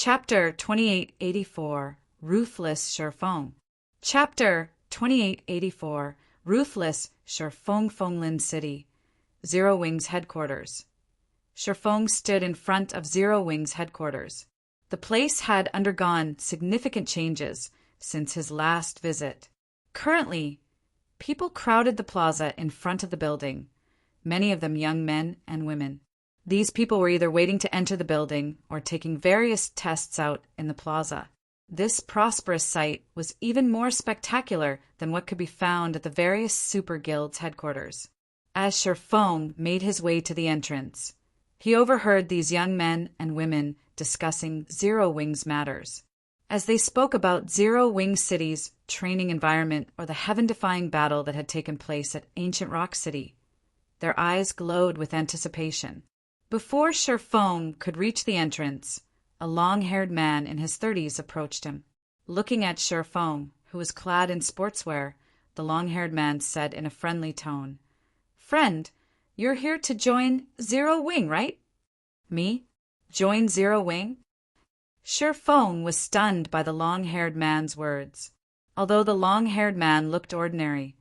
Chapter 2884 Ruthless Shifeng. Chapter 2884 Ruthless Shifeng, Fenglin City, Zero Wing's headquarters. Shifeng stood in front of Zero Wing's headquarters. The place had undergone significant changes since his last visit. Currently, people crowded the plaza in front of the building, many of them young men and women. These people were either waiting to enter the building or taking various tests out in the plaza. This prosperous sight was even more spectacular than what could be found at the various super guilds' headquarters. As Shifeng made his way to the entrance, he overheard these young men and women discussing Zero Wing's matters. As they spoke about Zero Wing City's training environment or the heaven-defying battle that had taken place at Ancient Rock City, their eyes glowed with anticipation. Before Shifeng could reach the entrance, a long-haired man in his 30s approached him. Looking at Shifeng, who was clad in sportswear, the long-haired man said in a friendly tone, "Friend, you're here to join Zero Wing, right?" "Me? Join Zero Wing?" Shifeng was stunned by the long-haired man's words. Although the long-haired man looked ordinary,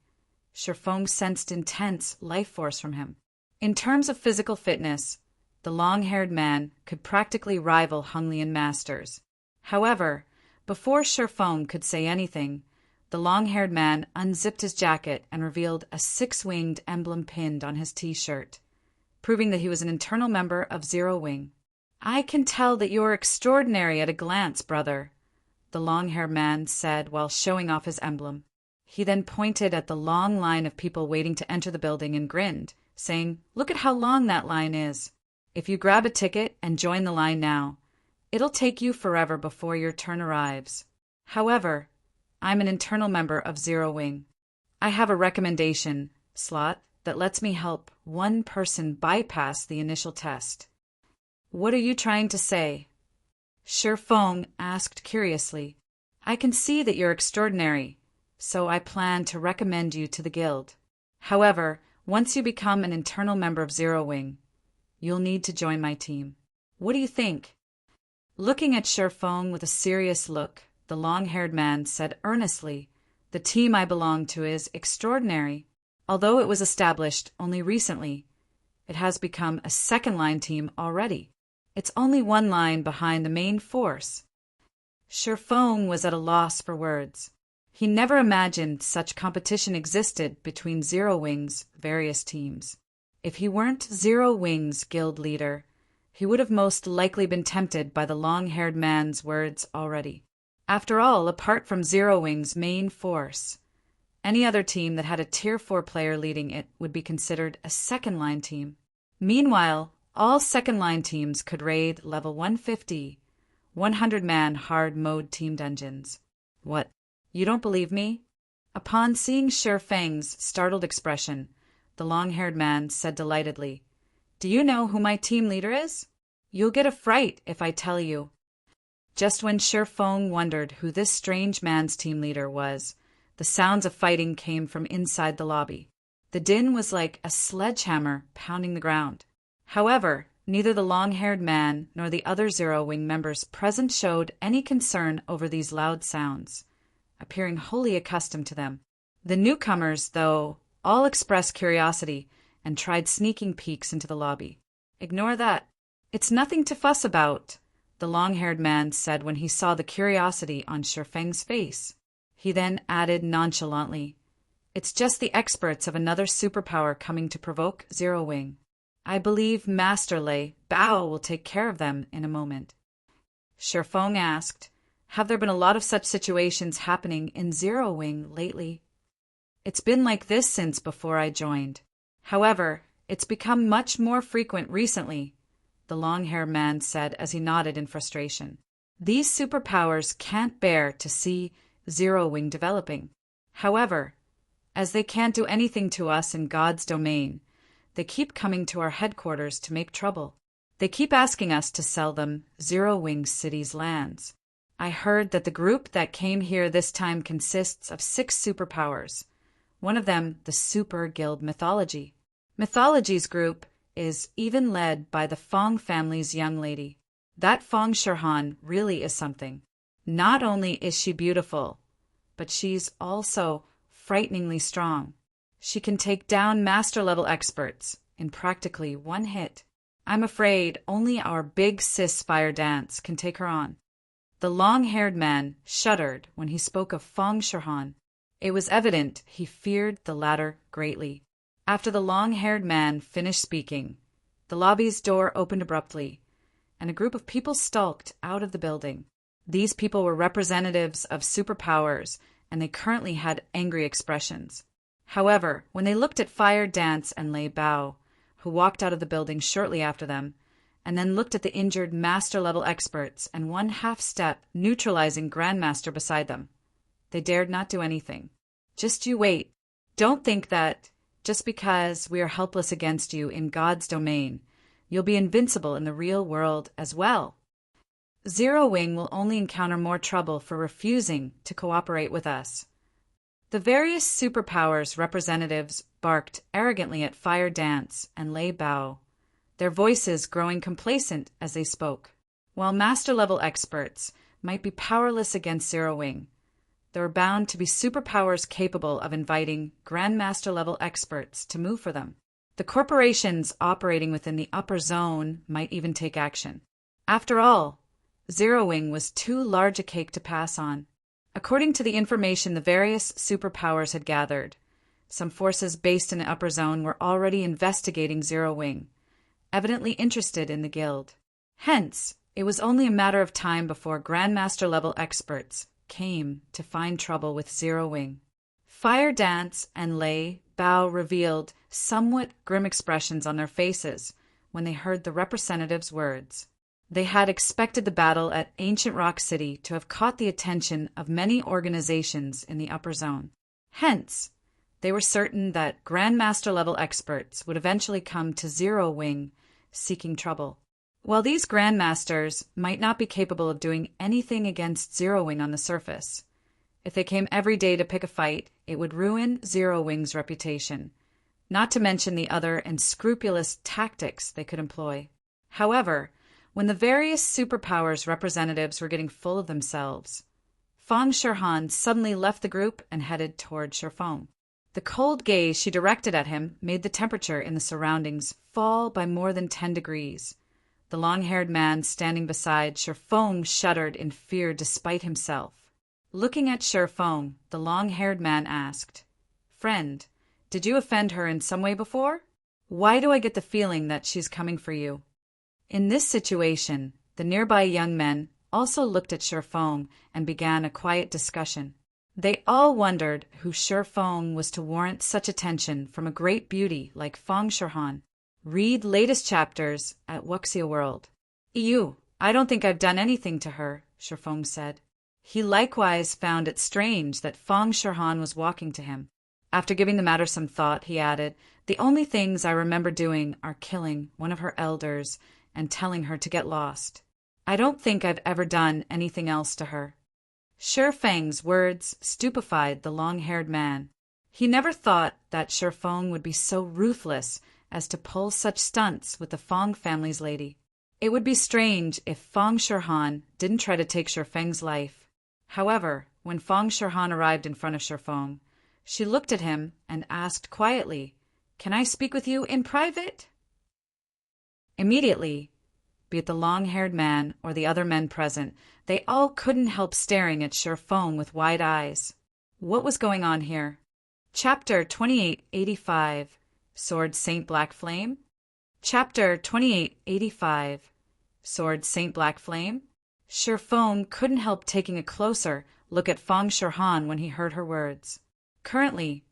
Shifeng sensed intense life force from him. In terms of physical fitness, the long-haired man could practically rival Hunglian masters. However, before Shifeng could say anything, the long-haired man unzipped his jacket and revealed a six-winged emblem pinned on his t-shirt, proving that he was an internal member of Zero Wing. "I can tell that you're extraordinary at a glance, brother," the long-haired man said while showing off his emblem. He then pointed at the long line of people waiting to enter the building and grinned, saying, "Look at how long that line is. If you grab a ticket and join the line now, it'll take you forever before your turn arrives. However, I'm an internal member of Zero Wing. I have a recommendation slot that lets me help one person bypass the initial test." "What are you trying to say?" Shifeng asked curiously. "I can see that you're extraordinary, so I plan to recommend you to the guild. However, once you become an internal member of Zero Wing, you'll need to join my team. What do you think?" Looking at Shifeng with a serious look, the long-haired man said earnestly, "The team I belong to is extraordinary. Although it was established only recently, it has become a second-line team already. It's only one line behind the main force." Shifeng was at a loss for words. He never imagined such competition existed between Zero Wing's various teams. If he weren't Zero Wing's guild leader, he would have most likely been tempted by the long-haired man's words already. After all, apart from Zero Wing's main force, any other team that had a Tier 4 player leading it would be considered a second-line team. Meanwhile, all second-line teams could raid level 150, 100-man hard mode team dungeons. "What? You don't believe me?" Upon seeing Shifeng's startled expression, the long-haired man said delightedly, "Do you know who my team leader is? You'll get a fright if I tell you." Just when Shifeng wondered who this strange man's team leader was, the sounds of fighting came from inside the lobby. The din was like a sledgehammer pounding the ground. However, neither the long-haired man nor the other Zero Wing members present showed any concern over these loud sounds, appearing wholly accustomed to them. The newcomers, though, all expressed curiosity and tried sneaking peeks into the lobby. "Ignore that. It's nothing to fuss about," the long-haired man said when he saw the curiosity on Shifeng's face. He then added nonchalantly, "It's just the experts of another superpower coming to provoke Zero Wing. I believe Master Lei Bao will take care of them in a moment." Shifeng asked, "Have there been a lot of such situations happening in Zero Wing lately?" "It's been like this since before I joined. However, it's become much more frequent recently," the long-haired man said as he nodded in frustration. "These superpowers can't bear to see Zero Wing developing. However, as they can't do anything to us in God's domain, they keep coming to our headquarters to make trouble. They keep asking us to sell them Zero Wing City's lands. I heard that the group that came here this time consists of 6 superpowers, one of them the Super Guild Mythology. Mythology's group is even led by the Fong family's young lady. That Feng Shirhan really is something. Not only is she beautiful, but she's also frighteningly strong. She can take down master-level experts in practically one hit. I'm afraid only our big sis Fire Dance can take her on. The long-haired man shuddered when he spoke of Feng Shirhan. It was evident he feared the latter greatly. After the long-haired man finished speaking, the lobby's door opened abruptly, and a group of people stalked out of the building. These people were representatives of superpowers, and they currently had angry expressions. However, when they looked at Fire Dance and Lei Bao, who walked out of the building shortly after them, and then looked at the injured master-level experts and one half-step neutralizing grandmaster beside them, they dared not do anything. Just you wait. Don't think that, just because we are helpless against you in God's domain, you'll be invincible in the real world as well. Zero Wing will only encounter more trouble for refusing to cooperate with us. The various superpowers representatives barked arrogantly at Fire Dance and Lei Bao, their voices growing complacent as they spoke. While master-level experts might be powerless against Zero Wing, there were bound to be superpowers capable of inviting Grandmaster-level experts to move for them. The corporations operating within the upper zone might even take action. After all, Zero Wing was too large a cake to pass on. According to the information the various superpowers had gathered, some forces based in the upper zone were already investigating Zero Wing, evidently interested in the guild. Hence, it was only a matter of time before Grandmaster-level experts came to find trouble with Zero Wing. Fire Dance and Lei Bao revealed somewhat grim expressions on their faces when they heard the representative's words. They had expected the battle at Ancient Rock City to have caught the attention of many organizations in the upper zone. Hence, they were certain that Grandmaster-level experts would eventually come to Zero Wing seeking trouble. While these Grandmasters might not be capable of doing anything against Zero Wing on the surface, if they came every day to pick a fight, it would ruin Zero Wing's reputation, not to mention the other unscrupulous tactics they could employ. However, when the various superpowers representatives were getting full of themselves, Feng Shirhan suddenly left the group and headed toward Shifeng. The cold gaze she directed at him made the temperature in the surroundings fall by more than 10 degrees. The long-haired man standing beside Shifeng shuddered in fear despite himself. Looking at Shifeng, the long-haired man asked, "Friend, did you offend her in some way before? Why do I get the feeling that she's coming for you?" In this situation, the nearby young men also looked at Shifeng and began a quiet discussion. They all wondered who Shifeng was to warrant such attention from a great beauty like Feng Shirhan. Read latest chapters at Wuxia World. I don't think I've done anything to her, Shifeng said. He likewise found it strange that Feng Shirhan was walking to him. After giving the matter some thought, he added, "The only things I remember doing are killing one of her elders and telling her to get lost. I don't think I've ever done anything else to her." Shifeng's words stupefied the long-haired man. He never thought that Shifeng would be so ruthless as to pull such stunts with the Feng family's lady. It would be strange if Feng Shirhan didn't try to take Shifeng's life. However, when Feng Shirhan arrived in front of Shifeng, she looked at him and asked quietly, "Can I speak with you in private?" Immediately, be it the long-haired man or the other men present, they all couldn't help staring at Shifeng with wide eyes. What was going on here? Chapter 2885, Sword Saint Black Flame? Chapter 2885, Sword Saint Black Flame? Shifeng couldn't help taking a closer look at Feng Shirhan when he heard her words. Currently,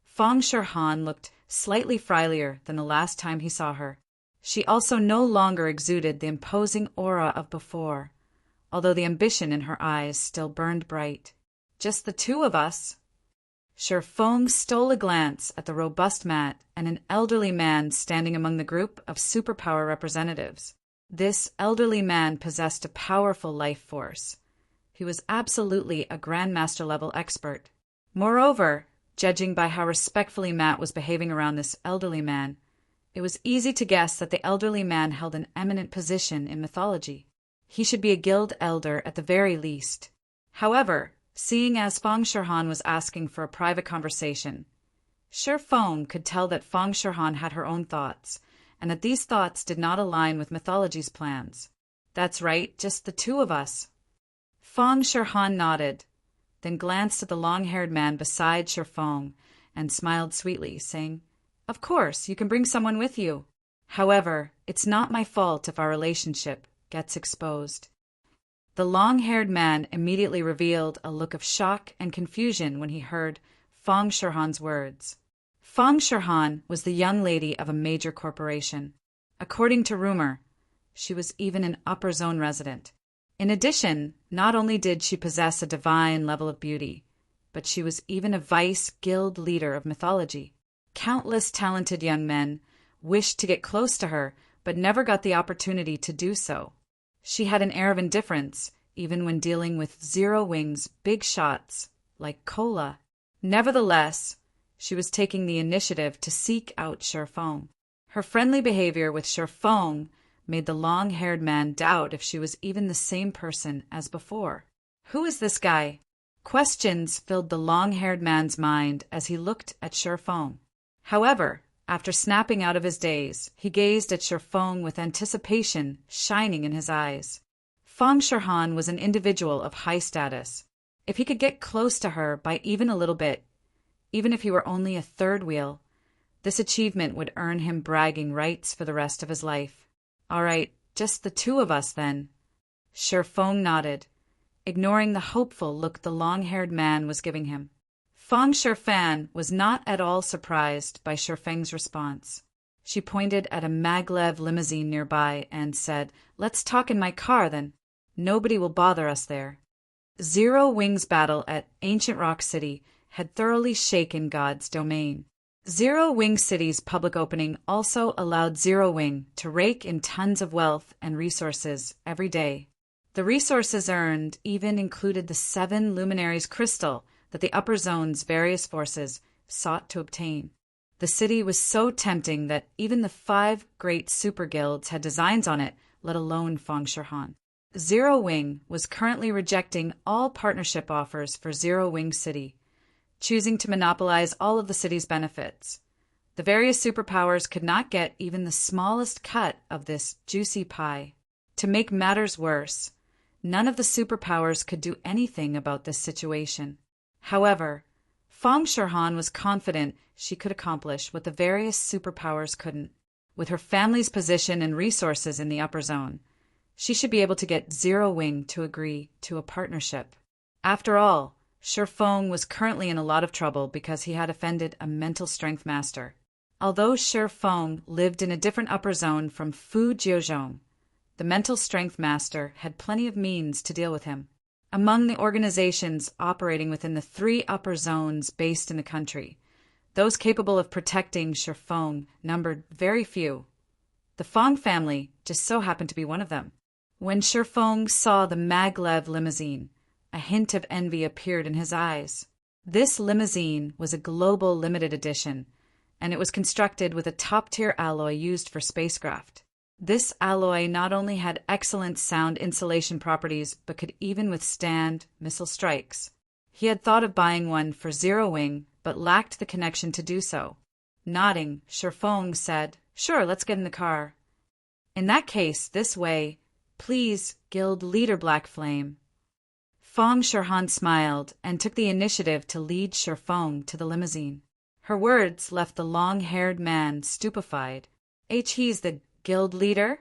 Feng Shirhan looked slightly frilier than the last time he saw her. She also no longer exuded the imposing aura of before, although the ambition in her eyes still burned bright. "Just the two of us." Shifeng stole a glance at the robust Mat and an elderly man standing among the group of superpower representatives. This elderly man possessed a powerful life force. He was absolutely a Grandmaster-level expert. Moreover, judging by how respectfully Mat was behaving around this elderly man, it was easy to guess that the elderly man held an eminent position in mythology. He should be a guild elder at the very least. However, seeing as Feng Shirhan was asking for a private conversation, Feng could tell that Feng Shirhan had her own thoughts, and that these thoughts did not align with mythology's plans. That's right, just the two of us. Feng Shirhan nodded, then glanced at the long-haired man beside Feng and smiled sweetly, saying, "Of course, you can bring someone with you. However, it's not my fault if our relationship gets exposed." The long-haired man immediately revealed a look of shock and confusion when he heard Feng Shirhan's words. Feng Shirhan was the young lady of a major corporation. According to rumor, she was even an upper zone resident. In addition, not only did she possess a divine level of beauty, but she was even a vice guild leader of mythology. Countless talented young men wished to get close to her, but never got the opportunity to do so. She had an air of indifference, even when dealing with Zero Wing's big shots, like Cola. Nevertheless, she was taking the initiative to seek out Feng. Her friendly behavior with Feng made the long-haired man doubt if she was even the same person as before. Who is this guy? Questions filled the long-haired man's mind as he looked at Feng. However, after snapping out of his daze, he gazed at Feng with anticipation shining in his eyes. Feng Shirhan was an individual of high status. If he could get close to her by even a little bit, even if he were only a third wheel, this achievement would earn him bragging rights for the rest of his life. All right, just the two of us then. Feng nodded, ignoring the hopeful look the long-haired man was giving him. Feng Shirfan was not at all surprised by Feng's response. She pointed at a maglev limousine nearby and said, "Let's talk in my car then. Nobody will bother us there." Zero Wing's battle at Ancient Rock City had thoroughly shaken God's domain. Zero Wing City's public opening also allowed Zero Wing to rake in tons of wealth and resources every day. The resources earned even included the 7 Luminaries crystal that the upper zone's various forces sought to obtain. The city was so tempting that even the 5 great super guilds had designs on it, let alone Feng Shirhan. Zero Wing was currently rejecting all partnership offers for Zero Wing City, choosing to monopolize all of the city's benefits. The various superpowers could not get even the smallest cut of this juicy pie. To make matters worse, none of the superpowers could do anything about this situation. However, Feng Shirhan was confident she could accomplish what the various superpowers couldn't. With her family's position and resources in the upper zone, she should be able to get Zero Wing to agree to a partnership. After all, Feng was currently in a lot of trouble because he had offended a mental strength master. Although Feng lived in a different upper zone from Fu Jiuzhong, the mental strength master had plenty of means to deal with him. Among the organizations operating within the 3 upper zones based in the country, those capable of protecting Feng numbered very few. The Feng family just so happened to be one of them. When Feng saw the maglev limousine, a hint of envy appeared in his eyes. This limousine was a global limited edition, and it was constructed with a top-tier alloy used for spacecraft. This alloy not only had excellent sound insulation properties, but could even withstand missile strikes. He had thought of buying one for Zero Wing, but lacked the connection to do so. Nodding, Feng said, "Sure, let's get in the car." "In that case, this way. Please, Guild Leader Black Flame." Feng Shirhan smiled and took the initiative to lead Feng to the limousine. Her words left the long-haired man stupefied. He's the guild leader?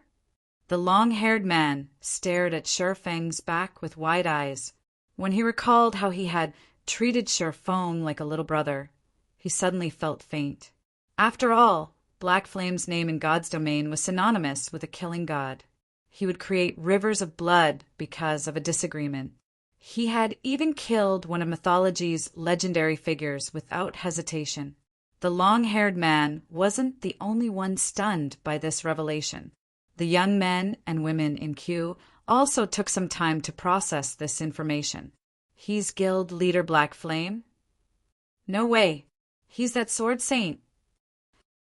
The long-haired man stared at Feng's back with wide eyes. When he recalled how he had treated Feng like a little brother, he suddenly felt faint. After all, Black Flame's name in God's domain was synonymous with a killing god. He would create rivers of blood because of a disagreement. He had even killed one of mythology's legendary figures without hesitation. The long-haired man wasn't the only one stunned by this revelation. The young men and women in queue also took some time to process this information. He's Guild Leader Black Flame? No way. He's that sword saint.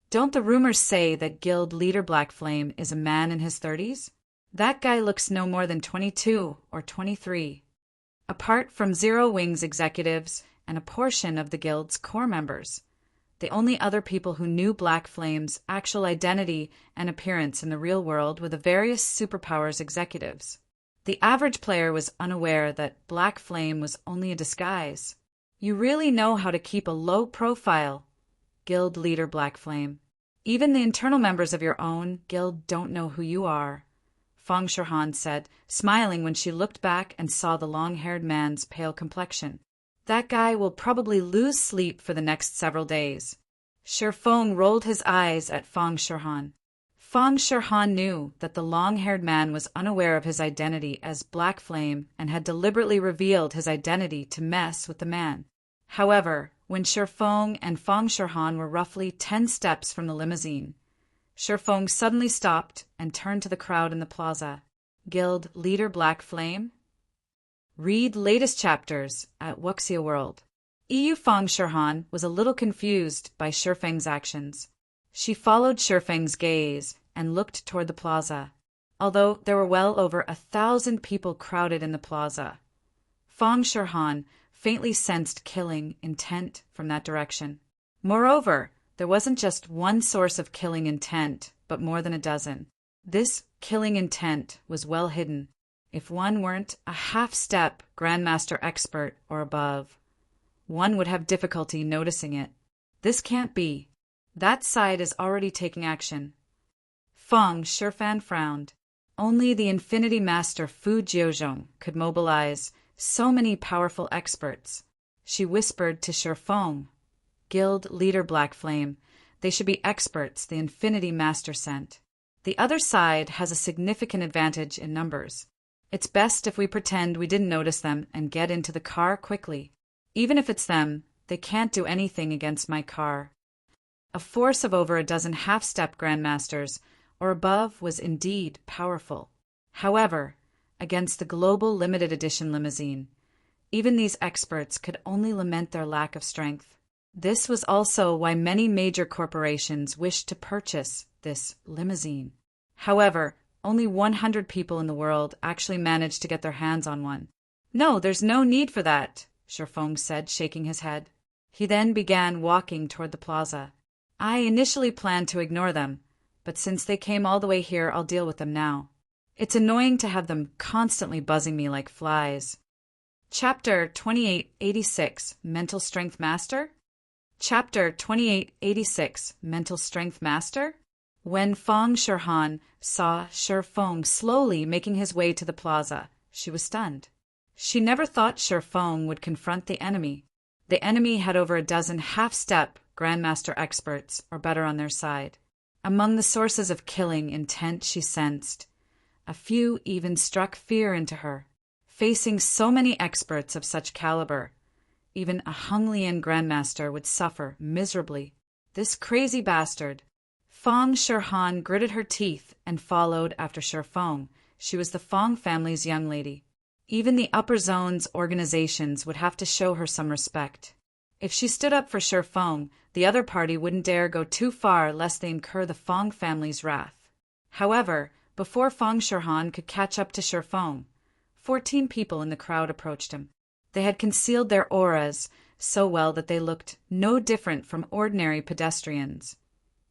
Don't the rumors say that Guild Leader Black Flame is a man in his 30s? That guy looks no more than 22 or 23. Apart from Zero Wing's executives and a portion of the guild's core members, the only other people who knew Black Flame's actual identity and appearance in the real world were the various superpowers executives. The average player was unaware that Black Flame was only a disguise. You really know how to keep a low profile, guild leader Black Flame. Even the internal members of your own guild don't know who you are, Fong Shirhan said, smiling when she looked back and saw the long-haired man's pale complexion. That guy will probably lose sleep for the next several days. Shirfeng rolled his eyes at Fong Shirhan. Fong Shirhan knew that the long-haired man was unaware of his identity as Black Flame and had deliberately revealed his identity to mess with the man. However, when Shirfeng and Fong Shirhan were roughly 10 steps from the limousine, Shirfeng suddenly stopped and turned to the crowd in the plaza. Guild leader Black Flame? Read latest chapters at Wuxia World. EU Fong Shirhan was a little confused by Shirfeng's actions. She followed Shirfeng's gaze and looked toward the plaza. Although there were well over 1,000 people crowded in the plaza, Fong Shirhan faintly sensed killing intent from that direction. Moreover, there wasn't just one source of killing intent, but more than a dozen. This killing intent was well hidden. If one weren't a half-step Grandmaster expert or above, one would have difficulty noticing it. This can't be. That side is already taking action. Fong Shirfan frowned. Only the Infinity Master Fu Jiuzhong could mobilize so many powerful experts. She whispered to Shirfeng, Guild leader Black Flame, they should be experts the Infinity Master sent. The other side has a significant advantage in numbers. It's best if we pretend we didn't notice them and get into the car quickly. Even if it's them, they can't do anything against my car. A force of over a dozen half-step Grandmasters or above was indeed powerful. However, against the global limited edition limousine, even these experts could only lament their lack of strength. This was also why many major corporations wished to purchase this limousine. However, only 100 people in the world actually managed to get their hands on one. No, there's no need for that, Shirfeng said, shaking his head. He then began walking toward the plaza. I initially planned to ignore them, but since they came all the way here, I'll deal with them now. It's annoying to have them constantly buzzing me like flies. Chapter 2886, Mental Strength Master? Chapter 2886, Mental Strength Master? When Fong Shirhan saw Shirfeng slowly making his way to the plaza, she was stunned. She never thought Shirfeng would confront the enemy. The enemy had over a dozen half-step Grandmaster experts or better on their side. Among the sources of killing intent she sensed, a few even struck fear into her. Facing so many experts of such caliber, even a Hunglian Grandmaster would suffer miserably. This crazy bastard. Fong Shirhan gritted her teeth and followed after Shirfeng. She was the Fong family's young lady. Even the upper zone's organizations would have to show her some respect. If she stood up for Shirfeng, the other party wouldn't dare go too far lest they incur the Fong family's wrath. However, before Fong Shirhan could catch up to Shirfeng, 14 people in the crowd approached him. They had concealed their auras so well that they looked no different from ordinary pedestrians.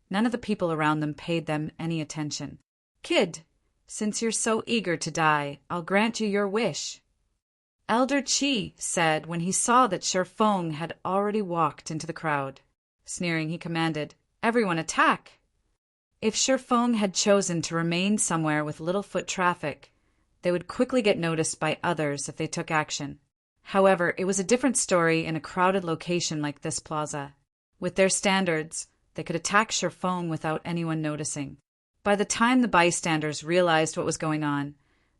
None of the people around them paid them any attention. Kid, since you're so eager to die, I'll grant you your wish. Elder Qi said when he saw that Shirfeng had already walked into the crowd. Sneering, he commanded, Everyone attack! If Shirfeng had chosen to remain somewhere with little foot traffic, they would quickly get noticed by others if they took action. However, it was a different story in a crowded location like this plaza. With their standards, they could attack Shirfeng without anyone noticing. By the time the bystanders realized what was going on,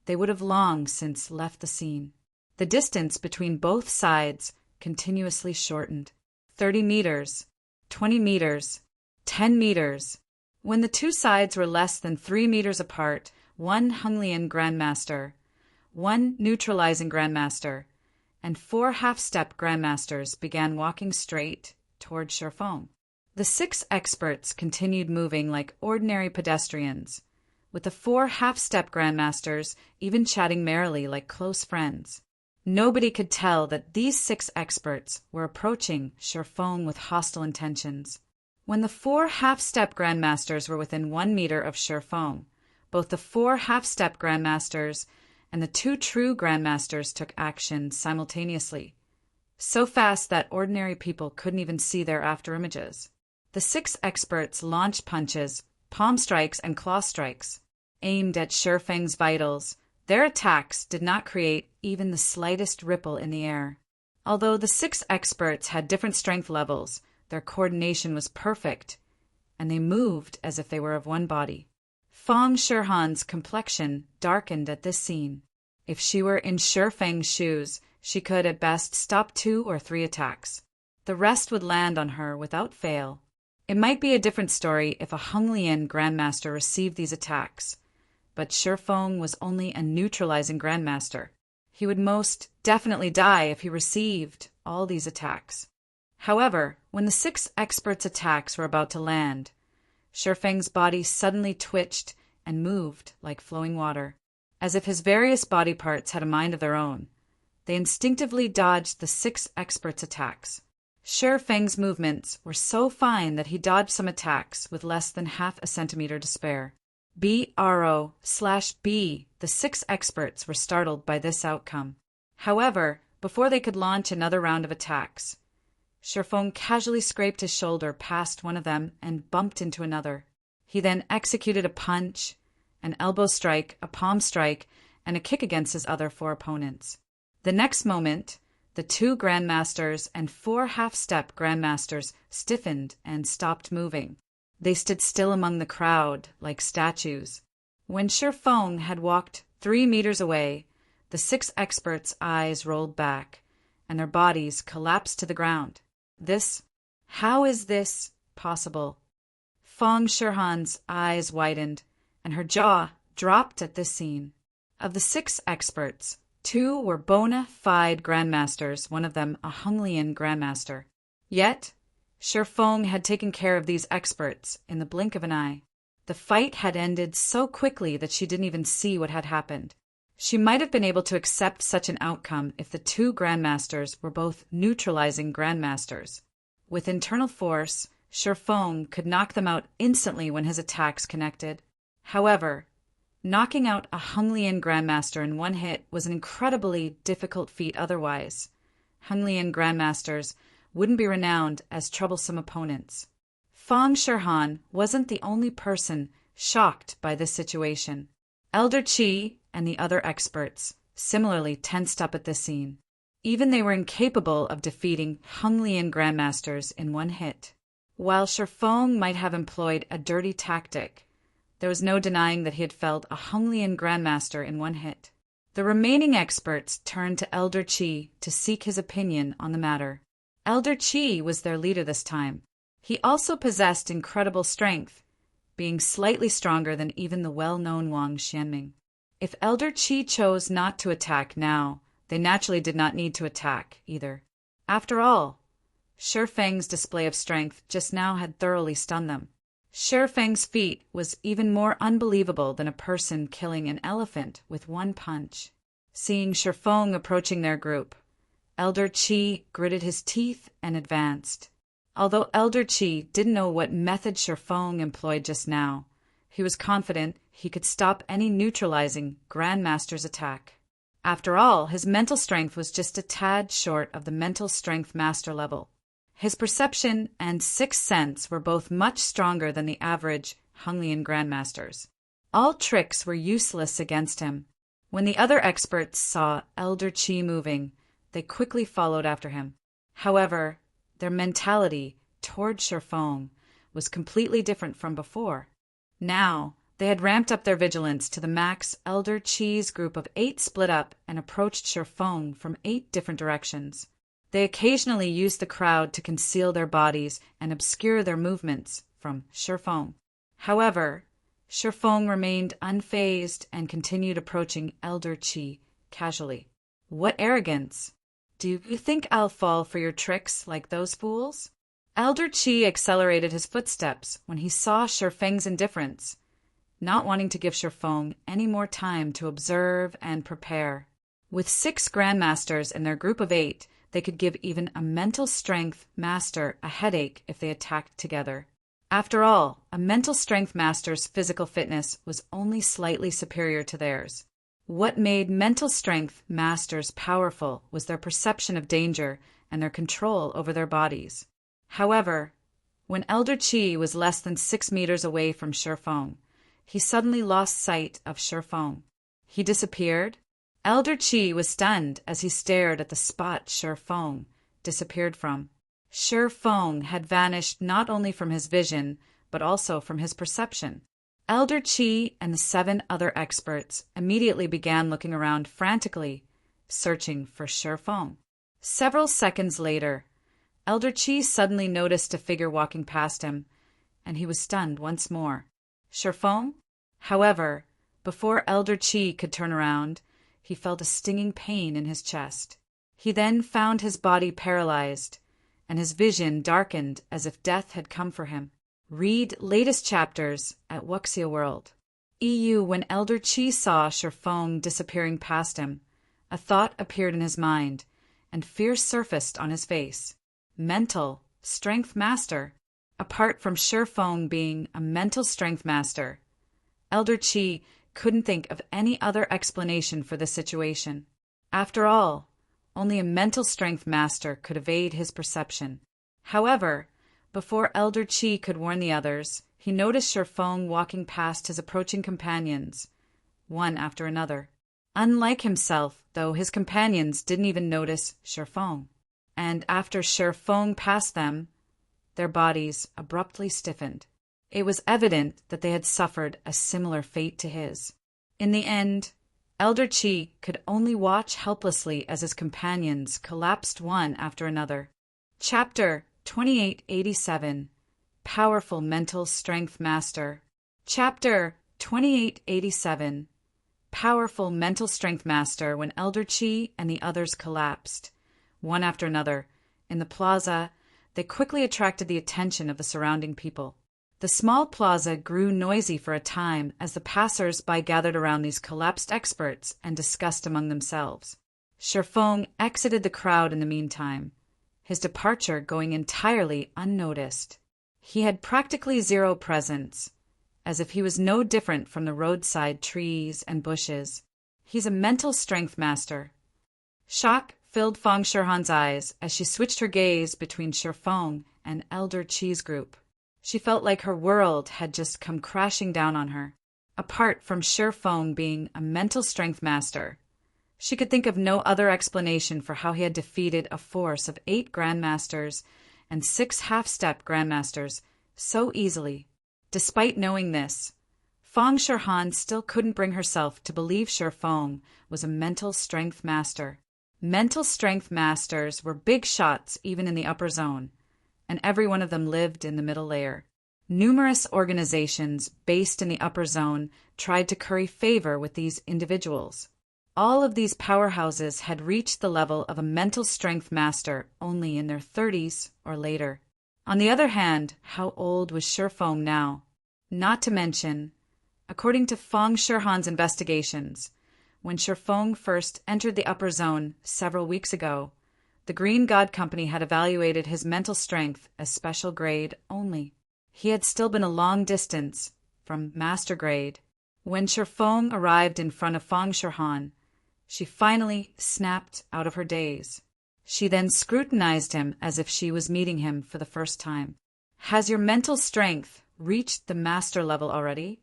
they would have long since left the scene. The distance between both sides continuously shortened. 30 meters, 20 meters, 10 meters. When the two sides were less than 3 meters apart, one Hunglian Grandmaster, one neutralizing Grandmaster, and 4 half-step Grandmasters began walking straight toward Shirfeng. The 6 experts continued moving like ordinary pedestrians, with the 4 half-step grandmasters even chatting merrily like close friends. Nobody could tell that these 6 experts were approaching Sherfeng with hostile intentions. When the 4 half-step grandmasters were within 1 meter of Sherfeng, both the 4 half-step grandmasters and the 2 true grandmasters took action simultaneously, so fast that ordinary people couldn't even see their afterimages. The 6 experts launched punches, palm strikes, and claw strikes, aimed at Sherfeng's vitals. Their attacks did not create even the slightest ripple in the air. Although the 6 experts had different strength levels, their coordination was perfect, and they moved as if they were of one body. Feng Shihan's complexion darkened at this scene. If she were in Sherfeng's shoes, she could at best stop 2 or 3 attacks. The rest would land on her without fail. It might be a different story if a Honglian grandmaster received these attacks, but Sherfeng was only a neutralizing grandmaster. He would most definitely die if he received all these attacks. However, when the 6 experts' attacks were about to land, Sherfeng's body suddenly twitched and moved like flowing water, as if his various body parts had a mind of their own. They instinctively dodged the 6 experts' attacks. Sherfeng's movements were so fine that he dodged some attacks with less than half a centimeter to spare. BRO/B, the 6 experts were startled by this outcome. However, before they could launch another round of attacks, Sherfeng casually scraped his shoulder past one of them and bumped into another. He then executed a punch, an elbow strike, a palm strike, and a kick against his other 4 opponents. The next moment, the 2 grandmasters and 4 half-step grandmasters stiffened and stopped moving. They stood still among the crowd like statues. When Sherfeng had walked 3 meters away, the 6 experts' eyes rolled back, and their bodies collapsed to the ground. How is this possible? Feng Shihan's eyes widened, and her jaw dropped at this scene. Of the 6 experts, 2 were bona fide grandmasters, one of them a Honglian grandmaster. Yet, Sherfeng had taken care of these experts in the blink of an eye. The fight had ended so quickly that she didn't even see what had happened. She might have been able to accept such an outcome if the 2 grandmasters were both neutralizing grandmasters. With internal force, Sherfeng could knock them out instantly when his attacks connected. However, knocking out a Honglian grandmaster in one hit was an incredibly difficult feat otherwise. Honglian grandmasters wouldn't be renowned as troublesome opponents. Feng Shihan wasn't the only person shocked by this situation. Elder Qi and the other experts similarly tensed up at this scene. Even they were incapable of defeating Honglian grandmasters in one hit. While Sherfeng might have employed a dirty tactic, there was no denying that he had felled a Honglian grandmaster in one hit. The remaining experts turned to Elder Qi to seek his opinion on the matter. Elder Qi was their leader this time. He also possessed incredible strength, being slightly stronger than even the well-known Wang Xianming. If Elder Qi chose not to attack now, they naturally did not need to attack either. After all, Sherfeng's display of strength just now had thoroughly stunned them. Sherfeng's feat was even more unbelievable than a person killing an elephant with one punch. Seeing Sherfeng approaching their group, Elder Qi gritted his teeth and advanced. Although Elder Qi didn't know what method Sherfeng employed just now, he was confident he could stop any neutralizing Grandmaster's attack. After all, his mental strength was just a tad short of the mental strength master level. His perception and sixth sense were both much stronger than the average Honglian Grandmasters. All tricks were useless against him. When the other experts saw Elder Qi moving, they quickly followed after him. However, their mentality toward Sherfeng was completely different from before. Now, they had ramped up their vigilance to the max. Elder Qi's group of 8 split up and approached Sherfeng from 8 different directions. They occasionally used the crowd to conceal their bodies and obscure their movements from Sherfeng. However, Sherfeng remained unfazed and continued approaching Elder Qi casually. What arrogance! Do you think I'll fall for your tricks like those fools? Elder Qi accelerated his footsteps when he saw Sherfeng's indifference. not wanting to give Shifeng any more time to observe and prepare. With 6 grandmasters in their group of 8, they could give even a mental strength master a headache if they attacked together. After all, a mental strength master's physical fitness was only slightly superior to theirs. What made mental strength masters powerful was their perception of danger and their control over their bodies. However, when Elder Qi was less than 6 meters away from Shifeng, he suddenly lost sight of Shifeng. He disappeared. Elder Qi was stunned as he stared at the spot Shifeng disappeared from. Shifeng had vanished not only from his vision, but also from his perception. Elder Qi and the 7 other experts immediately began looking around frantically, searching for Shifeng. Several seconds later, Elder Qi suddenly noticed a figure walking past him, and he was stunned once more. Shifeng? However, before Elder Qi could turn around, he felt a stinging pain in his chest. He then found his body paralyzed, and his vision darkened as if death had come for him. Read latest chapters at Wuxia World. EU. When Elder Qi saw Shifeng disappearing past him, a thought appeared in his mind, and fear surfaced on his face. Mental strength master. Apart from Shifeng being a mental strength master, Elder Qi couldn't think of any other explanation for the situation. After all, only a mental strength master could evade his perception. However, before Elder Qi could warn the others, he noticed Shifeng walking past his approaching companions, one after another. Unlike himself, though, his companions didn't even notice Shifeng. And after Shifeng passed them, their bodies abruptly stiffened. It was evident that they had suffered a similar fate to his. In the end, Elder Qi could only watch helplessly as his companions collapsed one after another. Chapter 2887. Powerful Mental Strength Master. Chapter 2887. Powerful Mental Strength Master. When Elder Qi and the others collapsed, one after another, in the plaza, they quickly attracted the attention of the surrounding people. The small plaza grew noisy for a time as the passers-by gathered around these collapsed experts and discussed among themselves. Shifeng exited the crowd in the meantime, his departure going entirely unnoticed. He had practically zero presence, as if he was no different from the roadside trees and bushes. He's a mental strength master. Shock filled Fang Shihan's eyes as she switched her gaze between Shifeng and Elder Qi's group. She felt like her world had just come crashing down on her. Apart from Shifeng being a mental strength master, she could think of no other explanation for how he had defeated a force of 8 grandmasters and 6 half-step grandmasters so easily. Despite knowing this, Fang Shihan still couldn't bring herself to believe Shifeng was a mental strength master. Mental strength masters were big shots even in the upper zone, and every one of them lived in the middle layer. Numerous organizations based in the upper zone tried to curry favor with these individuals. All of these powerhouses had reached the level of a mental strength master only in their 30s or later. On the other hand, how old was Shifeng now? Not to mention, according to Fang Shihan's investigations, when Shifeng first entered the upper zone several weeks ago, the Green God Company had evaluated his mental strength as special grade only. He had still been a long distance from master grade. When Shifeng arrived in front of Fang Shihan, she finally snapped out of her daze. She then scrutinized him as if she was meeting him for the first time. "Has your mental strength reached the master level already?"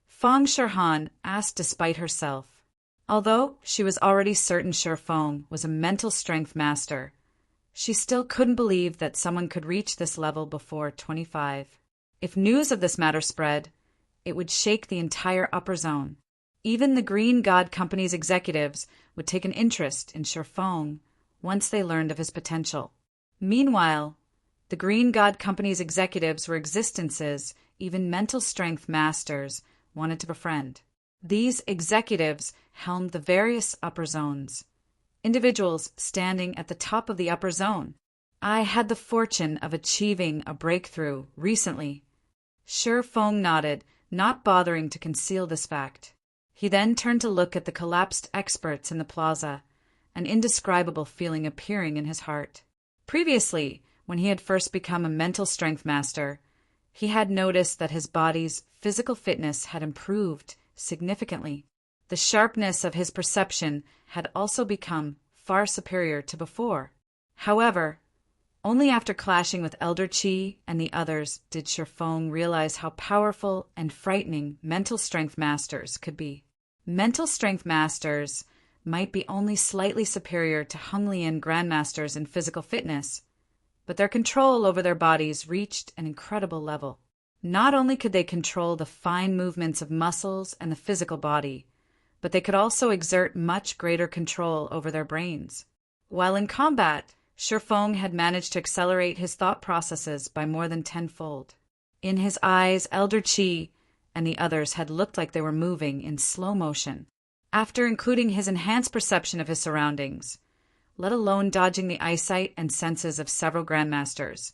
Fang Shihan asked despite herself. Although she was already certain Shifeng was a mental strength master, she still couldn't believe that someone could reach this level before 25. If news of this matter spread, it would shake the entire upper zone. Even the Green God Company's executives would take an interest in Shifeng once they learned of his potential. Meanwhile, the Green God Company's executives were existences even mental strength masters wanted to befriend. These executives helmed the various upper zones, individuals standing at the top of the upper zone. "I had the fortune of achieving a breakthrough recently." Shifeng nodded, not bothering to conceal this fact. He then turned to look at the collapsed experts in the plaza, an indescribable feeling appearing in his heart. Previously, when he had first become a mental strength master, he had noticed that his body's physical fitness had improved significantly. The sharpness of his perception had also become far superior to before. However, only after clashing with Elder Qi and the others did Shifeng realize how powerful and frightening mental strength masters could be. Mental strength masters might be only slightly superior to Honglian grandmasters in physical fitness, but their control over their bodies reached an incredible level. Not only could they control the fine movements of muscles and the physical body, but they could also exert much greater control over their brains. While in combat, Shifeng had managed to accelerate his thought processes by more than tenfold. In his eyes, Elder Qi and the others had looked like they were moving in slow motion. After including his enhanced perception of his surroundings, let alone dodging the eyesight and senses of several grandmasters,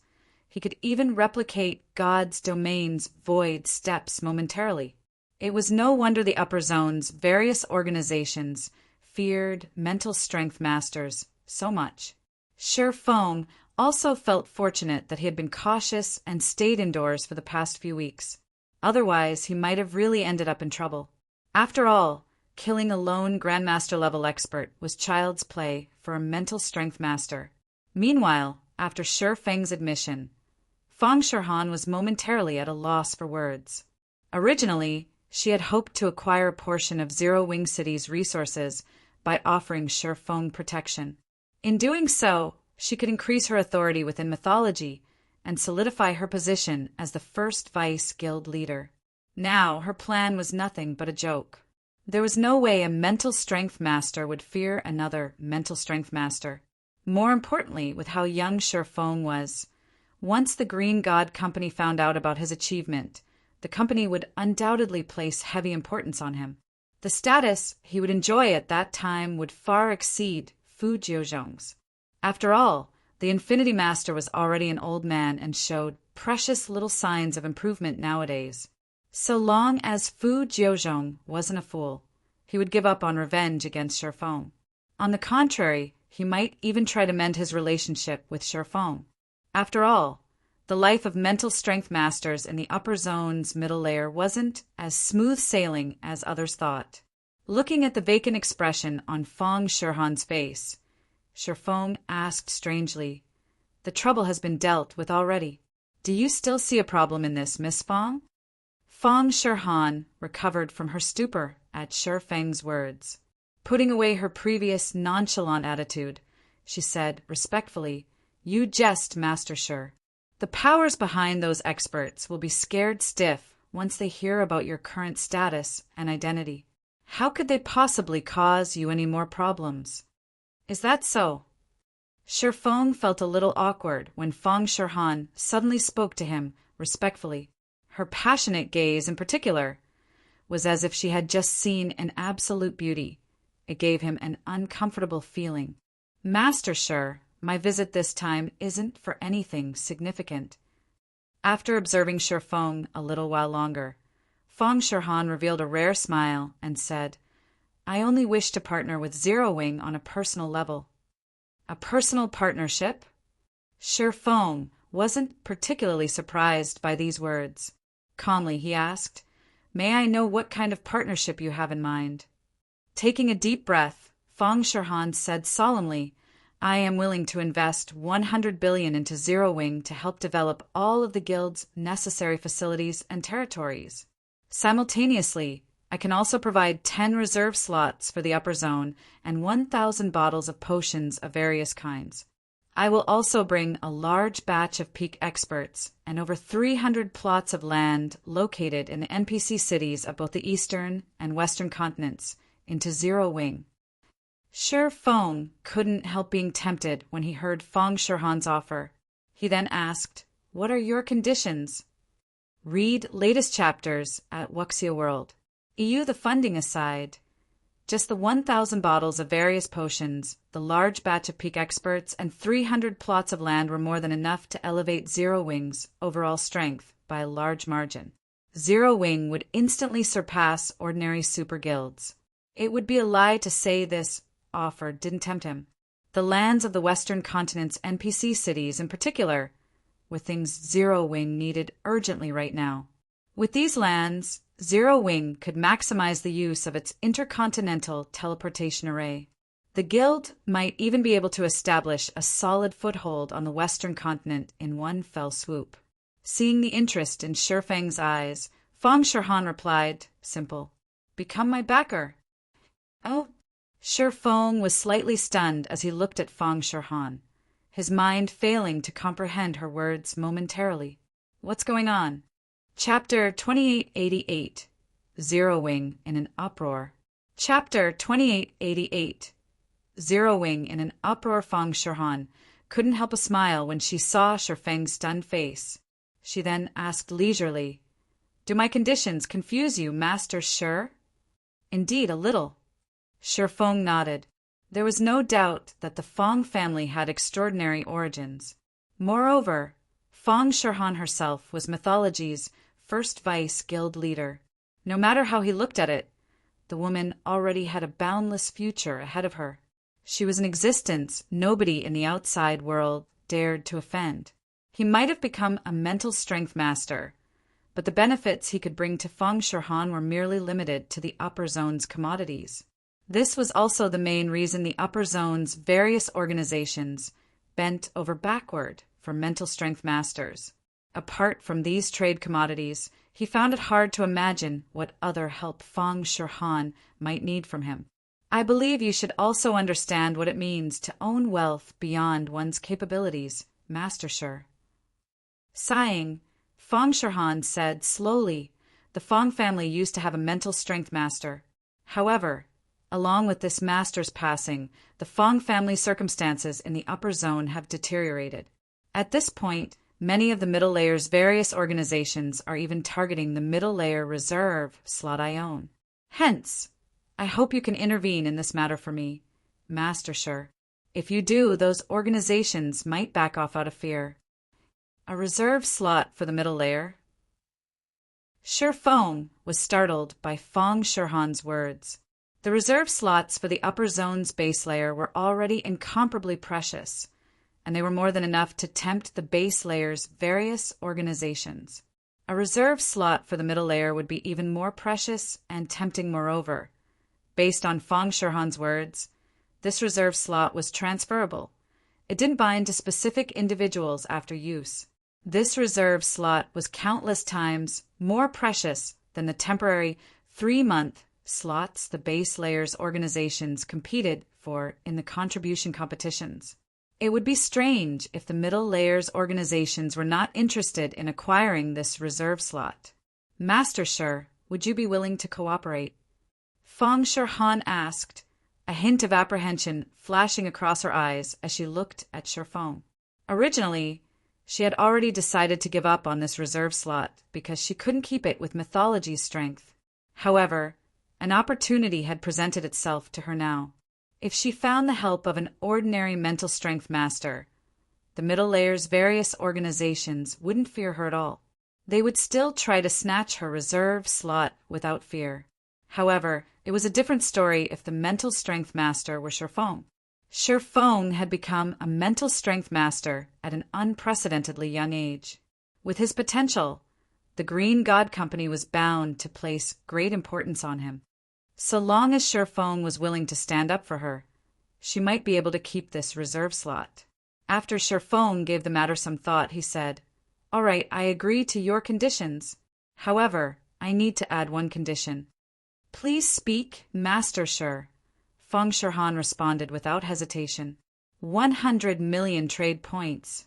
he could even replicate God's domain's void steps momentarily. It was no wonder the upper zone's various organizations feared mental strength masters so much. Shifeng also felt fortunate that he had been cautious and stayed indoors for the past few weeks. Otherwise, he might have really ended up in trouble. After all, killing a lone grandmaster-level expert was child's play for a mental strength master. Meanwhile, after Shifeng's admission, Fang Shirhan was momentarily at a loss for words. Originally, she had hoped to acquire a portion of Zero Wing City's resources by offering Shifeng protection. In doing so, she could increase her authority within mythology and solidify her position as the first Vice Guild leader. Now, her plan was nothing but a joke. There was no way a mental strength master would fear another mental strength master. More importantly, with how young Shifeng was, once the Green God Company found out about his achievement, the company would undoubtedly place heavy importance on him. The status he would enjoy at that time would far exceed Fu Jiuzhong's. After all, the Infinity Master was already an old man and showed precious little signs of improvement nowadays. So long as Fu Jiuzhong wasn't a fool, he would give up on revenge against Shifeng. On the contrary, he might even try to mend his relationship with Shifeng. After all, the life of mental strength masters in the upper zone's middle layer wasn't as smooth sailing as others thought. Looking at the vacant expression on Fang Shirhan's face, Shifeng asked strangely, "The trouble has been dealt with already. Do you still see a problem in this, Miss Fang?" Fang Shirhan recovered from her stupor at Shifeng's words. Putting away her previous nonchalant attitude, she said respectfully, "You jest, Master Shir. The powers behind those experts will be scared stiff once they hear about your current status and identity. How could they possibly cause you any more problems?" "Is that so?" Shifeng felt a little awkward when Fang Shirhan suddenly spoke to him respectfully. Her passionate gaze, in particular, was as if she had just seen an absolute beauty. It gave him an uncomfortable feeling. "Master Shir, my visit this time isn't for anything significant." After observing Shifeng a little while longer, Fang Shirhan revealed a rare smile and said, "I only wish to partner with Zero Wing on a personal level." "A personal partnership?" Shifeng wasn't particularly surprised by these words. Calmly, he asked, "May I know what kind of partnership you have in mind?" Taking a deep breath, Fang Shirhan said solemnly, "I am willing to invest 100 billion into Zero Wing to help develop all of the guild's necessary facilities and territories. Simultaneously, I can also provide 10 reserve slots for the upper zone and 1,000 bottles of potions of various kinds. I will also bring a large batch of peak experts and over 300 plots of land located in the NPC cities of both the eastern and western continents into Zero Wing." Shifeng couldn't help being tempted when he heard Fang Shirhan's offer. He then asked, "What are your conditions?" Read latest chapters at Wuxia World. EU the funding aside, just the 1,000 bottles of various potions, the large batch of peak experts, and 300 plots of land were more than enough to elevate Zero Wing's overall strength by a large margin. Zero Wing would instantly surpass ordinary super guilds. It would be a lie to say this offer didn't tempt him. The lands of the Western continent's NPC cities in particular were things Zero Wing needed urgently right now. With these lands, Zero Wing could maximize the use of its intercontinental teleportation array. The guild might even be able to establish a solid foothold on the Western continent in one fell swoop. Seeing the interest in Shifeng's eyes, Fang Shirhan replied, simple, "Become my backer." Oh. Shifeng was slightly stunned as he looked at Fang Shirhan, his mind failing to comprehend her words momentarily. What's going on? Chapter 2888. Zero Wing in an uproar. Chapter 2888. Zero Wing in an uproar. Fang Shirhan couldn't help a smile when she saw Shifeng's stunned face. She then asked leisurely, "Do my conditions confuse you, Master Shi?" "Indeed, a little." Shifeng nodded. There was no doubt that the Fang family had extraordinary origins. Moreover, Fang Shirhan herself was mythology's first vice guild leader. No matter how he looked at it, the woman already had a boundless future ahead of her. She was an existence nobody in the outside world dared to offend. He might have become a mental strength master, but the benefits he could bring to Fang Shirhan were merely limited to the upper zone's commodities. This was also the main reason the upper zone's various organizations bent over backward for mental strength masters. Apart from these trade commodities, he found it hard to imagine what other help Fang Shirhan might need from him. "I believe you should also understand what it means to own wealth beyond one's capabilities, Master Shi." Sighing, Fang Shirhan said slowly, the Fang family used to have a mental strength master. However, along with this master's passing, the Fang family circumstances in the upper zone have deteriorated. At this point, many of the middle layer's various organizations are even targeting the middle layer reserve slot I own. Hence, I hope you can intervene in this matter for me, Master Shi. If you do, those organizations might back off out of fear. A reserve slot for the middle layer? Shifeng was startled by Fang Shirhan's words. The reserve slots for the upper zone's base layer were already incomparably precious, and they were more than enough to tempt the base layer's various organizations. A reserve slot for the middle layer would be even more precious and tempting moreover. Based on Fang Shirhan's words, this reserve slot was transferable. It didn't bind to specific individuals after use. This reserve slot was countless times more precious than the temporary 3-month slots the base layer's organizations competed for in the contribution competitions. It would be strange if the middle layer's organizations were not interested in acquiring this reserve slot. Master Shi, would you be willing to cooperate? Fang Shirhan asked, a hint of apprehension flashing across her eyes as she looked at Shifeng. Originally, she had already decided to give up on this reserve slot because she couldn't keep it with mythology's strength. However, an opportunity had presented itself to her now. If she found the help of an ordinary mental strength master, the middle layer's various organizations wouldn't fear her at all. They would still try to snatch her reserve slot without fear. However, it was a different story if the mental strength master were Shifeng. Shifeng had become a mental strength master at an unprecedentedly young age. With his potential, the Green God Company was bound to place great importance on him. So long as Shifeng was willing to stand up for her, she might be able to keep this reserve slot. After Shifeng gave the matter some thought, he said, "All right, I agree to your conditions. However, I need to add one condition." "Please speak, Master Shi," Fang Shirhan responded without hesitation. 100 million trade points.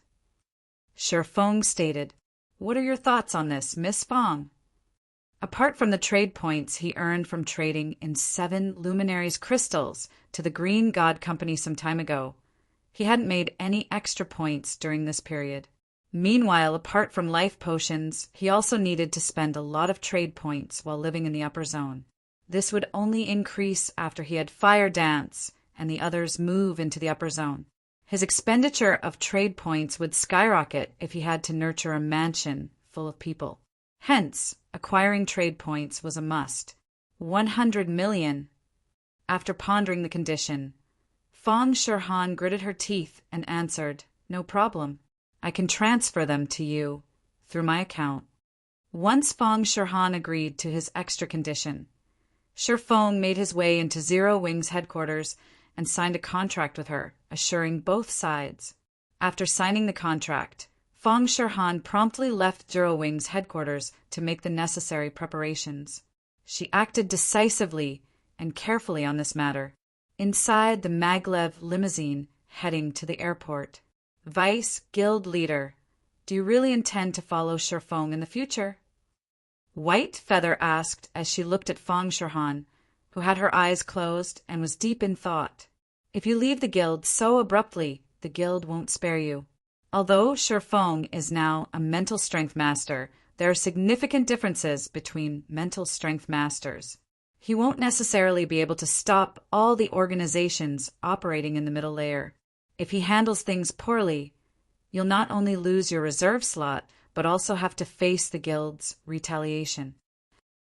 Shifeng stated, "What are your thoughts on this, Miss Fang?" Apart from the trade points he earned from trading in 7 Luminaries crystals to the Green God Company some time ago, he hadn't made any extra points during this period. Meanwhile, apart from life potions, he also needed to spend a lot of trade points while living in the upper zone. This would only increase after he had Fire Dance and the others move into the upper zone. His expenditure of trade points would skyrocket if he had to nurture a mansion full of people. Hence, acquiring trade points was a must. 100 million. After pondering the condition, Fong Shirhan gritted her teeth and answered, "No problem. I can transfer them to you through my account." Once Fong Shirhan agreed to his extra condition, Shifeng made his way into Zero Wing's headquarters and signed a contract with her, assuring both sides. After signing the contract, Fong Shirhan promptly left Zero Wing's headquarters to make the necessary preparations. She acted decisively and carefully on this matter. Inside the maglev limousine heading to the airport. "Vice Guild Leader, do you really intend to follow Shifeng in the future?" White Feather asked as she looked at Fong Shirhan, who had her eyes closed and was deep in thought. "If you leave the guild so abruptly, the guild won't spare you. Although Shifeng is now a mental strength master, there are significant differences between mental strength masters. He won't necessarily be able to stop all the organizations operating in the middle layer. If he handles things poorly, you'll not only lose your reserve slot, but also have to face the guild's retaliation."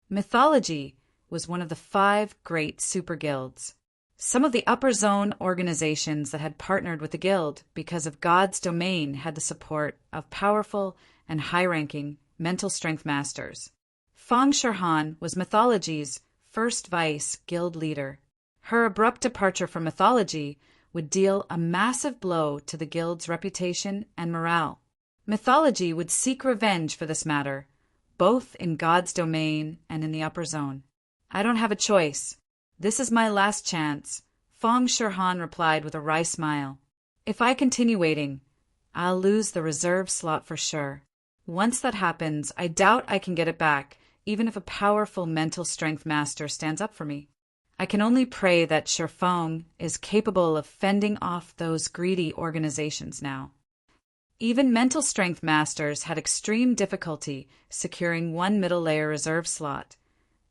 Mythology was one of the 5 great super guilds. Some of the upper zone organizations that had partnered with the guild because of God's domain had the support of powerful and high-ranking mental strength masters. Fong Shirhan was Mythology's first vice guild leader. Her abrupt departure from Mythology would deal a massive blow to the guild's reputation and morale. Mythology would seek revenge for this matter, both in God's domain and in the upper zone. "I don't have a choice. This is my last chance," Fong Shirhan replied with a wry smile. "If I continue waiting, I'll lose the reserve slot for sure. Once that happens, I doubt I can get it back, even if a powerful mental strength master stands up for me. I can only pray that Shifeng is capable of fending off those greedy organizations now." Even mental strength masters had extreme difficulty securing one middle layer reserve slot,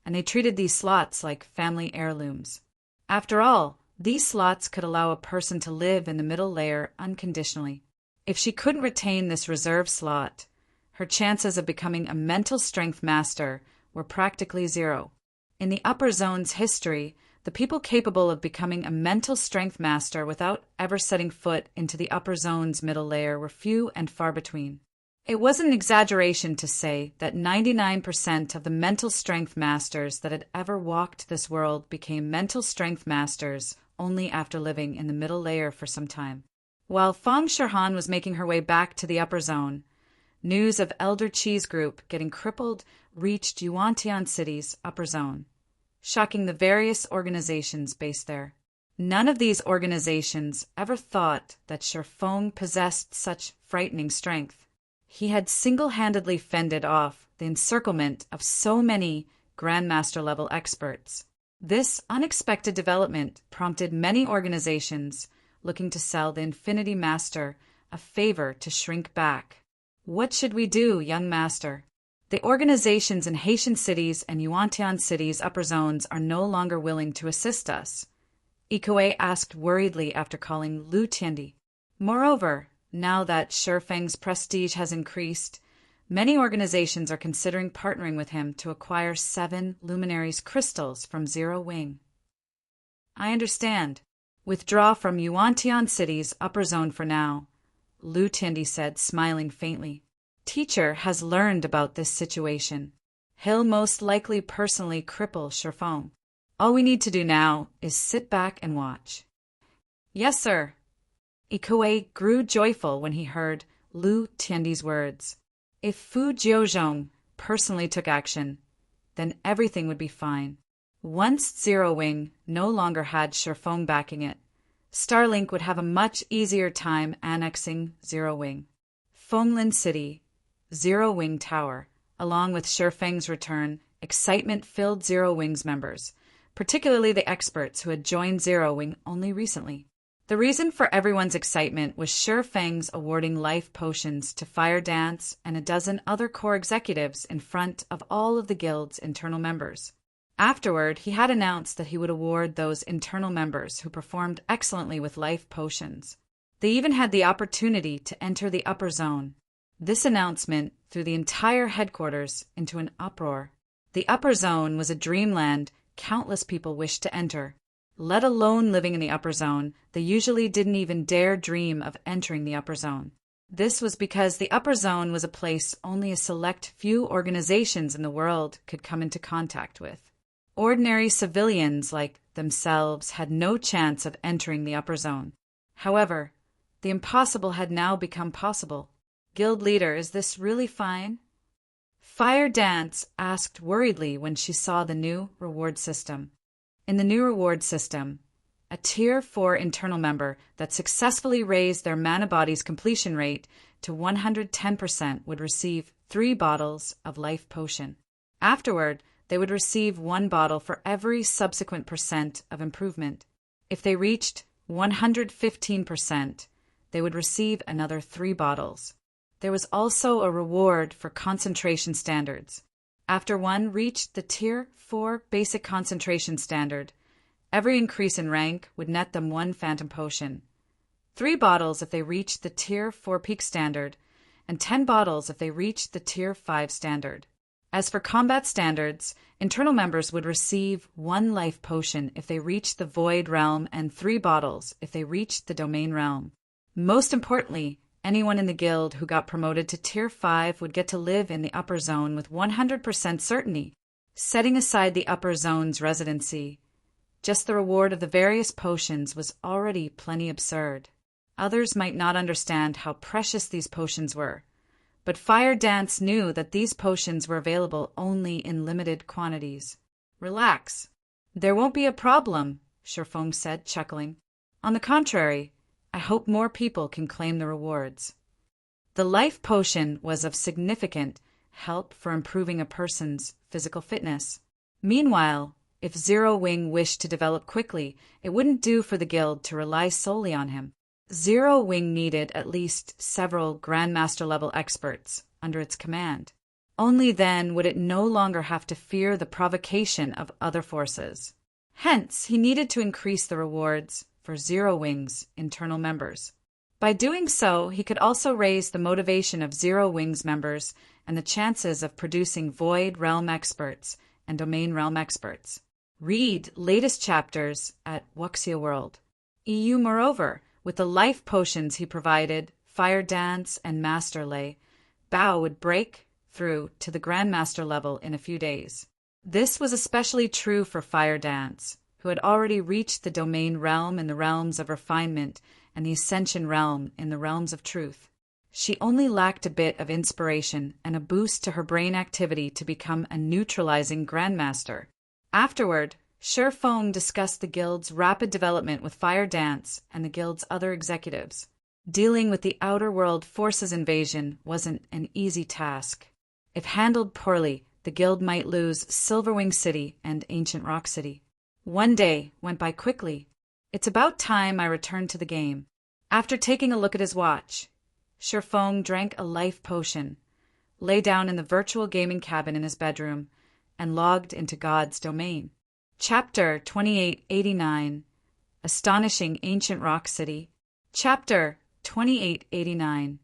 and they treated these slots like family heirlooms. After all, these slots could allow a person to live in the middle layer unconditionally. If she couldn't retain this reserve slot, her chances of becoming a mental strength master were practically zero. In the upper zone's history, the people capable of becoming a mental strength master without ever setting foot into the upper zone's middle layer were few and far between. It wasn't an exaggeration to say that 99% of the mental strength masters that had ever walked this world became mental strength masters only after living in the middle layer for some time. While Fong Shirhan was making her way back to the upper zone, news of Elder Chi's group getting crippled reached Yuantian City's upper zone, shocking the various organizations based there. None of these organizations ever thought that Shifeng possessed such frightening strength. He had single-handedly fended off the encirclement of so many Grandmaster-level experts. This unexpected development prompted many organizations looking to sell the Infinity Master a favor to shrink back. "What should we do, young master? The organizations in Haitian cities and Yuantian cities' upper zones are no longer willing to assist us," Ikoue asked worriedly after calling Lu Tiendi. Moreover, now that Shifeng's prestige has increased, many organizations are considering partnering with him to acquire 7 Luminaries crystals from Zero Wing. "I understand. Withdraw from Yuantian City's upper zone for now," Lu Tiendi said, smiling faintly. "Teacher has learned about this situation. He'll most likely personally cripple Shifeng. All we need to do now is sit back and watch." "Yes, sir." Ikoue grew joyful when he heard Lu Tiendi's words. If Fu Jiuzhong personally took action, then everything would be fine. Once Zero Wing no longer had Shifeng backing it, Starlink would have a much easier time annexing Zero Wing. Fenglin City, Zero Wing Tower, along with Shifeng's return, excitement filled Zero Wing's members, particularly the experts who had joined Zero Wing only recently. The reason for everyone's excitement was Shifeng's awarding life potions to Fire Dance and a dozen other core executives in front of all of the guild's internal members. Afterward, he had announced that he would award those internal members who performed excellently with life potions. They even had the opportunity to enter the upper zone. This announcement threw the entire headquarters into an uproar. The upper zone was a dreamland countless people wished to enter. Let alone living in the upper zone, they usually didn't even dare dream of entering the upper zone. This was because the upper zone was a place only a select few organizations in the world could come into contact with. Ordinary civilians like themselves had no chance of entering the upper zone. However, the impossible had now become possible. Guild leader, is this really fine? Fire Dance asked worriedly when she saw the new reward system. In the new reward system, a Tier 4 internal member that successfully raised their mana body's completion rate to 110% would receive 3 bottles of life potion. Afterward, they would receive 1 bottle for every subsequent percent of improvement. If they reached 115%, they would receive another 3 bottles. There was also a reward for concentration standards. After one reached the Tier 4 basic concentration standard, every increase in rank would net them 1 phantom potion, 3 bottles if they reached the Tier 4 peak standard, and 10 bottles if they reached the Tier 5 standard. As for combat standards, internal members would receive 1 life potion if they reached the Void Realm and 3 bottles if they reached the Domain Realm. Most importantly, anyone in the guild who got promoted to Tier 5 would get to live in the upper zone with 100% certainty. Setting aside the upper zone's residency, just the reward of the various potions was already plenty absurd. Others might not understand how precious these potions were, but Fire Dance knew that these potions were available only in limited quantities. Relax. There won't be a problem, Sherfong said, chuckling. On the contrary, I hope more people can claim the rewards. The life potion was of significant help for improving a person's physical fitness. Meanwhile, if Zero Wing wished to develop quickly, it wouldn't do for the guild to rely solely on him. Zero Wing needed at least several Grandmaster-level experts under its command. Only then would it no longer have to fear the provocation of other forces. Hence, he needed to increase the rewards for Zero Wing's internal members. By doing so, he could also raise the motivation of Zero Wing's members and the chances of producing Void Realm experts and Domain Realm experts. Read latest chapters at Wuxia World. Moreover, with the life potions he provided, Fire Dance and Master Lei, Bao would break through to the Grandmaster level in a few days. This was especially true for Fire Dance, who had already reached the Domain Realm in the realms of refinement and the Ascension Realm in the realms of truth. She only lacked a bit of inspiration and a boost to her brain activity to become a neutralizing Grandmaster. Afterward, Sherfong discussed the guild's rapid development with Fire Dance and the guild's other executives. Dealing with the Outer World Forces invasion wasn't an easy task. If handled poorly, the guild might lose Silverwing City and Ancient Rock City. One day went by quickly. It's about time I returned to the game. After taking a look at his watch, Sherfong drank a life potion, lay down in the virtual gaming cabin in his bedroom, and logged into God's domain. Chapter 2889, Astonishing Ancient Rock City. Chapter 2889,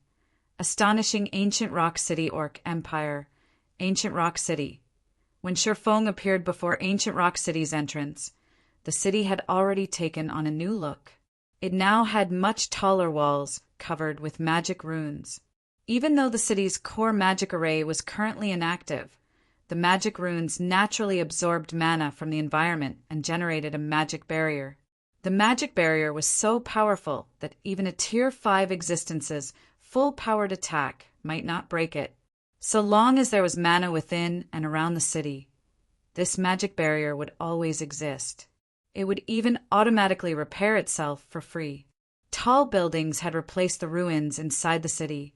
Astonishing Ancient Rock City Orc Empire, Ancient Rock City. When Sherfong appeared before Ancient Rock City's entrance, the city had already taken on a new look. It now had much taller walls covered with magic runes. Even though the city's core magic array was currently inactive, the magic runes naturally absorbed mana from the environment and generated a magic barrier. The magic barrier was so powerful that even a Tier 5 existence's full-powered attack might not break it. So long as there was mana within and around the city, this magic barrier would always exist. It would even automatically repair itself for free. Tall buildings had replaced the ruins inside the city,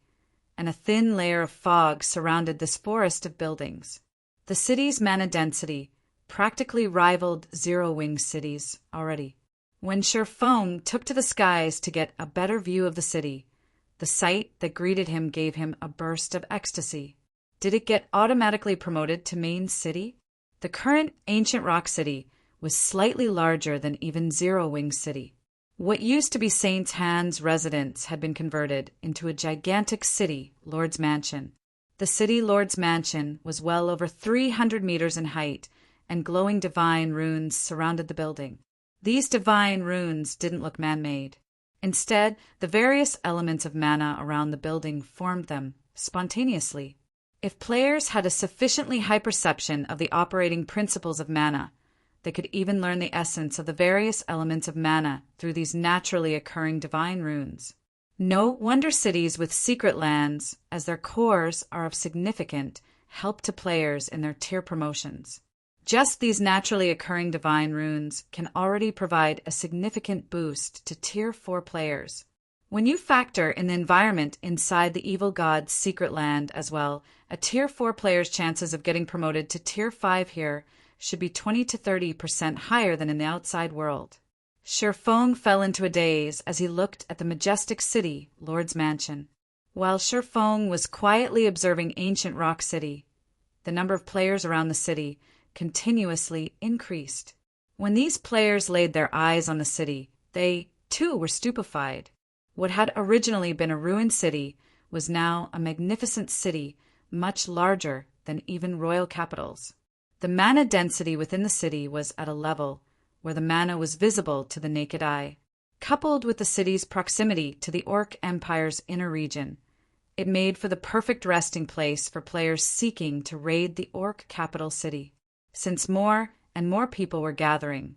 and a thin layer of fog surrounded this forest of buildings. The city's mana density practically rivaled Zero Wing cities already. When Sherfong took to the skies to get a better view of the city, the sight that greeted him gave him a burst of ecstasy. Did it get automatically promoted to main city? The current Ancient Rock City was slightly larger than even Zero Wing City. What used to be Saint Han's residence had been converted into a gigantic city, Lord's Mansion. The city Lord's Mansion was well over 300 meters in height, and glowing divine runes surrounded the building. These divine runes didn't look man-made. Instead, the various elements of mana around the building formed them spontaneously. If players had a sufficiently high perception of the operating principles of mana, they could even learn the essence of the various elements of mana through these naturally occurring divine runes. No wonder cities with secret lands, as their cores are of significant help to players in their tier promotions. Just these naturally occurring divine runes can already provide a significant boost to Tier 4 players. When you factor in the environment inside the evil god's secret land as well, a Tier 4 player's chances of getting promoted to Tier 5 here should be 20 to 30% higher than in the outside world. Shifeng fell into a daze as he looked at the majestic city, Lord's Mansion. While Shifeng was quietly observing ancient Rock City, the number of players around the city continuously increased. When these players laid their eyes on the city, they, too, were stupefied. What had originally been a ruined city was now a magnificent city, much larger than even royal capitals. The mana density within the city was at a level where the mana was visible to the naked eye. Coupled with the city's proximity to the Orc Empire's inner region, it made for the perfect resting place for players seeking to raid the Orc capital city. Since more and more people were gathering,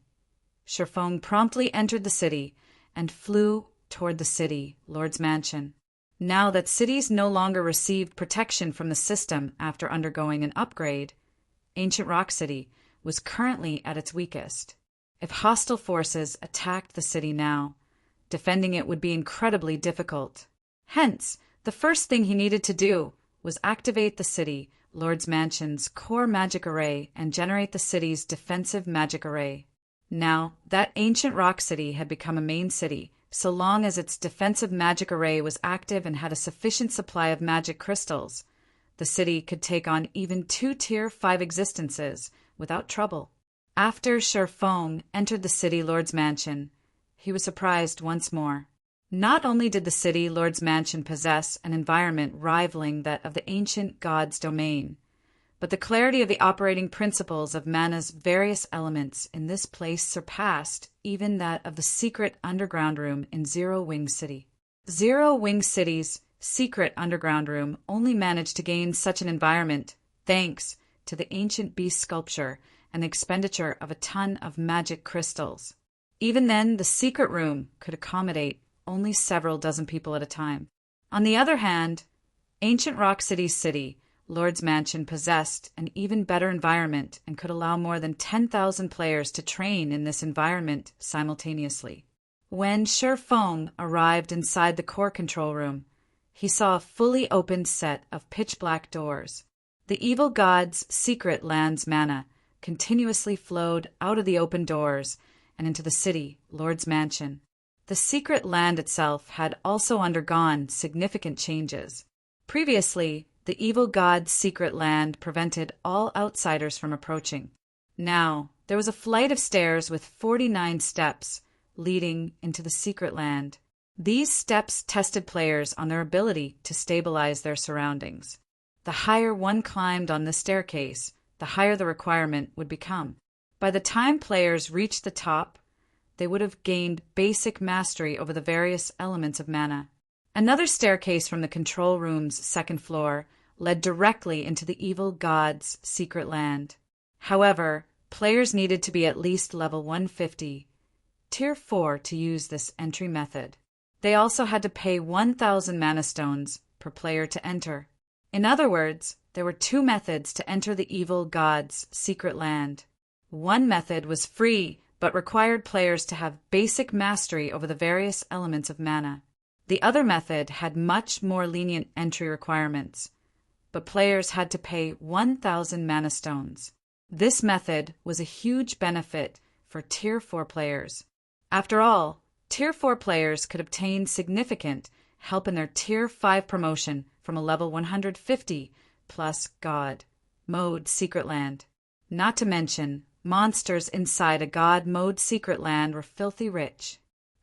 Shifeng promptly entered the city and flew toward the city, Lord's Mansion. Now that cities no longer received protection from the system after undergoing an upgrade, Ancient Rock City was currently at its weakest. If hostile forces attacked the city now, defending it would be incredibly difficult. Hence, the first thing he needed to do was activate the city, Lord's Mansion's core magic array, and generate the city's defensive magic array. Now, that Ancient Rock City had become a main city, so long as its defensive magic array was active and had a sufficient supply of magic crystals. The city could take on even 2 Tier 5 existences without trouble. After Shifeng entered the city Lord's Mansion, he was surprised once more. Not only did the city Lord's Mansion possess an environment rivaling that of the ancient god's domain, but the clarity of the operating principles of mana's various elements in this place surpassed even that of the secret underground room in Zero Wing City. Zero Wing City's secret underground room only managed to gain such an environment thanks to the ancient beast sculpture and the expenditure of a ton of magic crystals. Even then, the secret room could accommodate only several dozen people at a time. On the other hand, Ancient Rock City's city, Lord's Mansion, possessed an even better environment and could allow more than 10,000 players to train in this environment simultaneously. When Shifeng arrived inside the core control room, he saw a fully opened set of pitch-black doors. The evil god's secret land's mana continuously flowed out of the open doors and into the city, Lord's Mansion. The secret land itself had also undergone significant changes. Previously, the evil god's secret land prevented all outsiders from approaching. Now, there was a flight of stairs with 49 steps leading into the secret land. These steps tested players on their ability to stabilize their surroundings. The higher one climbed on the staircase, the higher the requirement would become. By the time players reached the top, they would have gained basic mastery over the various elements of mana. Another staircase from the control room's second floor led directly into the evil god's secret land. However, players needed to be at least level 150, Tier 4, to use this entry method. They also had to pay 1,000 mana stones per player to enter. In other words, there were 2 methods to enter the evil god's secret land. One method was free, but required players to have basic mastery over the various elements of mana. The other method had much more lenient entry requirements, but players had to pay 1,000 mana stones. This method was a huge benefit for Tier 4 players. After all, Tier 4 players could obtain significant help in their Tier 5 promotion from a level 150 plus God mode secret land. Not to mention, monsters inside a God mode secret land were filthy rich.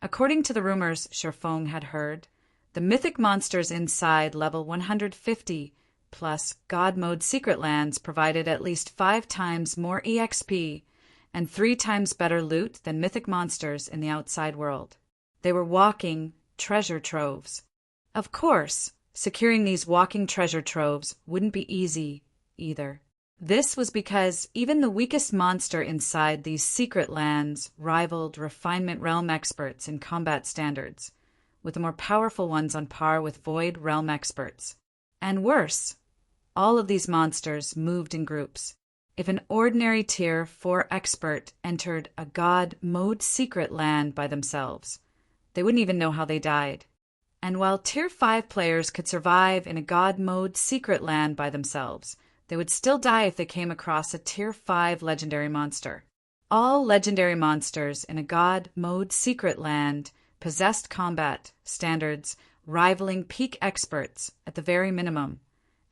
According to the rumors Sherfong had heard, the mythic monsters inside level 150 plus God Mode secret lands provided at least 5 times more EXP and 3 times better loot than mythic monsters in the outside world. They were walking treasure troves. Of course, securing these walking treasure troves wouldn't be easy either. This was because even the weakest monster inside these secret lands rivaled Refinement Realm experts in combat standards, with the more powerful ones on par with Void Realm experts. And worse, all of these monsters moved in groups. If an ordinary Tier 4 expert entered a God Mode secret land by themselves, they wouldn't even know how they died. And while Tier 5 players could survive in a God Mode secret land by themselves, they would still die if they came across a Tier 5 legendary monster. All legendary monsters in a God Mode secret land possessed combat standards rivaling peak experts at the very minimum,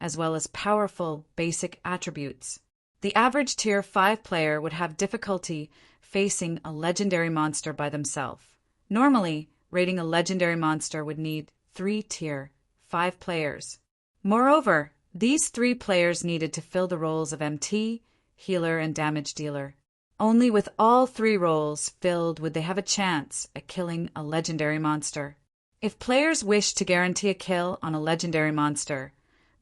as well as powerful basic attributes. The average Tier 5 player would have difficulty facing a legendary monster by themselves. Normally, raiding a legendary monster would need 3 Tier 5 players. Moreover, these 3 players needed to fill the roles of MT, healer, and damage dealer. Only with all 3 roles filled would they have a chance at killing a legendary monster. If players wished to guarantee a kill on a legendary monster,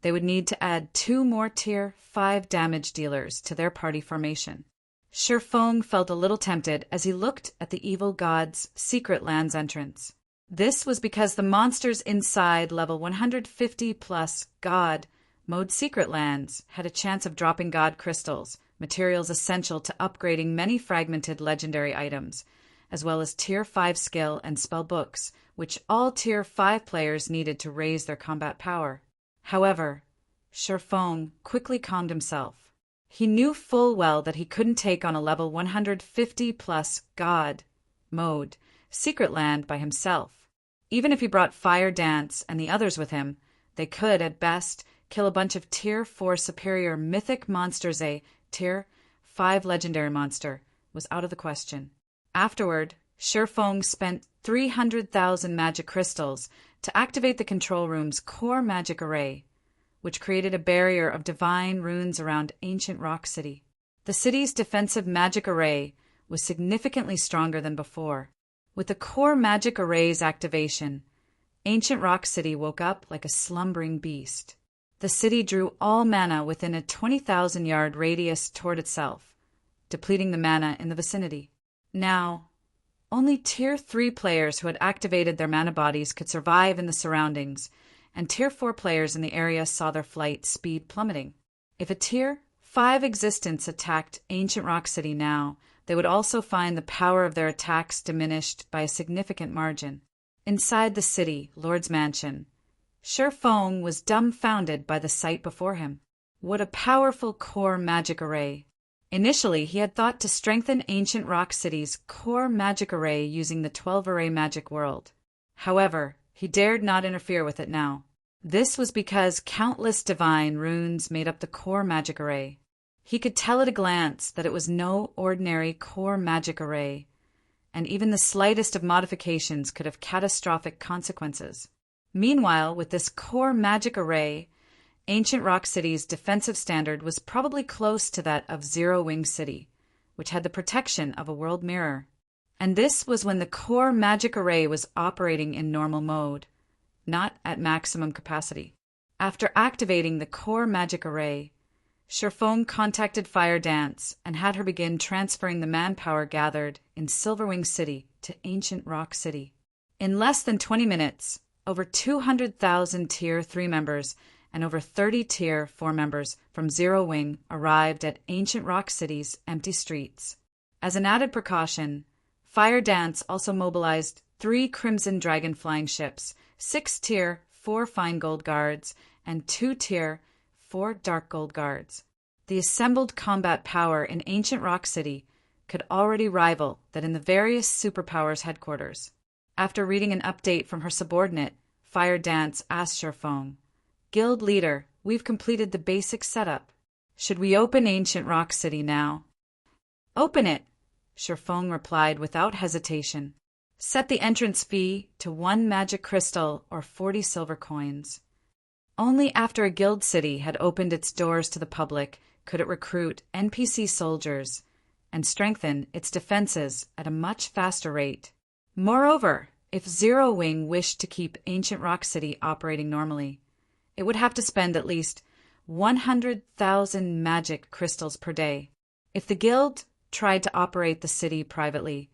they would need to add 2 more Tier 5 damage dealers to their party formation. Sherfong felt a little tempted as he looked at the evil god's secret lands entrance. This was because the monsters inside level 150 plus God Mode secret lands had a chance of dropping God crystals, materials essential to upgrading many fragmented legendary items, as well as Tier 5 skill and spell books, which all Tier 5 players needed to raise their combat power. However, Sherfong quickly calmed himself. He knew full well that he couldn't take on a level 150 plus God Mode secret land by himself. Even if he brought Fire Dance and the others with him, they could, at best, kill a bunch of Tier 4 superior mythic monsters. A Tier 5 legendary monster was out of the question. Afterward, Sherfong spent 300,000 magic crystals to activate the control room's core magic array, which created a barrier of divine runes around ancient Rock City. The city's defensive magic array was significantly stronger than before. With the core magic array's activation, ancient Rock City woke up like a slumbering beast. The city drew all mana within a 20,000-yard radius toward itself, depleting the mana in the vicinity. Now, only Tier 3 players who had activated their mana bodies could survive in the surroundings, and Tier 4 players in the area saw their flight speed plummeting. If a Tier 5 existence attacked ancient Rock City now, they would also find the power of their attacks diminished by a significant margin. Inside the city, Lord's Mansion, Sherfong was dumbfounded by the sight before him. What a powerful core magic array! Initially, he had thought to strengthen ancient Rock City's core magic array using the 12-array magic world. However, he dared not interfere with it now. This was because countless divine runes made up the core magic array. He could tell at a glance that it was no ordinary core magic array, and even the slightest of modifications could have catastrophic consequences. Meanwhile, with this core magic array, ancient Rock City's defensive standard was probably close to that of Zero Wing City, which had the protection of a world mirror. And this was when the core magic array was operating in normal mode, not at maximum capacity. After activating the core magic array, Sherfong contacted Fire Dance and had her begin transferring the manpower gathered in Silverwing City to ancient Rock City. In less than 20 minutes, over 200,000 Tier 3 members and over 30 Tier 4 members from Zero Wing arrived at ancient Rock City's empty streets. As an added precaution, Fire Dance also mobilized 3 Crimson Dragon flying ships, 6 Tier 4 Fine Gold Guards, and 2 Tier 4 Dark Gold Guards. The assembled combat power in ancient Rock City could already rival that in the various superpowers headquarters. After reading an update from her subordinate, Fire Dance asked Sherfong, "Guild leader, we've completed the basic setup. Should we open ancient Rock City now?" "Open it," Sherfong replied without hesitation. Set the entrance fee to 1 magic crystal or 40 silver coins. Only after a guild city had opened its doors to the public could it recruit NPC soldiers and strengthen its defenses at a much faster rate. Moreover, if Zero Wing wished to keep Ancient Rock City operating normally, it would have to spend at least 100,000 magic crystals per day. If the guild tried to operate the city privately,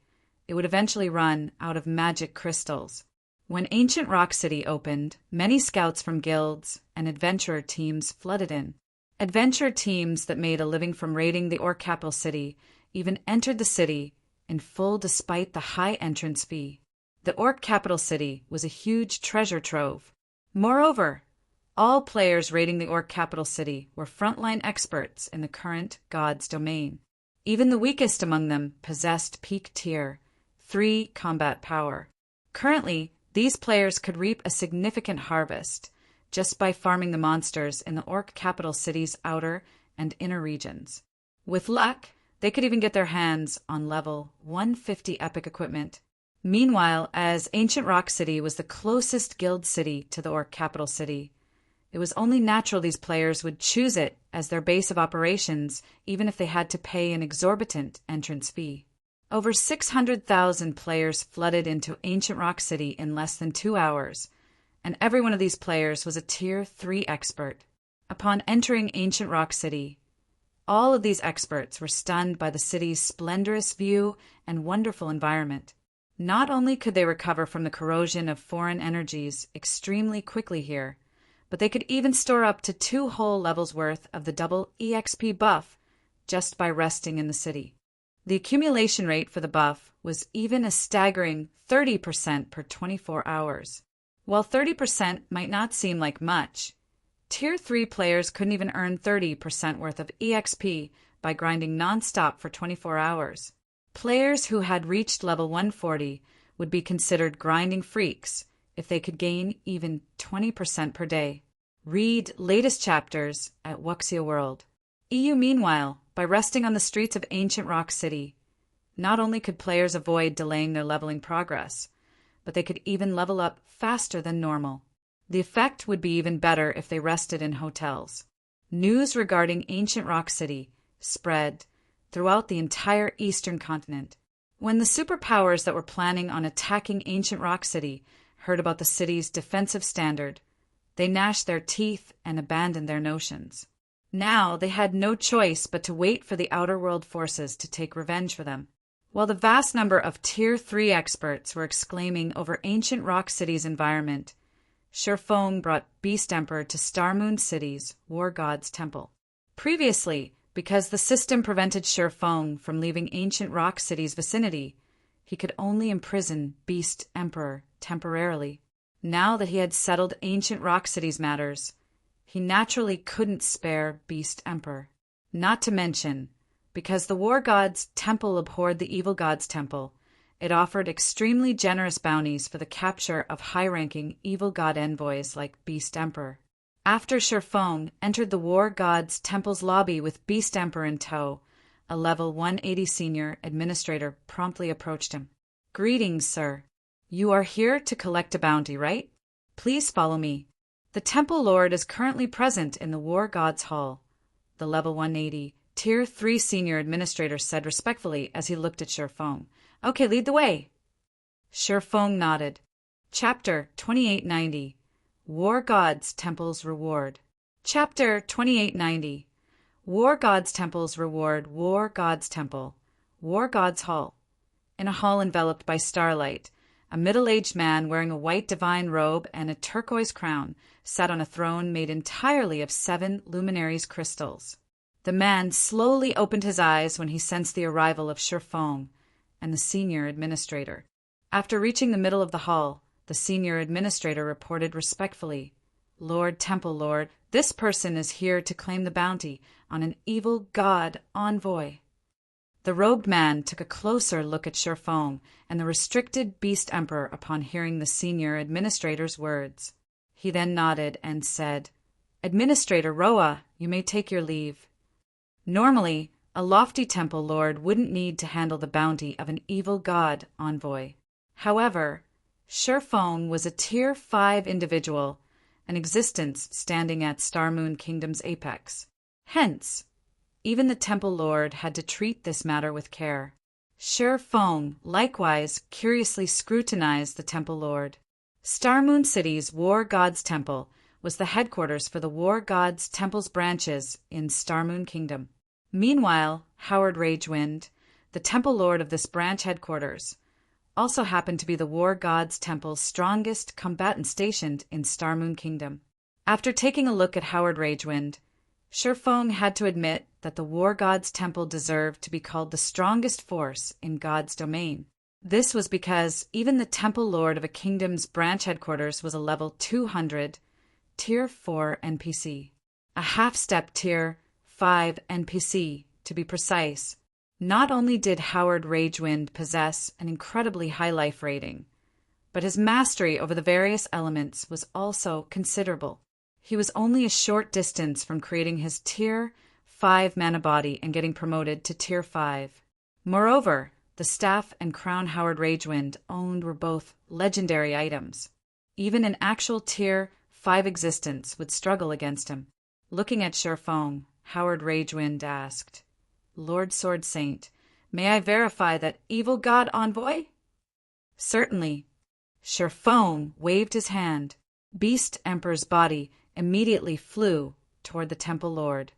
it would eventually run out of magic crystals. When Ancient Rock City opened, many scouts from guilds and adventurer teams flooded in. Adventurer teams that made a living from raiding the Orc capital city even entered the city in full despite the high entrance fee. The Orc capital city was a huge treasure trove. Moreover, all players raiding the Orc capital city were frontline experts in the current god's domain. Even the weakest among them possessed peak tier 3 combat power. Currently, these players could reap a significant harvest just by farming the monsters in the Orc capital city's outer and inner regions. With luck, they could even get their hands on level 150 epic equipment. Meanwhile, as Ancient Rock City was the closest guild city to the Orc capital city, it was only natural these players would choose it as their base of operations, even if they had to pay an exorbitant entrance fee. Over 600,000 players flooded into Ancient Rock City in less than 2 hours, and every one of these players was a Tier 3 expert. Upon entering Ancient Rock City, all of these experts were stunned by the city's splendorous view and wonderful environment. Not only could they recover from the corrosion of foreign energies extremely quickly here, but they could even store up to 2 whole levels worth of the double EXP buff just by resting in the city. The accumulation rate for the buff was even a staggering 30% per 24 hours. While 30% might not seem like much, Tier 3 players couldn't even earn 30% worth of EXP by grinding non-stop for 24 hours. Players who had reached level 140 would be considered grinding freaks if they could gain even 20% per day. Read latest chapters at Wuxia World. EU meanwhile, by resting on the streets of Ancient Rock City, not only could players avoid delaying their leveling progress, but they could even level up faster than normal. The effect would be even better if they rested in hotels. News regarding Ancient Rock City spread throughout the entire eastern continent. When the superpowers that were planning on attacking Ancient Rock City heard about the city's defensive standard, they gnashed their teeth and abandoned their notions. Now they had no choice but to wait for the outer world forces to take revenge for them. While the vast number of Tier 3 experts were exclaiming over Ancient Rock City's environment, Shurfeng brought Beast Emperor to Star Moon City's War God's Temple. Previously, because the system prevented Shurfeng from leaving Ancient Rock City's vicinity, he could only imprison Beast Emperor temporarily. Now that he had settled Ancient Rock City's matters, he naturally couldn't spare Beast Emperor. Not to mention, because the War God's Temple abhorred the Evil God's Temple, it offered extremely generous bounties for the capture of high-ranking Evil God envoys like Beast Emperor. After Shurfeng entered the War God's Temple's lobby with Beast Emperor in tow, a level 180 senior administrator promptly approached him. "Greetings, sir. You are here to collect a bounty, right? Please follow me. The Temple Lord is currently present in the War God's Hall," the level 180, Tier 3 senior administrator said respectfully as he looked at Shurfeng. "Okay, lead the way." Shurfeng nodded. Chapter 2890, War God's Temple's Reward. Chapter 2890, War God's Temple's Reward. War God's Temple, War God's Hall. In a hall enveloped by starlight, a middle-aged man wearing a white divine robe and a turquoise crown sat on a throne made entirely of 7 luminaries crystals. The man slowly opened his eyes when he sensed the arrival of Shurfeng and the senior administrator. After reaching the middle of the hall, the senior administrator reported respectfully, "Lord Temple Lord, this person is here to claim the bounty on an evil god envoy." The robed man took a closer look at Shurfeng and the restricted Beast Emperor upon hearing the senior administrator's words. He then nodded and said, "Administrator Roa, you may take your leave." Normally, a lofty temple lord wouldn't need to handle the bounty of an evil god envoy. However, Shifeng was a Tier 5 individual, an existence standing at Star Moon Kingdom's apex. Hence, even the Temple Lord had to treat this matter with care. Shifeng likewise curiously scrutinized the Temple Lord. Star Moon City's War God's Temple was the headquarters for the War God's Temple's branches in Star Moon Kingdom. Meanwhile, Howard Ragewind, the Temple Lord of this branch headquarters, also happened to be the War God's Temple's strongest combatant stationed in Star Moon Kingdom. After taking a look at Howard Ragewind, Shifeng had to admit that the War God's Temple deserved to be called the strongest force in God's domain. This was because even the Temple Lord of a kingdom's branch headquarters was a level 200, Tier 4 NPC. A half-step Tier 5 NPC, to be precise. Not only did Howard Ragewind possess an incredibly high life rating, but his mastery over the various elements was also considerable. He was only a short distance from creating his Tier 5 mana body and getting promoted to Tier 5. Moreover, the staff and crown Howard Ragewind owned were both legendary items. Even an actual Tier 5 existence would struggle against him. Looking at Shifeng, Howard Ragewind asked, "Lord Sword Saint, may I verify that evil god envoy?" "Certainly." Shifeng waved his hand. Beast Emperor's body immediately flew toward the Temple Lord.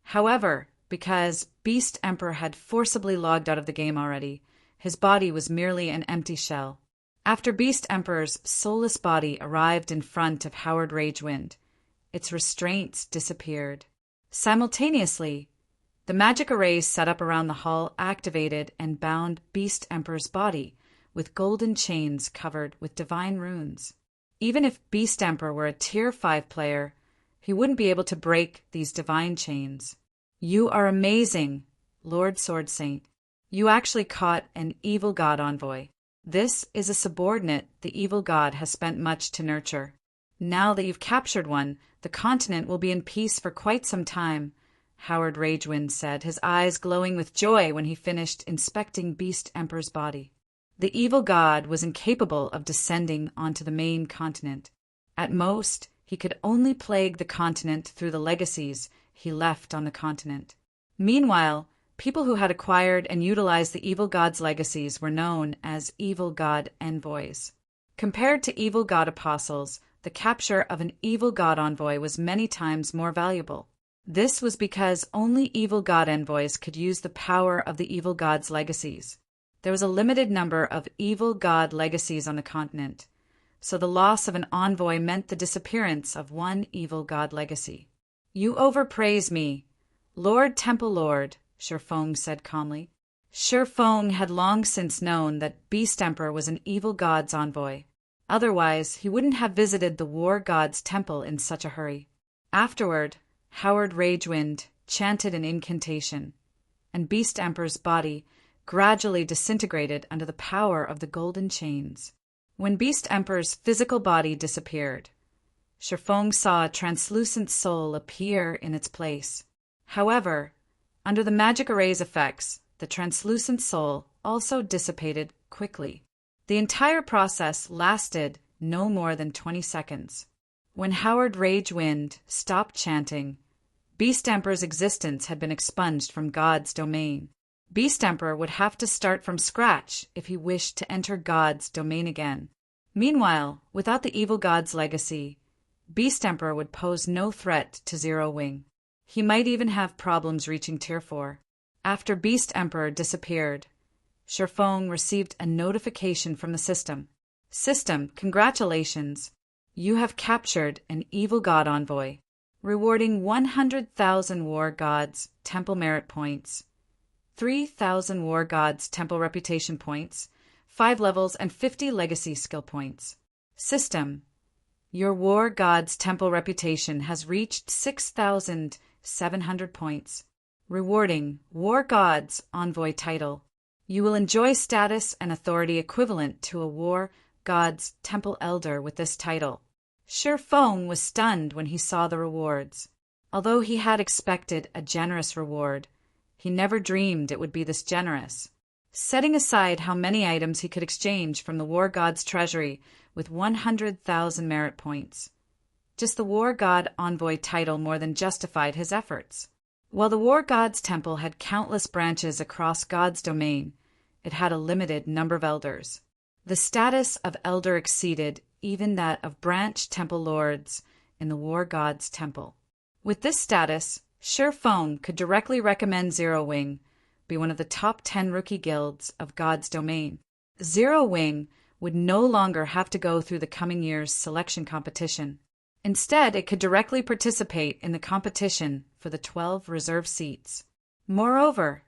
However, because Beast Emperor had forcibly logged out of the game already, his body was merely an empty shell. After Beast Emperor's soulless body arrived in front of Howard Ragewind, its restraints disappeared. Simultaneously, the magic arrays set up around the hall activated and bound Beast Emperor's body with golden chains covered with divine runes. Even if Beast Emperor were a Tier 5 player, he wouldn't be able to break these divine chains. "You are amazing, Lord Sword Saint. You actually caught an evil god envoy. This is a subordinate the evil god has spent much to nurture. Now that you've captured one, the continent will be in peace for quite some time," Howard Ragewind said, his eyes glowing with joy when he finished inspecting Beast Emperor's body. The evil god was incapable of descending onto the main continent. At most, he could only plague the continent through the legacies he left on the continent. Meanwhile, people who had acquired and utilized the evil god's legacies were known as evil god envoys. Compared to evil god apostles, the capture of an evil god envoy was many times more valuable. This was because only evil god envoys could use the power of the evil god's legacies. There was a limited number of evil god legacies on the continent, so the loss of an envoy meant the disappearance of one evil god legacy. "You overpraise me, Lord Temple Lord," Shifeng said calmly. Shifeng had long since known that Beast Emperor was an evil god's envoy. Otherwise, he wouldn't have visited the War God's Temple in such a hurry. Afterward, Howard Ragewind chanted an incantation, and Beast Emperor's body gradually disintegrated under the power of the golden chains. When Beast Emperor's physical body disappeared, Shifeng saw a translucent soul appear in its place. However, under the magic array's effects, the translucent soul also dissipated quickly. The entire process lasted no more than 20 seconds. When Howard Ragewind stopped chanting, Beast Emperor's existence had been expunged from God's domain. Beast Emperor would have to start from scratch if he wished to enter God's domain again. Meanwhile, without the evil god's legacy, Beast Emperor would pose no threat to Zero Wing. He might even have problems reaching Tier 4. After Beast Emperor disappeared, Shifeng received a notification from the system. "System, congratulations. You have captured an evil god envoy, rewarding 100,000 War Gods Temple Merit Points, 3,000 War Gods Temple Reputation Points, 5 levels, and 50 Legacy Skill Points. System, your War Gods Temple Reputation has reached 6,700 points, rewarding War Gods Envoy title. You will enjoy status and authority equivalent to a War Gods Temple Elder with this title." Shifeng was stunned when he saw the rewards. Although he had expected a generous reward, he never dreamed it would be this generous. setting aside how many items he could exchange from the war god's treasury with 100,000 merit points. Just the war god envoy title more than justified his efforts. While the war god's temple had countless branches across God's domain, it had a limited number of elders. The status of elder exceeded even that of branch temple lords in the war god's temple. With this status, Shi Feng could directly recommend Zero Wing be one of the top 10 rookie guilds of God's domain. Zero Wing would no longer have to go through the coming year's selection competition. Instead, it could directly participate in the competition for the 12 reserve seats. Moreover,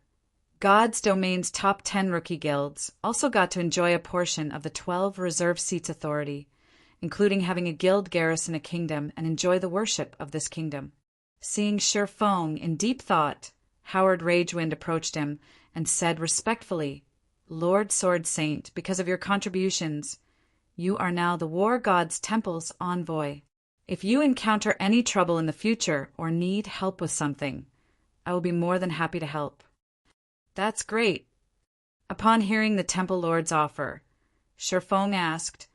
God's domain's top 10 rookie guilds also got to enjoy a portion of the 12 reserve seats authority, including having a guild garrison a kingdom and enjoy the worship of this kingdom. Seeing Shi Feng in deep thought, Howard Ragewind approached him and said respectfully, "Lord Sword Saint, because of your contributions, you are now the war god's temple's envoy. If you encounter any trouble in the future or need help with something, I will be more than happy to help." "That's great." Upon hearing the temple lord's offer, Shi Feng asked,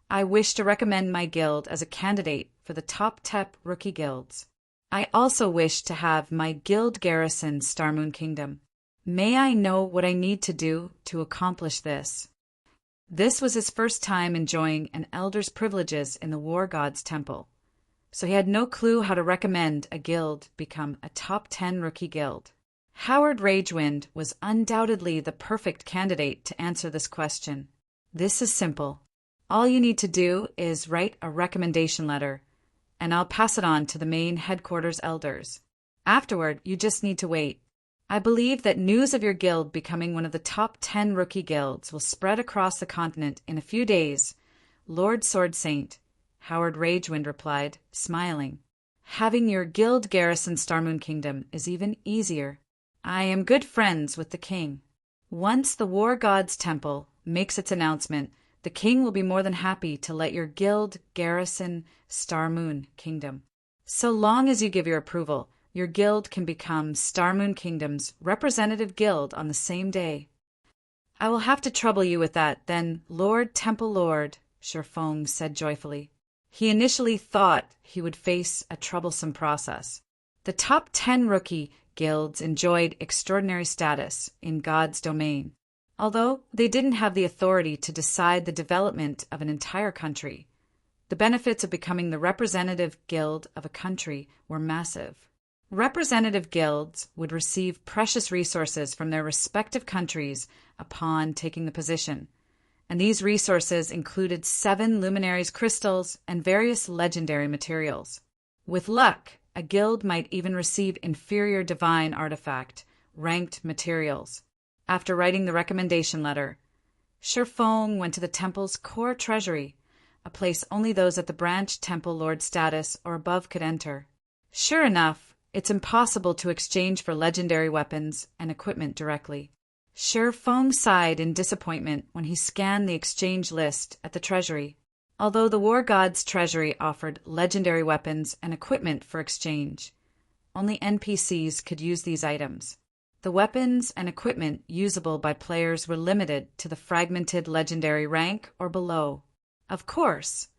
"I wish to recommend my guild as a candidate for the top 10 rookie guilds. I also wish to have my guild garrison Starmoon Kingdom. May I know what I need to do to accomplish this?" This was his first time enjoying an elder's privileges in the war god's temple, so he had no clue how to recommend a guild become a top 10 rookie guild. Howard Ragewind was undoubtedly the perfect candidate to answer this question. "This is simple. All you need to do is write a recommendation letter, and I'll pass it on to the main headquarters elders. Afterward, you just need to wait. I believe that news of your guild becoming one of the top 10 rookie guilds will spread across the continent in a few days, Lord Sword Saint," Howard Ragewind replied, smiling. "Having your guild garrison Starmoon Kingdom is even easier. I am good friends with the king. Once the war god's temple makes its announcement, the king will be more than happy to let your guild garrison Starmoon Kingdom. So long as you give your approval, your guild can become Starmoon Kingdom's representative guild on the same day." "I will have to trouble you with that, then, Lord Temple Lord," Shi Feng said joyfully. He initially thought he would face a troublesome process. The top 10 rookie guilds enjoyed extraordinary status in God's domain, although they didn't have the authority to decide the development of an entire country. The benefits of becoming the representative guild of a country were massive. Representative guilds would receive precious resources from their respective countries upon taking the position, and these resources included 7 luminaries crystals and various legendary materials. With luck, a guild might even receive inferior divine artifact, ranked materials. After writing the recommendation letter, Shi Feng went to the temple's core treasury, a place only those at the branch temple lord status or above could enter. Sure enough, it's impossible to exchange for legendary weapons and equipment directly. Shi Feng sighed in disappointment when he scanned the exchange list at the treasury. Although the war god's treasury offered legendary weapons and equipment for exchange, only NPCs could use these items. The weapons and equipment usable by players were limited to the fragmented legendary rank or below. Of course,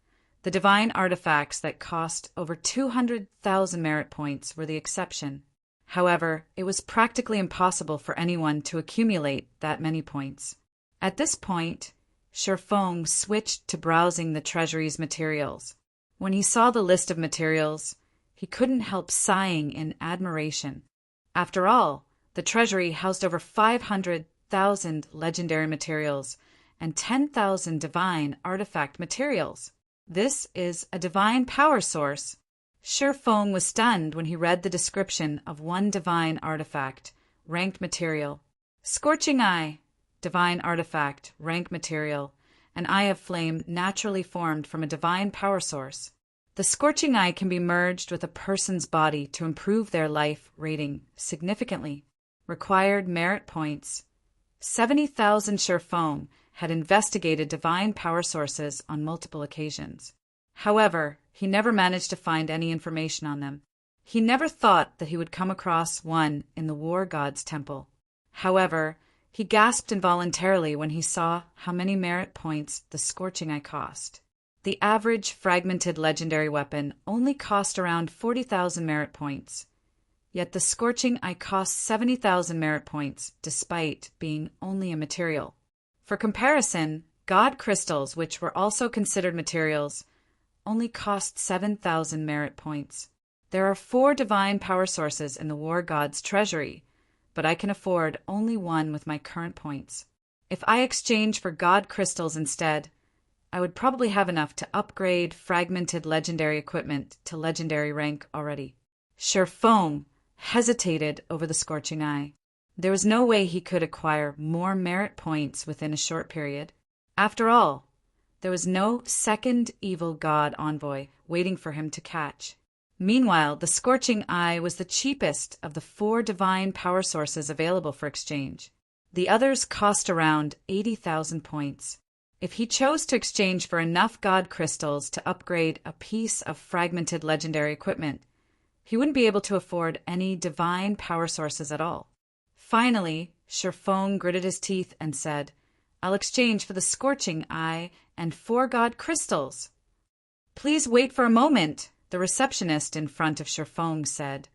the divine artifacts that cost over 200,000 merit points were the exception. However, it was practically impossible for anyone to accumulate that many points. At this point, Shi Feng switched to browsing the treasury's materials. When he saw the list of materials, he couldn't help sighing in admiration. After all, the treasury housed over 500,000 legendary materials and 10,000 divine artifact materials. This is a divine power source. Shi Feng was stunned when he read the description of one divine artifact, ranked material. Scorching Eye, divine artifact, rank material, an eye of flame naturally formed from a divine power source. The Scorching Eye can be merged with a person's body to improve their life rating significantly. Required merit points. 70,000. Shi Feng had investigated divine power sources on multiple occasions. However, he never managed to find any information on them. He never thought that he would come across one in the war god's temple. However, He gasped involuntarily when he saw how many merit points the Scorching Eye cost. The average fragmented legendary weapon only cost around 40,000 merit points. Yet the Scorching Eye cost 70,000 merit points, despite being only a material. For comparison, God crystals, which were also considered materials, only cost 7,000 merit points. There are 4 divine power sources in the war god's treasury, but I can afford only one with my current points. If I exchange for god crystals instead, I would probably have enough to upgrade fragmented legendary equipment to legendary rank already. Sherfong hesitated over the Scorching Eye. There was no way he could acquire more merit points within a short period. After all, there was no second evil god envoy waiting for him to catch. Meanwhile, the Scorching Eye was the cheapest of the 4 divine power sources available for exchange. The others cost around 80,000 points. If he chose to exchange for enough god crystals to upgrade a piece of fragmented legendary equipment, he wouldn't be able to afford any divine power sources at all. Finally, Sherfong gritted his teeth and said, "I'll exchange for the Scorching Eye and 4 god crystals." "Please wait for a moment," the receptionist in front of Sherfong said,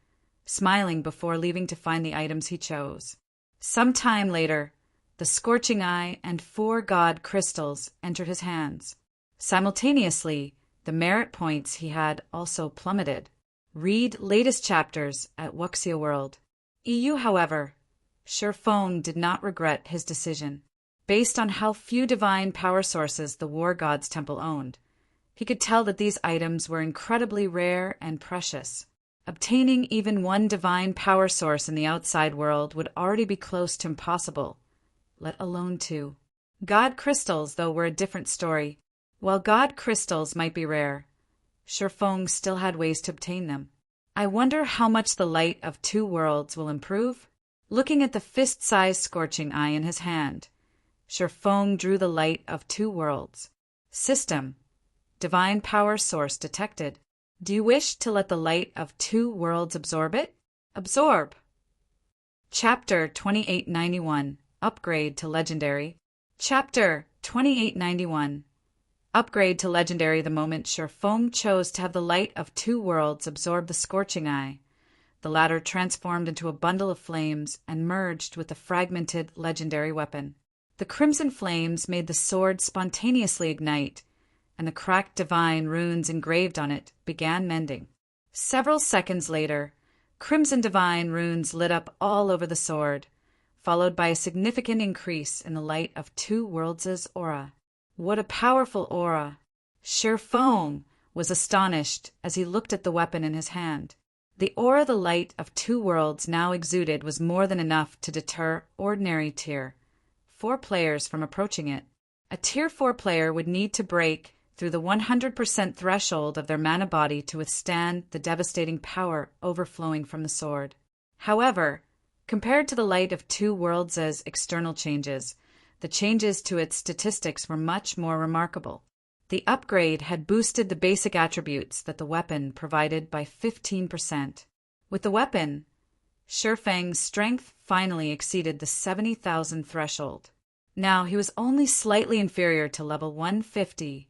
smiling before leaving to find the items he chose. Some time later, the Scorching Eye and 4 god crystals entered his hands. Simultaneously, the merit points he had also plummeted. Read latest chapters at Wuxia World. EU, however, Sherfong did not regret his decision. Based on how few divine power sources the War God's Temple owned, he could tell that these items were incredibly rare and precious. Obtaining even one divine power source in the outside world would already be close to impossible, let alone 2. God crystals, though, were a different story. While god crystals might be rare, Sherfong still had ways to obtain them. I wonder how much the light of 2 worlds will improve? Looking at the fist-sized Scorching Eye in his hand, Sherfong drew the light of 2 worlds. System. Divine power source detected. Do you wish to let the light of 2 worlds absorb it? Absorb. Chapter 2891. Upgrade to Legendary. Chapter 2891. Upgrade to Legendary. The moment Sherfong chose to have the light of 2 worlds absorb the Scorching Eye, the latter transformed into a bundle of flames and merged with the fragmented legendary weapon. The crimson flames made the sword spontaneously ignite, and the cracked divine runes engraved on it began mending. Several seconds later, crimson divine runes lit up all over the sword, followed by a significant increase in the light of 2 worlds' aura. What a powerful aura! Sherfong was astonished as he looked at the weapon in his hand. The aura the light of 2 worlds now exuded was more than enough to deter ordinary Tier 4 players from approaching it. A Tier 4 player would need to break through the 100% threshold of their mana body to withstand the devastating power overflowing from the sword. However, compared to the light of 2 worlds' external changes, the changes to its statistics were much more remarkable. The upgrade had boosted the basic attributes that the weapon provided by 15%. With the weapon, Sherfang's strength finally exceeded the 70,000 threshold. Now he was only slightly inferior to level 150,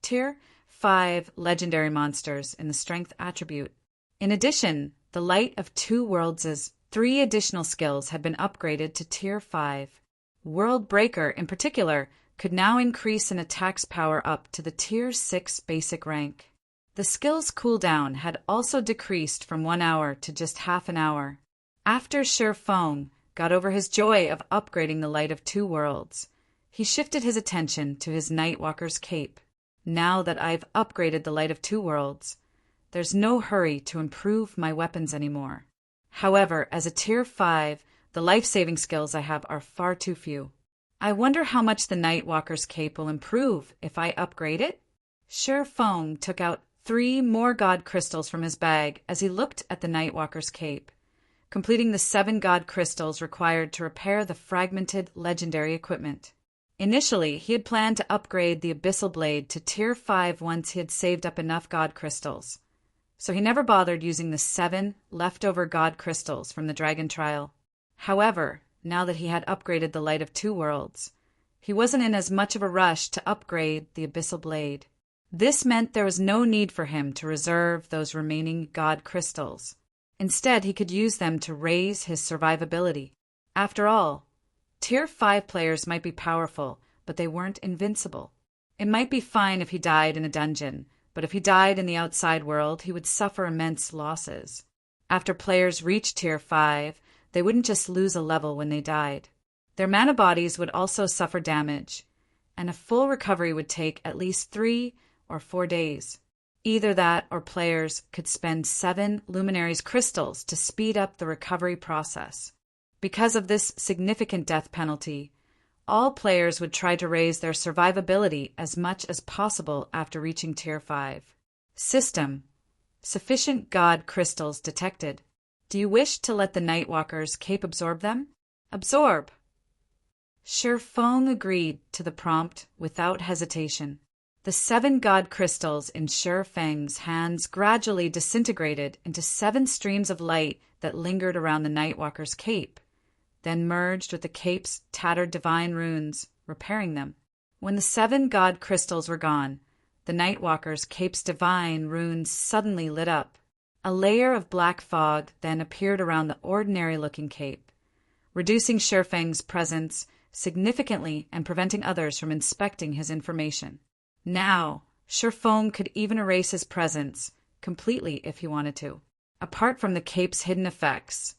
Tier 5 legendary monsters in the strength attribute. In addition, the light of 2 worlds' 3 additional skills had been upgraded to Tier 5. World Breaker, in particular, could now increase an attack's power up to the Tier 6 basic rank. The skill's cooldown had also decreased from 1 hour to just half an hour. After Sherfong got over his joy of upgrading the light of 2 worlds, he shifted his attention to his Nightwalker's cape. Now that I've upgraded the light of 2 worlds, there's no hurry to improve my weapons anymore. However, as a Tier 5, the life-saving skills I have are far too few. I wonder how much the Nightwalker's cape will improve if I upgrade it? Sherfong took out 3 more god crystals from his bag as he looked at the Nightwalker's cape, completing the 7 god crystals required to repair the fragmented legendary equipment. Initially, he had planned to upgrade the Abyssal Blade to Tier 5 once he had saved up enough god crystals, so he never bothered using the 7 leftover god crystals from the Dragon Trial. However, now that he had upgraded the Light of Two Worlds. He wasn't in as much of a rush to upgrade the Abyssal Blade. This meant there was no need for him to reserve those remaining God crystals. Instead, he could use them to raise his survivability. After all, Tier 5 players might be powerful, but they weren't invincible. It might be fine if he died in a dungeon, but if he died in the outside world, he would suffer immense losses. After players reached Tier 5, they wouldn't just lose a level when they died. Their mana bodies would also suffer damage, and a full recovery would take at least 3 or 4 days. Either that or players could spend 7 Luminaries crystals to speed up the recovery process. Because of this significant death penalty, all players would try to raise their survivability as much as possible after reaching Tier 5. System: sufficient God crystals detected. Do you wish to let the Nightwalker's cape absorb them? Absorb! Shifeng agreed to the prompt without hesitation. The 7 God crystals in Shifeng's hands gradually disintegrated into 7 streams of light that lingered around the Nightwalker's cape, then merged with the cape's tattered divine runes, repairing them. When the 7 God crystals were gone, the Nightwalker's cape's divine runes suddenly lit up. A layer of black fog then appeared around the ordinary-looking cape, reducing Shifeng's presence significantly and preventing others from inspecting his information. Now, Shifeng could even erase his presence completely if he wanted to. Apart from the cape's hidden effects,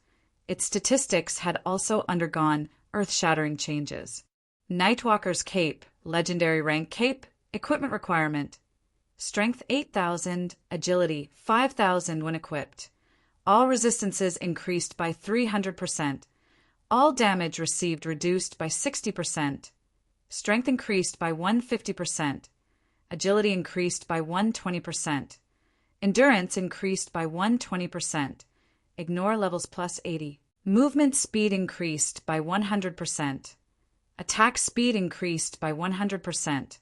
its statistics had also undergone earth-shattering changes. Nightwalker's cape, legendary rank cape, equipment requirement: strength 8,000, agility 5,000 when equipped. All resistances increased by 300%. All damage received reduced by 60%. Strength increased by 150%. Agility increased by 120%. Endurance increased by 120%. Ignore levels plus 80. Movement speed increased by 100%. Attack speed increased by 100%.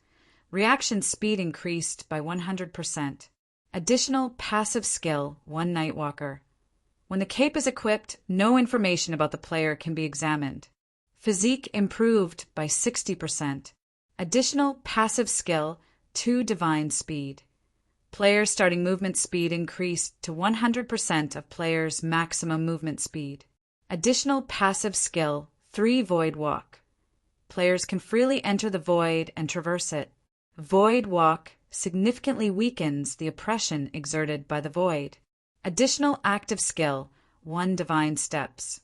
Reaction speed increased by 100%. Additional passive skill: 1 Nightwalker. When the cape is equipped, no information about the player can be examined. Physique improved by 60%. Additional passive skill: 2 Divine Speed. Players' starting movement speed increased to 100% of players' maximum movement speed. Additional passive skill: 3 Void Walk. Players can freely enter the void and traverse it. Void Walk significantly weakens the oppression exerted by the void. Additional active skill: 1 Divine Steps.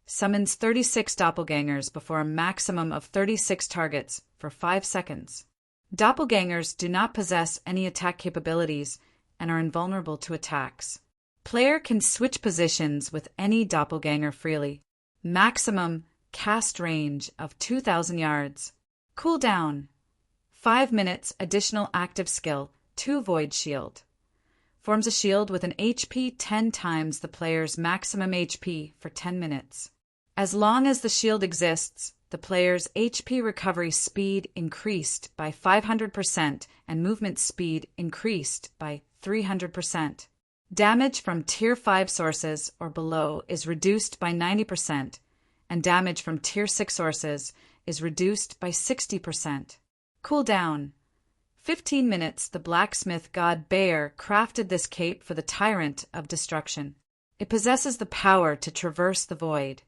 Summons 36 doppelgangers before a maximum of 36 targets for 5 seconds. Doppelgangers do not possess any attack capabilities and are invulnerable to attacks. Player can switch positions with any doppelganger freely. Maximum cast range of 2,000 yards. Cooldown: 5 minutes. Additional active skill: 2 Void Shield. Forms a shield with an HP 10 times the player's maximum HP for 10 minutes. As long as the shield exists, the player's HP recovery speed increased by 500% and movement speed increased by 300%. Damage from Tier 5 sources or below is reduced by 90%, and damage from Tier 6 sources is reduced by 60%. Cooldown: 15 minutes. The blacksmith god Bear crafted this cape for the Tyrant of Destruction. It possesses the power to traverse the void.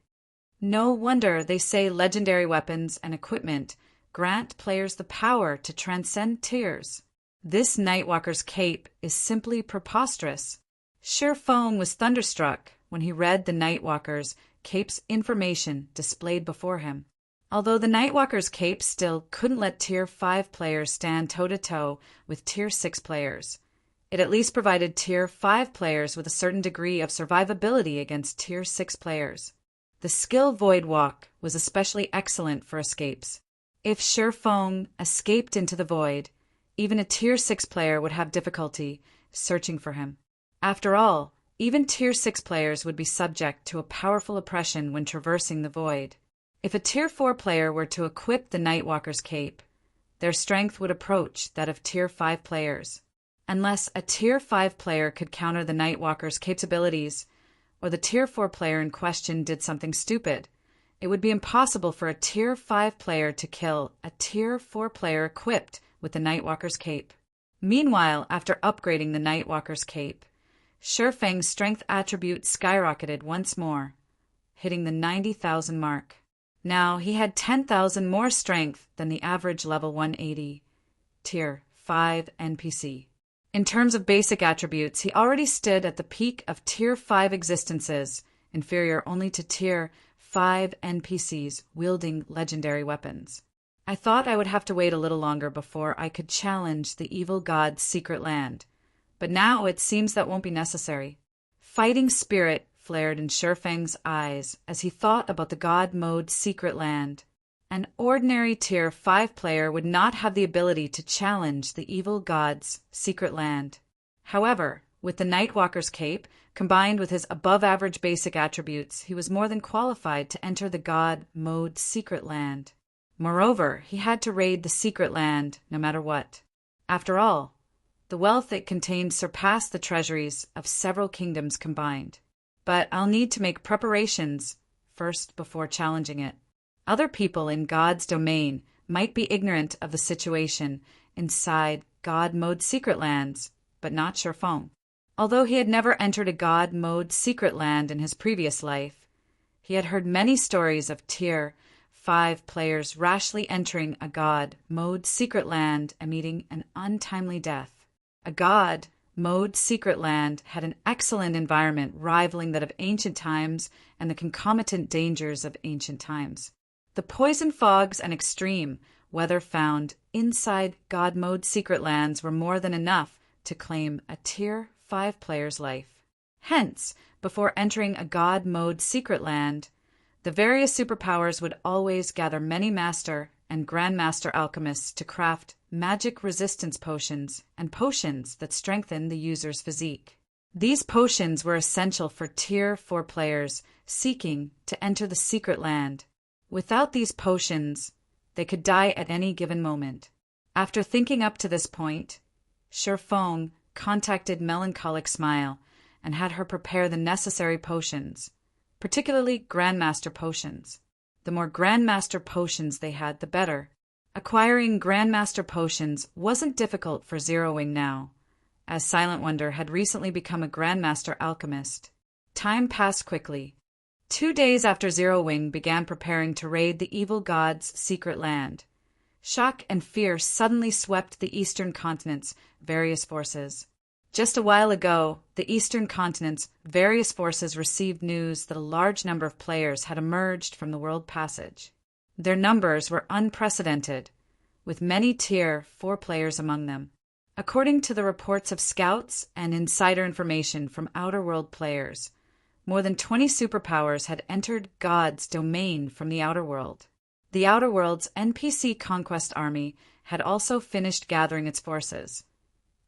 No wonder they say legendary weapons and equipment grant players the power to transcend tiers. This Nightwalker's cape is simply preposterous. Shifeng was thunderstruck when he read the Nightwalker's cape's information displayed before him. Although the Nightwalker's cape still couldn't let Tier 5 players stand toe-to-toe with Tier 6 players, it at least provided Tier 5 players with a certain degree of survivability against Tier 6 players. The skill Void Walk was especially excellent for escapes. If Shifeng escaped into the void, even a Tier 6 player would have difficulty searching for him. After all, even Tier 6 players would be subject to a powerful oppression when traversing the void. If a Tier 4 player were to equip the Nightwalker's cape, their strength would approach that of Tier 5 players. Unless a Tier 5 player could counter the Nightwalker's cape's abilities, or the Tier 4 player in question did something stupid, it would be impossible for a Tier 5 player to kill a Tier 4 player equipped with the Nightwalker's Cape. Meanwhile, after upgrading the Nightwalker's Cape, Shifeng's strength attribute skyrocketed once more, hitting the 90,000 mark. Now he had 10,000 more strength than the average level 180 Tier 5 NPC. In terms of basic attributes, he already stood at the peak of Tier 5 existences, inferior only to Tier 5 NPCs wielding legendary weapons. I thought I would have to wait a little longer before I could challenge the evil god's secret land, but now it seems that won't be necessary. Fighting spirit flared in Shifeng's eyes as he thought about the god mode secret land. An ordinary Tier 5 player would not have the ability to challenge the evil god's secret land. However, with the Nightwalker's Cape, combined with his above-average basic attributes, he was more than qualified to enter the god mode secret land. Moreover, he had to raid the secret land no matter what. After all, the wealth it contained surpassed the treasuries of several kingdoms combined. But I'll need to make preparations first before challenging it. Other people in God's domain might be ignorant of the situation inside God Mode secret lands, but not Shifeng. Although he had never entered a God Mode secret land in his previous life, he had heard many stories of Tier 5 players rashly entering a God Mode secret land and meeting an untimely death. A God Mode secret land had an excellent environment rivaling that of ancient times and the concomitant dangers of ancient times. The poison fogs and extreme weather found inside God Mode secret lands were more than enough to claim a Tier 5 player's life. Hence, before entering a God Mode secret land, the various superpowers would always gather many master and grandmaster alchemists to craft magic resistance potions and potions that strengthen the user's physique. These potions were essential for Tier 4 players seeking to enter the secret land. Without these potions, they could die at any given moment. After thinking up to this point, Shifeng contacted Melancholic Smile and had her prepare the necessary potions, particularly Grandmaster potions. The more Grandmaster potions they had, the better. Acquiring Grandmaster potions wasn't difficult for Zero Wing now, as Silent Wonder had recently become a Grandmaster alchemist. Time passed quickly. 2 days after Zero Wing began preparing to raid the evil god's secret land, shock and fear suddenly swept the Eastern Continent's various forces. Just a while ago, the Eastern Continent's various forces received news that a large number of players had emerged from the World Passage. Their numbers were unprecedented, with many Tier 4 players among them. According to the reports of scouts and insider information from Outer World players, more than 20 superpowers had entered God's domain from the Outer World. The Outer World's NPC conquest army had also finished gathering its forces,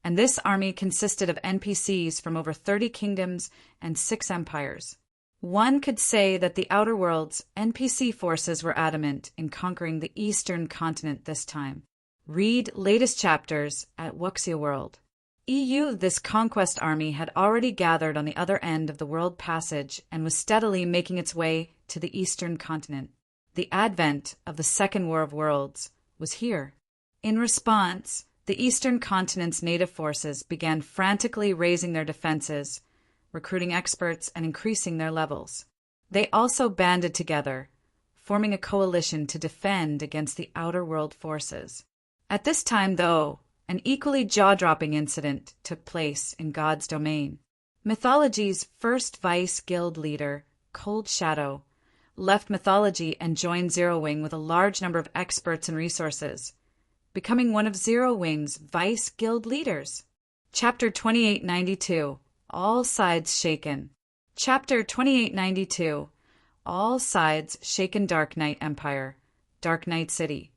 and this army consisted of NPCs from over 30 kingdoms and 6 empires. One could say that the Outer World's NPC forces were adamant in conquering the Eastern Continent this time. Read latest chapters at Wuxia World. This conquest army had already gathered on the other end of the World Passage and was steadily making its way to the Eastern Continent. The advent of the Second War of Worlds was here. In response, the Eastern Continent's native forces began frantically raising their defenses, recruiting experts and increasing their levels. They also banded together, forming a coalition to defend against the Outer World forces. At this time, though, an equally jaw-dropping incident took place in God's domain. Mythology's first Vice Guild leader, Cold Shadow, left Mythology and joined Zero Wing with a large number of experts and resources, becoming one of Zero Wing's Vice Guild leaders. Chapter 2892, All Sides Shaken. Chapter 2892, All Sides Shaken. Dark Knight Empire, Dark Knight City.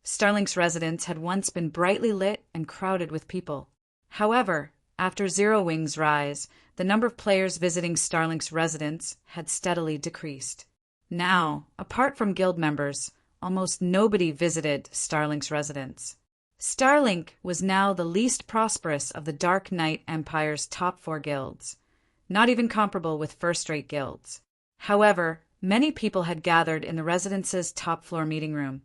Starlink's residence had once been brightly lit and crowded with people. However, after Zero Wing's rise, the number of players visiting Starlink's residence had steadily decreased. Now, apart from guild members, almost nobody visited Starlink's residence. Starlink was now the least prosperous of the Dark Knight Empire's top 4 guilds, not even comparable with first-rate guilds. However, Many people had gathered in the residence's top-floor meeting room,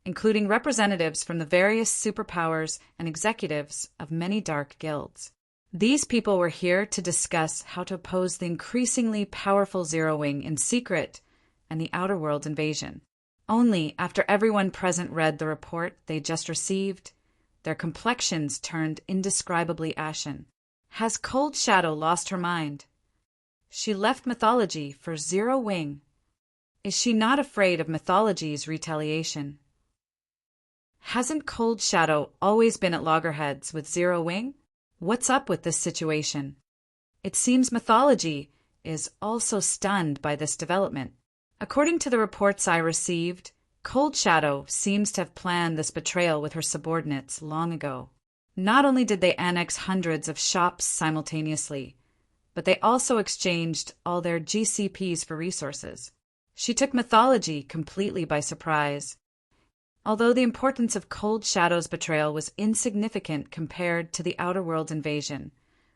including representatives from the various superpowers and executives of many dark guilds. These people were here to discuss how to oppose the increasingly powerful Zero Wing in secret and the Outer World invasion. Only after everyone present read the report they just received, their complexions turned indescribably ashen. Has Cold Shadow lost her mind? She left mythology for Zero Wing. Is she not afraid of mythology's retaliation? Hasn't Cold Shadow always been at loggerheads with Zero Wing? What's up with this situation? It seems mythology is also stunned by this development. According to the reports I received, Cold Shadow seems to have planned this betrayal with her subordinates long ago. Not only did they annex hundreds of shops simultaneously, but they also exchanged all their GCPs for resources. She took mythology completely by surprise. Although the importance of Cold Shadow's betrayal was insignificant compared to the Outer World invasion,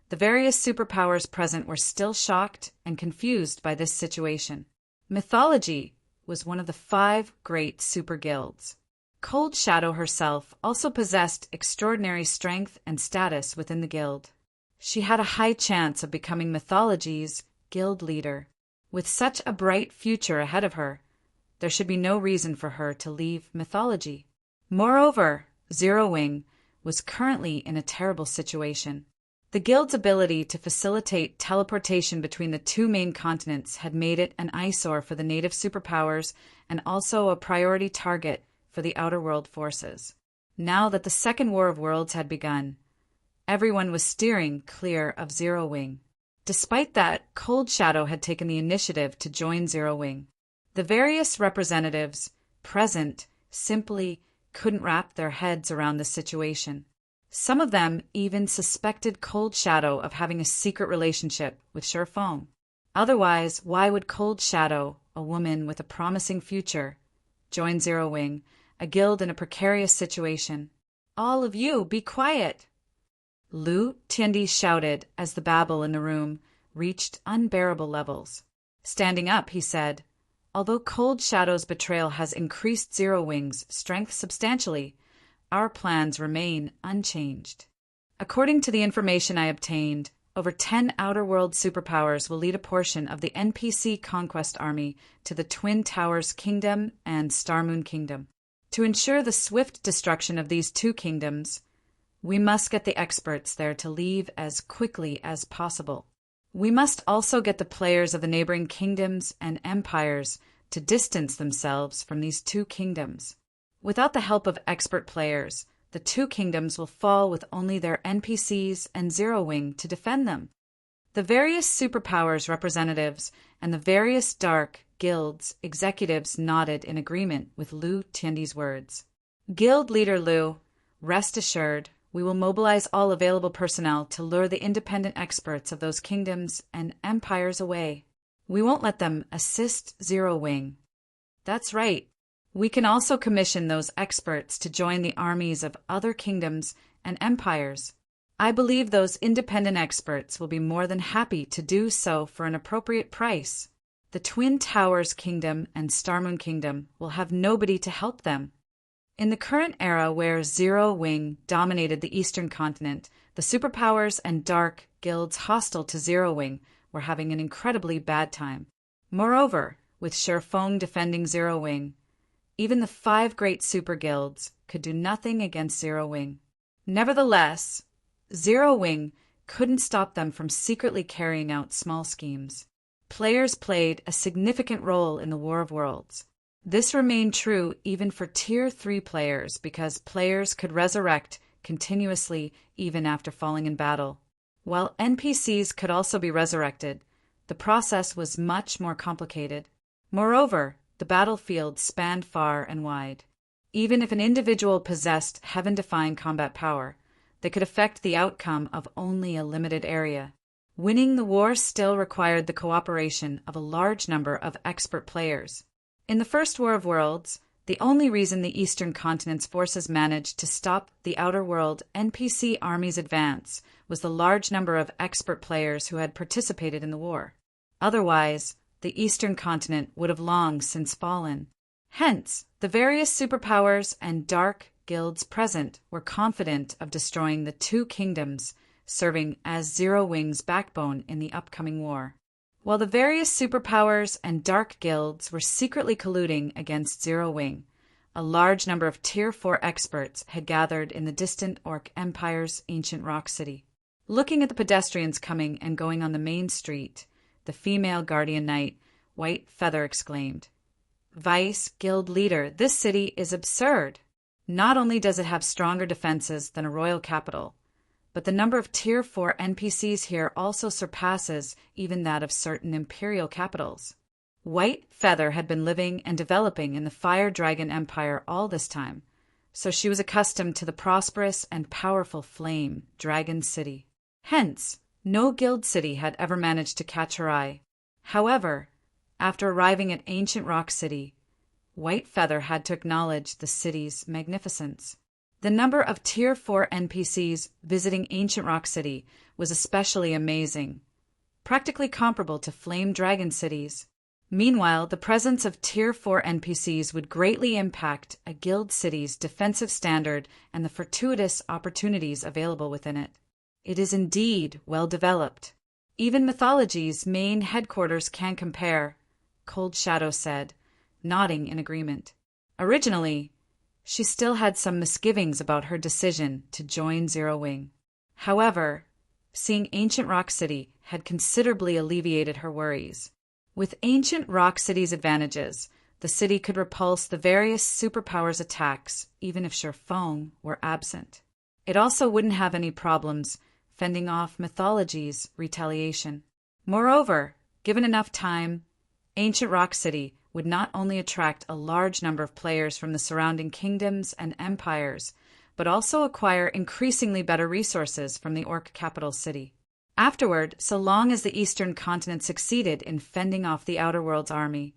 the various superpowers present were still shocked and confused by this situation. Mythology was one of the 5 great super guilds. Cold Shadow herself also possessed extraordinary strength and status within the guild. She had a high chance of becoming Mythology's guild leader. With such a bright future ahead of her, there should be no reason for her to leave Mythology. Moreover, Zero Wing was currently in a terrible situation. The guild's ability to facilitate teleportation between the 2 main continents had made it an eyesore for the native superpowers and also a priority target for the Outer World forces. Now that the Second War of Worlds had begun, everyone was steering clear of Zero Wing. Despite that, Cold Shadow had taken the initiative to join Zero Wing. The various representatives present simply couldn't wrap their heads around the situation. Some of them even suspected Cold Shadow of having a secret relationship with Sherfong. Otherwise, why would Cold Shadow, a woman with a promising future, join Zero Wing, a guild in a precarious situation? All of you, be quiet! Lu Tiandi shouted as the babble in the room reached unbearable levels. Standing up, he said, "Although Cold Shadow's betrayal has increased Zero Wing's strength substantially, our plans remain unchanged. According to the information I obtained, over 10 Outer World superpowers will lead a portion of the NPC Conquest Army to the Twin Towers Kingdom and Starmoon Kingdom. To ensure the swift destruction of these 2 kingdoms, we must get the experts there to leave as quickly as possible. We must also get the players of the neighboring kingdoms and empires to distance themselves from these 2 kingdoms. Without the help of expert players, the 2 kingdoms will fall with only their NPCs and Zero Wing to defend them." The various superpowers representatives and the various dark guilds executives nodded in agreement with Lu Tiandi's words. "Guild leader Lu, rest assured, we will mobilize all available personnel to lure the independent experts of those kingdoms and empires away. We won't let them assist Zero Wing." "That's right. We can also commission those experts to join the armies of other kingdoms and empires. I believe those independent experts will be more than happy to do so for an appropriate price. The Twin Towers Kingdom and Starmoon Kingdom will have nobody to help them." In the current era where Zero Wing dominated the eastern continent, the superpowers and dark guilds hostile to Zero Wing were having an incredibly bad time. Moreover, with Sherfong defending Zero Wing, even the 5 great super guilds could do nothing against Zero Wing. Nevertheless, Zero Wing couldn't stop them from secretly carrying out small schemes. Players played a significant role in the War of Worlds. This remained true even for Tier 3 players because players could resurrect continuously even after falling in battle. While NPCs could also be resurrected, the process was much more complicated. Moreover, the battlefield spanned far and wide. Even if an individual possessed heaven-defying combat power, they could affect the outcome of only a limited area. Winning the war still required the cooperation of a large number of expert players. In the First War of Worlds, the only reason the Eastern Continent's forces managed to stop the Outer World NPC army's advance was the large number of expert players who had participated in the war. Otherwise, the eastern continent would have long since fallen. Hence, the various superpowers and dark guilds present were confident of destroying the two kingdoms, serving as Zero Wing's backbone in the upcoming war. While the various superpowers and dark guilds were secretly colluding against Zero Wing, a large number of Tier 4 experts had gathered in the distant Orc Empire's ancient rock city. Looking at the pedestrians coming and going on the main street, the female guardian knight, White Feather, exclaimed, "Vice Guild Leader, this city is absurd. Not only does it have stronger defenses than a royal capital, but the number of Tier 4 NPCs here also surpasses even that of certain imperial capitals." White Feather had been living and developing in the Fire Dragon Empire all this time, so she was accustomed to the prosperous and powerful Flame Dragon City. Hence, no guild city had ever managed to catch her eye. However, after arriving at Ancient Rock City, White Feather had to acknowledge the city's magnificence. The number of Tier 4 NPCs visiting Ancient Rock City was especially amazing, practically comparable to Flame Dragon cities. Meanwhile, the presence of Tier 4 NPCs would greatly impact a guild city's defensive standard and the fortuitous opportunities available within it. It is indeed well developed. Even Mythology's main headquarters can compare, Cold Shadow said, nodding in agreement. Originally, she still had some misgivings about her decision to join Zero Wing. However, seeing Ancient Rock City had considerably alleviated her worries. With Ancient Rock City's advantages, the city could repulse the various superpowers' attacks, even if Sherfong were absent. It also wouldn't have any problems fending off Mythology's retaliation. Moreover, given enough time, Ancient Rock City would not only attract a large number of players from the surrounding kingdoms and empires, but also acquire increasingly better resources from the Orc capital city. Afterward, so long as the eastern continent succeeded in fending off the Outer World's army,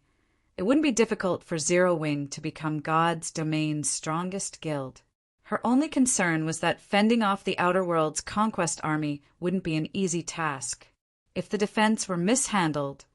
it wouldn't be difficult for Zero Wing to become God's domain's strongest guild. Her only concern was that fending off the Outer World's conquest army wouldn't be an easy task. If the defense were mishandled,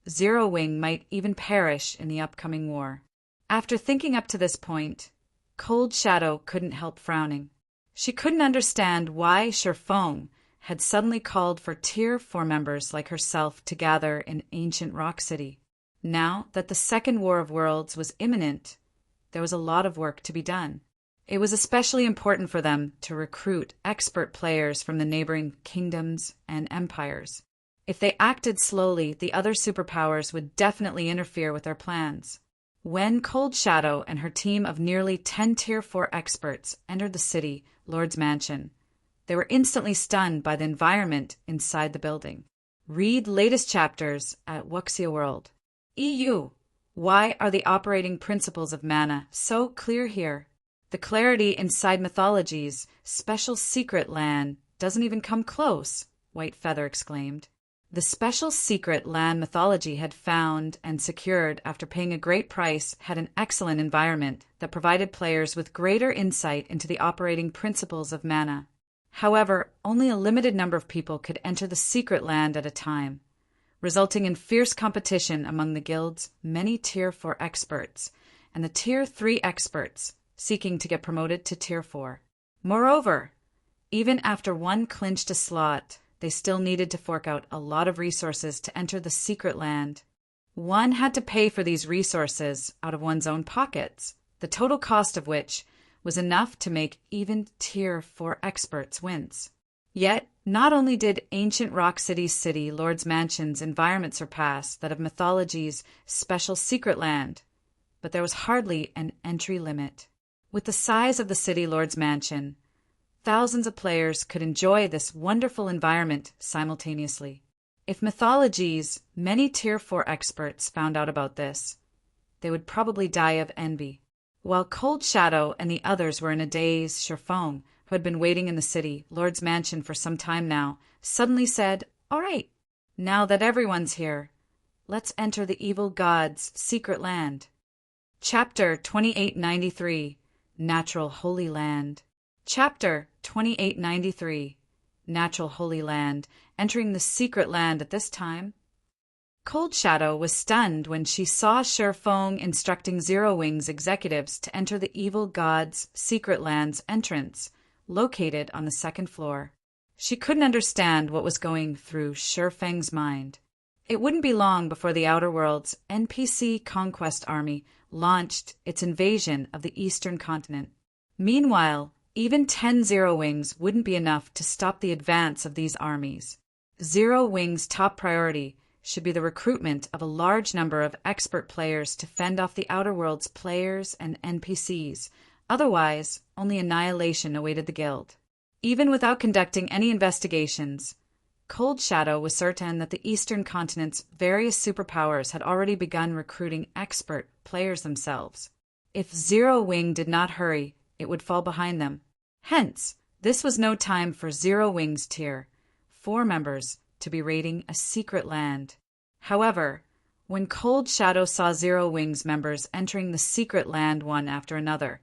Zero Wing might even perish in the upcoming war. After thinking up to this point, Cold Shadow couldn't help frowning. She couldn't understand why Sherfong had suddenly called for Tier 4 members like herself to gather in Ancient Rock City. Now that the Second War of Worlds was imminent, there was a lot of work to be done. It was especially important for them to recruit expert players from the neighboring kingdoms and empires. If they acted slowly, the other superpowers would definitely interfere with their plans. When Cold Shadow and her team of nearly 10 Tier 4 experts entered the city, Lord's Mansion, they were instantly stunned by the environment inside the building. Read latest chapters at Wuxia World. EU. Why are the operating principles of mana so clear here? The clarity inside Mythology's special secret land doesn't even come close, White Feather exclaimed. The special secret land Mythology had found and secured after paying a great price had an excellent environment that provided players with greater insight into the operating principles of mana. However, only a limited number of people could enter the secret land at a time, resulting in fierce competition among the guild's many Tier 4 experts and the Tier 3 experts seeking to get promoted to Tier 4. Moreover, even after one clinched a slot, they still needed to fork out a lot of resources to enter the secret land. One had to pay for these resources out of one's own pockets, the total cost of which was enough to make even Tier 4 experts wince. Yet, not only did Ancient Rock City's city Lord's Mansion's environment surpass that of Mythology's special secret land, but there was hardly an entry limit. With the size of the city Lord's Mansion, thousands of players could enjoy this wonderful environment simultaneously. If Mythology's many Tier 4 experts found out about this, they would probably die of envy. While Cold Shadow and the others were in a daze, Sherfong, who had been waiting in the city, Lord's Mansion for some time now, suddenly said, "All right, now that everyone's here, let's enter the evil god's secret land." Chapter 2893, Natural Holy Land. Chapter 2893, Natural Holy Land. Entering the secret land at this time. Cold Shadow was stunned when she saw Sherfong instructing Zero Wing's executives to enter the evil god's secret land's entrance, located on the second floor. She couldn't understand what was going through Sherfeng's mind. It wouldn't be long before the Outer World's NPC conquest army launched its invasion of the eastern continent. Meanwhile, even 10 Zero Wings wouldn't be enough to stop the advance of these armies. Zero Wing's top priority should be the recruitment of a large number of expert players to fend off the Outer World's players and NPCs. Otherwise, only annihilation awaited the guild. Even without conducting any investigations, Cold Shadow was certain that the Eastern continent's various superpowers had already begun recruiting expert players themselves. If Zero Wing did not hurry, it would fall behind them. Hence, this was no time for Zero Wing's tier 4 members to be raiding a secret land. However, when Cold Shadow saw Zero Wing's members entering the secret land one after another,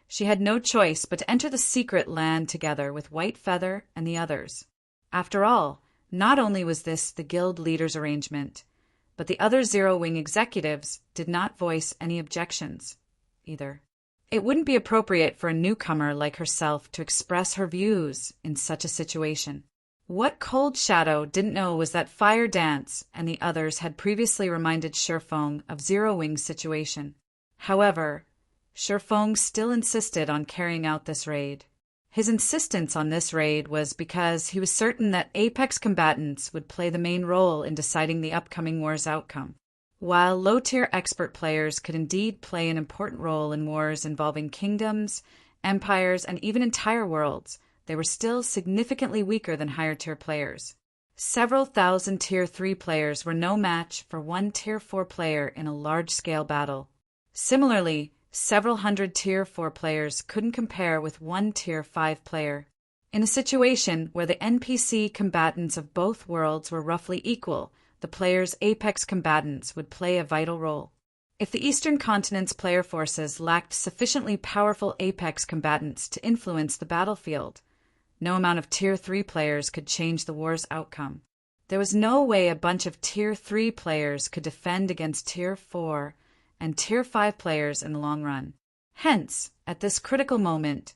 she had no choice but to enter the secret land together with White Feather and the others. After all, not only was this the guild leader's arrangement, but the other Zero Wing executives did not voice any objections either. It wouldn't be appropriate for a newcomer like herself to express her views in such a situation. What Cold Shadow didn't know was that Fire Dance and the others had previously reminded Sherfong of Zero Wing's situation. However, Sherfong still insisted on carrying out this raid. His insistence on this raid was because he was certain that Apex combatants would play the main role in deciding the upcoming war's outcome. While low-tier expert players could indeed play an important role in wars involving kingdoms, empires, and even entire worlds, they were still significantly weaker than higher-tier players. Several thousand Tier 3 players were no match for one Tier 4 player in a large-scale battle. Similarly, several hundred Tier 4 players couldn't compare with one Tier 5 player. In a situation where the NPC combatants of both worlds were roughly equal, the players' apex combatants would play a vital role. If the Eastern Continent's player forces lacked sufficiently powerful apex combatants to influence the battlefield, no amount of Tier 3 players could change the war's outcome. There was no way a bunch of Tier 3 players could defend against Tier 4 and Tier 5 players in the long run. Hence, at this critical moment,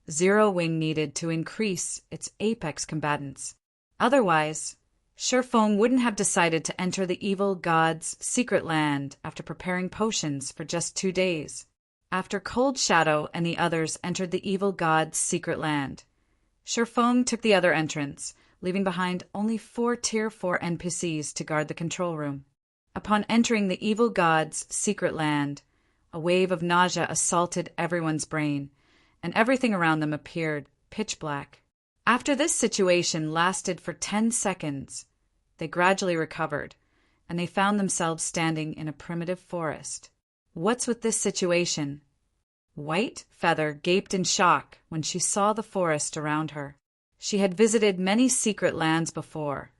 Zero Wing needed to increase its apex combatants. Otherwise, Sherfong wouldn't have decided to enter the evil god's secret land after preparing potions for just 2 days. After Cold Shadow and the others entered the evil god's secret land, Sherfong took the other entrance, leaving behind only 4 Tier 4 NPCs to guard the control room. Upon entering the evil god's secret land, a wave of nausea assaulted everyone's brain, and everything around them appeared pitch black. After this situation lasted for 10 seconds, they gradually recovered, and they found themselves standing in a primitive forest. What's with this situation? White Feather gaped in shock when she saw the forest around her. She had visited many secret lands before,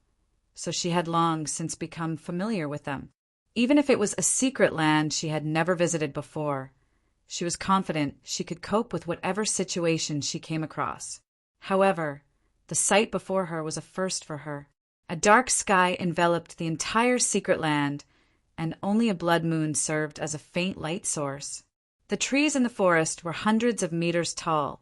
so she had long since become familiar with them. Even if it was a secret land she had never visited before, she was confident she could cope with whatever situation she came across. However, the sight before her was a first for her. A dark sky enveloped the entire secret land, and only a blood moon served as a faint light source. The trees in the forest were hundreds of meters tall,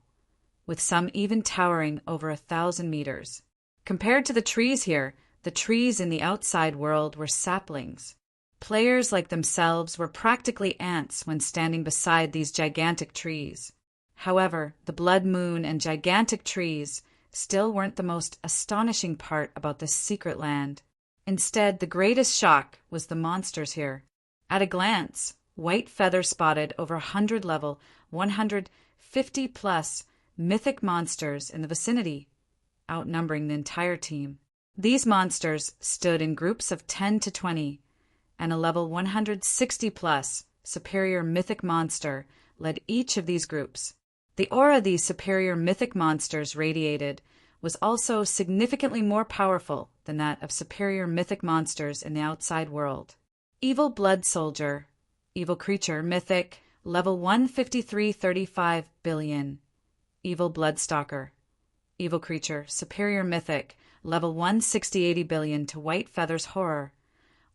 with some even towering over 1,000 meters. Compared to the trees here, the trees in the outside world were saplings. Players like themselves were practically ants when standing beside these gigantic trees. However, the blood moon and gigantic trees still weren't the most astonishing part about this secret land. Instead, the greatest shock was the monsters here. At a glance, White Feather spotted over 100 level, 150-plus mythic monsters in the vicinity, outnumbering the entire team. These monsters stood in groups of 10 to 20, and a level 160-plus superior mythic monster led each of these groups. The aura these superior mythic monsters radiated was also significantly more powerful than that of superior mythic monsters in the outside world. Evil Blood Soldier, Evil Creature, Mythic, level 153-35 billion. Evil Bloodstalker, Evil Creature, Superior Mythic, level 160-80 billion to White Feather's horror.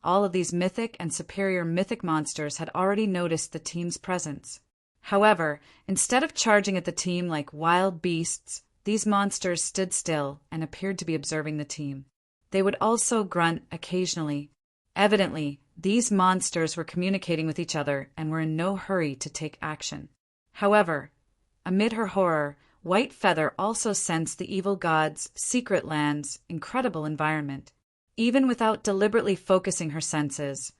All of these mythic and superior mythic monsters had already noticed the team's presence. However, instead of charging at the team like wild beasts, these monsters stood still and appeared to be observing the team. They would also grunt occasionally. Evidently, these monsters were communicating with each other and were in no hurry to take action. However, amid her horror, White Feather also sensed the evil god's secret land's incredible environment. Even without deliberately focusing her senses,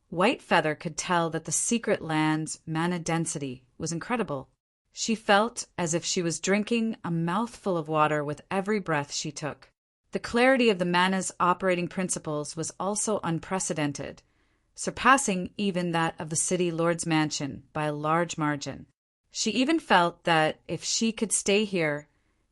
White Feather could tell that the secret land's mana density was incredible. She felt as if she was drinking a mouthful of water with every breath she took. The clarity of the mana's operating principles was also unprecedented, surpassing even that of the city lord's mansion by a large margin. She even felt that if she could stay here,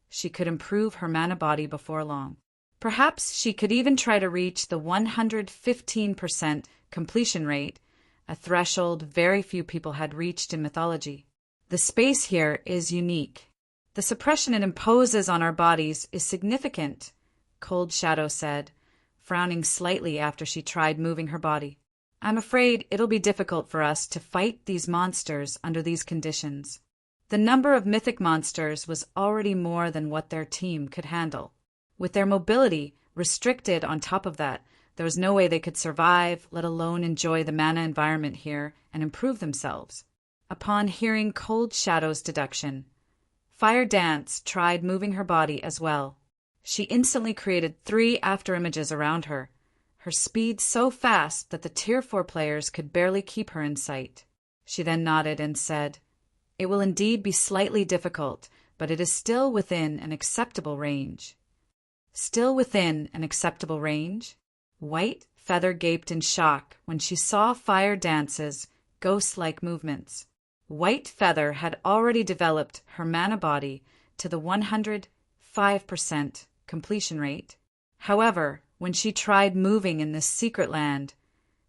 she could improve her mana body before long. Perhaps she could even try to reach the 115% completion rate, a threshold very few people had reached in mythology. The space here is unique. The suppression it imposes on our bodies is significant, Cold Shadow said, frowning slightly after she tried moving her body. I'm afraid it'll be difficult for us to fight these monsters under these conditions. The number of mythic monsters was already more than what their team could handle. With their mobility restricted on top of that, there was no way they could survive, let alone enjoy the mana environment here and improve themselves. Upon hearing Cold Shadow's deduction, Fire Dance tried moving her body as well. She instantly created 3 afterimages around her, her speed so fast that the Tier 4 players could barely keep her in sight. She then nodded and said, "It will indeed be slightly difficult, but it is still within an acceptable range." Still within an acceptable range? White Feather gaped in shock when she saw Fire Dance's ghost-like movements. White Feather had already developed her mana body to the 105% completion rate. However, when she tried moving in this secret land,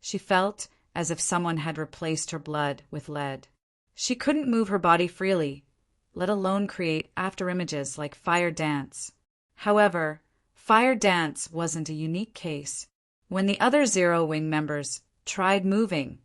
she felt as if someone had replaced her blood with lead. She couldn't move her body freely, let alone create afterimages like Fire Dance. However, Fire Dance wasn't a unique case. When the other Zero Wing members tried moving,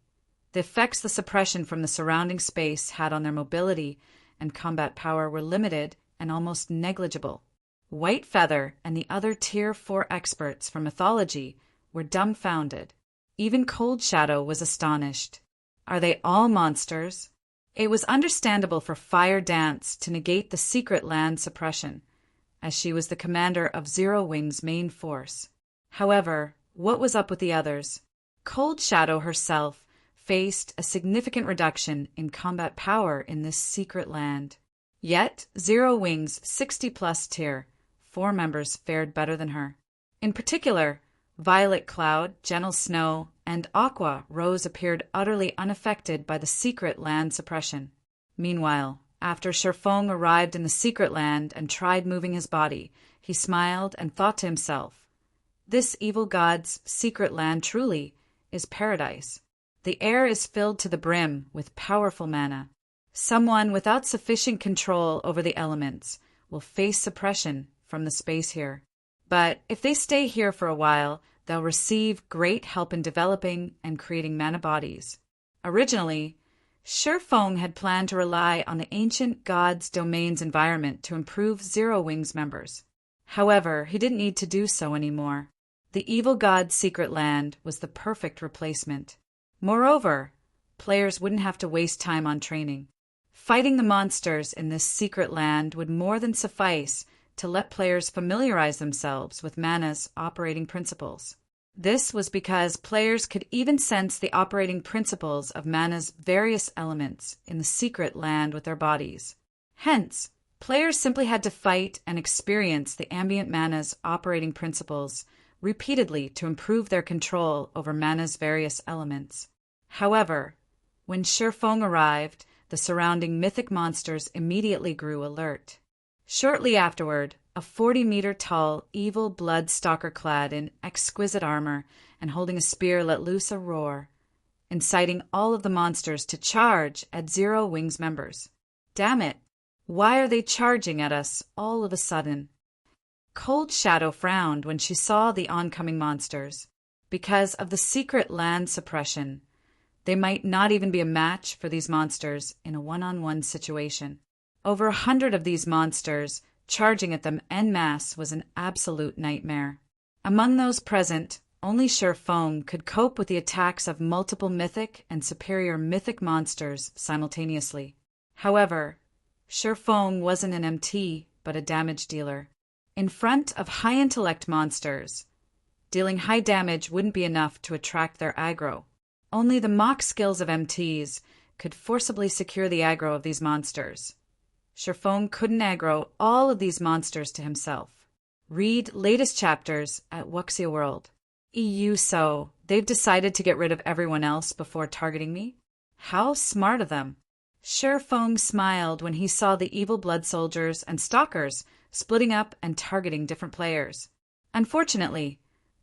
the effects the suppression from the surrounding space had on their mobility and combat power were limited and almost negligible. White Feather and the other Tier 4 experts from mythology were dumbfounded. Even Cold Shadow was astonished. Are they all monsters? It was understandable for Fire Dance to negate the secret land suppression, as she was the commander of Zero Wing's main force. However, what was up with the others? Cold Shadow herself faced a significant reduction in combat power in this secret land. Yet, Zero Wing's 60-plus Tier 4 members fared better than her. In particular, Violet Cloud, Gentle Snow, and Aqua Rose appeared utterly unaffected by the secret land suppression. Meanwhile, after Sherfong arrived in the secret land and tried moving his body, he smiled and thought to himself, "This evil god's secret land truly is paradise. The air is filled to the brim with powerful mana. Someone without sufficient control over the elements will face suppression from the space here. But if they stay here for a while, they'll receive great help in developing and creating mana bodies." Originally, Sherfong had planned to rely on the ancient god's domain's environment to improve Zero Wing's members. However, he didn't need to do so anymore. The evil god's secret land was the perfect replacement. Moreover, players wouldn't have to waste time on training. Fighting the monsters in this secret land would more than suffice to let players familiarize themselves with mana's operating principles. This was because players could even sense the operating principles of mana's various elements in the secret land with their bodies. Hence, players simply had to fight and experience the ambient mana's operating principles repeatedly to improve their control over mana's various elements. However, when Sherfong arrived, the surrounding mythic monsters immediately grew alert. Shortly afterward, a 40-meter-tall, evil blood-stalker clad in exquisite armor and holding a spear let loose a roar, inciting all of the monsters to charge at Zero Wing's members. Damn it! Why are they charging at us all of a sudden? Cold Shadow frowned when she saw the oncoming monsters. because of the secret land suppression. They might not even be a match for these monsters in a one-on-one situation. Over 100 of these monsters charging at them en masse was an absolute nightmare. Among those present, only Sherfong could cope with the attacks of multiple mythic and superior mythic monsters simultaneously. However, Sherfong wasn't an MT, but a damage dealer. In front of high-intellect monsters, dealing high damage wouldn't be enough to attract their aggro. Only the mock skills of MTs could forcibly secure the aggro of these monsters. Sherfong couldn't aggro all of these monsters to himself. Read latest chapters at Wuxia World. So they've decided to get rid of everyone else before targeting me? How smart of them. Sherfong smiled when he saw the evil blood soldiers and stalkers splitting up and targeting different players. Unfortunately,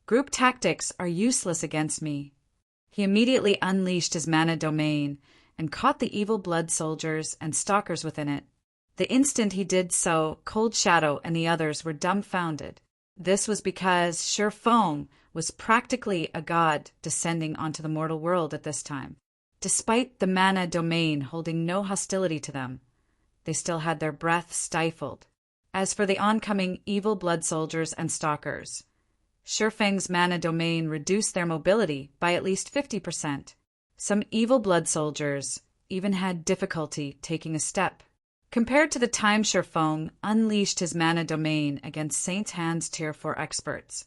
group tactics are useless against me. He immediately unleashed his mana domain and caught the evil blood soldiers and stalkers within it. The instant he did so, Cold Shadow and the others were dumbfounded. This was because Sherfong was practically a god descending onto the mortal world at this time. Despite the mana domain holding no hostility to them, they still had their breath stifled. As for the oncoming evil blood soldiers and stalkers, Sherfeng's mana domain reduced their mobility by at least 50%. Some evil blood soldiers even had difficulty taking a step. Compared to the time Sherfong unleashed his mana domain against Saint's Hand's Tier 4 experts,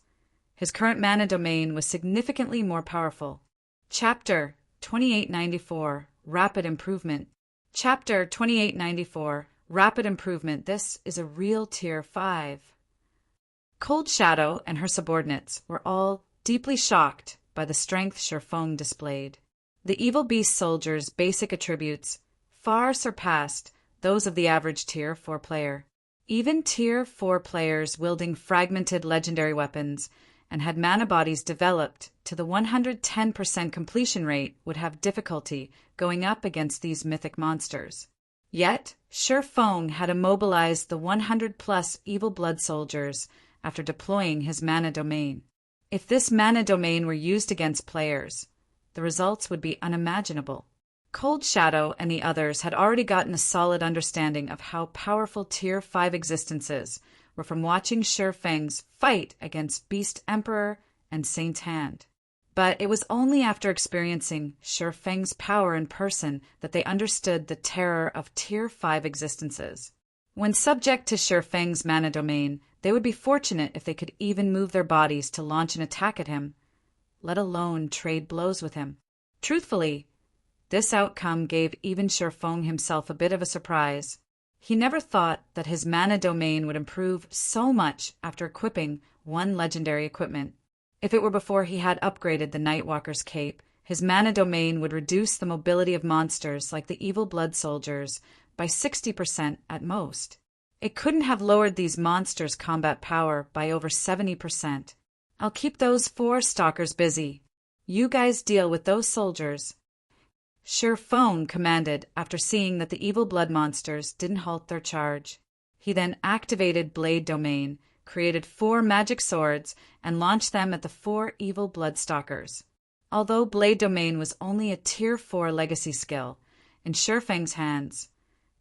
his current mana domain was significantly more powerful. Chapter 2894, Rapid Improvement. Chapter 2894, Rapid Improvement. This is a real Tier 5. Cold Shadow and her subordinates were all deeply shocked by the strength Sherfong displayed. The evil beast soldiers' basic attributes far surpassed those of the average Tier 4 player. Even Tier 4 players wielding fragmented legendary weapons and had mana bodies developed to the 110% completion rate would have difficulty going up against these mythic monsters. Yet, Sherfong had immobilized the 100+ evil blood soldiers after deploying his mana domain. If this mana domain were used against players, the results would be unimaginable. Cold Shadow and the others had already gotten a solid understanding of how powerful Tier 5 existences were from watching Sherfeng's fight against Beast Emperor and Saint's Hand. But it was only after experiencing Sherfeng's power in person that they understood the terror of Tier 5 existences. When subject to Sherfeng's mana domain, they would be fortunate if they could even move their bodies to launch an attack at him, let alone trade blows with him. Truthfully, this outcome gave even Sherfong himself a bit of a surprise. He never thought that his mana domain would improve so much after equipping one legendary equipment. If it were before he had upgraded the Nightwalker's cape, his mana domain would reduce the mobility of monsters like the evil blood soldiers by 60% at most. It couldn't have lowered these monsters' combat power by over 70%. I'll keep those 4 stalkers busy. You guys deal with those soldiers. Sherfong commanded after seeing that the evil blood monsters didn't halt their charge. He then activated Blade Domain, created 4 magic swords, and launched them at the 4 evil blood stalkers. Although Blade Domain was only a Tier 4 legacy skill, in Sherfeng's hands,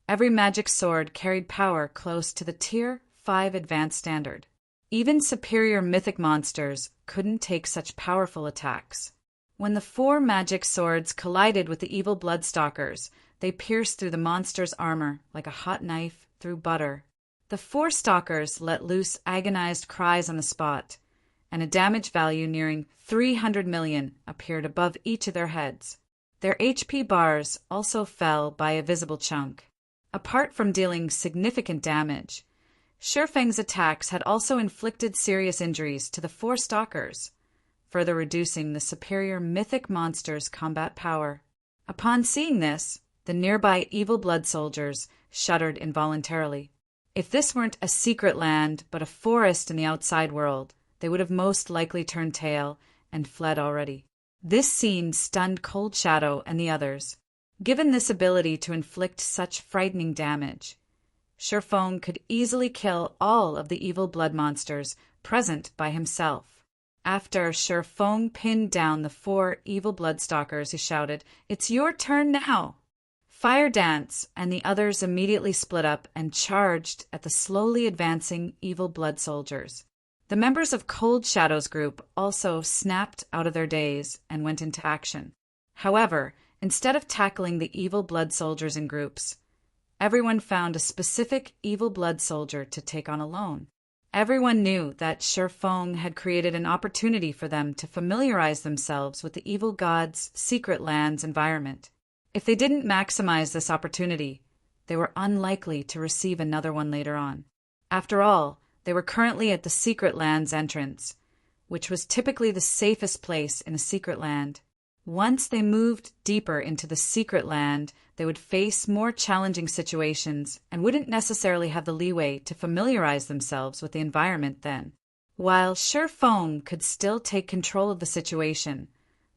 every magic sword carried power close to the Tier 5 advanced standard. Even superior mythic monsters couldn't take such powerful attacks. When the 4 magic swords collided with the evil blood stalkers, they pierced through the monster's armor like a hot knife through butter. The 4 stalkers let loose agonized cries on the spot, and a damage value nearing 300 million appeared above each of their heads. Their HP bars also fell by a visible chunk. Apart from dealing significant damage, Sherfeng's attacks had also inflicted serious injuries to the 4 stalkers, further reducing the superior mythic monster's combat power. Upon seeing this, the nearby evil blood soldiers shuddered involuntarily. If this weren't a secret land but a forest in the outside world, they would have most likely turned tail and fled already. This scene stunned Cold Shadow and the others. Given this ability to inflict such frightening damage, Sherfong could easily kill all of the evil blood monsters present by himself. After Sherfong pinned down the 4 evil Bloodstalkers, he shouted, "It's your turn now!" Fire Dance and the others immediately split up and charged at the slowly advancing evil blood soldiers. The members of Cold Shadow's group also snapped out of their daze and went into action. However, instead of tackling the evil blood soldiers in groups, everyone found a specific evil blood soldier to take on alone. Everyone knew that Sherfong had created an opportunity for them to familiarize themselves with the evil god's secret land's environment. If they didn't maximize this opportunity, they were unlikely to receive another one later on. After all, they were currently at the secret land's entrance, which was typically the safest place in a secret land. Once they moved deeper into the secret land, they would face more challenging situations and wouldn't necessarily have the leeway to familiarize themselves with the environment then. While Sherfong could still take control of the situation,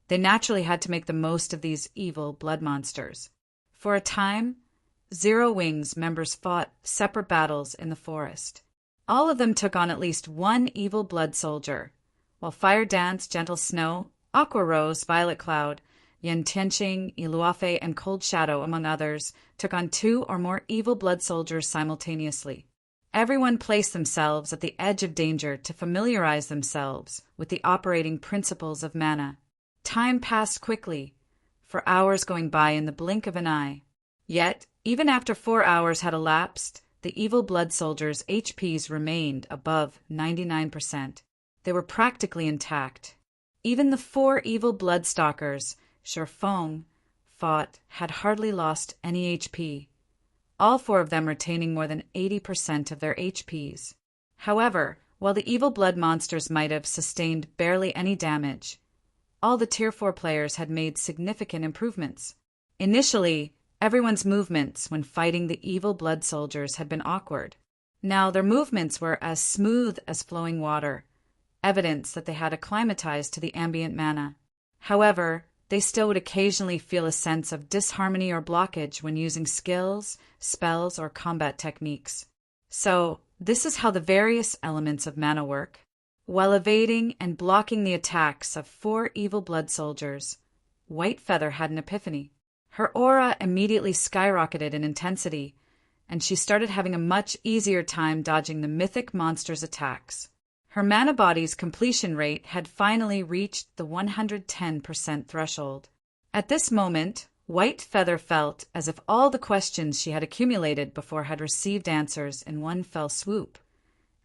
they naturally had to make the most of these evil blood monsters. For a time, Zero Wings members fought separate battles in the forest. All of them took on at least one evil blood soldier, while Fire Dance, Gentle Snow, Aqua Rose, Violet Cloud, Yen Tianqing, Iluafe, and Cold Shadow, among others, took on 2 or more evil blood soldiers simultaneously. Everyone placed themselves at the edge of danger to familiarize themselves with the operating principles of mana. Time passed quickly, for hours going by in the blink of an eye. Yet, even after 4 hours had elapsed, the evil blood soldiers' HPs remained above 99%. They were practically intact. Even the 4 evil Bloodstalkers Sherfong fought had hardly lost any HP, all 4 of them retaining more than 80% of their HPs. However, while the evil blood monsters might have sustained barely any damage, all the Tier 4 players had made significant improvements. Initially, everyone's movements when fighting the evil blood soldiers had been awkward. Now their movements were as smooth as flowing water, evidence that they had acclimatized to the ambient mana. However, they still would occasionally feel a sense of disharmony or blockage when using skills, spells, or combat techniques. So, this is how the various elements of mana work. While evading and blocking the attacks of 4 evil blood soldiers, White Feather had an epiphany. Her aura immediately skyrocketed in intensity, and she started having a much easier time dodging the mythic monster's attacks. Her mana body's completion rate had finally reached the 110% threshold. At this moment, White Feather felt as if all the questions she had accumulated before had received answers in one fell swoop,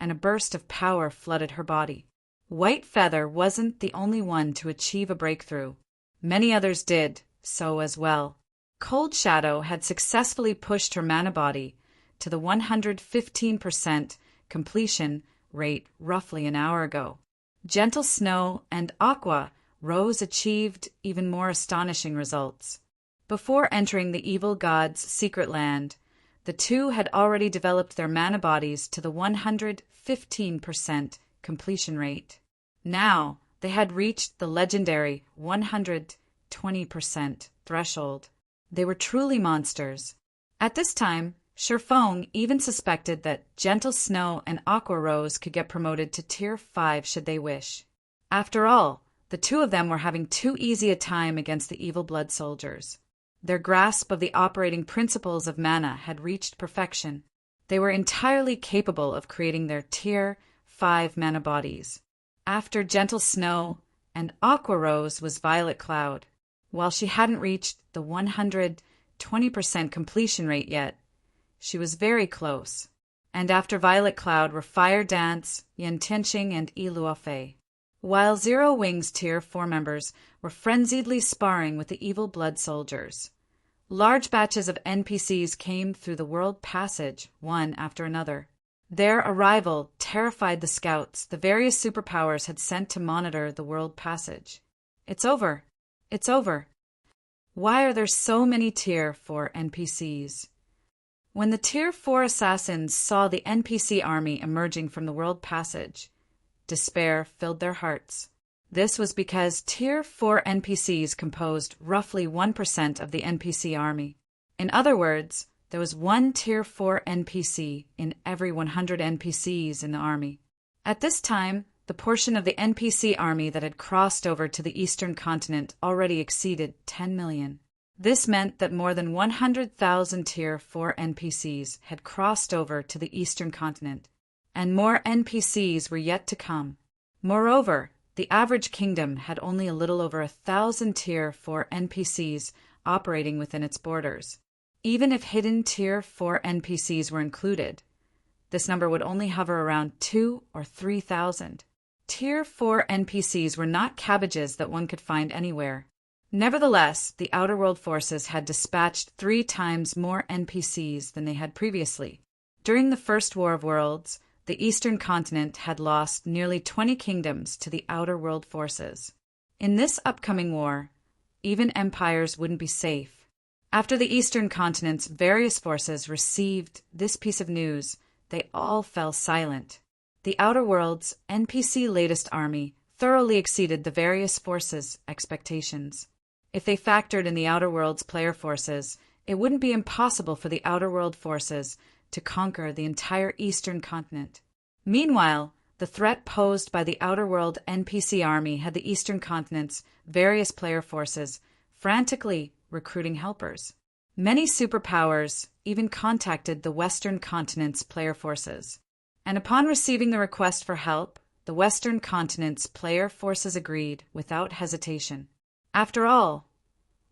and a burst of power flooded her body. White Feather wasn't the only one to achieve a breakthrough. Many others did so as well. Cold Shadow had successfully pushed her mana body to the 115% completion rate roughly an hour ago. Gentle Snow and Aqua Rose achieved even more astonishing results. Before entering the evil god's secret land, the 2 had already developed their mana bodies to the 115% completion rate. Now they had reached the legendary 120% threshold. They were truly monsters. At this time, Sherfong even suspected that Gentle Snow and Aqua Rose could get promoted to Tier 5 should they wish. After all, the 2 of them were having too easy a time against the evil blood soldiers. Their grasp of the operating principles of mana had reached perfection. They were entirely capable of creating their Tier 5 mana bodies. After Gentle Snow and Aqua Rose was Violet Cloud. While she hadn't reached the 120% completion rate yet, she was very close. And after Violet Cloud were Fire Dance, Yen Tianqing, and Iluafe. While Zero Wings Tier 4 members were frenziedly sparring with the evil blood soldiers, large batches of NPCs came through the world passage, one after another. Their arrival terrified the scouts the various superpowers had sent to monitor the world passage. It's over. It's over. Why are there so many Tier 4 NPCs? When the Tier 4 assassins saw the NPC army emerging from the world passage, despair filled their hearts. This was because Tier 4 NPCs composed roughly 1% of the NPC army. In other words, there was one Tier 4 NPC in every 100 NPCs in the army. At this time, the portion of the NPC army that had crossed over to the eastern continent already exceeded 10 million. This meant that more than 100,000 Tier 4 NPCs had crossed over to the eastern continent, and more NPCs were yet to come. Moreover, the average kingdom had only a little over 1,000 Tier 4 NPCs operating within its borders. Even if hidden Tier 4 NPCs were included, this number would only hover around 2,000 or 3,000. Tier 4 NPCs were not cabbages that one could find anywhere. Nevertheless, the Outer World forces had dispatched 3 times more NPCs than they had previously. During the First War of Worlds, the Eastern Continent had lost nearly 20 kingdoms to the Outer World forces. In this upcoming war, even empires wouldn't be safe. After the Eastern Continent's various forces received this piece of news, they all fell silent. The Outer World's NPC latest army thoroughly exceeded the various forces' expectations. If they factored in the Outer World's player forces, it wouldn't be impossible for the Outer World forces to conquer the entire Eastern Continent. Meanwhile, the threat posed by the Outer World NPC army had the Eastern Continent's various player forces frantically recruiting helpers. Many superpowers even contacted the Western Continent's player forces, and upon receiving the request for help, the Western Continent's player forces agreed without hesitation. After all,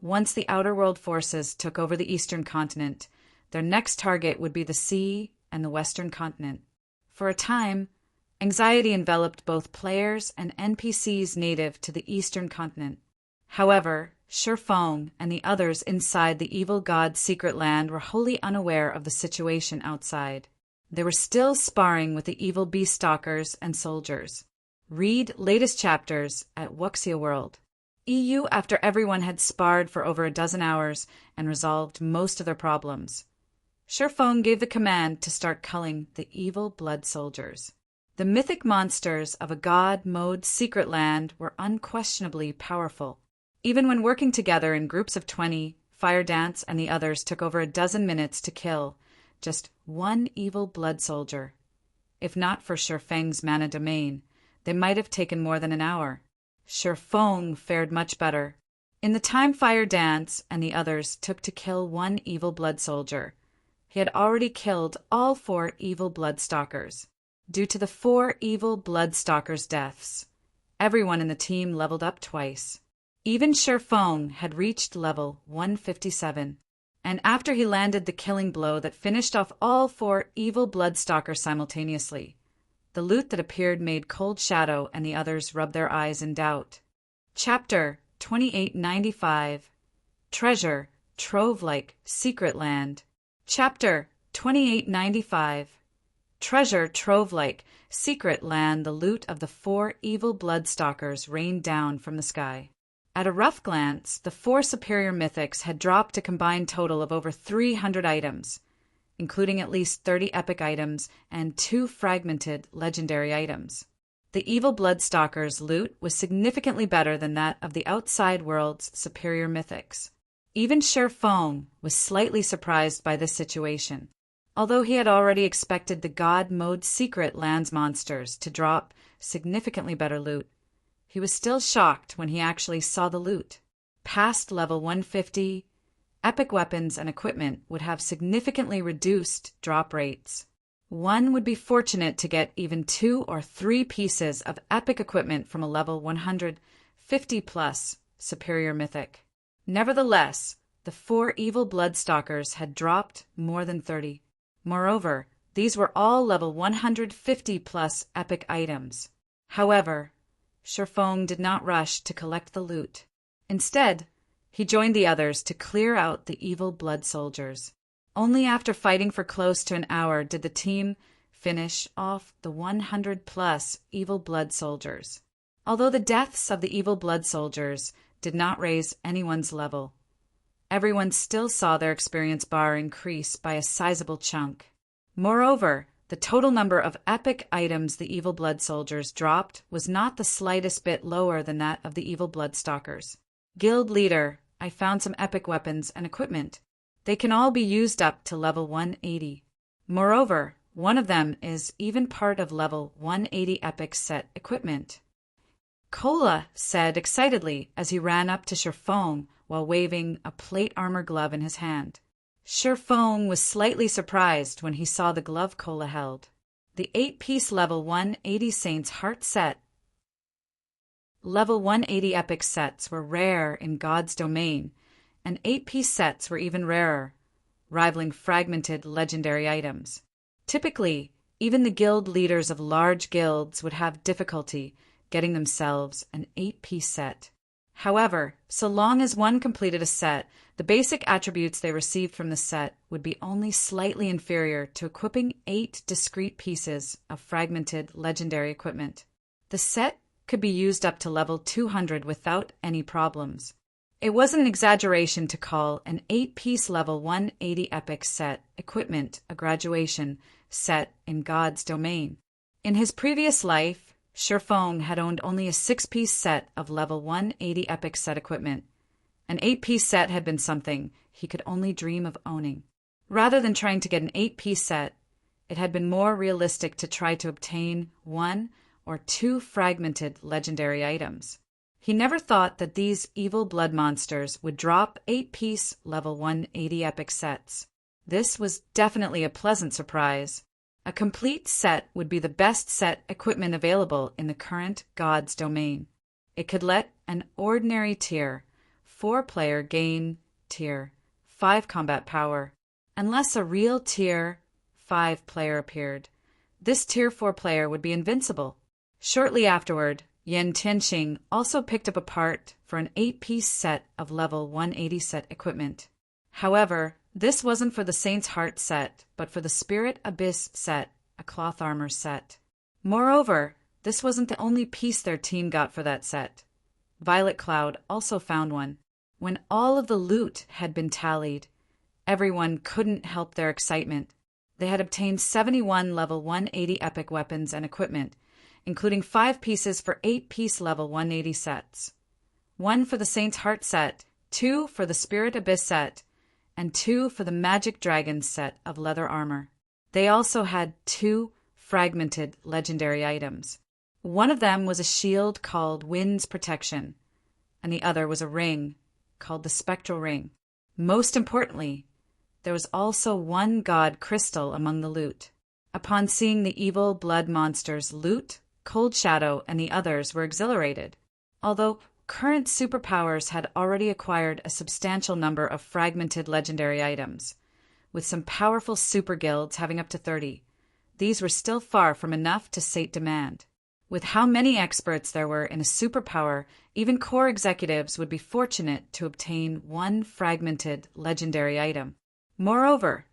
once the Outer World forces took over the Eastern Continent, their next target would be the sea and the Western Continent. For a time, anxiety enveloped both players and NPCs native to the Eastern Continent. However, Shifeng and the others inside the evil god's secret land were wholly unaware of the situation outside. They were still sparring with the evil beast stalkers and soldiers. Read latest chapters at Wuxia World. EU after everyone had sparred for over a dozen hours and resolved most of their problems. Shifeng gave the command to start culling the evil blood soldiers. The mythic monsters of a god mode secret land were unquestionably powerful. Even when working together in groups of 20, Fire Dance and the others took over a dozen minutes to kill just one evil blood soldier. If not for Shifeng's mana domain, they might have taken more than an hour. Shifeng fared much better. In the time Fire Dance and the others took to kill one evil blood soldier, he had already killed all 4 evil blood stalkers. Due to the 4 evil blood stalkers' deaths, everyone in the team leveled up twice. Even Shifeng had reached level 157, and after he landed the killing blow that finished off all 4 evil blood stalkers simultaneously, the loot that appeared made Cold Shadow and the others rub their eyes in doubt. Chapter 2895 Treasure Trove-like Secret Land. Chapter 2895 Treasure Trove-like Secret Land. The loot of the 4 evil blood stalkers rained down from the sky. At a rough glance, the 4 superior mythics had dropped a combined total of over 300 items, including at least 30 epic items and 2 fragmented legendary items. The evil blood stalkers' loot was significantly better than that of the outside world's superior mythics. Even Shifeng was slightly surprised by this situation. Although he had already expected the God Mode Secret Lands monsters to drop significantly better loot, he was still shocked when he actually saw the loot. Past level 150, epic weapons and equipment would have significantly reduced drop rates. One would be fortunate to get even 2 or 3 pieces of epic equipment from a level 150 plus superior mythic. Nevertheless, the 4 evil blood stalkers had dropped more than 30. Moreover, these were all level 150 plus epic items. However, Shifeng did not rush to collect the loot. Instead, he joined the others to clear out the evil blood soldiers. Only after fighting for close to an hour did the team finish off the 100 plus evil blood soldiers. Although the deaths of the evil blood soldiers did not raise anyone's level, everyone still saw their experience bar increase by a sizable chunk. Moreover, the total number of epic items the evil blood soldiers dropped was not the slightest bit lower than that of the evil blood stalkers. Guild leader, I found some epic weapons and equipment. They can all be used up to level 180. Moreover, One of them is even part of level 180 epic set equipment. Cola said excitedly as he ran up to Sherfong while waving a plate armor glove in his hand. Sherfong was slightly surprised when he saw the glove Cola held. The 8-piece level 180 Saints Heart set. Level 180 epic sets were rare in God's domain, and 8-piece sets were even rarer, rivaling fragmented legendary items. Typically, even the guild leaders of large guilds would have difficulty getting themselves an 8-piece set. However, so long as one completed a set, the basic attributes they received from the set would be only slightly inferior to equipping 8 discrete pieces of fragmented legendary equipment. The set could be used up to level 200 without any problems. It wasn't an exaggeration to call an 8-piece level 180 epic set equipment a graduation set in God's domain. In his previous life, Sherfong had owned only a 6-piece set of level 180 epic set equipment. An 8-piece set had been something he could only dream of owning. Rather than trying to get an 8-piece set, it had been more realistic to try to obtain 1 or 2 fragmented legendary items. He never thought that these evil blood monsters would drop 8-piece level 180 epic sets. This was definitely a pleasant surprise. A complete set would be the best set equipment available in the current God's domain. It could let an ordinary tier 4-player gain tier 5 combat power, unless a real tier 5 player appeared. This tier 4 player would be invincible. Shortly afterward, Yen Tianxing also picked up a part for an 8-piece set of level 180 set equipment. However, this wasn't for the Saint's Heart set, but for the Spirit Abyss set, a cloth armor set. Moreover, this wasn't the only piece their team got for that set. Violet Cloud also found one. When all of the loot had been tallied, everyone couldn't help their excitement. They had obtained 71 level 180 epic weapons and equipment, including 5 pieces for 8-piece level 180 sets. 1 for the Saint's Heart set, 2 for the Spirit Abyss set, and 2 for the Magic Dragon set of leather armor. They also had 2 fragmented legendary items. One of them was a shield called Wind's Protection, and the other was a ring called the Spectral Ring. Most importantly, there was also 1 god crystal among the loot. Upon seeing the evil blood monsters loot, Cold Shadow and the others were exhilarated. Although current superpowers had already acquired a substantial number of fragmented legendary items, with some powerful super guilds having up to 30. These were still far from enough to sate demand. With how many experts there were in a superpower, even core executives would be fortunate to obtain 1 fragmented legendary item. Moreover,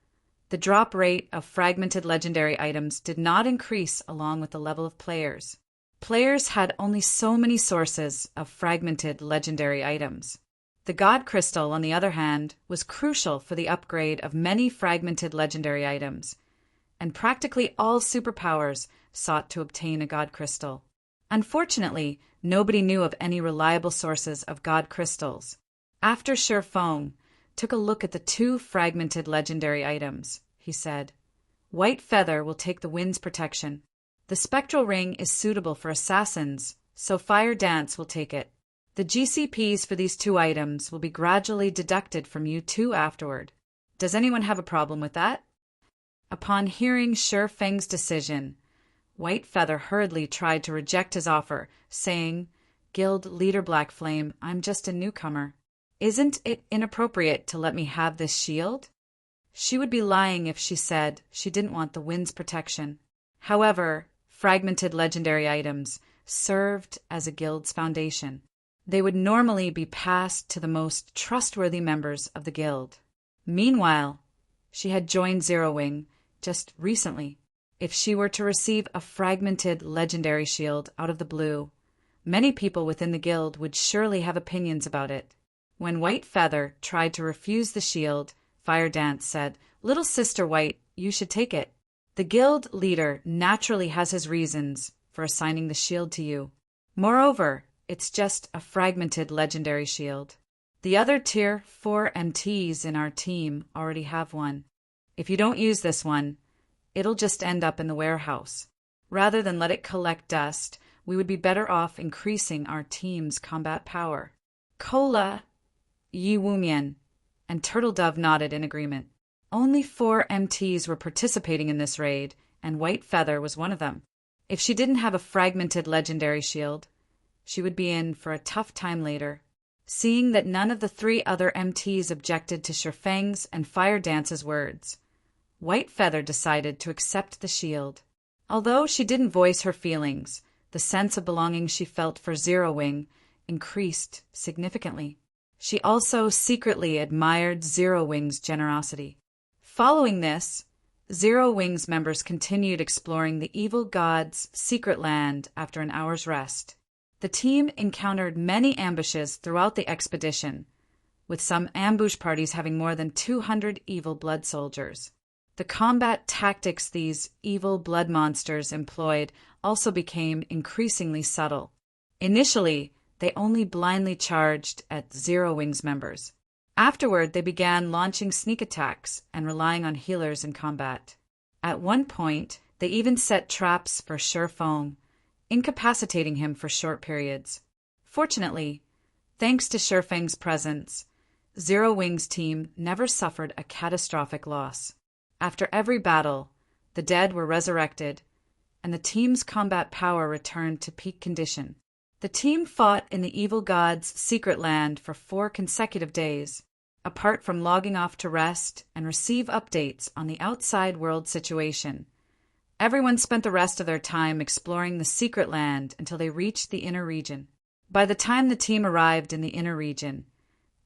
the drop rate of fragmented legendary items did not increase along with the level of players. Players had only so many sources of fragmented legendary items. The God Crystal, on the other hand, was crucial for the upgrade of many fragmented legendary items, and practically all superpowers sought to obtain a God Crystal. Unfortunately, nobody knew of any reliable sources of God Crystals. After Sherfong took a look at the 2 fragmented legendary items, he said, "White Feather will take the Wind's Protection. The Spectral Ring is suitable for assassins, so Fire Dance will take it. The GCPs for these 2 items will be gradually deducted from you 2 afterward. Does anyone have a problem with that?" Upon hearing Sherfeng's decision, White Feather hurriedly tried to reject his offer, saying, "Guild Leader Black Flame, I'm just a newcomer. Isn't it inappropriate to let me have this shield?" She would be lying if she said she didn't want the Wind's Protection. However, fragmented legendary items served as a guild's foundation. They would normally be passed to the most trustworthy members of the guild. Meanwhile, she had joined Zero Wing just recently. If she were to receive a fragmented legendary shield out of the blue, many people within the guild would surely have opinions about it. When White Feather tried to refuse the shield, Fire Dance said, "Little Sister White, you should take it. The guild leader naturally has his reasons for assigning the shield to you. Moreover, it's just a fragmented legendary shield. The other tier 4 MTs in our team already have one. If you don't use this one, It'll just end up in the warehouse. Rather than let it collect dust, we would be better off increasing our team's combat power. Kola, Yi Wumian, and Turtle Dove nodded in agreement. Only 4 MTs were participating in this raid, and White Feather was one of them. If she didn't have a fragmented legendary shield, she would be in for a tough time later. Seeing that none of the 3 other MTs objected to Shifeng's and Fire Dance's words, White Feather decided to accept the shield. Although she didn't voice her feelings, the sense of belonging she felt for Zero Wing increased significantly. She also secretly admired Zero Wing's generosity. Following this, Zero Wing's members continued exploring the evil god's secret land after an hour's rest. The team encountered many ambushes throughout the expedition, with some ambush parties having more than 200 evil blood soldiers. The combat tactics these evil blood monsters employed also became increasingly subtle. Initially, they only blindly charged at Zero Wing's members. Afterward, they began launching sneak attacks and relying on healers in combat. At one point, they even set traps for Shifeng, incapacitating him for short periods. Fortunately, thanks to Shifeng's presence, Zero Wing's team never suffered a catastrophic loss. After every battle, the dead were resurrected, and the team's combat power returned to peak condition. The team fought in the evil god's secret land for 4 consecutive days, apart from logging off to rest and receive updates on the outside world situation. Everyone spent the rest of their time exploring the secret land until they reached the inner region. By the time the team arrived in the inner region,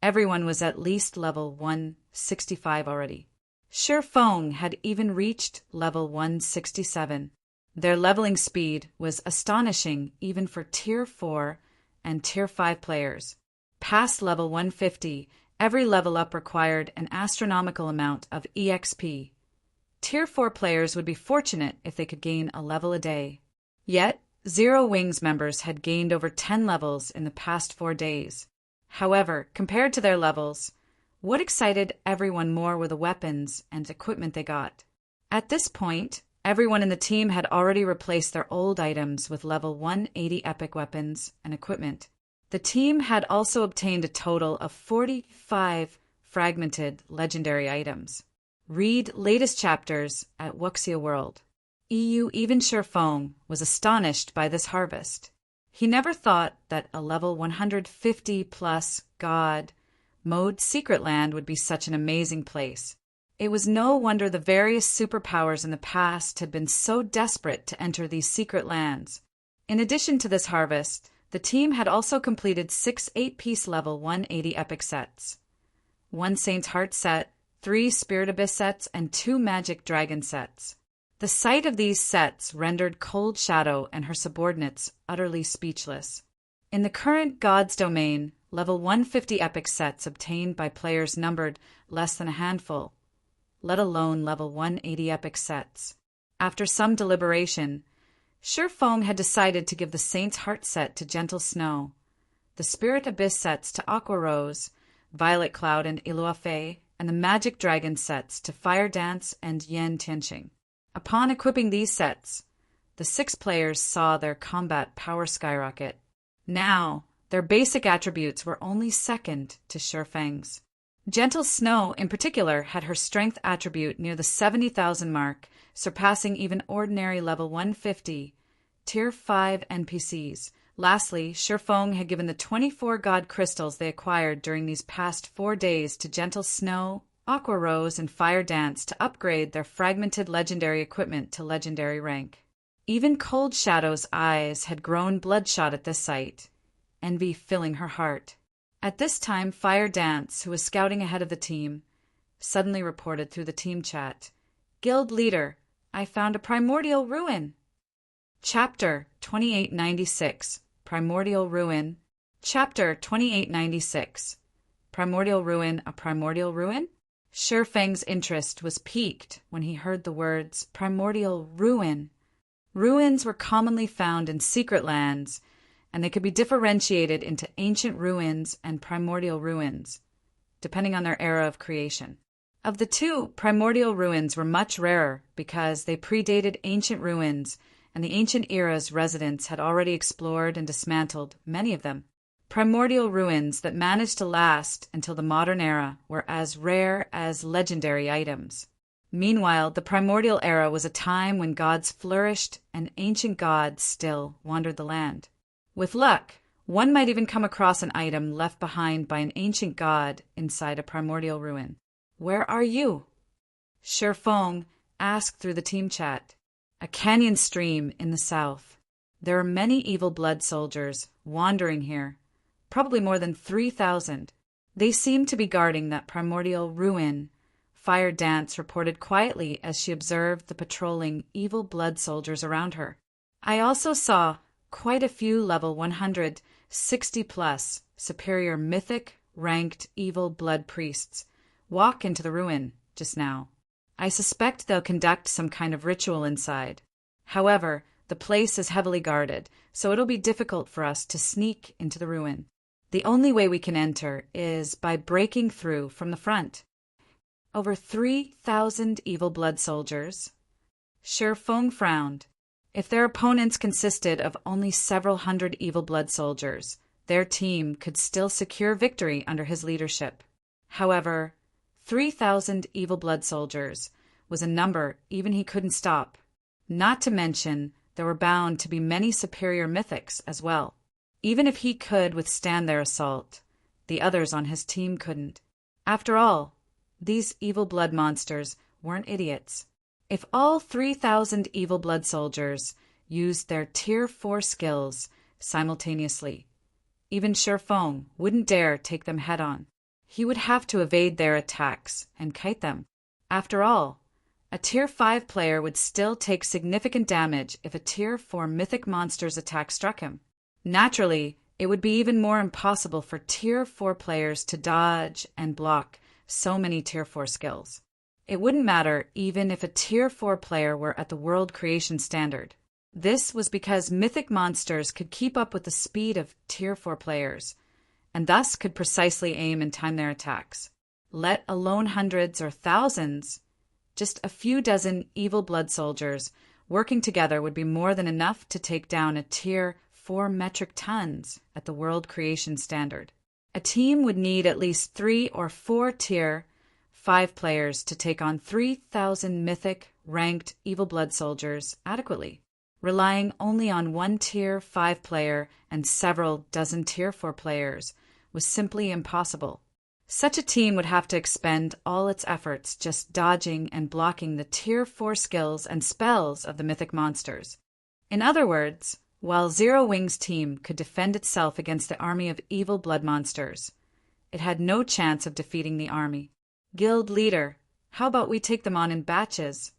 everyone was at least level 165 already. Shifeng had even reached level 167. Their leveling speed was astonishing even for Tier 4 and Tier 5 players. Past level 150, every level up required an astronomical amount of EXP. Tier 4 players would be fortunate if they could gain a level a day. Yet, Zero Wing's members had gained over 10 levels in the past 4 days. However, compared to their levels, what excited everyone more were the weapons and equipment they got. At this point, everyone in the team had already replaced their old items with level 180 epic weapons and equipment. The team had also obtained a total of 45 fragmented legendary items. Read latest chapters at Wuxia World. Even Shifeng was astonished by this harvest. He never thought that a level 150 plus god mode secret land would be such an amazing place. It was no wonder the various superpowers in the past had been so desperate to enter these secret lands. In addition to this harvest, the team had also completed 6 8-piece level 180 epic sets, 1 Saint's Heart set, 3 Spirit Abyss sets, and 2 Magic Dragon sets. The sight of these sets rendered Cold Shadow and her subordinates utterly speechless. In the current God's Domain, level 150 epic sets obtained by players numbered less than a handful, let alone level 180 epic sets. After some deliberation, Shifeng had decided to give the Saint's Heart set to Gentle Snow, the Spirit Abyss sets to Aqua Rose, Violet Cloud and Iluafe, and the Magic Dragon sets to Fire Dance and Yan Tianqing. Upon equipping these sets, the 6 players saw their combat power skyrocket. Now, their basic attributes were only second to Shifeng's. Gentle Snow, in particular, had her strength attribute near the 70,000 mark, surpassing even ordinary level 150, Tier 5 NPCs. Lastly, Shifeng had given the 24 god crystals they acquired during these past 4 days to Gentle Snow, Aqua Rose, and Fire Dance to upgrade their fragmented legendary equipment to legendary rank. Even Cold Shadow's eyes had grown bloodshot at this sight, envy filling her heart. At this time, Fire Dance, who was scouting ahead of the team, suddenly reported through the team chat, "Guild leader, I found a primordial ruin." Chapter 2896, Primordial Ruin. Chapter 2896, Primordial Ruin, a primordial ruin? Shifeng's interest was piqued when he heard the words primordial ruin. Ruins were commonly found in secret lands, and they could be differentiated into ancient ruins and primordial ruins, depending on their era of creation. Of the two, primordial ruins were much rarer because they predated ancient ruins, and the ancient era's residents had already explored and dismantled many of them. Primordial ruins that managed to last until the modern era were as rare as legendary items. Meanwhile, the primordial era was a time when gods flourished and ancient gods still wandered the land. With luck, one might even come across an item left behind by an ancient god inside a primordial ruin. Where are you? Sherfong asked through the team chat. A canyon stream in the south. There are many evil blood soldiers wandering here, probably more than 3,000. They seem to be guarding that primordial ruin. Fire Dance reported quietly as she observed the patrolling evil blood soldiers around her. I also saw quite a few level 160+ superior mythic ranked evil blood priests walk into the ruin just now. I suspect they'll conduct some kind of ritual inside. However, the place is heavily guarded, so it'll be difficult for us to sneak into the ruin. The only way we can enter is by breaking through from the front. Over 3,000 evil blood soldiers. Sherfong frowned. If their opponents consisted of only several hundred evil blood soldiers, their team could still secure victory under his leadership. However, 3,000 evil blood soldiers was a number even he couldn't stop. Not to mention, there were bound to be many superior mythics as well. Even if he could withstand their assault, the others on his team couldn't. After all, these evil blood monsters weren't idiots. If all 3,000 evil blood soldiers used their Tier 4 skills simultaneously, even Sherfong wouldn't dare take them head-on. He would have to evade their attacks and kite them. After all, a Tier 5 player would still take significant damage if a Tier 4 mythic monster's attack struck him. Naturally, it would be even more impossible for Tier 4 players to dodge and block so many Tier 4 skills. It wouldn't matter even if a Tier 4 player were at the world creation standard. This was because mythic monsters could keep up with the speed of Tier 4 players, and thus could precisely aim and time their attacks. Let alone hundreds or thousands, just a few dozen evil blood soldiers working together would be more than enough to take down a Tier 4 metric tons at the world creation standard. A team would need at least 3 or 4 Tier 5 players to take on 3,000 mythic ranked evil blood soldiers adequately. Relying only on one Tier 5 player and several dozen Tier 4 players was simply impossible. Such a team would have to expend all its efforts just dodging and blocking the Tier 4 skills and spells of the mythic monsters. In other words, while Zero Wing's team could defend itself against the army of evil blood monsters, it had no chance of defeating the army. Guild leader, how about we take them on in batches?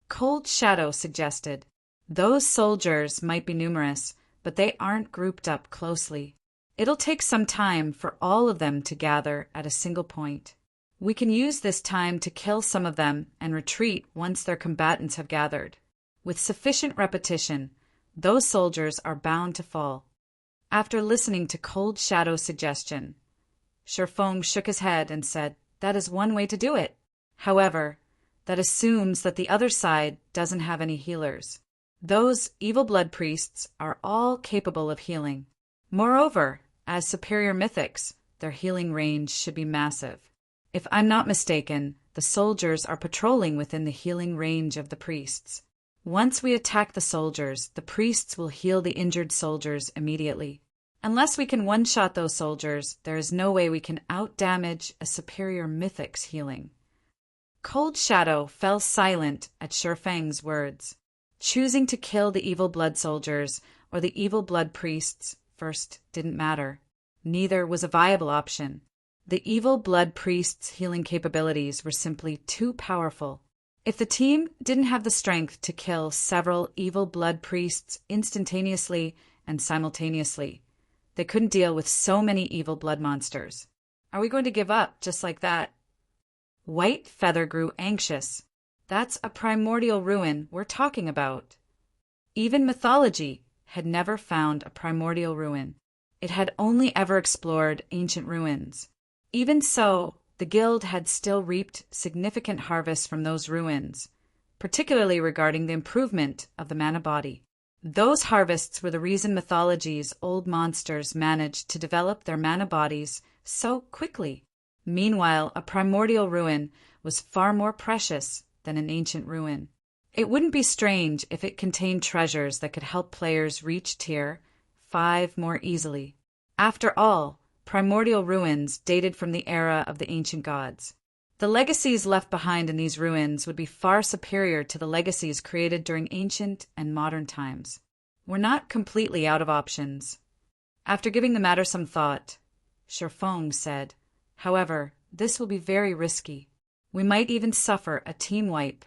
Cold Shadow suggested. Those soldiers might be numerous, but they aren't grouped up closely. It'll take some time for all of them to gather at a single point. We can use this time to kill some of them and retreat once their combatants have gathered. With sufficient repetition, those soldiers are bound to fall. After listening to Cold Shadow's suggestion, Sherfong shook his head and said, "That is one way to do it. However, that assumes that the other side doesn't have any healers. Those evil blood priests are all capable of healing. Moreover, as superior mythics, their healing range should be massive. If I'm not mistaken, the soldiers are patrolling within the healing range of the priests. Once we attack the soldiers, the priests will heal the injured soldiers immediately. Unless we can one-shot those soldiers, there is no way we can out-damage a superior mythic's healing." Cold Shadow fell silent at Sherfang's words. Choosing to kill the evil blood soldiers or the evil blood priests first didn't matter. Neither was a viable option. The evil blood priests' healing capabilities were simply too powerful. If the team didn't have the strength to kill several evil blood priests instantaneously and simultaneously, they couldn't deal with so many evil blood monsters. Are we going to give up just like that? White Feather grew anxious. That's a primordial ruin we're talking about. Even mythology had never found a primordial ruin. It had only ever explored ancient ruins. Even so, The guild had still reaped significant harvests from those ruins, particularly regarding the improvement of the mana body. Those harvests were the reason mythology's old monsters managed to develop their mana bodies so quickly. Meanwhile, a primordial ruin was far more precious than an ancient ruin. It wouldn't be strange if it contained treasures that could help players reach Tier 5 more easily. After all, primordial ruins dated from the era of the ancient gods. The legacies left behind in these ruins would be far superior to the legacies created during ancient and modern times. We're not completely out of options. After giving the matter some thought, Sherfong said, "However, this will be very risky. We might even suffer a team wipe."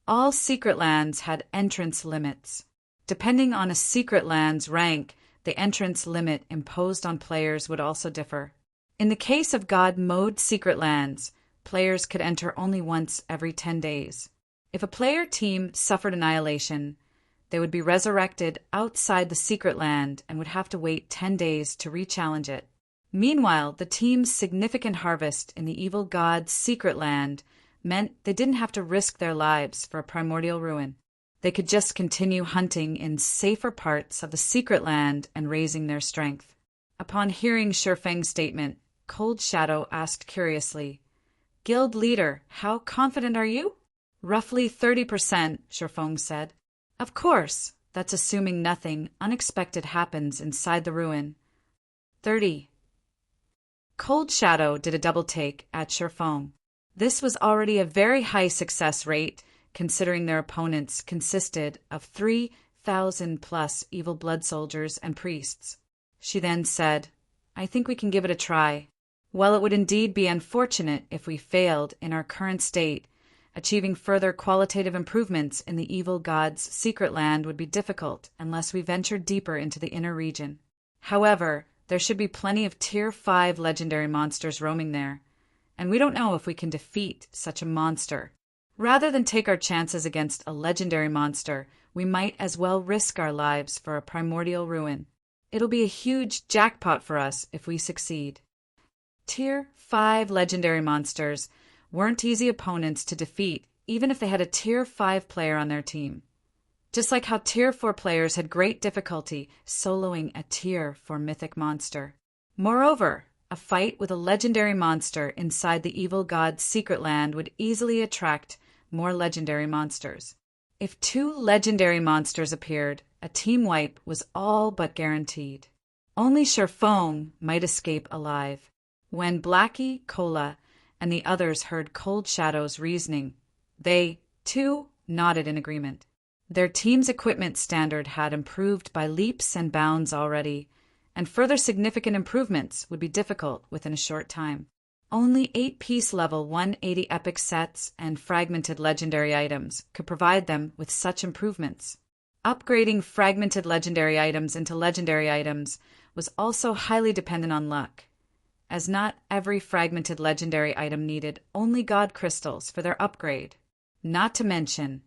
All secret lands had entrance limits. Depending on a secret land's rank, the entrance limit imposed on players would also differ. In the case of God mode secret lands, players could enter only once every 10 days. If a player team suffered annihilation, they would be resurrected outside the secret land and would have to wait 10 days to re-challenge it. Meanwhile, the team's significant harvest in the evil god's secret land meant they didn't have to risk their lives for a primordial ruin. They could just continue hunting in safer parts of the secret land and raising their strength. Upon hearing Sherfeng's statement, Cold Shadow asked curiously, "Guild leader, how confident are you?" "Roughly 30%, Sherfeng said. "Of course, that's assuming nothing unexpected happens inside the ruin." 30. Cold Shadow did a double take at Sherfeng. This was already a very high success rate, considering their opponents consisted of 3,000 plus evil blood soldiers and priests. She then said, "I think we can give it a try. While it would indeed be unfortunate if we failed in our current state, achieving further qualitative improvements in the evil god's secret land would be difficult unless we ventured deeper into the inner region. However, there should be plenty of Tier 5 legendary monsters roaming there, and we don't know if we can defeat such a monster. Rather than take our chances against a legendary monster, we might as well risk our lives for a primordial ruin. It'll be a huge jackpot for us if we succeed." Tier 5 legendary monsters weren't easy opponents to defeat, even if they had a Tier 5 player on their team. Just like how Tier 4 players had great difficulty soloing a Tier 4 mythic monster. Moreover, a fight with a legendary monster inside the evil god's secret land would easily attract more legendary monsters. If 2 legendary monsters appeared, a team wipe was all but guaranteed. Only Sherfong might escape alive. When Blackie, Cola, and the others heard Cold Shadow's reasoning, they, too, nodded in agreement. Their team's equipment standard had improved by leaps and bounds already, and further significant improvements would be difficult within a short time. Only 8-piece level 180 epic sets and fragmented legendary items could provide them with such improvements. Upgrading fragmented legendary items into legendary items was also highly dependent on luck, as not every fragmented legendary item needed only god crystals for their upgrade. Not to mention,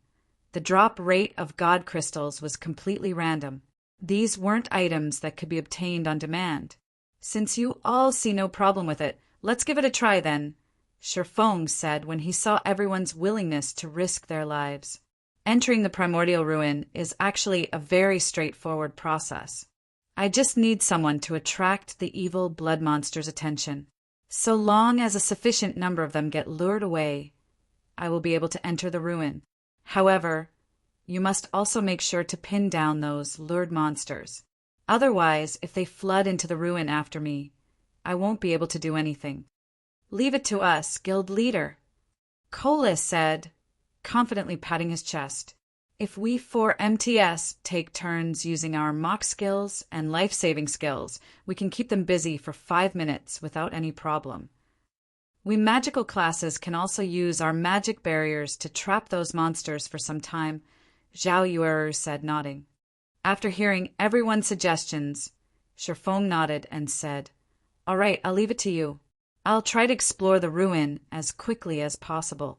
the drop rate of god crystals was completely random. These weren't items that could be obtained on demand. "Since you all see no problem with it, let's give it a try then," Sherfong said when he saw everyone's willingness to risk their lives. Entering the primordial ruin is actually a very straightforward process. I just need someone to attract the evil blood monster's attention. So long as a sufficient number of them get lured away, I will be able to enter the ruin. However, you must also make sure to pin down those lured monsters. Otherwise, if they flood into the ruin after me, I won't be able to do anything. "Leave it to us, guild leader," Cola said, confidently patting his chest. "If we 4 MTS take turns using our mock skills and life-saving skills, we can keep them busy for 5 minutes without any problem. We magical classes can also use our magic barriers to trap those monsters for some time," Zhao Yueru said, nodding. After hearing everyone's suggestions, Sherfong nodded and said, "All right, I'll leave it to you. I'll try to explore the ruin as quickly as possible."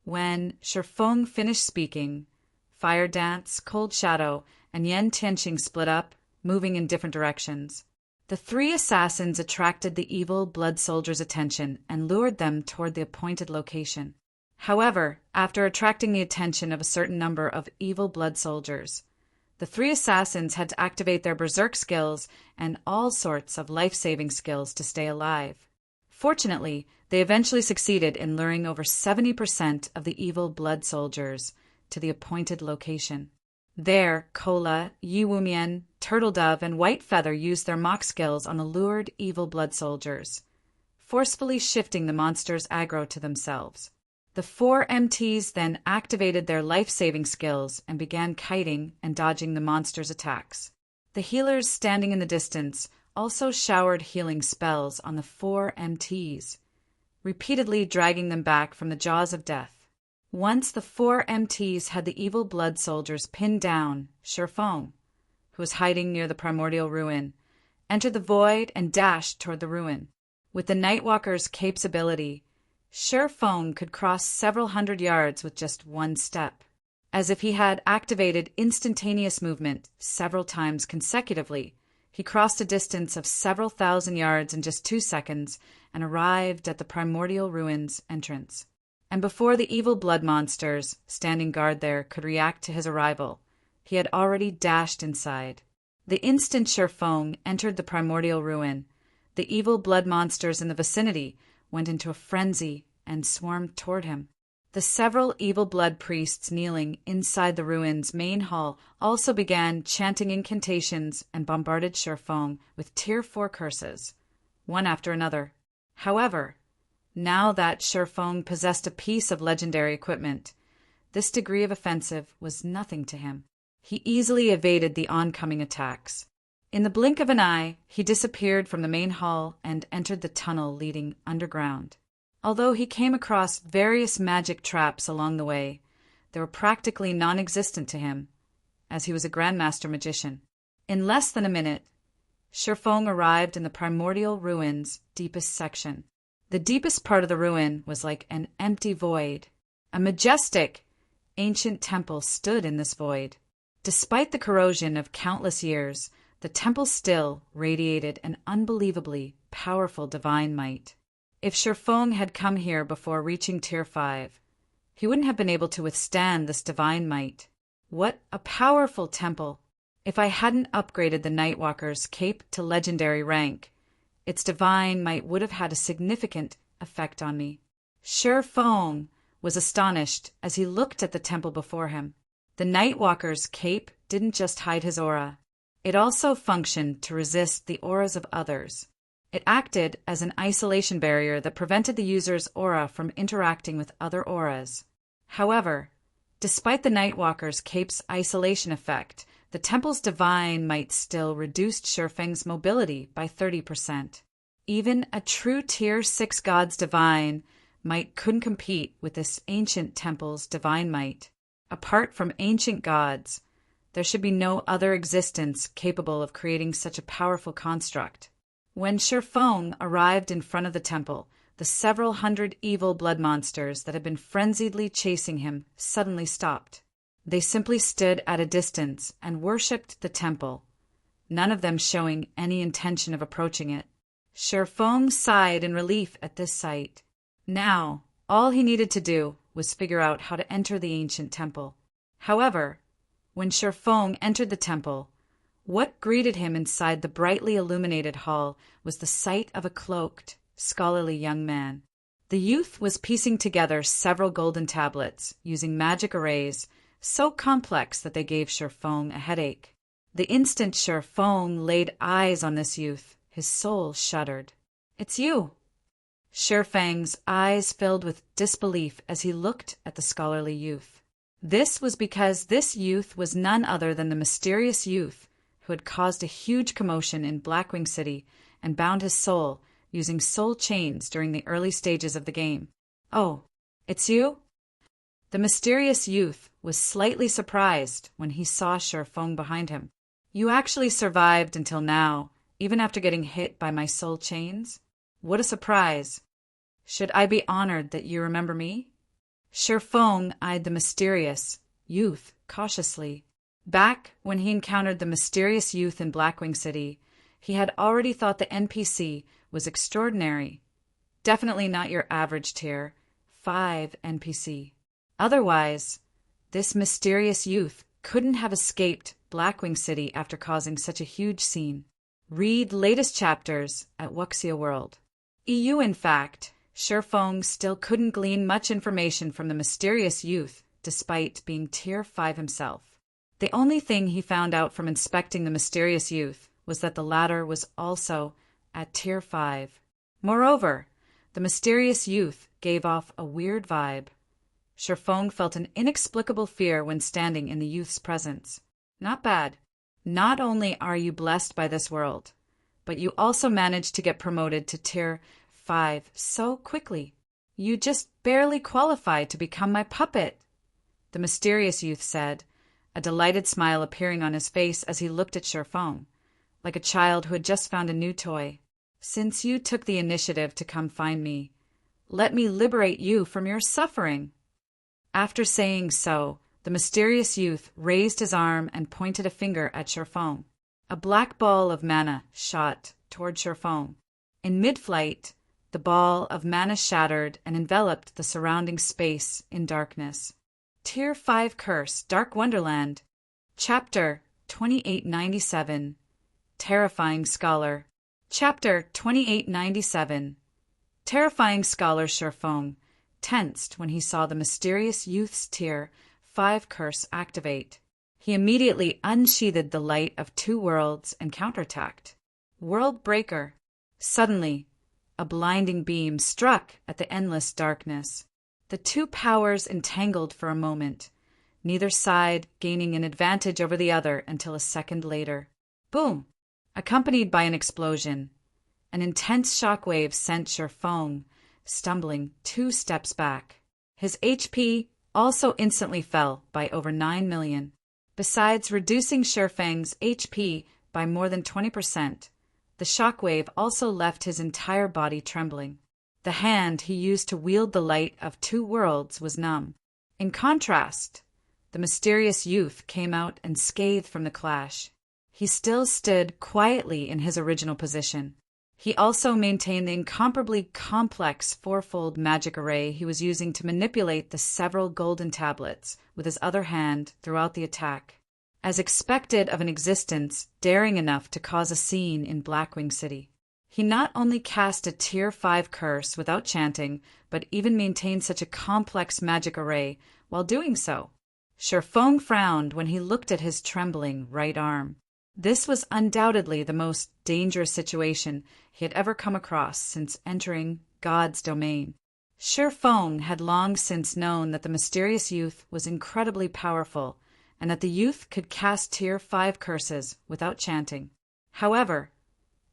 When Sherfong finished speaking, Fire Dance, Cold Shadow, and Yen Tianqing split up, moving in different directions. The three assassins attracted the evil blood soldiers' attention and lured them toward the appointed location. However, after attracting the attention of a certain number of evil blood soldiers, the three assassins had to activate their berserk skills and all sorts of life-saving skills to stay alive. Fortunately, they eventually succeeded in luring over 70% of the evil blood soldiers to the appointed location. There, Kola, Yiwumian, Turtledove, and Whitefeather used their mock skills on the lured evil blood soldiers, forcefully shifting the monsters' aggro to themselves. The four MTs then activated their life-saving skills and began kiting and dodging the monsters' attacks. The healers standing in the distance also showered healing spells on the four MTs, repeatedly dragging them back from the jaws of death. Once the four MTs had the evil blood soldiers pinned down, Shifeng, who was hiding near the primordial ruin, entered the void and dashed toward the ruin. With the Nightwalker's Cape's ability, Shifeng could cross several hundred yards with just one step, as if he had activated instantaneous movement several times consecutively. He crossed a distance of several thousand yards in just 2 seconds and arrived at the primordial ruins entrance. And before the evil blood monsters standing guard there could react to his arrival, he had already dashed inside. The instant Shifeng entered the primordial ruin, the evil blood monsters in the vicinity went into a frenzy and swarmed toward him. The several evil blood priests kneeling inside the ruin's main hall also began chanting incantations and bombarded Shifeng with Tier 4 curses, one after another. However, now that Shifeng possessed a piece of legendary equipment, this degree of offensive was nothing to him. He easily evaded the oncoming attacks. In the blink of an eye, he disappeared from the main hall and entered the tunnel leading underground. Although he came across various magic traps along the way, they were practically non-existent to him, as he was a Grandmaster Magician. In less than a minute, Shifeng arrived in the primordial ruin's deepest section. The deepest part of the ruin was like an empty void. A majestic, ancient temple stood in this void. Despite the corrosion of countless years, the temple still radiated an unbelievably powerful divine might. If Shifeng had come here before reaching Tier 5, he wouldn't have been able to withstand this divine might. What a powerful temple! If I hadn't upgraded the Nightwalker's Cape to legendary rank, its divine might would have had a significant effect on me. Shifeng was astonished as he looked at the temple before him. The Nightwalker's Cape didn't just hide his aura. It also functioned to resist the auras of others. It acted as an isolation barrier that prevented the user's aura from interacting with other auras. However, despite the Nightwalker's Cape's isolation effect, the temple's divine might still reduced Shifeng's mobility by 30%. Even a true Tier 6 god's divine might couldn't compete with this ancient temple's divine might. Apart from ancient gods, there should be no other existence capable of creating such a powerful construct. When Shifeng arrived in front of the temple, the several hundred evil blood monsters that had been frenziedly chasing him suddenly stopped. They simply stood at a distance and worshipped the temple, none of them showing any intention of approaching it. Shifeng sighed in relief at this sight. Now, all he needed to do was figure out how to enter the ancient temple. However, when Shifeng entered the temple, what greeted him inside the brightly illuminated hall was the sight of a cloaked, scholarly young man. The youth was piecing together several golden tablets, using magic arrays so complex that they gave Shifeng a headache. The instant Shifeng laid eyes on this youth, his soul shuddered. "It's you!" Shifeng's eyes filled with disbelief as he looked at the scholarly youth. This was because this youth was none other than the mysterious youth who had caused a huge commotion in Blackwing City and bound his soul using soul chains during the early stages of the game. "Oh, it's you?" The mysterious youth was slightly surprised when he saw Shifeng behind him. "You actually survived until now, even after getting hit by my soul chains? What a surprise. Should I be honored that you remember me?" Shifeng eyed the mysterious youth cautiously. Back when he encountered the mysterious youth in Blackwing City, He had already thought the NPC was extraordinary. Definitely not your average tier 5 NPC. Otherwise, this mysterious youth couldn't have escaped Blackwing City after causing such a huge scene. Read latest chapters at Wuxia World. EU. In fact, Shifeng still couldn't glean much information from the mysterious youth despite being tier 5 himself. The only thing he found out from inspecting the mysterious youth was that the latter was also at tier 5. Moreover, the mysterious youth gave off a weird vibe. Shifeng felt an inexplicable fear when standing in the youth's presence. Not bad. Not only are you blessed by this world, but you also managed to get promoted to tier 5 so quickly. You just barely qualified to become my puppet, the mysterious youth said, a delighted smile appearing on his face as he looked at Shifeng, like a child who had just found a new toy. Since you took the initiative to come find me, let me liberate you from your suffering. After saying so, the mysterious youth raised his arm and pointed a finger at Shifeng. A black ball of mana shot toward Shifeng. In mid-flight, the ball of mana shattered and enveloped the surrounding space in darkness. Tier 5 Curse, Dark Wonderland. Chapter 2897. Terrifying Scholar. Chapter 2897. Terrifying Scholar Shifeng tensed when he saw the mysterious youth's tier 5 curse activate. He immediately unsheathed the light of 2 worlds and counterattacked. World Breaker. Suddenly, a blinding beam struck at the endless darkness. The 2 powers entangled for a moment, neither side gaining an advantage over the other until a second later. Boom! Accompanied by an explosion. An intense shockwave sent Shifeng stumbling 2 steps back. His HP also instantly fell by over 9 million. Besides reducing Shifeng's HP by more than 20%, the shockwave also left his entire body trembling. The hand he used to wield the light of 2 worlds was numb. In contrast, the mysterious youth came out unscathed from the clash. He still stood quietly in his original position. He also maintained the incomparably complex 4-fold magic array he was using to manipulate the several golden tablets with his other hand throughout the attack. As expected of an existence daring enough to cause a scene in Blackwing City, he not only cast a tier 5 curse without chanting, but even maintained such a complex magic array while doing so. Shifeng frowned when he looked at his trembling right arm. This was undoubtedly the most dangerous situation he had ever come across since entering God's domain. Shifeng had long since known that the mysterious youth was incredibly powerful, and that the youth could cast tier 5 curses without chanting. However,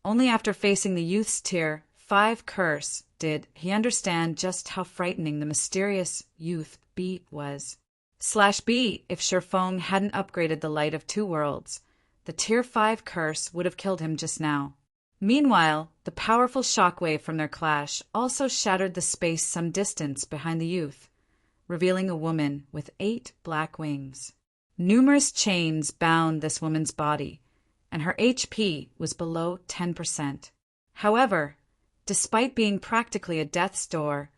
only after facing the youth's tier 5 curse did he understand just how frightening the mysterious youth B was. /B, if Shifeng hadn't upgraded the light of 2 worlds, the tier 5 curse would have killed him just now. Meanwhile, the powerful shockwave from their clash also shattered the space some distance behind the youth, revealing a woman with 8 black wings. Numerous chains bound this woman's body, and her HP was below 10%. However, despite being practically a death's door,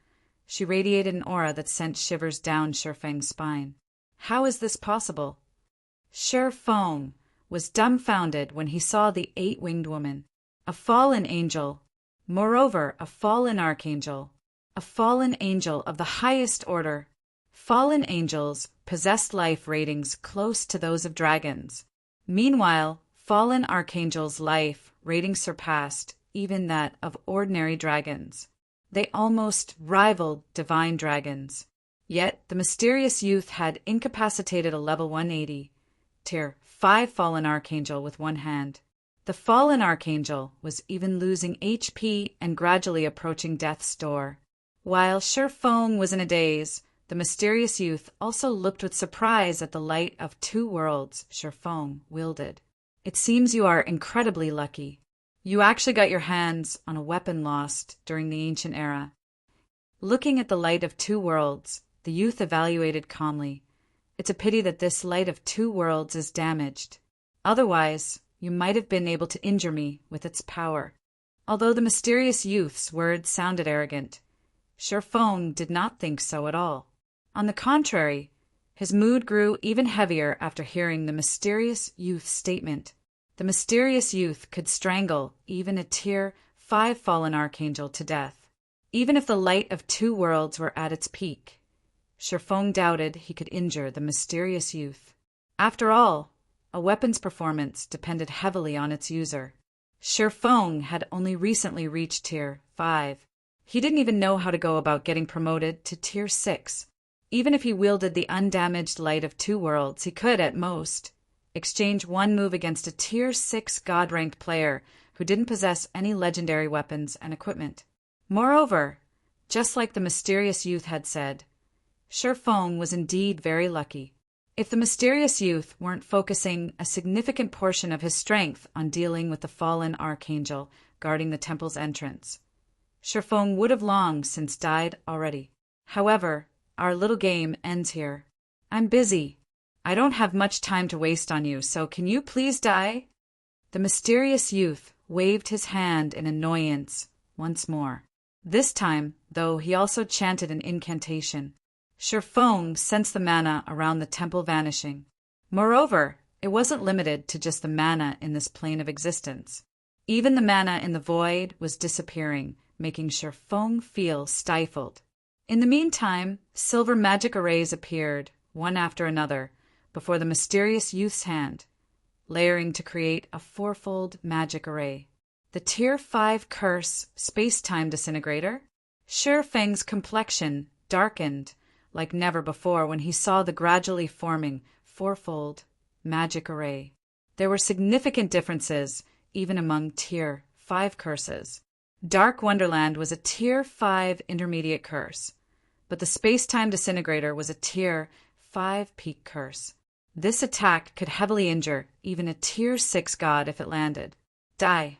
she radiated an aura that sent shivers down Shifeng's spine. How is this possible? Shifeng was dumbfounded when he saw the 8-winged woman, a fallen angel, moreover a fallen archangel, a fallen angel of the highest order. Fallen angels possessed life ratings close to those of dragons. Meanwhile, fallen archangels' life ratings surpassed even that of ordinary dragons. They almost rivaled divine dragons. Yet the mysterious youth had incapacitated a level 180, tier 5 fallen archangel with one hand. The fallen archangel was even losing HP and gradually approaching death's door. While Shifeng was in a daze, the mysterious youth also looked with surprise at the light of 2 worlds Shifeng wielded. It seems you are incredibly lucky. You actually got your hands on a weapon lost during the ancient era. Looking at the light of 2 worlds, the youth evaluated calmly. It's a pity that this light of 2 worlds is damaged. Otherwise, you might have been able to injure me with its power." Although the mysterious youth's words sounded arrogant, Sherfong did not think so at all. On the contrary, his mood grew even heavier after hearing the mysterious youth's statement. The mysterious youth could strangle even a Tier 5 fallen archangel to death. Even if the light of two worlds were at its peak, Sherfong doubted he could injure the mysterious youth. After all, a weapon's performance depended heavily on its user. Sherfong had only recently reached Tier 5. He didn't even know how to go about getting promoted to Tier 6. Even if he wielded the undamaged light of two worlds, he could, at most, exchange one move against a Tier 6 god-ranked player who didn't possess any legendary weapons and equipment. Moreover, just like the mysterious youth had said, Sherfong was indeed very lucky. If the mysterious youth weren't focusing a significant portion of his strength on dealing with the fallen archangel guarding the temple's entrance, Sherfong would have long since died already. However, our little game ends here. I'm busy. I don't have much time to waste on you, so can you please die? The mysterious youth waved his hand in annoyance once more. This time, though, he also chanted an incantation. Sherfong sensed the mana around the temple vanishing. Moreover, it wasn't limited to just the mana in this plane of existence. Even the mana in the void was disappearing, making Sherfong feel stifled. In the meantime, silver magic arrays appeared, one after another, before the mysterious youth's hand, layering to create a fourfold magic array. The Tier 5 curse space-time disintegrator? Sherfeng's complexion darkened like never before when he saw the gradually forming fourfold magic array. There were significant differences even among Tier 5 curses. Dark Wonderland was a Tier 5 intermediate curse, but the space-time disintegrator was a Tier 5 peak curse. This attack could heavily injure even a Tier 6 god if it landed. Die.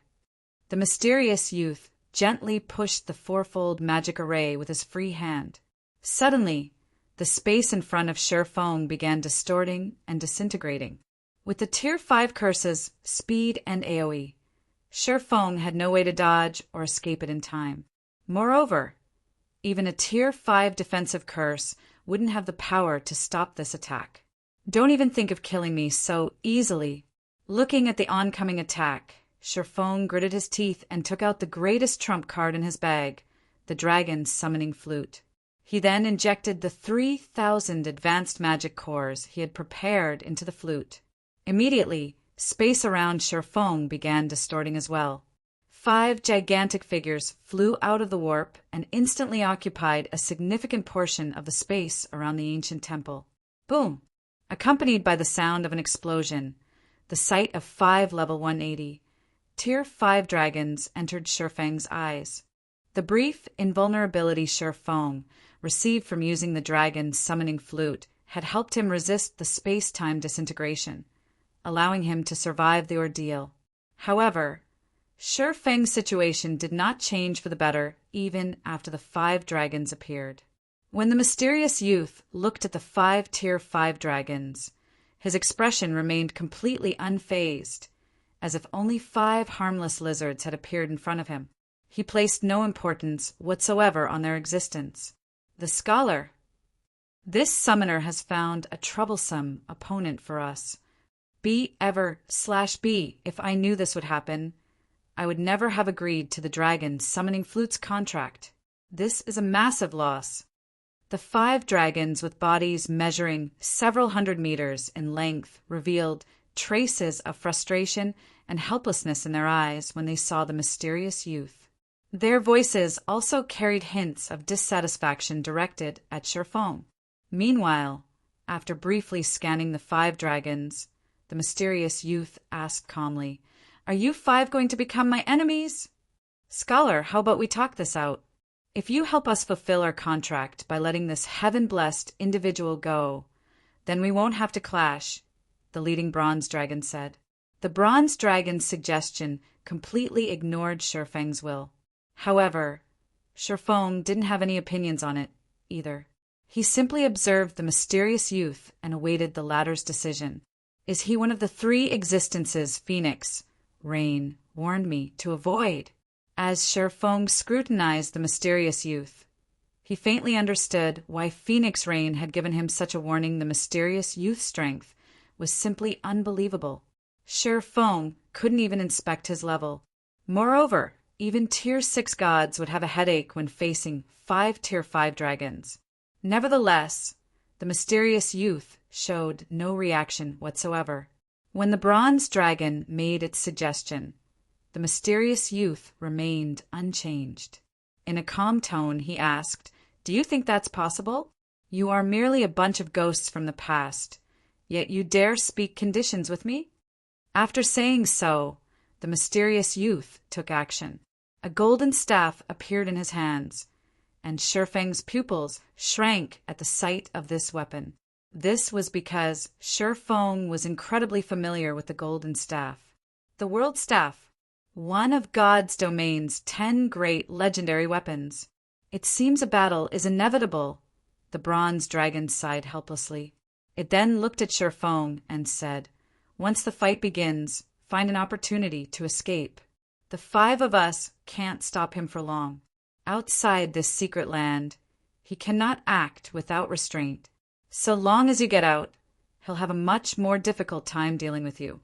The mysterious youth gently pushed the fourfold magic array with his free hand. Suddenly, the space in front of Sherfong began distorting and disintegrating. With the Tier 5 curses, speed and AoE, Sherfong had no way to dodge or escape it in time. Moreover, even a Tier 5 defensive curse wouldn't have the power to stop this attack. Don't even think of killing me so easily. Looking at the oncoming attack, Sherfong gritted his teeth and took out the greatest trump card in his bag, the dragon's summoning flute. He then injected the 3,000 advanced magic cores he had prepared into the flute. Immediately, space around Sherfong began distorting as well. 5 gigantic figures flew out of the warp and instantly occupied a significant portion of the space around the ancient temple. Boom! Accompanied by the sound of an explosion, the sight of 5 level 180, Tier 5 dragons entered Sherfeng's eyes. The brief invulnerability Sherfong received from using the dragon's summoning flute had helped him resist the space-time disintegration, allowing him to survive the ordeal. However, Sherfeng's situation did not change for the better even after the 5 dragons appeared. When the mysterious youth looked at the 5 Tier 5 dragons, his expression remained completely unfazed, as if only 5 harmless lizards had appeared in front of him. He placed no importance whatsoever on their existence. The scholar. This summoner has found a troublesome opponent for us. B if I knew this would happen, I would never have agreed to the dragon summoning flute's contract. This is a massive loss. The 5 dragons with bodies measuring several hundred meters in length revealed traces of frustration and helplessness in their eyes when they saw the mysterious youth. Their voices also carried hints of dissatisfaction directed at Sherfong. Meanwhile, after briefly scanning the 5 dragons, the mysterious youth asked calmly, "Are you 5 going to become my enemies?" "Scholar, how about we talk this out? If you help us fulfill our contract by letting this heaven-blessed individual go, then we won't have to clash," the leading bronze dragon said. The bronze dragon's suggestion completely ignored Sherfeng's will. However, Sherfong didn't have any opinions on it, either. He simply observed the mysterious youth and awaited the latter's decision. Is he one of the three existences Phoenix, Rain, warned me to avoid? As Sherfong scrutinized the mysterious youth, he faintly understood why Phoenix Rain had given him such a warning. The mysterious youth's strength was simply unbelievable. Sherfong couldn't even inspect his level. Moreover, even Tier 6 gods would have a headache when facing 5 Tier 5 dragons. Nevertheless, the mysterious youth showed no reaction whatsoever. When the bronze dragon made its suggestion, the mysterious youth remained unchanged. In a calm tone, he asked, "Do you think that's possible? You are merely a bunch of ghosts from the past, yet you dare speak conditions with me?" After saying so, the mysterious youth took action. A golden staff appeared in his hands, and Sherfeng's pupils shrank at the sight of this weapon. This was because Sherfeng was incredibly familiar with the golden staff. The World Staff, one of God's domain's 10 great legendary weapons. "It seems a battle is inevitable," the bronze dragon sighed helplessly. It then looked at Sherfeng and said, "Once the fight begins, find an opportunity to escape. The 5 of us can't stop him for long. Outside this secret land, he cannot act without restraint. So long as you get out, he'll have a much more difficult time dealing with you."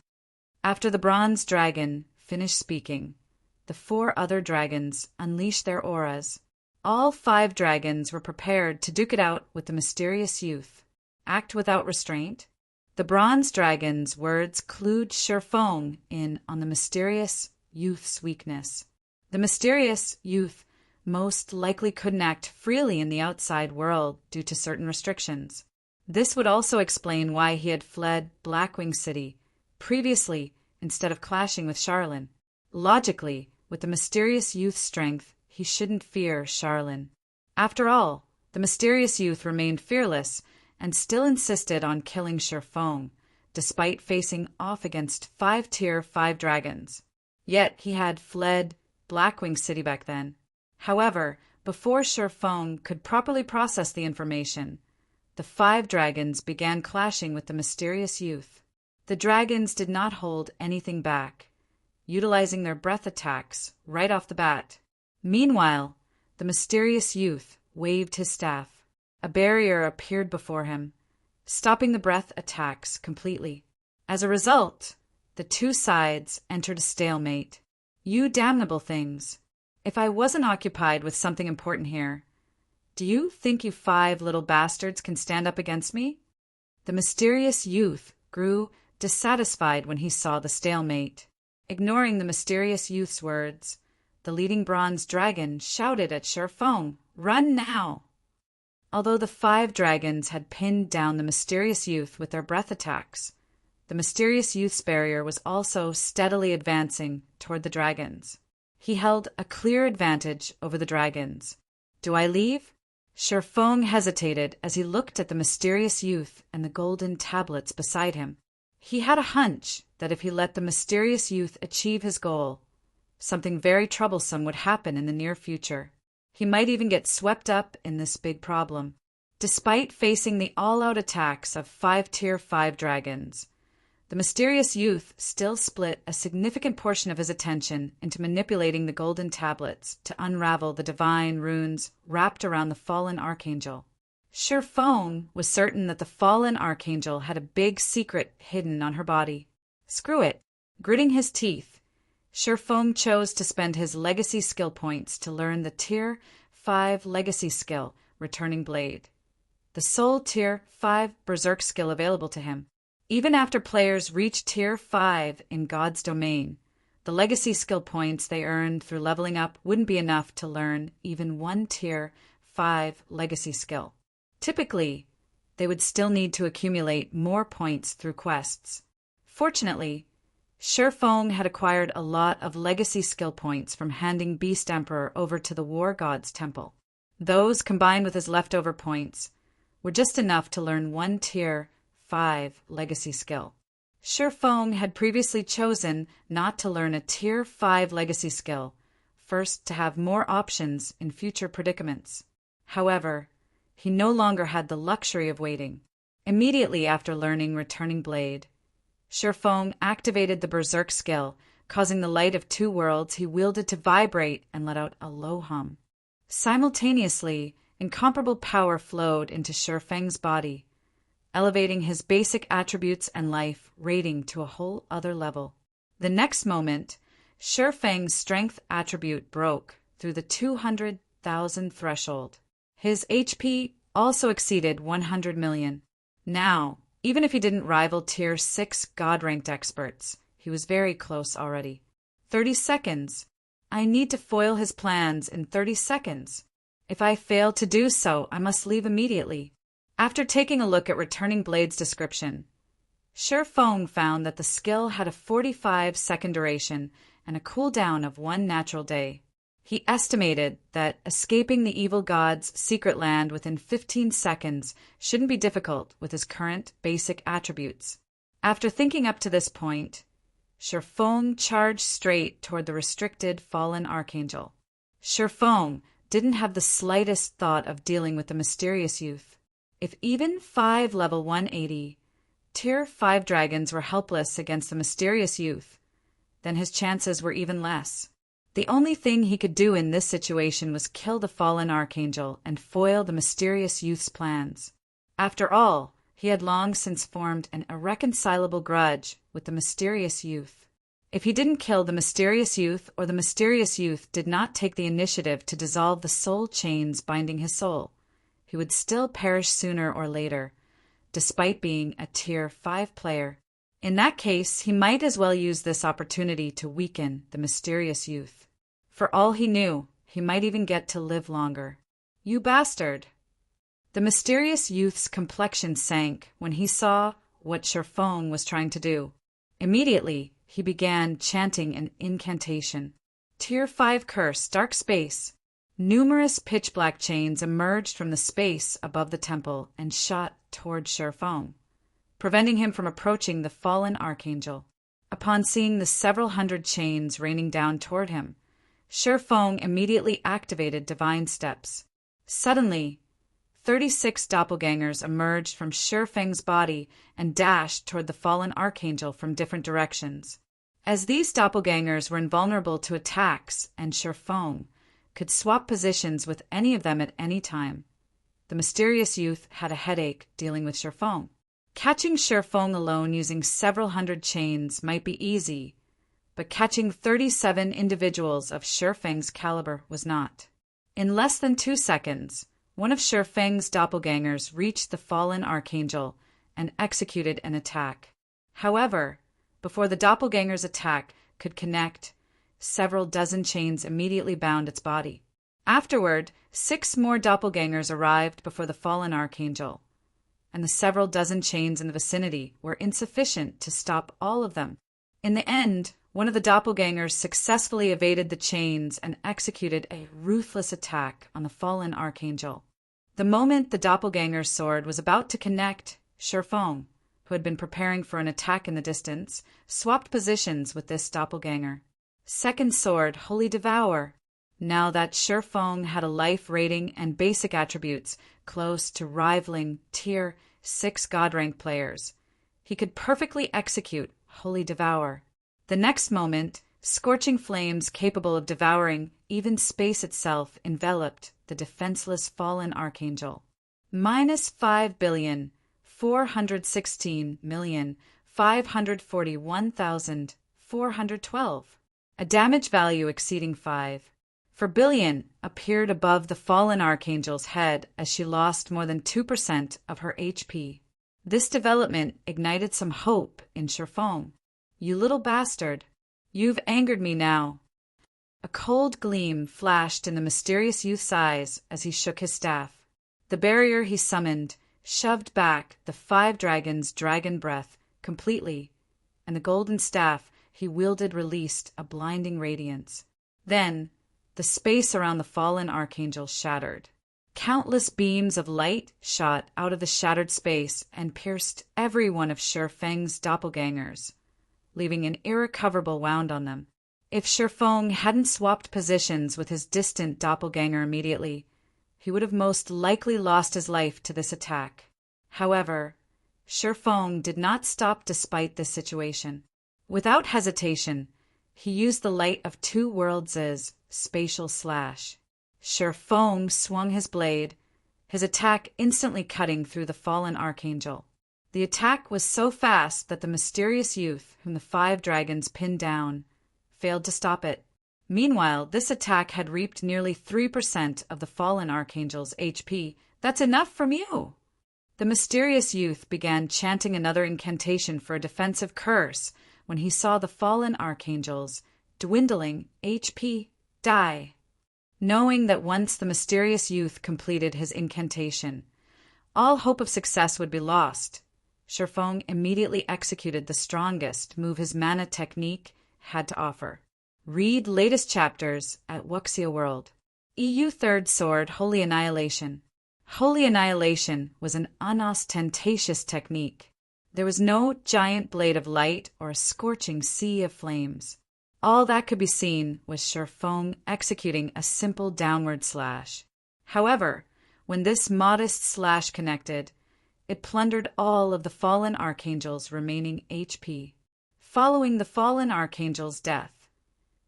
After the bronze dragon finished speaking, the 4 other dragons unleashed their auras. All 5 dragons were prepared to duke it out with the mysterious youth. Act without restraint? The bronze dragon's words clued Sherfeng in on the mysterious youth's weakness. The mysterious youth most likely couldn't act freely in the outside world due to certain restrictions. This would also explain why he had fled Blackwing City previously instead of clashing with Charlene. Logically, with the mysterious youth's strength, he shouldn't fear Charlene. After all, the mysterious youth remained fearless and still insisted on killing Sherfeng, despite facing off against 5 Tier 5 dragons. Yet he had fled Blackwing City back then. However, before Sherfeng could properly process the information, the 5 dragons began clashing with the mysterious youth. The dragons did not hold anything back, utilizing their breath attacks right off the bat. Meanwhile, the mysterious youth waved his staff. A barrier appeared before him, stopping the breath attacks completely. As a result, the 2 sides entered a stalemate. "You damnable things. If I wasn't occupied with something important here, do you think you 5 little bastards can stand up against me?" The mysterious youth grew dissatisfied when he saw the stalemate. Ignoring the mysterious youth's words, the leading bronze dragon shouted at Sherfeng, "Run now!" Although the 5 dragons had pinned down the mysterious youth with their breath attacks, the mysterious youth's barrier was also steadily advancing toward the dragons. He held a clear advantage over the dragons. "Do I leave?" Sherfeng hesitated as he looked at the mysterious youth and the golden tablets beside him. He had a hunch that if he let the mysterious youth achieve his goal, something very troublesome would happen in the near future. He might even get swept up in this big problem. Despite facing the all-out attacks of 5 Tier 5 dragons, the mysterious youth still split a significant portion of his attention into manipulating the golden tablets to unravel the divine runes wrapped around the fallen archangel. Sherfeng was certain that the fallen archangel had a big secret hidden on her body. Screw it. Gritting his teeth, Sherfeng chose to spend his legacy skill points to learn the Tier 5 legacy skill, Returning Blade, the sole Tier 5 berserk skill available to him. Even after players reach Tier 5 in God's domain, the legacy skill points they earned through leveling up wouldn't be enough to learn even one Tier 5 legacy skill. Typically, they would still need to accumulate more points through quests. Fortunately, Sherfeng had acquired a lot of legacy skill points from handing Beast Emperor over to the War God's temple. Those, combined with his leftover points, were just enough to learn one Tier 5 legacy skill. Sherfeng had previously chosen not to learn a Tier 5 legacy skill, first to have more options in future predicaments. However, he no longer had the luxury of waiting. Immediately after learning Returning Blade, Shifeng activated the Berserk skill, causing the light of two worlds he wielded to vibrate and let out a low hum. Simultaneously, incomparable power flowed into Shifeng's body, elevating his basic attributes and life rating to a whole other level. The next moment, Shifeng's strength attribute broke through the 200,000 threshold. His HP also exceeded 100 million. Now, even if he didn't rival Tier 6 God-ranked experts, he was very close already. 30 seconds. I need to foil his plans in 30 seconds. If I fail to do so, I must leave immediately. After taking a look at Returning Blade's description, Shifeng found that the skill had a 45-second duration and a cooldown of 1 natural day. He estimated that escaping the evil god's secret land within 15 seconds shouldn't be difficult with his current basic attributes. After thinking up to this point, Shifeng charged straight toward the restricted fallen archangel. Shifeng didn't have the slightest thought of dealing with the mysterious youth. If even 5 level 180, Tier 5 dragons were helpless against the mysterious youth, then his chances were even less. The only thing he could do in this situation was kill the fallen archangel and foil the mysterious youth's plans. After all, he had long since formed an irreconcilable grudge with the mysterious youth. If he didn't kill the mysterious youth, or the mysterious youth did not take the initiative to dissolve the soul chains binding his soul, he would still perish sooner or later, despite being a Tier 5 player. In that case, he might as well use this opportunity to weaken the mysterious youth. For all he knew, he might even get to live longer. You bastard! The mysterious youth's complexion sank when he saw what Shifeng was trying to do. Immediately, he began chanting an incantation. Tier 5 curse, dark space. Numerous pitch-black chains emerged from the space above the temple and shot toward Shifeng, preventing him from approaching the fallen archangel. Upon seeing the several hundred chains raining down toward him, Shifeng immediately activated divine steps. Suddenly, 36 doppelgangers emerged from Shifeng's body and dashed toward the fallen archangel from different directions. As these doppelgangers were invulnerable to attacks and Shifeng could swap positions with any of them at any time, the mysterious youth had a headache dealing with Shifeng. Catching Shifeng alone using several hundred chains might be easy, but catching 37 individuals of Shifeng's caliber was not. In less than 2 seconds, one of Shifeng's doppelgangers reached the fallen archangel and executed an attack. However, before the doppelganger's attack could connect, several dozen chains immediately bound its body. Afterward, 6 more doppelgangers arrived before the fallen archangel, and the several dozen chains in the vicinity were insufficient to stop all of them. In the end, one of the doppelgangers successfully evaded the chains and executed a ruthless attack on the fallen archangel. The moment the doppelganger's sword was about to connect, Shifeng, who had been preparing for an attack in the distance, swapped positions with this doppelganger. Second sword, Holy Devour. Now that Shifeng had a life rating and basic attributes close to rivaling Tier 6 God-rank players, he could perfectly execute Holy Devour. The next moment, scorching flames capable of devouring even space itself enveloped the defenseless fallen archangel. Minus 5,416,541,412. A damage value exceeding 5. For billion appeared above the fallen archangel's head as she lost more than 2% of her HP. This development ignited some hope in Shifeng. You little bastard, you've angered me now. A cold gleam flashed in the mysterious youth's eyes as he shook his staff. The barrier he summoned shoved back the 5 dragons' dragon breath completely, and the golden staff he wielded released a blinding radiance. Then, the space around the fallen archangel shattered. Countless beams of light shot out of the shattered space and pierced every one of Shifeng's doppelgangers, leaving an irrecoverable wound on them. If Shifeng hadn't swapped positions with his distant doppelganger immediately, he would have most likely lost his life to this attack. However, Feng did not stop despite this situation. Without hesitation, he used the light of two worlds' spatial slash. Feng swung his blade, his attack instantly cutting through the fallen archangel. The attack was so fast that the mysterious youth, whom the 5 dragons pinned down, failed to stop it. Meanwhile, this attack had reaped nearly 3% of the fallen archangel's HP. "That's enough from you!" The mysterious youth began chanting another incantation for a defensive curse when he saw the fallen archangel's dwindling HP die. Knowing that once the mysterious youth completed his incantation, all hope of success would be lost, Feng immediately executed the strongest move his mana technique had to offer. Read latest chapters at Wuxia World. EU Third Sword Holy Annihilation. Holy Annihilation was an unostentatious technique. There was no giant blade of light or a scorching sea of flames. All that could be seen was Feng executing a simple downward slash. However, when this modest slash connected, it plundered all of the fallen archangel's remaining HP. Following the fallen archangel's death,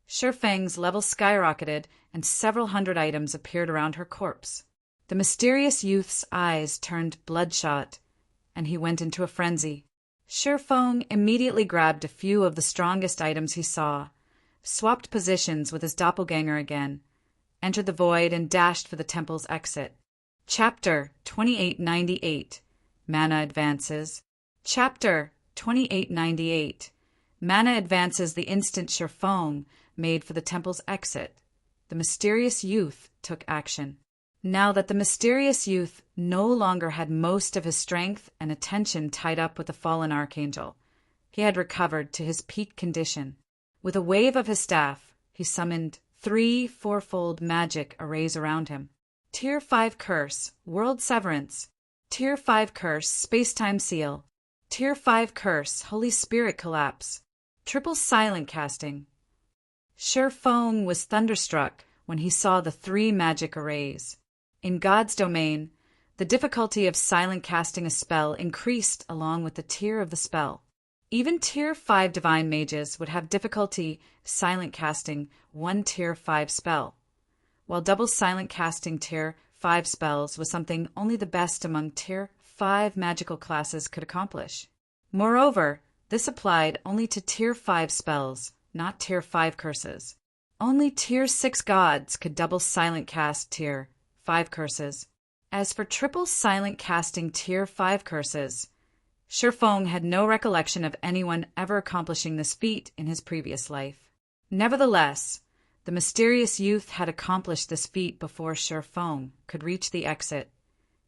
Feng's level skyrocketed and several hundred items appeared around her corpse. The mysterious youth's eyes turned bloodshot, and he went into a frenzy. Feng immediately grabbed a few of the strongest items he saw, swapped positions with his doppelganger again, entered the void, and dashed for the temple's exit. Chapter 2898 Mana Advances. Chapter 2898 Mana advances the instant Feng made for the temple's exit. The mysterious youth took action. Now that the mysterious youth no longer had most of his strength and attention tied up with the fallen archangel, he had recovered to his peak condition. With a wave of his staff, he summoned 3 fourfold magic arrays around him. Tier 5 Curse, World Severance. Tier 5 Curse, Space-Time Seal. Tier 5 Curse, Holy Spirit Collapse. Triple Silent Casting. Feng was thunderstruck when he saw the 3 magic arrays. In God's domain, the difficulty of silent casting a spell increased along with the tier of the spell. Even Tier 5 Divine Mages would have difficulty silent casting one Tier 5 spell, while double silent casting Tier 5 spells was something only the best among Tier 5 magical classes could accomplish. Moreover, this applied only to Tier 5 spells, not Tier 5 curses. Only Tier 6 gods could double silent cast Tier 5 curses. As for triple silent casting Tier 5 curses, Feng had no recollection of anyone ever accomplishing this feat in his previous life. Nevertheless, the mysterious youth had accomplished this feat before Feng could reach the exit.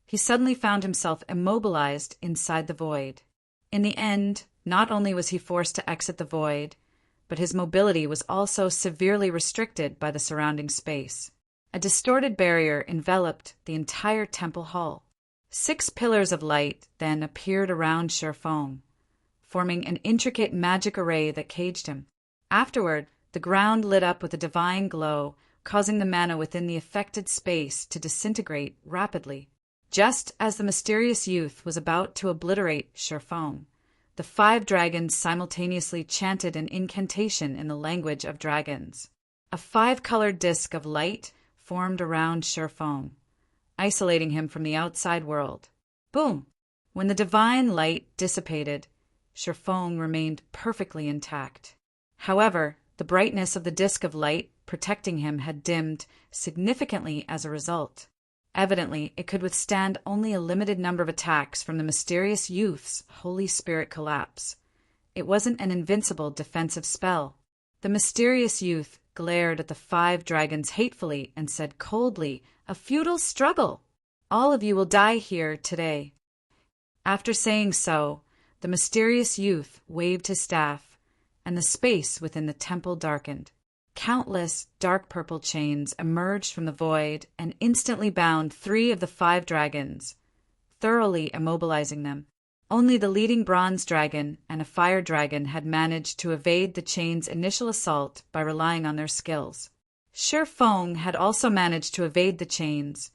He suddenly found himself immobilized inside the void. In the end, not only was he forced to exit the void, but his mobility was also severely restricted by the surrounding space. A distorted barrier enveloped the entire temple hall. 6 pillars of light then appeared around Feng, forming an intricate magic array that caged him. Afterward, the ground lit up with a divine glow, causing the mana within the affected space to disintegrate rapidly. Just as the mysterious youth was about to obliterate Feng, the 5 dragons simultaneously chanted an incantation in the language of dragons. A 5-colored disk of light formed around Feng, isolating him from the outside world. Boom! When the divine light dissipated, Feng remained perfectly intact. However, the brightness of the disk of light protecting him had dimmed significantly as a result. Evidently, it could withstand only a limited number of attacks from the mysterious youth's Holy Spirit Collapse. It wasn't an invincible defensive spell. The mysterious youth glared at the 5 dragons hatefully and said coldly, "A futile struggle! All of you will die here today." After saying so, the mysterious youth waved his staff, and the space within the temple darkened. Countless dark purple chains emerged from the void and instantly bound 3 of the 5 dragons, thoroughly immobilizing them. Only the leading bronze dragon and a fire dragon had managed to evade the chain's initial assault by relying on their skills. Feng had also managed to evade the chains,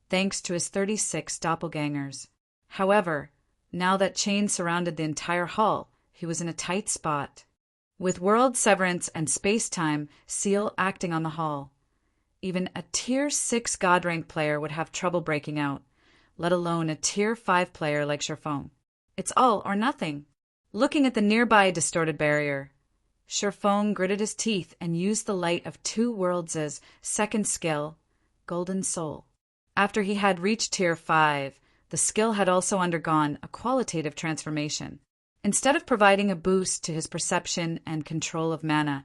thanks to his 36 doppelgangers. However, Now that chain surrounded the entire hall, he was in a tight spot. With world severance and space-time seal acting on the hall, even a Tier 6 God rank player would have trouble breaking out, let alone a Tier 5 player like Sherfong. It's all or nothing. Looking at the nearby distorted barrier, Sherfong gritted his teeth and used the light of two worlds' second skill, Golden Soul. After he had reached Tier 5, the skill had also undergone a qualitative transformation. Instead of providing a boost to his perception and control of mana,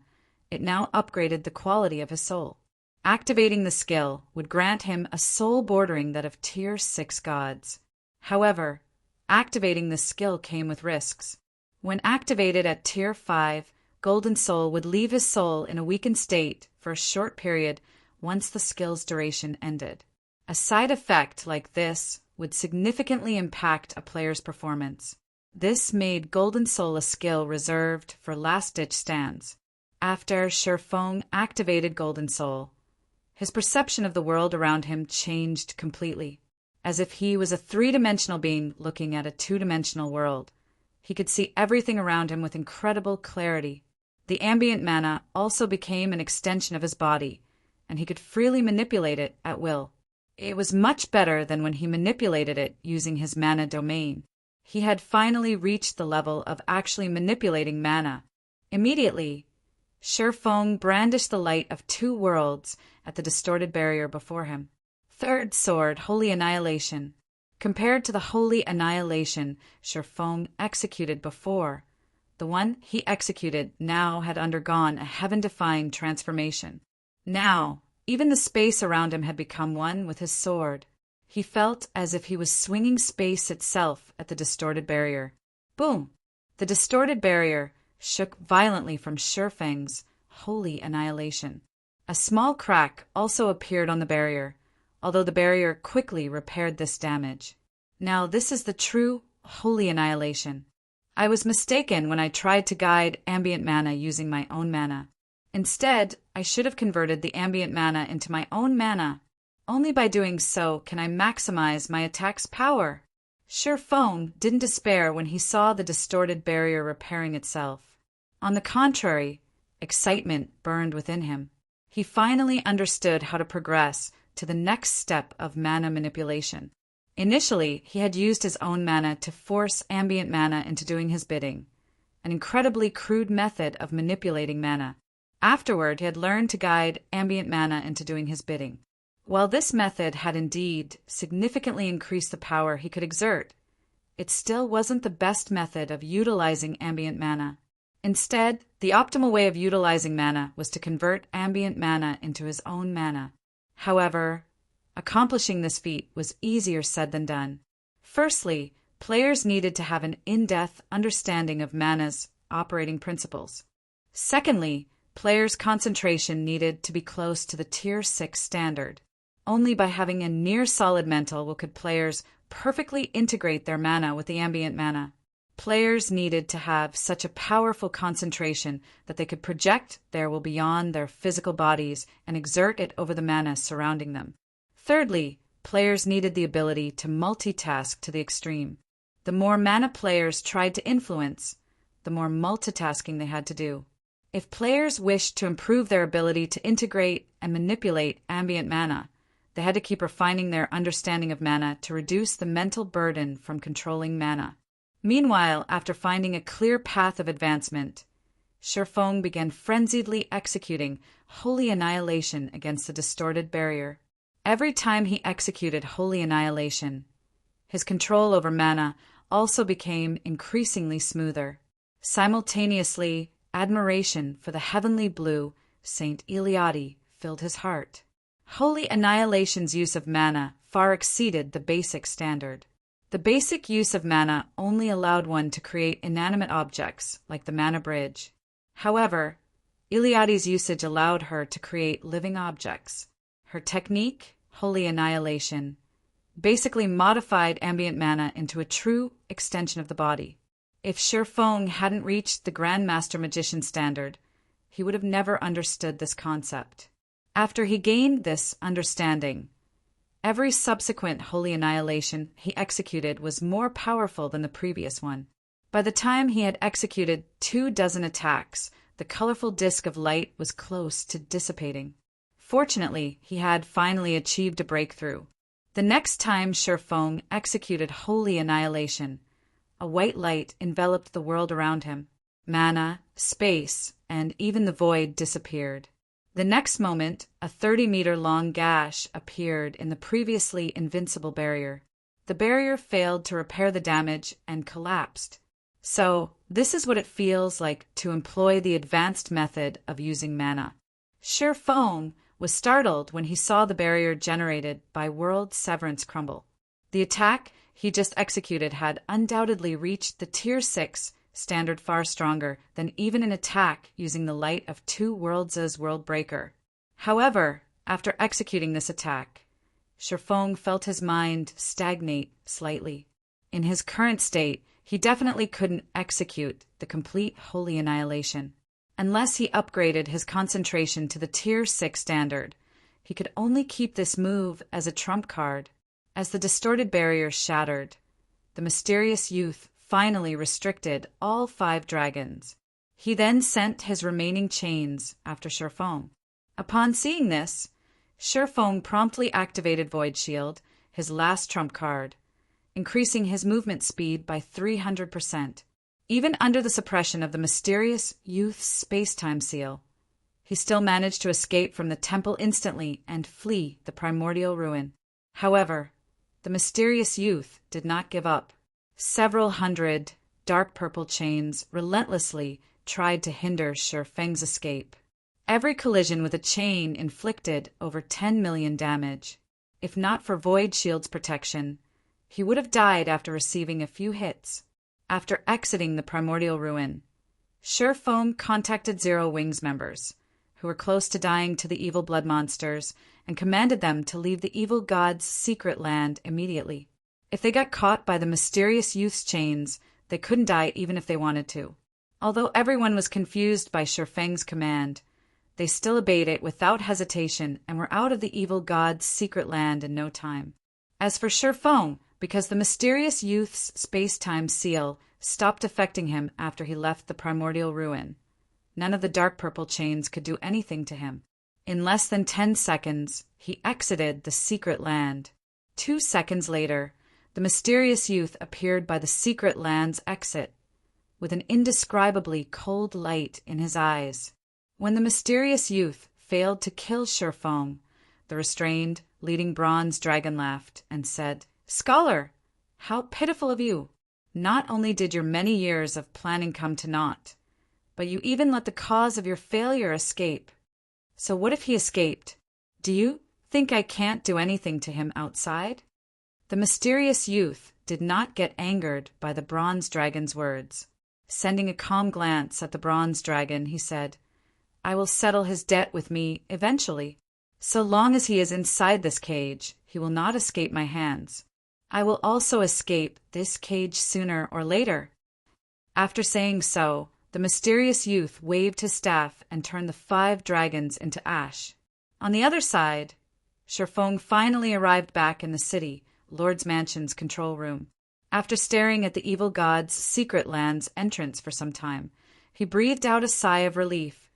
it now upgraded the quality of his soul. Activating the skill would grant him a soul bordering that of Tier 6 gods. However, activating the skill came with risks. When activated at Tier 5, Golden Soul would leave his soul in a weakened state for a short period once the skill's duration ended. A side effect like this would significantly impact a player's performance. This made Golden Soul a skill reserved for last-ditch stands. After Sherfong activated Golden Soul, his perception of the world around him changed completely. As if he was a three-dimensional being looking at a two-dimensional world. He could see everything around him with incredible clarity. The ambient mana also became an extension of his body, and he could freely manipulate it at will. It was much better than when he manipulated it using his mana domain. He had finally reached the level of actually manipulating mana. Immediately, Sherfong brandished the light of two worlds at the distorted barrier before him. Third sword, Holy Annihilation. Compared to the Holy Annihilation Sherfong executed before, the one he executed now had undergone a heaven-defying transformation. Now, even the space around him had become one with his sword. He felt as if he was swinging space itself at the distorted barrier. Boom! The distorted barrier shook violently from Sherfang's Holy Annihilation. A small crack also appeared on the barrier, although the barrier quickly repaired this damage. Now this is the true Holy Annihilation. I was mistaken when I tried to guide ambient mana using my own mana. Instead, I should have converted the ambient mana into my own mana. Only by doing so can I maximize my attack's power. Sherfong didn't despair when he saw the distorted barrier repairing itself. On the contrary, excitement burned within him. He finally understood how to progress to the next step of mana manipulation. Initially, he had used his own mana to force ambient mana into doing his bidding, an incredibly crude method of manipulating mana. Afterward, he had learned to guide ambient mana into doing his bidding. While this method had indeed significantly increased the power he could exert, it still wasn't the best method of utilizing ambient mana. Instead, the optimal way of utilizing mana was to convert ambient mana into his own mana. However, accomplishing this feat was easier said than done. Firstly, players needed to have an in-depth understanding of mana's operating principles. Secondly, players' concentration needed to be close to the Tier 6 standard. Only by having a near-solid mental could players perfectly integrate their mana with the ambient mana. Players needed to have such a powerful concentration that they could project their will beyond their physical bodies and exert it over the mana surrounding them. Thirdly, players needed the ability to multitask to the extreme. The more mana players tried to influence, the more multitasking they had to do. If players wished to improve their ability to integrate and manipulate ambient mana, they had to keep refining their understanding of mana to reduce the mental burden from controlling mana. Meanwhile, after finding a clear path of advancement, Sherfong began frenziedly executing Holy Annihilation against the distorted barrier. Every time he executed Holy Annihilation, his control over mana also became increasingly smoother. Simultaneously, admiration for the heavenly blue Saint Eliade filled his heart. Holy Annihilation's use of mana far exceeded the basic standard. The basic use of mana only allowed one to create inanimate objects, like the mana bridge. However, Eliade's usage allowed her to create living objects. Her technique, Holy Annihilation, basically modified ambient mana into a true extension of the body. If Sherfong hadn't reached the Grandmaster Magician standard, he would have never understood this concept. After he gained this understanding, Every subsequent holy annihilation he executed was more powerful than the previous one. By the time he had executed 24 attacks, the colorful disk of light was close to dissipating. Fortunately, he had finally achieved a breakthrough. The next time Shifeng executed holy annihilation, a white light enveloped the world around him. Mana, space, and even the void disappeared. The next moment, a 30-meter-long gash appeared in the previously invincible barrier. The barrier failed to repair the damage and collapsed. So, this is what it feels like to employ the advanced method of using mana. Shifeng was startled when he saw the barrier generated by World Severance crumble. The attack he just executed had undoubtedly reached the Tier 6 standard, far stronger than even an attack using the light of 2 worlds' World Breaker. However, after executing this attack, Shifeng felt his mind stagnate slightly. In his current state, he definitely couldn't execute the complete holy annihilation. Unless he upgraded his concentration to the Tier 6 standard, he could only keep this move as a trump card. As the distorted barrier shattered, the mysterious youth finally restricted all 5 dragons. He then sent his remaining chains after Shifeng. Upon seeing this, Shifeng promptly activated Void Shield, his last trump card, increasing his movement speed by 300%. Even under the suppression of the mysterious youth's space-time seal, he still managed to escape from the temple instantly and flee the primordial ruin. However, the mysterious youth did not give up. Several hundred dark purple chains relentlessly tried to hinder Shifeng's escape. Every collision with a chain inflicted over 10 million damage. If not for Void Shield's protection, he would have died after receiving a few hits. After exiting the primordial ruin, Shifeng contacted Zero Wings members, who were close to dying to the evil blood monsters, and commanded them to leave the evil god's secret land immediately. If they got caught by the mysterious youth's chains, they couldn't die even if they wanted to. Although everyone was confused by Shifeng's command, they still obeyed it without hesitation and were out of the evil god's secret land in no time. As for Shifeng, because the mysterious youth's space-time seal stopped affecting him after he left the primordial ruin, none of the dark purple chains could do anything to him. In less than 10 seconds, he exited the secret land. 2 seconds later, the mysterious youth appeared by the secret land's exit, with an indescribably cold light in his eyes. When the mysterious youth failed to kill Shifeng, the restrained, leading bronze dragon laughed and said, "Scholar, how pitiful of you! Not only did your many years of planning come to naught, but you even let the cause of your failure escape. So what if he escaped? Do you think I can't do anything to him outside?" The mysterious youth did not get angered by the bronze dragon's words. Sending a calm glance at the bronze dragon, he said, "I will settle his debt with me eventually. So long as he is inside this cage, he will not escape my hands. I will also escape this cage sooner or later." After saying so, the mysterious youth waved his staff and turned the 5 dragons into ash. On the other side, Shifeng finally arrived back in the city, Lord's Mansion's control room. After staring at the evil god's secret land's entrance for some time, he breathed out a sigh of relief,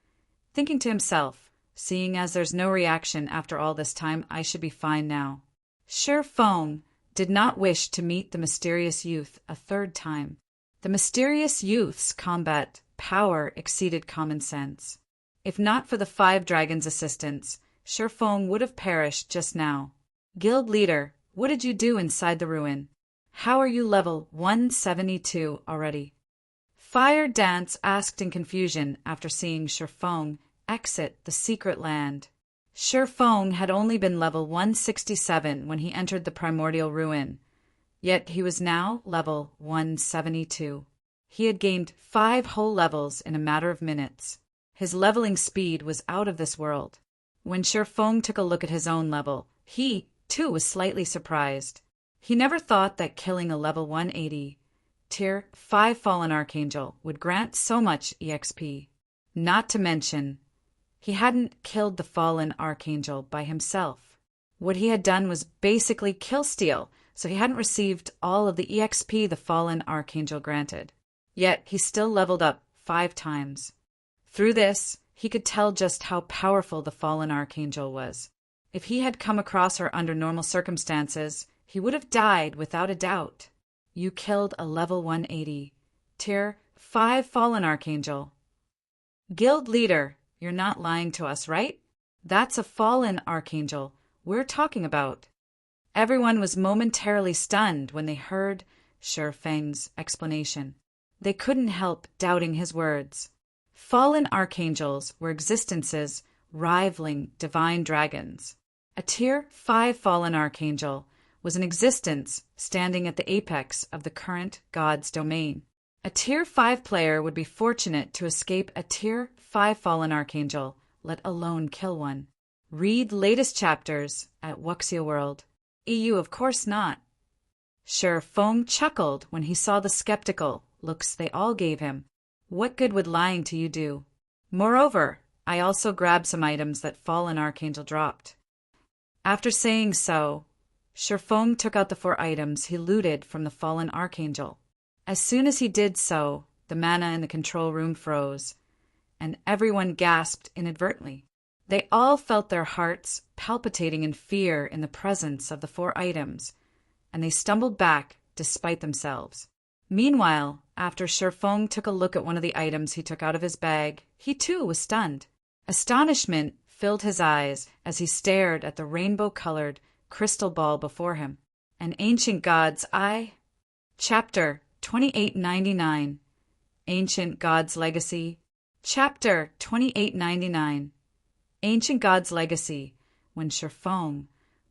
thinking to himself, "Seeing as there's no reaction after all this time, I should be fine now." Shifeng did not wish to meet the mysterious youth a 3rd time. The mysterious youth's combat power exceeded common sense. If not for the 5 dragons' assistance, Shifeng would have perished just now. "Guild leader, what did you do inside the ruin? How are you level 172 already?" Fire Dance asked in confusion after seeing Shifeng exit the secret land. Shifeng had only been level 167 when he entered the primordial ruin, yet he was now level 172. He had gained 5 whole levels in a matter of minutes. His leveling speed was out of this world. When Shifeng took a look at his own level, he, too, was slightly surprised. He never thought that killing a level 180, Tier 5 Fallen Archangel would grant so much EXP. Not to mention, he hadn't killed the Fallen Archangel by himself. What he had done was basically kill steal, so he hadn't received all of the EXP the fallen archangel granted. Yet he still leveled up 5 times. Through this, he could tell just how powerful the fallen archangel was. If he had come across her under normal circumstances, he would have died without a doubt. You killed a level 180. Tier 5 fallen archangel. Guild leader, you're not lying to us, right? That's a fallen archangel we're talking about. Everyone was momentarily stunned when they heard Shifeng's explanation. They couldn't help doubting his words. Fallen archangels were existences rivaling divine dragons. A tier 5 fallen archangel was an existence standing at the apex of the current god's domain. A tier 5 player would be fortunate to escape a tier 5 fallen archangel, let alone kill one. Read latest chapters at Wuxia World. EU, of course not. Shifeng chuckled when he saw the skeptical looks they all gave him. What good would lying to you do? Moreover, I also grabbed some items that fallen archangel dropped. After saying so, Shifeng took out the 4 items he looted from the fallen archangel. As soon as he did so, the mana in the control room froze, and everyone gasped inadvertently. They all felt their hearts palpitating in fear in the presence of the 4 items, and they stumbled back despite themselves. Meanwhile, after Shifeng took a look at one of the items he took out of his bag, he too was stunned. Astonishment filled his eyes as he stared at the rainbow-colored crystal ball before him. An ancient god's eye? Chapter 2899. Ancient God's Legacy. Chapter 2899. Ancient God's Legacy. When Shifeng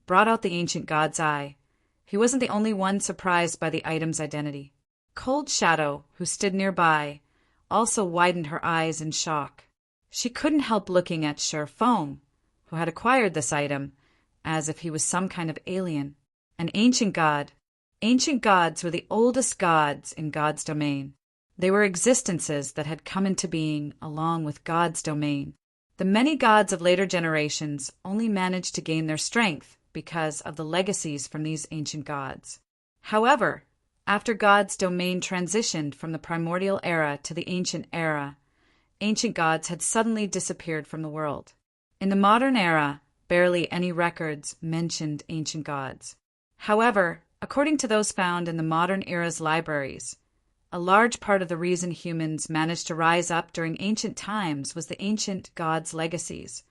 brought out the ancient god's eye, he wasn't the only one surprised by the item's identity. Cold Shadow, who stood nearby, also widened her eyes in shock. She couldn't help looking at Shifeng, who had acquired this item, as if he was some kind of alien. An ancient god. Ancient gods were the oldest gods in God's domain. They were existences that had come into being along with God's domain. The many gods of later generations only managed to gain their strength because of the legacies from these ancient gods. However, after God's domain transitioned from the primordial era to the ancient era, ancient gods had suddenly disappeared from the world. In the modern era, barely any records mentioned ancient gods. However, according to those found in the modern era's libraries, a large part of the reason humans managed to rise up during ancient times was the ancient gods' legacies,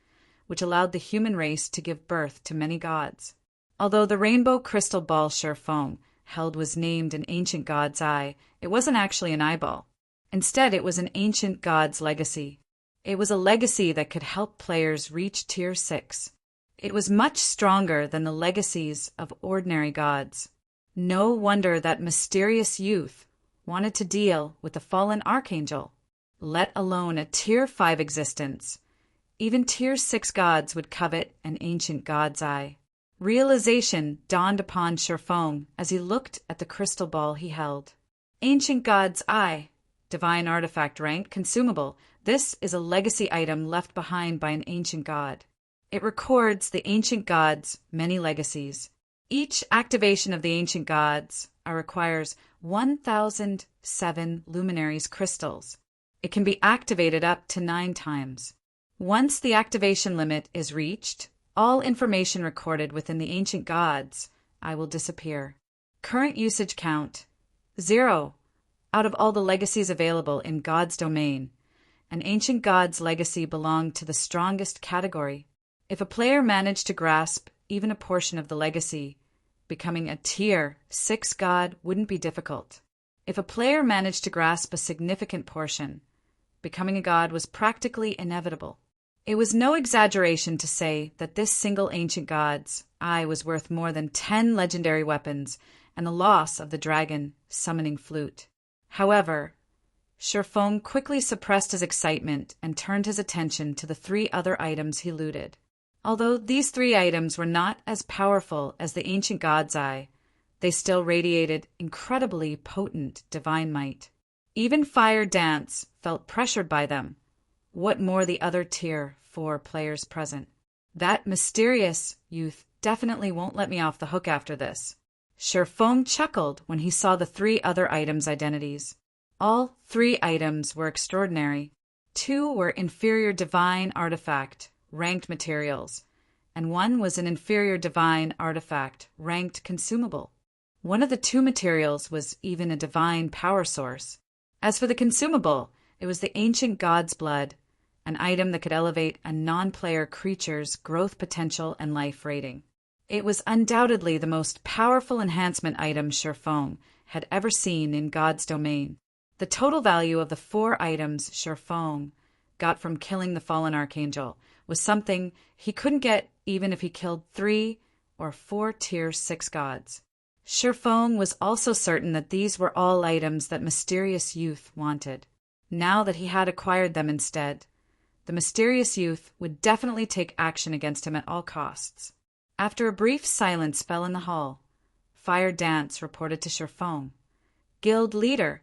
which allowed the human race to give birth to many gods. Although the rainbow crystal ball Shifeng held was named an ancient god's eye, it wasn't actually an eyeball. Instead, it was an ancient god's legacy. It was a legacy that could help players reach Tier 6. It was much stronger than the legacies of ordinary gods. No wonder that mysterious youth wanted to deal with the fallen archangel, let alone a Tier 5 existence. Even Tier 6 gods would covet an ancient god's eye. Realization dawned upon Shifeng as he looked at the crystal ball he held. Ancient god's eye. Divine artifact rank consumable. This is a legacy item left behind by an ancient god. It records the ancient god's many legacies. Each activation of the ancient gods requires 1,007 luminaries crystals. It can be activated up to 9 times. Once the activation limit is reached, all information recorded within the ancient gods will disappear. Current usage count 0 out of all the legacies available in God's domain. An ancient god's legacy belonged to the strongest category. If a player managed to grasp even a portion of the legacy, becoming a Tier 6 god wouldn't be difficult. If a player managed to grasp a significant portion, becoming a god was practically inevitable. It was no exaggeration to say that this single ancient god's eye was worth more than 10 legendary weapons and the loss of the dragon summoning flute. However, Shifeng quickly suppressed his excitement and turned his attention to the 3 other items he looted. Although these 3 items were not as powerful as the ancient god's eye, they still radiated incredibly potent divine might. Even Fire Dance felt pressured by them. What more the other Tier 4 players present? That mysterious youth definitely won't let me off the hook after this. Sherfong chuckled when he saw the 3 other items' identities. All 3 items were extraordinary. 2 were inferior divine artifact, ranked materials, and 1 was an inferior divine artifact, ranked consumable. One of the 2 materials was even a divine power source. As for the consumable, it was the ancient god's blood, an item that could elevate a non-player creature's growth potential and life rating. It was undoubtedly the most powerful enhancement item Sherfong had ever seen in God's domain. The total value of the 4 items Sherfong got from killing the fallen archangel was something he couldn't get even if he killed 3 or 4 tier 6 gods. Sherfong was also certain that these were all items that Mysterious Youth wanted. Now that he had acquired them instead, the Mysterious Youth would definitely take action against him at all costs. After a brief silence fell in the hall, Fire Dance reported to Sherfong. Guild leader,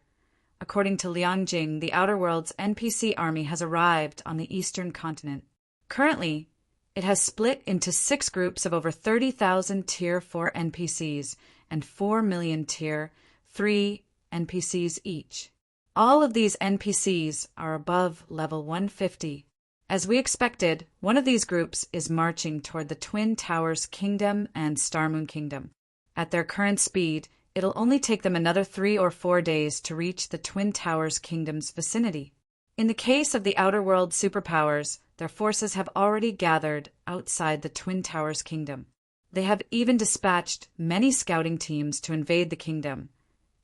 according to Liangjing, the Outer World's NPC army has arrived on the eastern continent. Currently, it has split into 6 groups of over 30,000 Tier 4 NPCs and 4 million Tier 3 NPCs each. All of these NPCs are above level 150. As we expected, one of these groups is marching toward the Twin Towers Kingdom and Starmoon Kingdom. At their current speed, it'll only take them another 3 or 4 days to reach the Twin Towers Kingdom's vicinity. In the case of the Outer World superpowers, their forces have already gathered outside the Twin Towers Kingdom. They have even dispatched many scouting teams to invade the kingdom,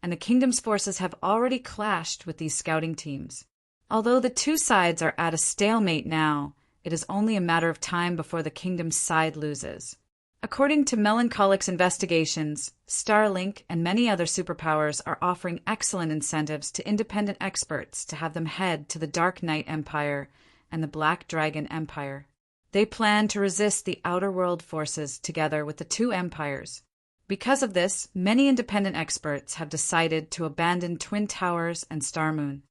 and the kingdom's forces have already clashed with these scouting teams. Although the 2 sides are at a stalemate now, it is only a matter of time before the kingdom's side loses. According to Melancholic's investigations, Starlink and many other superpowers are offering excellent incentives to independent experts to have them head to the Dark Knight Empire and the Black Dragon Empire. They plan to resist the Outer World forces together with the 2 empires. Because of this, many independent experts have decided to abandon Twin Towers and Starmoon.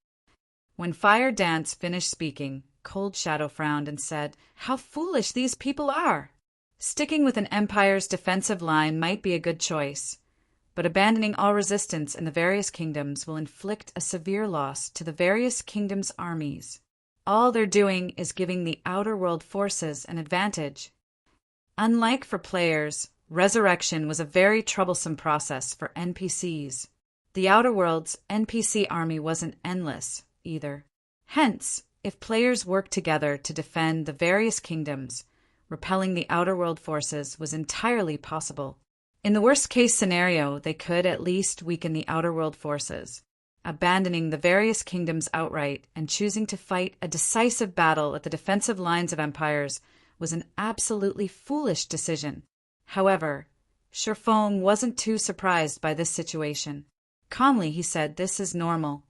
When Fire Dance finished speaking, Cold Shadow frowned and said, "How foolish these people are! Sticking with an empire's defensive line might be a good choice, but abandoning all resistance in the various kingdoms will inflict a severe loss to the various kingdoms' armies. All they're doing is giving the Outer World forces an advantage." Unlike for players, resurrection was a very troublesome process for NPCs. The Outer World's NPC army wasn't endless either. Hence, if players worked together to defend the various kingdoms, repelling the Outer World forces was entirely possible. In the worst-case scenario, they could at least weaken the Outer World forces. Abandoning the various kingdoms outright and choosing to fight a decisive battle at the defensive lines of empires was an absolutely foolish decision. However, Sherfong wasn't too surprised by this situation. Calmly, he said, "This is normal.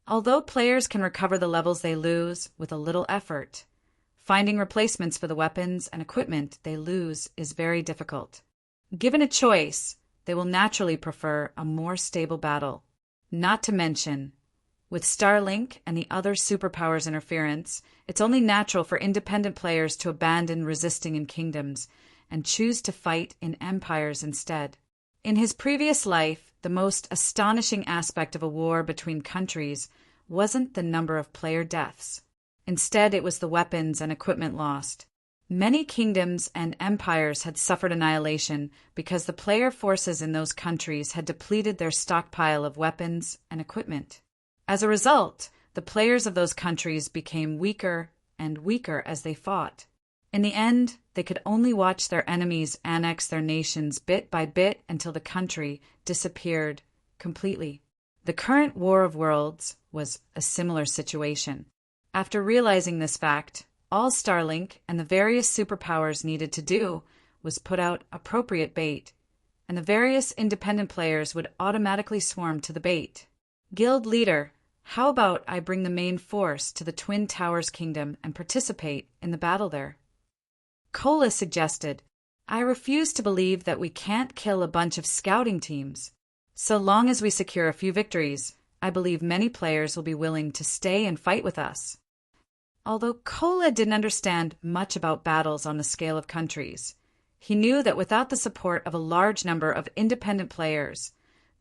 Although players can recover the levels they lose with a little effort, finding replacements for the weapons and equipment they lose is very difficult. Given a choice, they will naturally prefer a more stable battle. Not to mention, with Starlink and the other superpowers' interference, it's only natural for independent players to abandon resisting in kingdoms and choose to fight in empires instead." In his previous life, the most astonishing aspect of a war between countries wasn't the number of player deaths. Instead, it was the weapons and equipment lost. Many kingdoms and empires had suffered annihilation because the player forces in those countries had depleted their stockpile of weapons and equipment. As a result, the players of those countries became weaker and weaker as they fought. In the end, they could only watch their enemies annex their nations bit by bit until the country disappeared completely. The current War of Worlds was a similar situation. After realizing this fact, all Starlink and the various superpowers needed to do was put out appropriate bait, and the various independent players would automatically swarm to the bait. "Guild leader, how about I bring the main force to the Twin Towers Kingdom and participate in the battle there?" Cola suggested, "I refuse to believe that we can't kill a bunch of scouting teams. So long as we secure a few victories, I believe many players will be willing to stay and fight with us." Although Cola didn't understand much about battles on the scale of countries, He knew that without the support of a large number of independent players,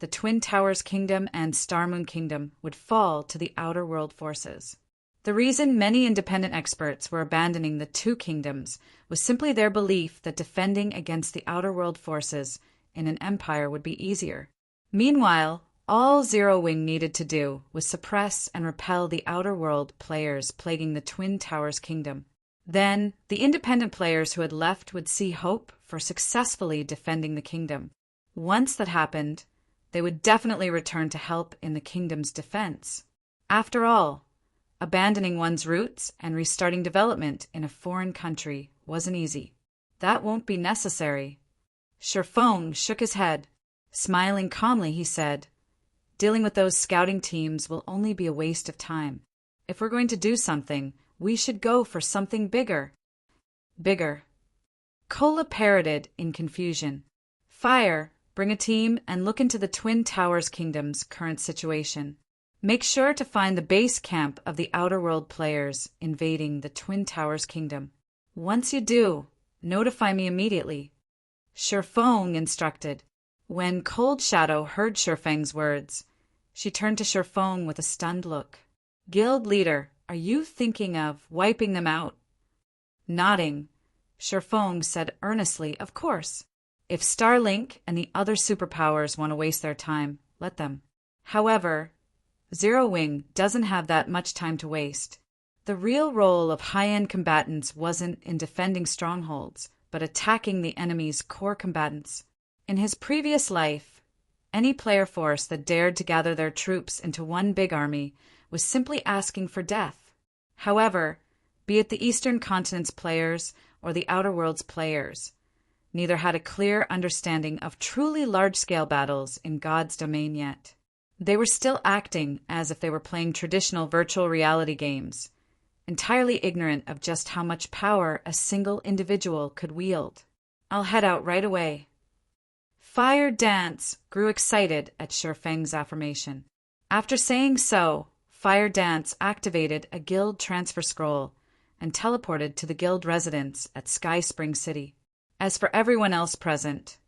the Twin Towers Kingdom and Star Moon Kingdom would fall to the outer world forces. The reason many independent experts were abandoning the two kingdoms was simply their belief that defending against the outer world forces in an empire would be easier. Meanwhile, all Zero Wing needed to do was suppress and repel the outer world players plaguing the Twin Towers Kingdom. Then, the independent players who had left would see hope for successfully defending the kingdom. Once that happened, they would definitely return to help in the kingdom's defense. After all, abandoning one's roots and restarting development in a foreign country wasn't easy. That won't be necessary. Shifeng shook his head. Smiling calmly, he said, "Dealing with those scouting teams will only be a waste of time. If we're going to do something, we should go for something bigger." Bigger. Kola parroted in confusion. "Fire, bring a team and look into the Twin Towers Kingdom's current situation. Make sure to find the base camp of the Outer World players invading the Twin Towers Kingdom. Once you do, notify me immediately." Shifeng instructed. When Cold Shadow heard Shifeng's words, she turned to Shifeng with a stunned look. "Guild leader, are you thinking of wiping them out?" Nodding, Shifeng said earnestly, "Of course. If Starlink and the other superpowers want to waste their time, let them. However, Zero Wing doesn't have that much time to waste. The real role of high-end combatants wasn't in defending strongholds, but attacking the enemy's core combatants. In his previous life, any player force that dared to gather their troops into one big army was simply asking for death. However, be it the Eastern Continent's players or the Outer World's players, neither had a clear understanding of truly large-scale battles in God's domain yet. They were still acting as if they were playing traditional virtual reality games, entirely ignorant of just how much power a single individual could wield. "I'll head out right away." Fire Dance grew excited at Shifeng's affirmation. After saying so, Fire Dance activated a guild transfer scroll and teleported to the guild residence at Sky Spring City. As for everyone else present,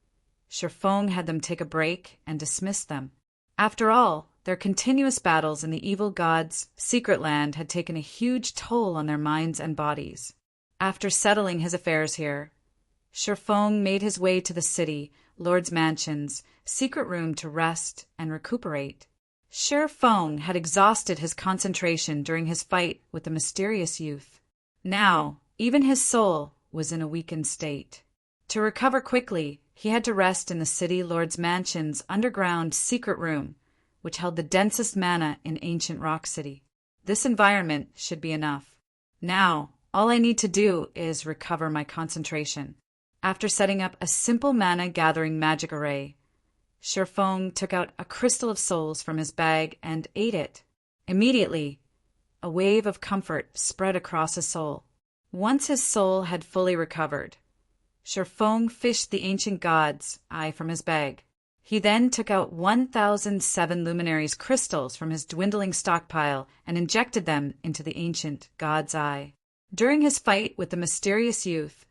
Shifeng had them take a break and dismissed them. After all, their continuous battles in the evil god's secret land had taken a huge toll on their minds and bodies. After settling his affairs here, Shifeng made his way to the city, Lord's Mansion's secret room to rest and recuperate. Shifeng had exhausted his concentration during his fight with the mysterious youth. Now, even his soul was in a weakened state. To recover quickly, he had to rest in the city Lord's Mansion's underground secret room, which held the densest mana in ancient Rock City. This environment should be enough. Now, all I need to do is recover my concentration. After setting up a simple mana-gathering magic array, Shifeng took out a crystal of souls from his bag and ate it. Immediately, a wave of comfort spread across his soul. Once his soul had fully recovered, Shifeng fished the ancient god's eye from his bag. He then took out 1,007 luminaries crystals from his dwindling stockpile and injected them into the ancient god's eye. During his fight with the mysterious youth,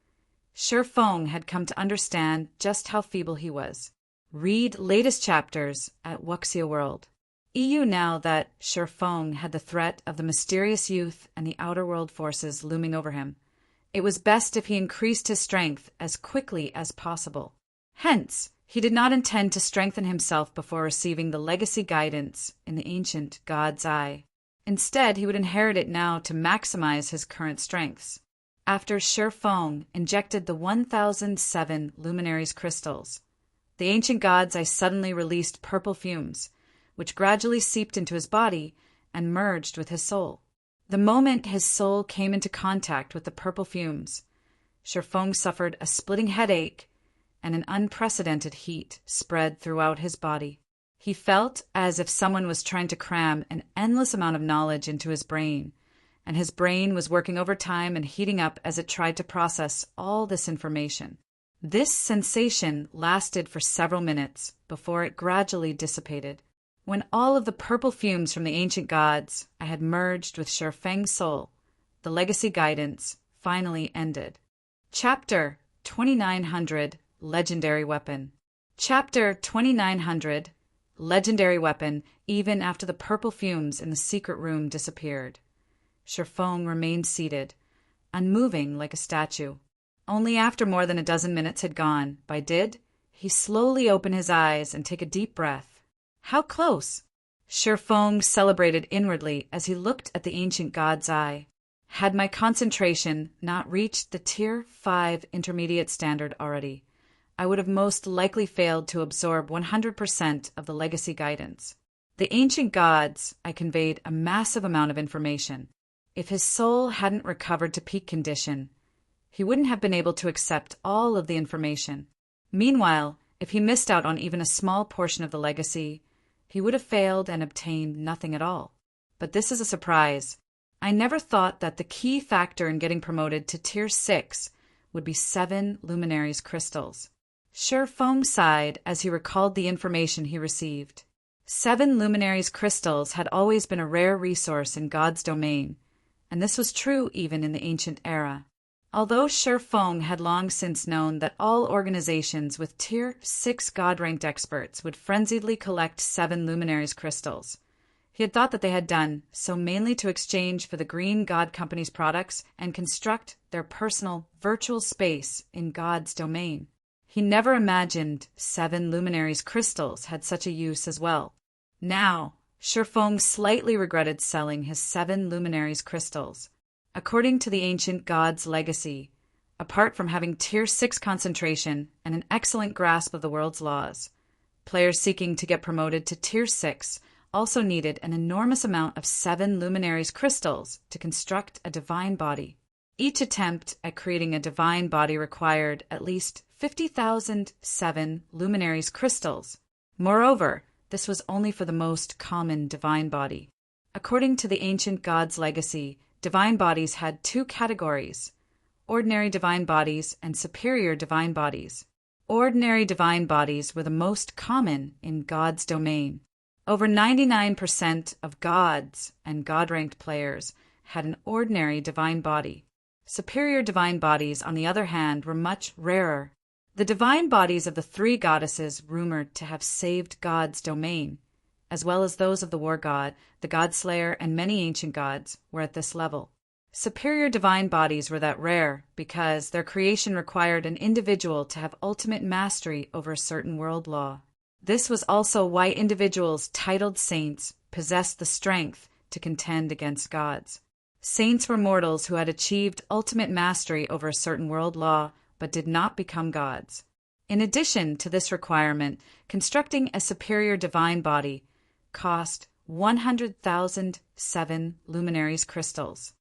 Shifeng had come to understand just how feeble he was. Read latest chapters at Wuxia World. EU now that Shifeng had the threat of the mysterious youth and the Outer World forces looming over him. It was best if he increased his strength as quickly as possible. Hence, he did not intend to strengthen himself before receiving the legacy guidance in the ancient god's eye. Instead, he would inherit it now to maximize his current strengths. After Shifeng injected the 1,007 luminaries crystals, the ancient god's eye suddenly released purple fumes, which gradually seeped into his body and merged with his soul. The moment his soul came into contact with the purple fumes, Shifeng suffered a splitting headache and an unprecedented heat spread throughout his body. He felt as if someone was trying to cram an endless amount of knowledge into his brain, and his brain was working overtime and heating up as it tried to process all this information. This sensation lasted for several minutes before it gradually dissipated. When all of the purple fumes from the ancient gods I had merged with Shifeng's soul, the legacy guidance finally ended. Chapter 2900 Legendary Weapon. Chapter 2900 Legendary Weapon, even after the purple fumes in the secret room disappeared. Shifeng remained seated, unmoving like a statue. Only after more than a dozen minutes had gone by did he slowly open his eyes and take a deep breath. How close! Shifeng celebrated inwardly as he looked at the ancient god's eye. Had my concentration not reached the Tier 5 intermediate standard already, I would have most likely failed to absorb 100% of the legacy guidance. The ancient gods, I conveyed a massive amount of information. If his soul hadn't recovered to peak condition, he wouldn't have been able to accept all of the information. Meanwhile, if he missed out on even a small portion of the legacy, he would have failed and obtained nothing at all. But this is a surprise. I never thought that the key factor in getting promoted to Tier 6 would be 7 Luminaries crystals. Shifeng sighed as he recalled the information he received. 7 Luminaries crystals had always been a rare resource in God's domain, and this was true even in the ancient era. Although Shifeng had long since known that all organizations with Tier 6 God-ranked experts would frenziedly collect 7 Luminaries crystals, he had thought that they had done so mainly to exchange for the Green God Company's products and construct their personal virtual space in God's domain. He never imagined 7 Luminaries crystals had such a use as well. Now, Shifeng slightly regretted selling his 7 Luminaries crystals. According to the ancient god's legacy, apart from having Tier 6 concentration and an excellent grasp of the world's laws, players seeking to get promoted to Tier 6 also needed an enormous amount of 7 Luminaries crystals to construct a divine body. Each attempt at creating a divine body required at least 50,000 7 Luminaries crystals. Moreover, this was only for the most common divine body. According to the ancient god's legacy, divine bodies had 2 categories: ordinary divine bodies and superior divine bodies. Ordinary divine bodies were the most common in God's domain. Over 99% of gods and God-ranked players had an ordinary divine body. Superior divine bodies, on the other hand, were much rarer. The divine bodies of the 3 goddesses rumored to have saved God's domain, as well as those of the war god, the God-Slayer, and many ancient gods, were at this level. Superior divine bodies were that rare because their creation required an individual to have ultimate mastery over a certain world law. This was also why individuals titled saints possessed the strength to contend against gods. Saints were mortals who had achieved ultimate mastery over a certain world law but did not become gods. In addition to this requirement, constructing a superior divine body cost 100,000 7 Luminaries crystals.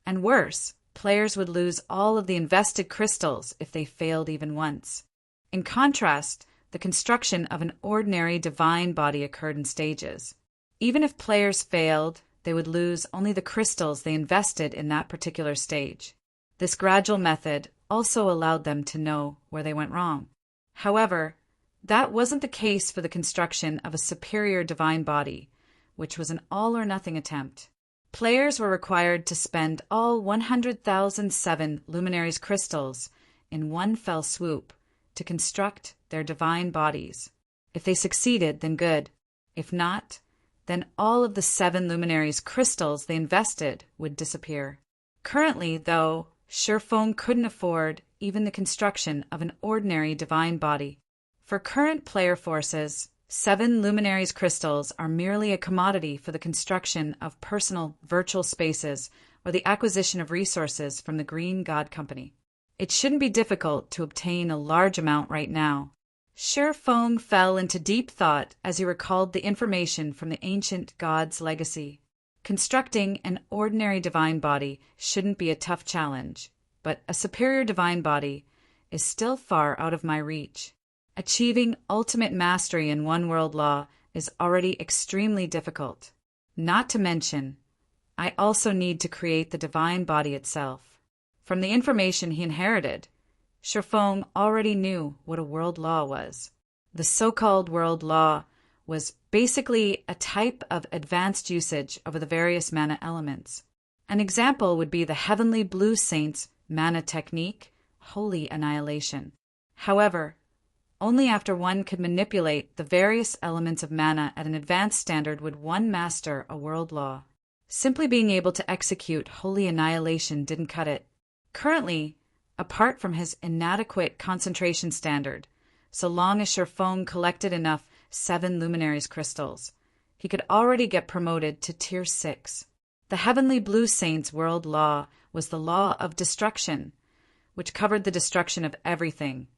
And worse, players would lose all of the invested crystals if they failed even once. In contrast, the construction of an ordinary divine body occurred in stages. Even if players failed, they would lose only the crystals they invested in that particular stage. This gradual method also allowed them to know where they went wrong. However, that wasn't the case for the construction of a superior divine body, which was an all-or-nothing attempt. Players were required to spend all 100,000 7 Luminaries crystals in one fell swoop to construct their divine bodies. If they succeeded, then good. If not, then all of the 7 Luminaries crystals they invested would disappear. Currently, though, Shifeng couldn't afford even the construction of an ordinary divine body. For current player forces, 7 Luminaries crystals are merely a commodity for the construction of personal virtual spaces or the acquisition of resources from the Green God Company. It shouldn't be difficult to obtain a large amount right now. Shifeng fell into deep thought as he recalled the information from the ancient god's legacy. Constructing an ordinary divine body shouldn't be a tough challenge, but a superior divine body is still far out of my reach. Achieving ultimate mastery in one world law is already extremely difficult. Not to mention, I also need to create the divine body itself. From the information he inherited, Shifeng already knew what a world law was. The so-called world law was basically a type of advanced usage over the various mana elements. An example would be the Heavenly Blue Saint's mana technique holy annihilation. However, only after one could manipulate the various elements of mana at an advanced standard would one master a world law. Simply being able to execute holy annihilation didn't cut it. Currently, apart from his inadequate concentration standard, so long as Sherfong collected enough 7 Luminaries crystals, he could already get promoted to Tier 6. The Heavenly Blue Saint's world law was the law of destruction, which covered the destruction of everything,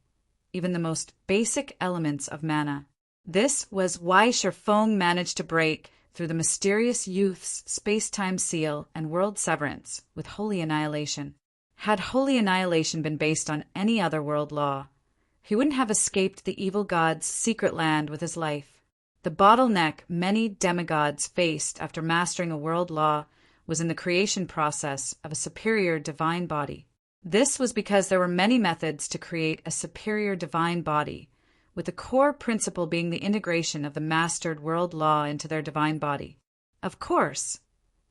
even the most basic elements of mana. This was why Sherfong managed to break through the mysterious youth's space-time seal and world severance with holy annihilation. Had holy annihilation been based on any other world law, he wouldn't have escaped the evil god's secret land with his life. The bottleneck many demigods faced after mastering a world law was in the creation process of a superior divine body. This was because there were many methods to create a superior divine body, with the core principle being the integration of the mastered world law into their divine body. Of course,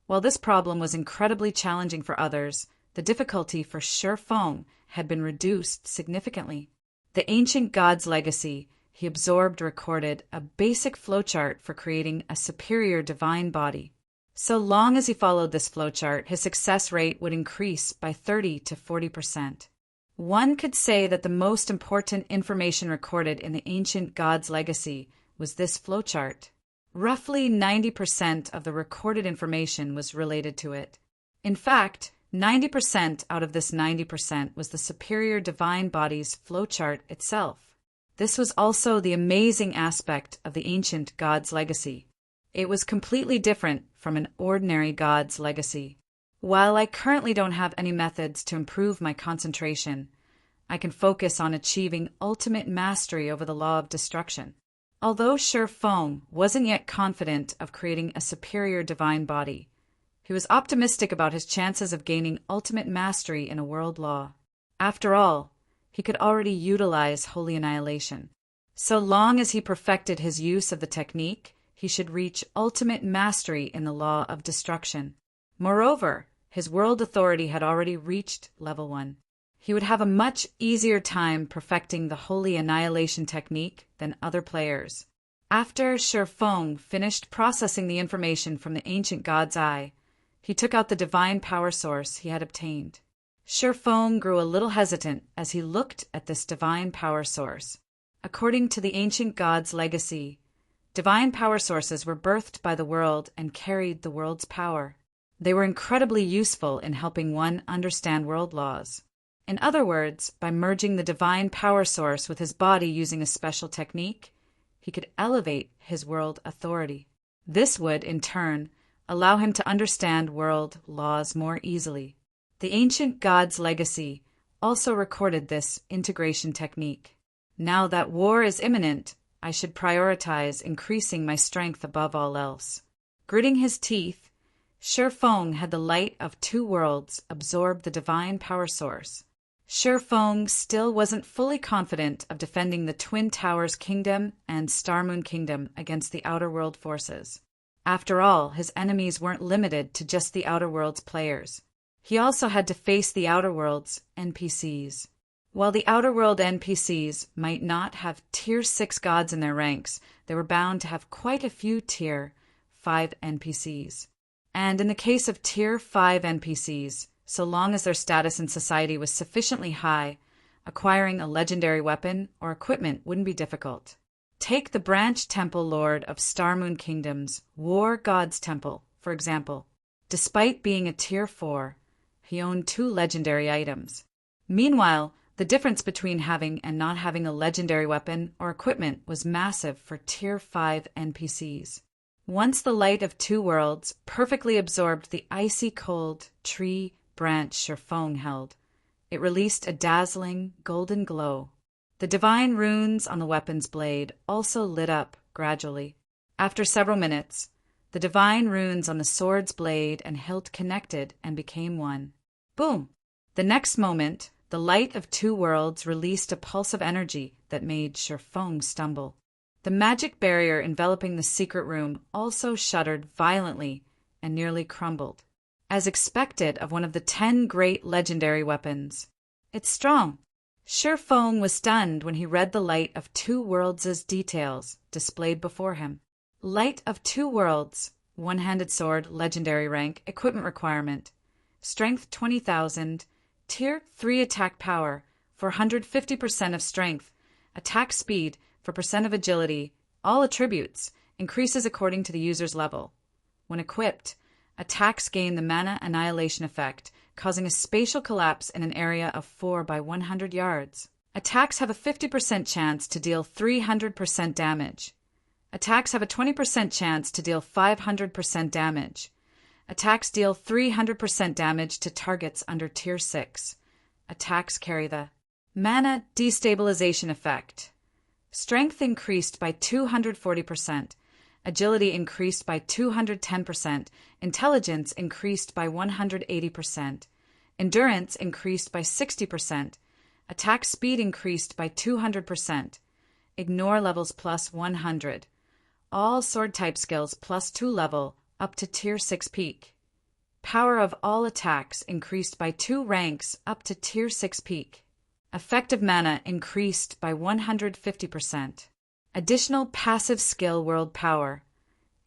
while this problem was incredibly challenging for others, the difficulty for Sherfong had been reduced significantly. The ancient god's legacy, he absorbed recorded a basic flowchart for creating a superior divine body. So long as he followed this flowchart, his success rate would increase by 30 to 40%. One could say that the most important information recorded in the ancient god's legacy was this flowchart. Roughly 90% of the recorded information was related to it. In fact, 90% out of this 90% was the superior divine body's flowchart itself. This was also the amazing aspect of the ancient god's legacy. It was completely different from an ordinary god's legacy. While I currently don't have any methods to improve my concentration, I can focus on achieving ultimate mastery over the law of destruction. Although Sherfong wasn't yet confident of creating a superior divine body, he was optimistic about his chances of gaining ultimate mastery in a world law. After all, he could already utilize holy annihilation. So long as he perfected his use of the technique, he should reach ultimate mastery in the law of destruction. Moreover, his world authority had already reached level 1. He would have a much easier time perfecting the holy annihilation technique than other players. After Sherfong finished processing the information from the ancient god's eye, he took out the divine power source he had obtained. Sherfong grew a little hesitant as he looked at this divine power source. According to the ancient god's legacy, divine power sources were birthed by the world and carried the world's power. They were incredibly useful in helping one understand world laws. In other words, by merging the divine power source with his body using a special technique, he could elevate his world authority. This would, in turn, allow him to understand world laws more easily. The ancient god's legacy also recorded this integration technique. Now that war is imminent, I should prioritize increasing my strength above all else. Gritting his teeth, Sherfong had the light of 2 worlds absorb the divine power source. Sherfong still wasn't fully confident of defending the Twin Towers Kingdom and Starmoon Kingdom against the Outer World forces. After all, his enemies weren't limited to just the Outer World's players. He also had to face the Outer World's NPCs. While the Outer World NPCs might not have Tier 6 gods in their ranks, they were bound to have quite a few Tier 5 NPCs. And in the case of Tier 5 NPCs, so long as their status in society was sufficiently high, acquiring a legendary weapon or equipment wouldn't be difficult. Take the Branch Temple Lord of Starmoon Kingdom's War God's Temple, for example. Despite being a Tier 4, he owned 2 legendary items. Meanwhile, the difference between having and not having a legendary weapon or equipment was massive for Tier 5 NPCs. Once the light of 2 worlds perfectly absorbed the icy cold tree branch Sherfong held, it released a dazzling golden glow. The divine runes on the weapon's blade also lit up gradually. After several minutes, the divine runes on the sword's blade and hilt connected and became one. Boom! The next moment, the light of 2 worlds released a pulse of energy that made Sherfong stumble. The magic barrier enveloping the secret room also shuddered violently and nearly crumbled. As expected of one of the 10 great legendary weapons, It's strong. Shifeng was stunned when he read the Light of Two Worlds' details displayed before him. Light of Two Worlds, one-handed sword, legendary rank, equipment requirement. Strength 20,000, Tier 3 attack power, 450% of strength, attack speed, for percent of agility, all attributes, increases according to the user's level. When equipped, attacks gain the mana annihilation effect, causing a spatial collapse in an area of 4 by 100 yards. Attacks have a 50% chance to deal 300% damage. Attacks have a 20% chance to deal 500% damage. Attacks deal 300% damage to targets under Tier 6. Attacks carry the mana destabilization effect. Strength increased by 240%. Agility increased by 210%. Intelligence increased by 180%. Endurance increased by 60%. Attack speed increased by 200%. Ignore levels plus 100. All sword type skills plus 2 level up to Tier 6 peak. Power of all attacks increased by 2 ranks up to Tier 6 peak. Effective mana increased by 150%. Additional passive skill world power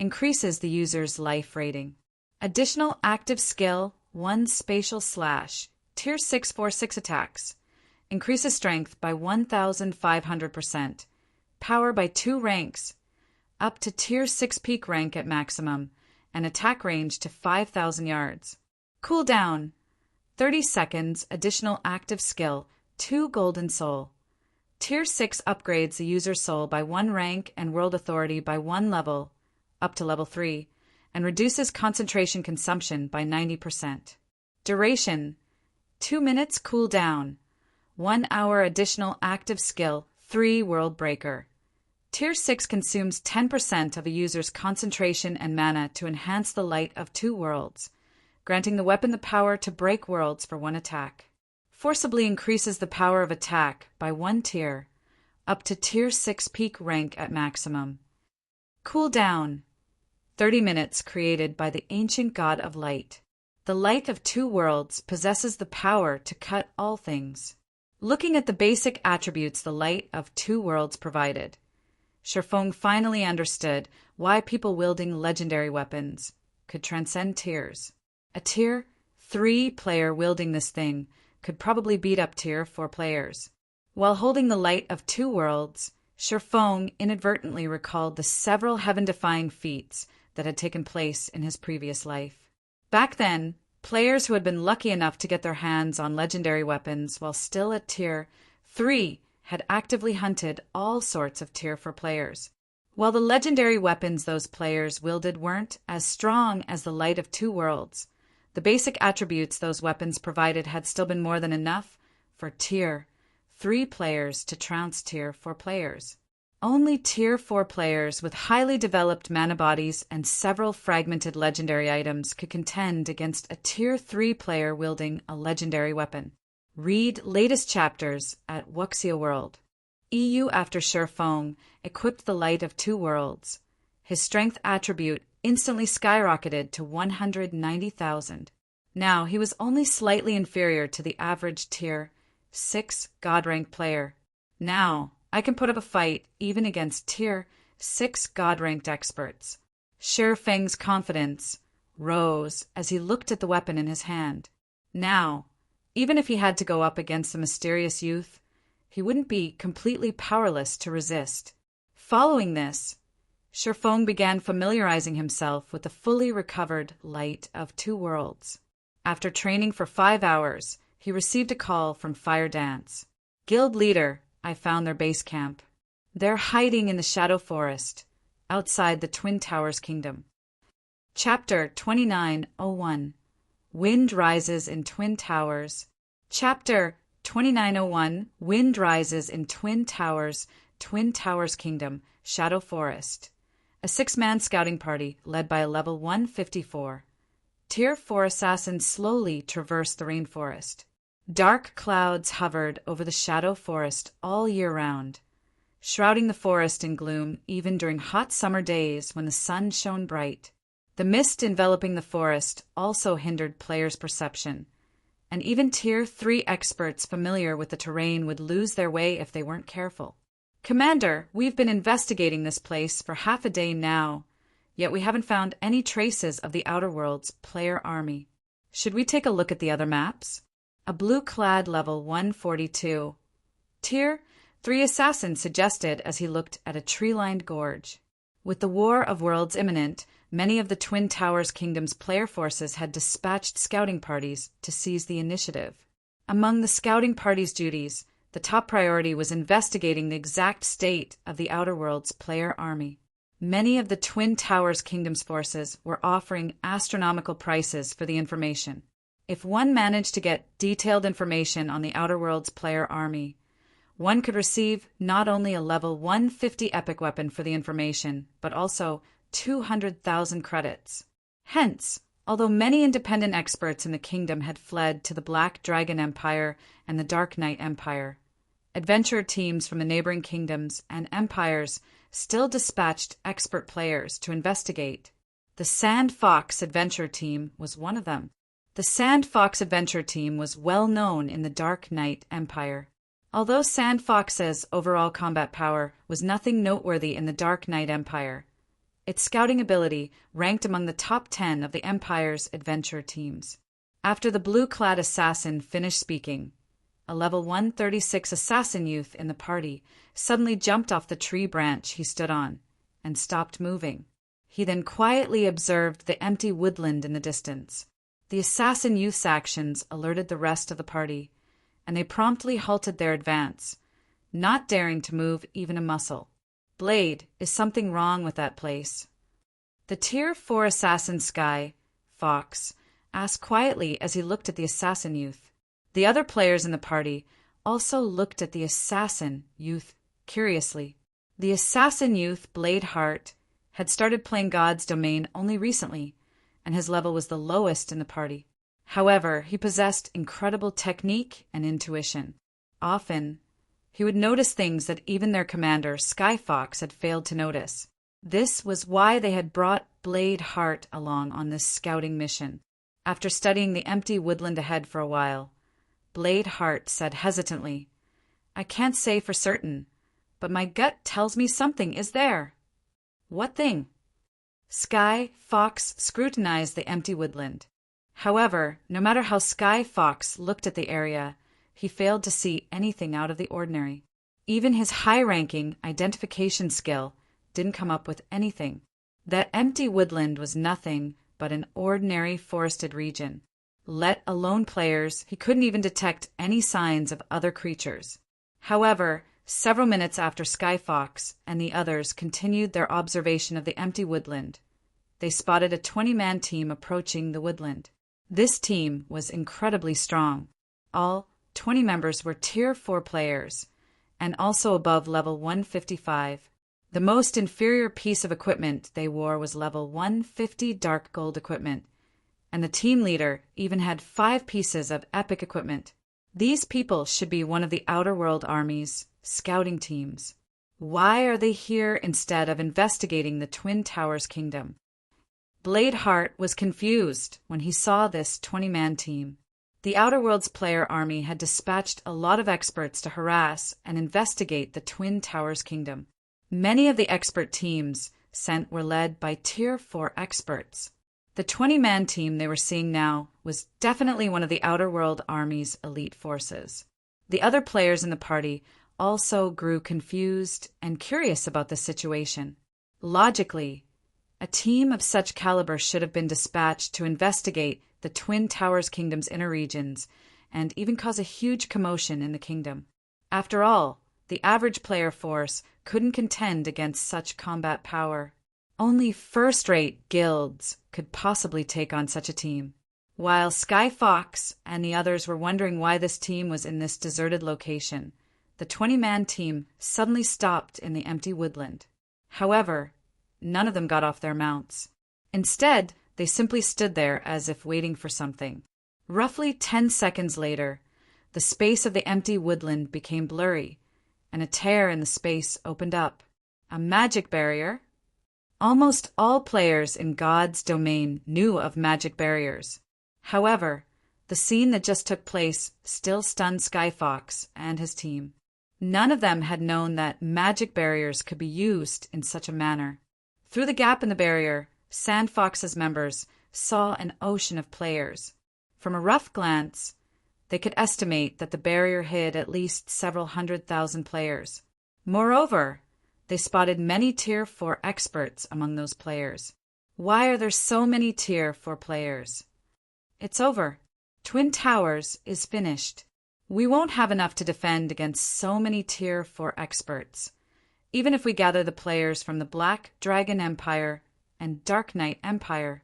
increases the user's life rating. Additional active skill 1 spatial slash Tier 6 4/6 attacks increases strength by 1,500%. Power by 2 ranks up to Tier 6 peak rank at maximum, and attack range to 5,000 yards. Cooldown 30 seconds. Additional active skill 2 golden soul. Tier 6 upgrades the user's soul by 1 rank and world authority by 1 level, up to level 3, and reduces concentration consumption by 90%. Duration 2 minutes. Cooldown 1 hour. Additional active skill 3 world breaker. Tier 6 consumes 10% of a user's concentration and mana to enhance the Light of Two Worlds, granting the weapon the power to break worlds for 1 attack. Forcibly increases the power of attack by 1 tier, up to Tier 6 peak rank at maximum. Cooldown 30 minutes. Created by the ancient god of light. The Light of Two Worlds possesses the power to cut all things. Looking at the basic attributes the Light of Two Worlds provided, Shifeng finally understood why people wielding legendary weapons could transcend tiers. A Tier 3 player wielding this thing could probably beat up Tier 4 players. While holding the Light of Two Worlds, Shifeng inadvertently recalled the several heaven-defying feats that had taken place in his previous life. Back then, players who had been lucky enough to get their hands on legendary weapons while still at Tier 3 had actively hunted all sorts of Tier 4 players. While the legendary weapons those players wielded weren't as strong as the Light of Two Worlds, the basic attributes those weapons provided had still been more than enough for Tier 3 players to trounce Tier 4 players. Only Tier 4 players with highly developed mana bodies and several fragmented legendary items could contend against a Tier 3 player wielding a legendary weapon. Read latest chapters at Wuxia World. EU after Shifeng equipped the Light of Two Worlds. His strength attribute instantly skyrocketed to 190,000. Now he was only slightly inferior to the average Tier 6 God rank player. Now I can put up a fight even against Tier 6 God ranked experts. Shifeng's confidence rose as he looked at the weapon in his hand. Now, even if he had to go up against the mysterious youth, he wouldn't be completely powerless to resist. Following this, Shifeng began familiarizing himself with the fully recovered Light of Two Worlds. After training for 5 hours, he received a call from Fire Dance. Guild leader, I found their base camp. They're hiding in the Shadow Forest, outside the Twin Towers Kingdom. Chapter 2901. Wind Rises in Twin Towers. Chapter 2901. Wind Rises in Twin Towers Kingdom, Shadow Forest. A 6-man scouting party led by a level 154. Tier 4 assassins slowly traversed the rainforest. Dark clouds hovered over the Shadow Forest all year round, shrouding the forest in gloom even during hot summer days when the sun shone bright. The mist enveloping the forest also hindered players' perception, and even Tier 3 experts familiar with the terrain would lose their way if they weren't careful. "Commander, we've been investigating this place for half a day now, yet we haven't found any traces of the Outer Worlds player army. Should we take a look at the other maps?" A blue-clad level 142 Tier 3 assassin suggested as he looked at a tree-lined gorge. With the War of Worlds imminent, many of the Twin Towers Kingdom's player forces had dispatched scouting parties to seize the initiative. Among the scouting party's duties, the top priority was investigating the exact state of the Outer Worlds player army. Many of the Twin Towers Kingdom's forces were offering astronomical prices for the information. If one managed to get detailed information on the Outer Worlds player army, one could receive not only a level 150 epic weapon for the information, but also 200,000 credits. Hence, although many independent experts in the kingdom had fled to the Black Dragon Empire and the Dark Knight Empire, adventurer teams from the neighboring kingdoms and empires still dispatched expert players to investigate. The Sand Fox Adventure Team was one of them. The Sand Fox Adventure Team was well known in the Dark Knight Empire. Although Sand Fox's overall combat power was nothing noteworthy in the Dark Knight Empire, its scouting ability ranked among the top 10 of the Empire's adventure teams. After the blue-clad assassin finished speaking, a level 136 assassin youth in the party suddenly jumped off the tree branch he stood on and stopped moving. He then quietly observed the empty woodland in the distance. The assassin youth's actions alerted the rest of the party, and they promptly halted their advance, not daring to move even a muscle. "Blade, is something wrong with that place?" The Tier 4 assassin Sky Fox asked quietly as he looked at the assassin youth. The other players in the party also looked at the assassin youth curiously. The assassin youth, Blade Heart, had started playing God's Domain only recently, and his level was the lowest in the party. However, he possessed incredible technique and intuition. Often, he would notice things that even their commander, Sky Fox, had failed to notice. This was why they had brought Blade Heart along on this scouting mission. After studying the empty woodland ahead for a while, Blade Heart said hesitantly, "I can't say for certain, but my gut tells me something is there." "What thing?" Sky Fox scrutinized the empty woodland. However, no matter how Sky Fox looked at the area, he failed to see anything out of the ordinary. Even his high-ranking identification skill didn't come up with anything. That empty woodland was nothing but an ordinary forested region. Let alone players, he couldn't even detect any signs of other creatures. However, several minutes after Sky Fox and the others continued their observation of the empty woodland, they spotted a 20-man team approaching the woodland. This team was incredibly strong. All 20 members were Tier 4 players, and also above level 155. The most inferior piece of equipment they wore was level 150 dark gold equipment, and the team leader even had 5 pieces of epic equipment. These people should be one of the Outer World Army's scouting teams. Why are they here instead of investigating the Twin Towers Kingdom? Blade Heart was confused when he saw this 20-man team. The Outer Worlds player army had dispatched a lot of experts to harass and investigate the Twin Towers Kingdom. Many of the expert teams sent were led by Tier 4 experts. The 20-man team they were seeing now was definitely one of the Outer World Army's elite forces. The other players in the party also grew confused and curious about the situation. Logically, a team of such caliber should have been dispatched to investigate the Twin Towers Kingdom's inner regions and even cause a huge commotion in the kingdom. After all, the average player force couldn't contend against such combat power. Only first-rate guilds could possibly take on such a team. While Sky Fox and the others were wondering why this team was in this deserted location, the 20-man team suddenly stopped in the empty woodland. However, none of them got off their mounts. Instead, they simply stood there as if waiting for something. Roughly 10 seconds later, the space of the empty woodland became blurry, and a tear in the space opened up. A magic barrier? Almost all players in God's Domain knew of magic barriers. However, The scene that just took place still stunned Sky Fox and his team. None of them had known that magic barriers could be used in such a manner. Through the gap in the barrier, Sand Fox's members saw an ocean of players. From a rough glance, they could estimate that the barrier hid at least several 100,000 players. Moreover, they spotted many Tier 4 experts among those players. Why are there so many Tier 4 players? It's over. Twin Towers is finished. We won't have enough to defend against so many Tier 4 experts, even if we gather the players from the Black Dragon Empire and Dark Knight Empire.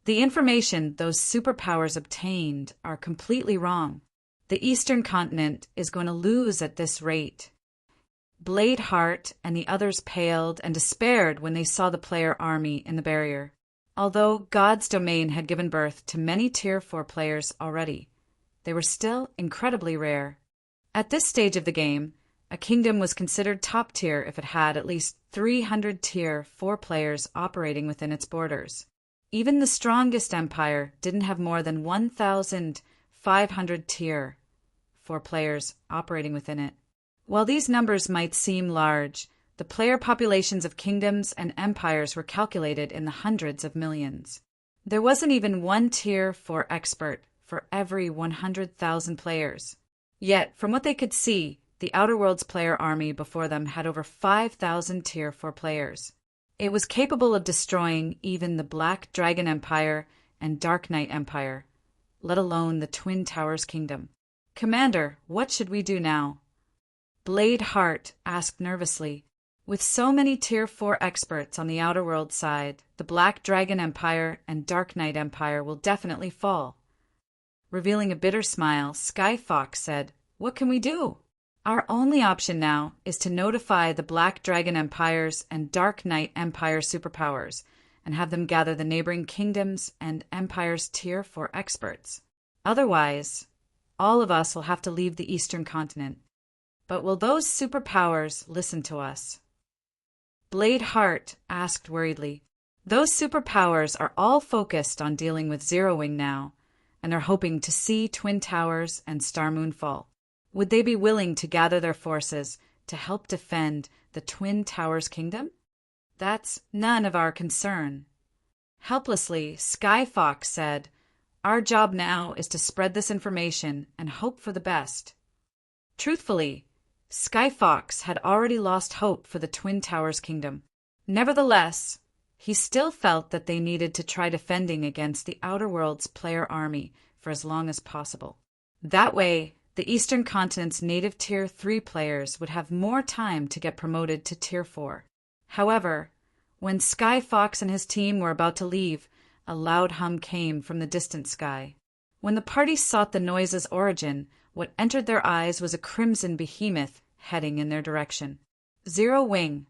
The information those superpowers obtained are completely wrong. The Eastern Continent is going to lose at this rate. Bladeheart and the others paled and despaired when they saw the player army in the barrier. Although God's domain had given birth to many Tier 4 players already, they were still incredibly rare. At this stage of the game, a kingdom was considered top tier if it had at least 300 Tier 4 players operating within its borders. Even the strongest empire didn't have more than 1,500 Tier 4 players operating within it. While these numbers might seem large, the player populations of kingdoms and empires were calculated in the hundreds of millions. There wasn't even one Tier 4 expert for every 100,000 players. Yet, from what they could see, the Outer Worlds player army before them had over 5,000 Tier 4 players. It was capable of destroying even the Black Dragon Empire and Dark Knight Empire, let alone the Twin Towers Kingdom. "Commander, what should we do now?" Bladeheart asked nervously. With so many Tier 4 experts on the Outer Worlds side, the Black Dragon Empire and Dark Knight Empire will definitely fall. Revealing a bitter smile, Sky Fox said, "What can we do? Our only option now is to notify the Black Dragon Empires and Dark Knight Empire superpowers and have them gather the neighboring kingdoms and empires' Tier 4 experts. Otherwise, all of us will have to leave the Eastern Continent. But will those superpowers listen to us?" Bladeheart asked worriedly. "Those superpowers are all focused on dealing with Zero Wing now, and they're hoping to see Twin Towers and Star Moon fall. Would they be willing to gather their forces to help defend the Twin Towers Kingdom? That's none of our concern." Helplessly, Sky Fox said, "Our job now is to spread this information and hope for the best." Truthfully, Sky Fox had already lost hope for the Twin Towers Kingdom. Nevertheless, he still felt that they needed to try defending against the Outer Worlds player army for as long as possible. That way, the Eastern Continent's native Tier 3 players would have more time to get promoted to Tier 4. However, when Sky Fox and his team were about to leave, a loud hum came from the distant sky. When the party sought the noise's origin, what entered their eyes was a crimson behemoth heading in their direction. Zero Wing.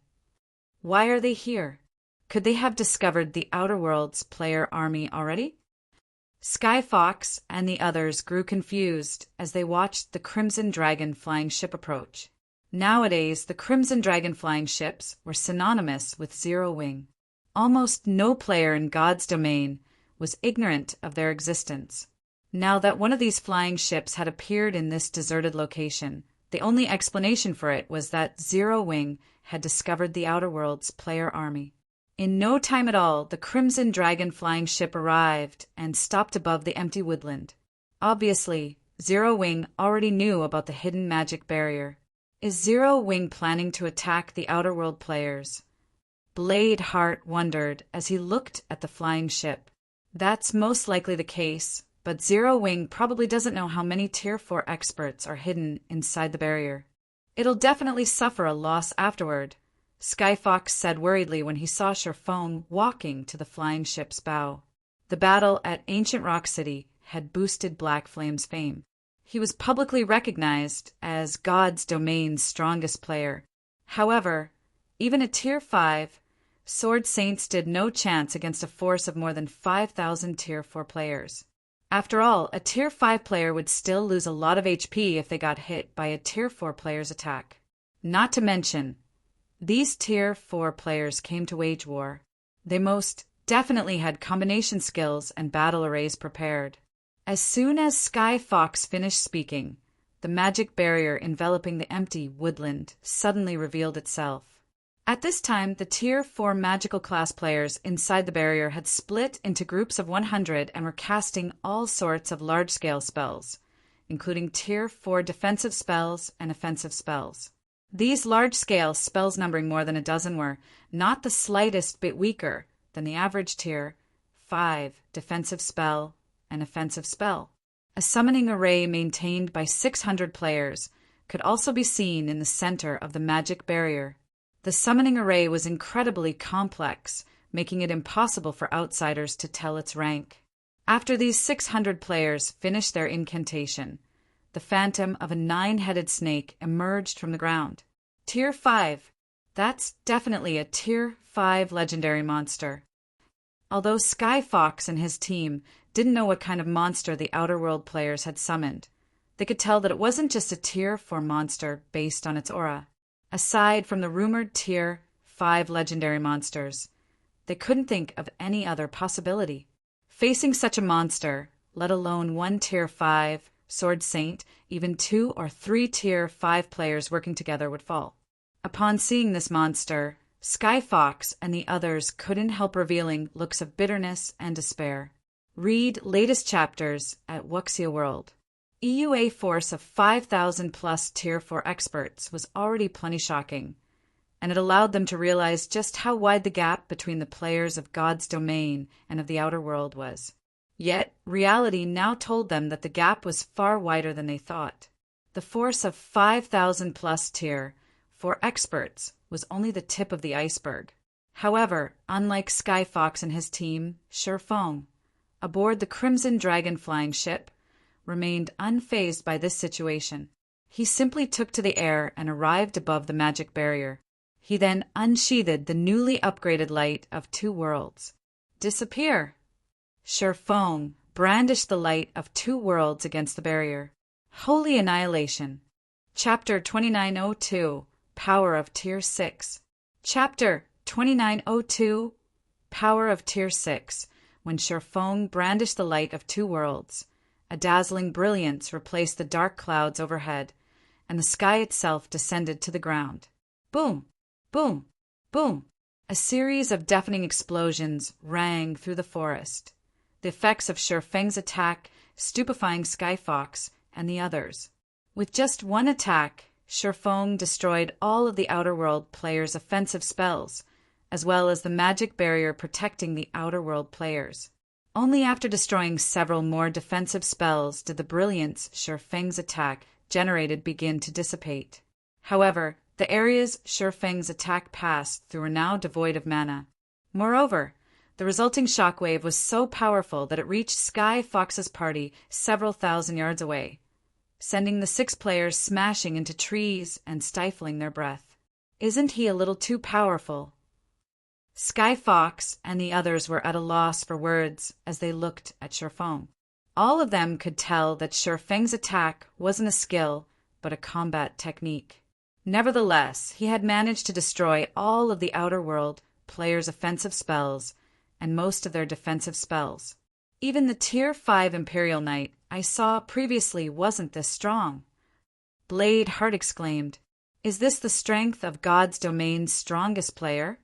Why are they here? Could they have discovered the Outer Worlds player army already? Sky Fox and the others grew confused as they watched the Crimson Dragon flying ship approach. Nowadays, the Crimson Dragon flying ships were synonymous with Zero Wing. Almost no player in God's domain was ignorant of their existence. Now that one of these flying ships had appeared in this deserted location, the only explanation for it was that Zero Wing had discovered the Outer Worlds player army. In no time at all, the Crimson Dragon flying ship arrived and stopped above the empty woodland. Obviously, Zero Wing already knew about the hidden magic barrier. Is Zero Wing planning to attack the Outer World players? Bladeheart wondered as he looked at the flying ship. That's most likely the case, but Zero Wing probably doesn't know how many Tier 4 experts are hidden inside the barrier. It'll definitely suffer a loss afterward, Sky Fox said worriedly when he saw Sherfone walking to the flying ship's bow. The battle at Ancient Rock City had boosted Black Flame's fame. He was publicly recognized as God's domain's strongest player. However, even at Tier 5, Sword Saint stood no chance against a force of more than 5,000 Tier 4 players. After all, a Tier 5 player would still lose a lot of HP if they got hit by a Tier 4 player's attack. Not to mention, these Tier 4 players came to wage war. They most definitely had combination skills and battle arrays prepared. As soon as Sky Fox finished speaking, the magic barrier enveloping the empty woodland suddenly revealed itself. At this time, the Tier 4 magical class players inside the barrier had split into groups of 100 and were casting all sorts of large-scale spells, including Tier 4 defensive spells and offensive spells. These large-scale spells, numbering more than a dozen, were not the slightest bit weaker than the average Tier 5 defensive spell and offensive spell. A summoning array maintained by 600 players could also be seen in the center of the magic barrier. The summoning array was incredibly complex, making it impossible for outsiders to tell its rank. After these 600 players finished their incantation, the phantom of a 9-headed snake emerged from the ground. Tier 5. That's definitely a Tier 5 legendary monster. Although Sky Fox and his team didn't know what kind of monster the Outer World players had summoned, they could tell that it wasn't just a Tier 4 monster based on its aura. Aside from the rumored Tier 5 legendary monsters, they couldn't think of any other possibility. Facing such a monster, let alone one Tier 5 Sword Saint, even 2 or 3 Tier 5 players working together would fall. Upon seeing this monster, Sky Fox and the others couldn't help revealing looks of bitterness and despair. Read latest chapters at Wuxia World. EUA force of 5,000 plus Tier 4 experts was already plenty shocking, and it allowed them to realize just how wide the gap between the players of God's domain and of the Outer World was. Yet, reality now told them that the gap was far wider than they thought. The force of 5,000 plus Tier 4 experts was only the tip of the iceberg. However, unlike Sky Fox and his team, Shifeng, aboard the Crimson Dragon flying ship, remained unfazed by this situation. He simply took to the air and arrived above the magic barrier. He then unsheathed the newly upgraded light of 2 worlds. Disappear! Shifeng brandished the light of 2 worlds against the barrier. Holy Annihilation. Chapter 2902, Power of Tier 6. Chapter 2902, Power of Tier 6. When Shifeng brandished the light of 2 worlds, a dazzling brilliance replaced the dark clouds overhead, and the sky itself descended to the ground. Boom! Boom! Boom! A series of deafening explosions rang through the forest, the effects of Shifeng's attack stupefying Sky Fox and the others. With just one attack, Shifeng destroyed all of the Outer World players' offensive spells, as well as the magic barrier protecting the Outer World players. Only after destroying several more defensive spells did the brilliance Shifeng's attack generated begin to dissipate. However, the areas Shifeng's attack passed through were now devoid of mana. Moreover, the resulting shockwave was so powerful that it reached Sky Fox's party several thousand yards away, sending the 6 players smashing into trees and stifling their breath. Isn't he a little too powerful? Sky Fox and the others were at a loss for words as they looked at Shifeng. All of them could tell that Shifeng's attack wasn't a skill, but a combat technique. Nevertheless, he had managed to destroy all of the Outer World players' offensive spells and most of their defensive spells. Even the Tier 5 Imperial Knight I saw previously wasn't this strong. Blade Heart exclaimed, "Is this the strength of God's domain's strongest player?"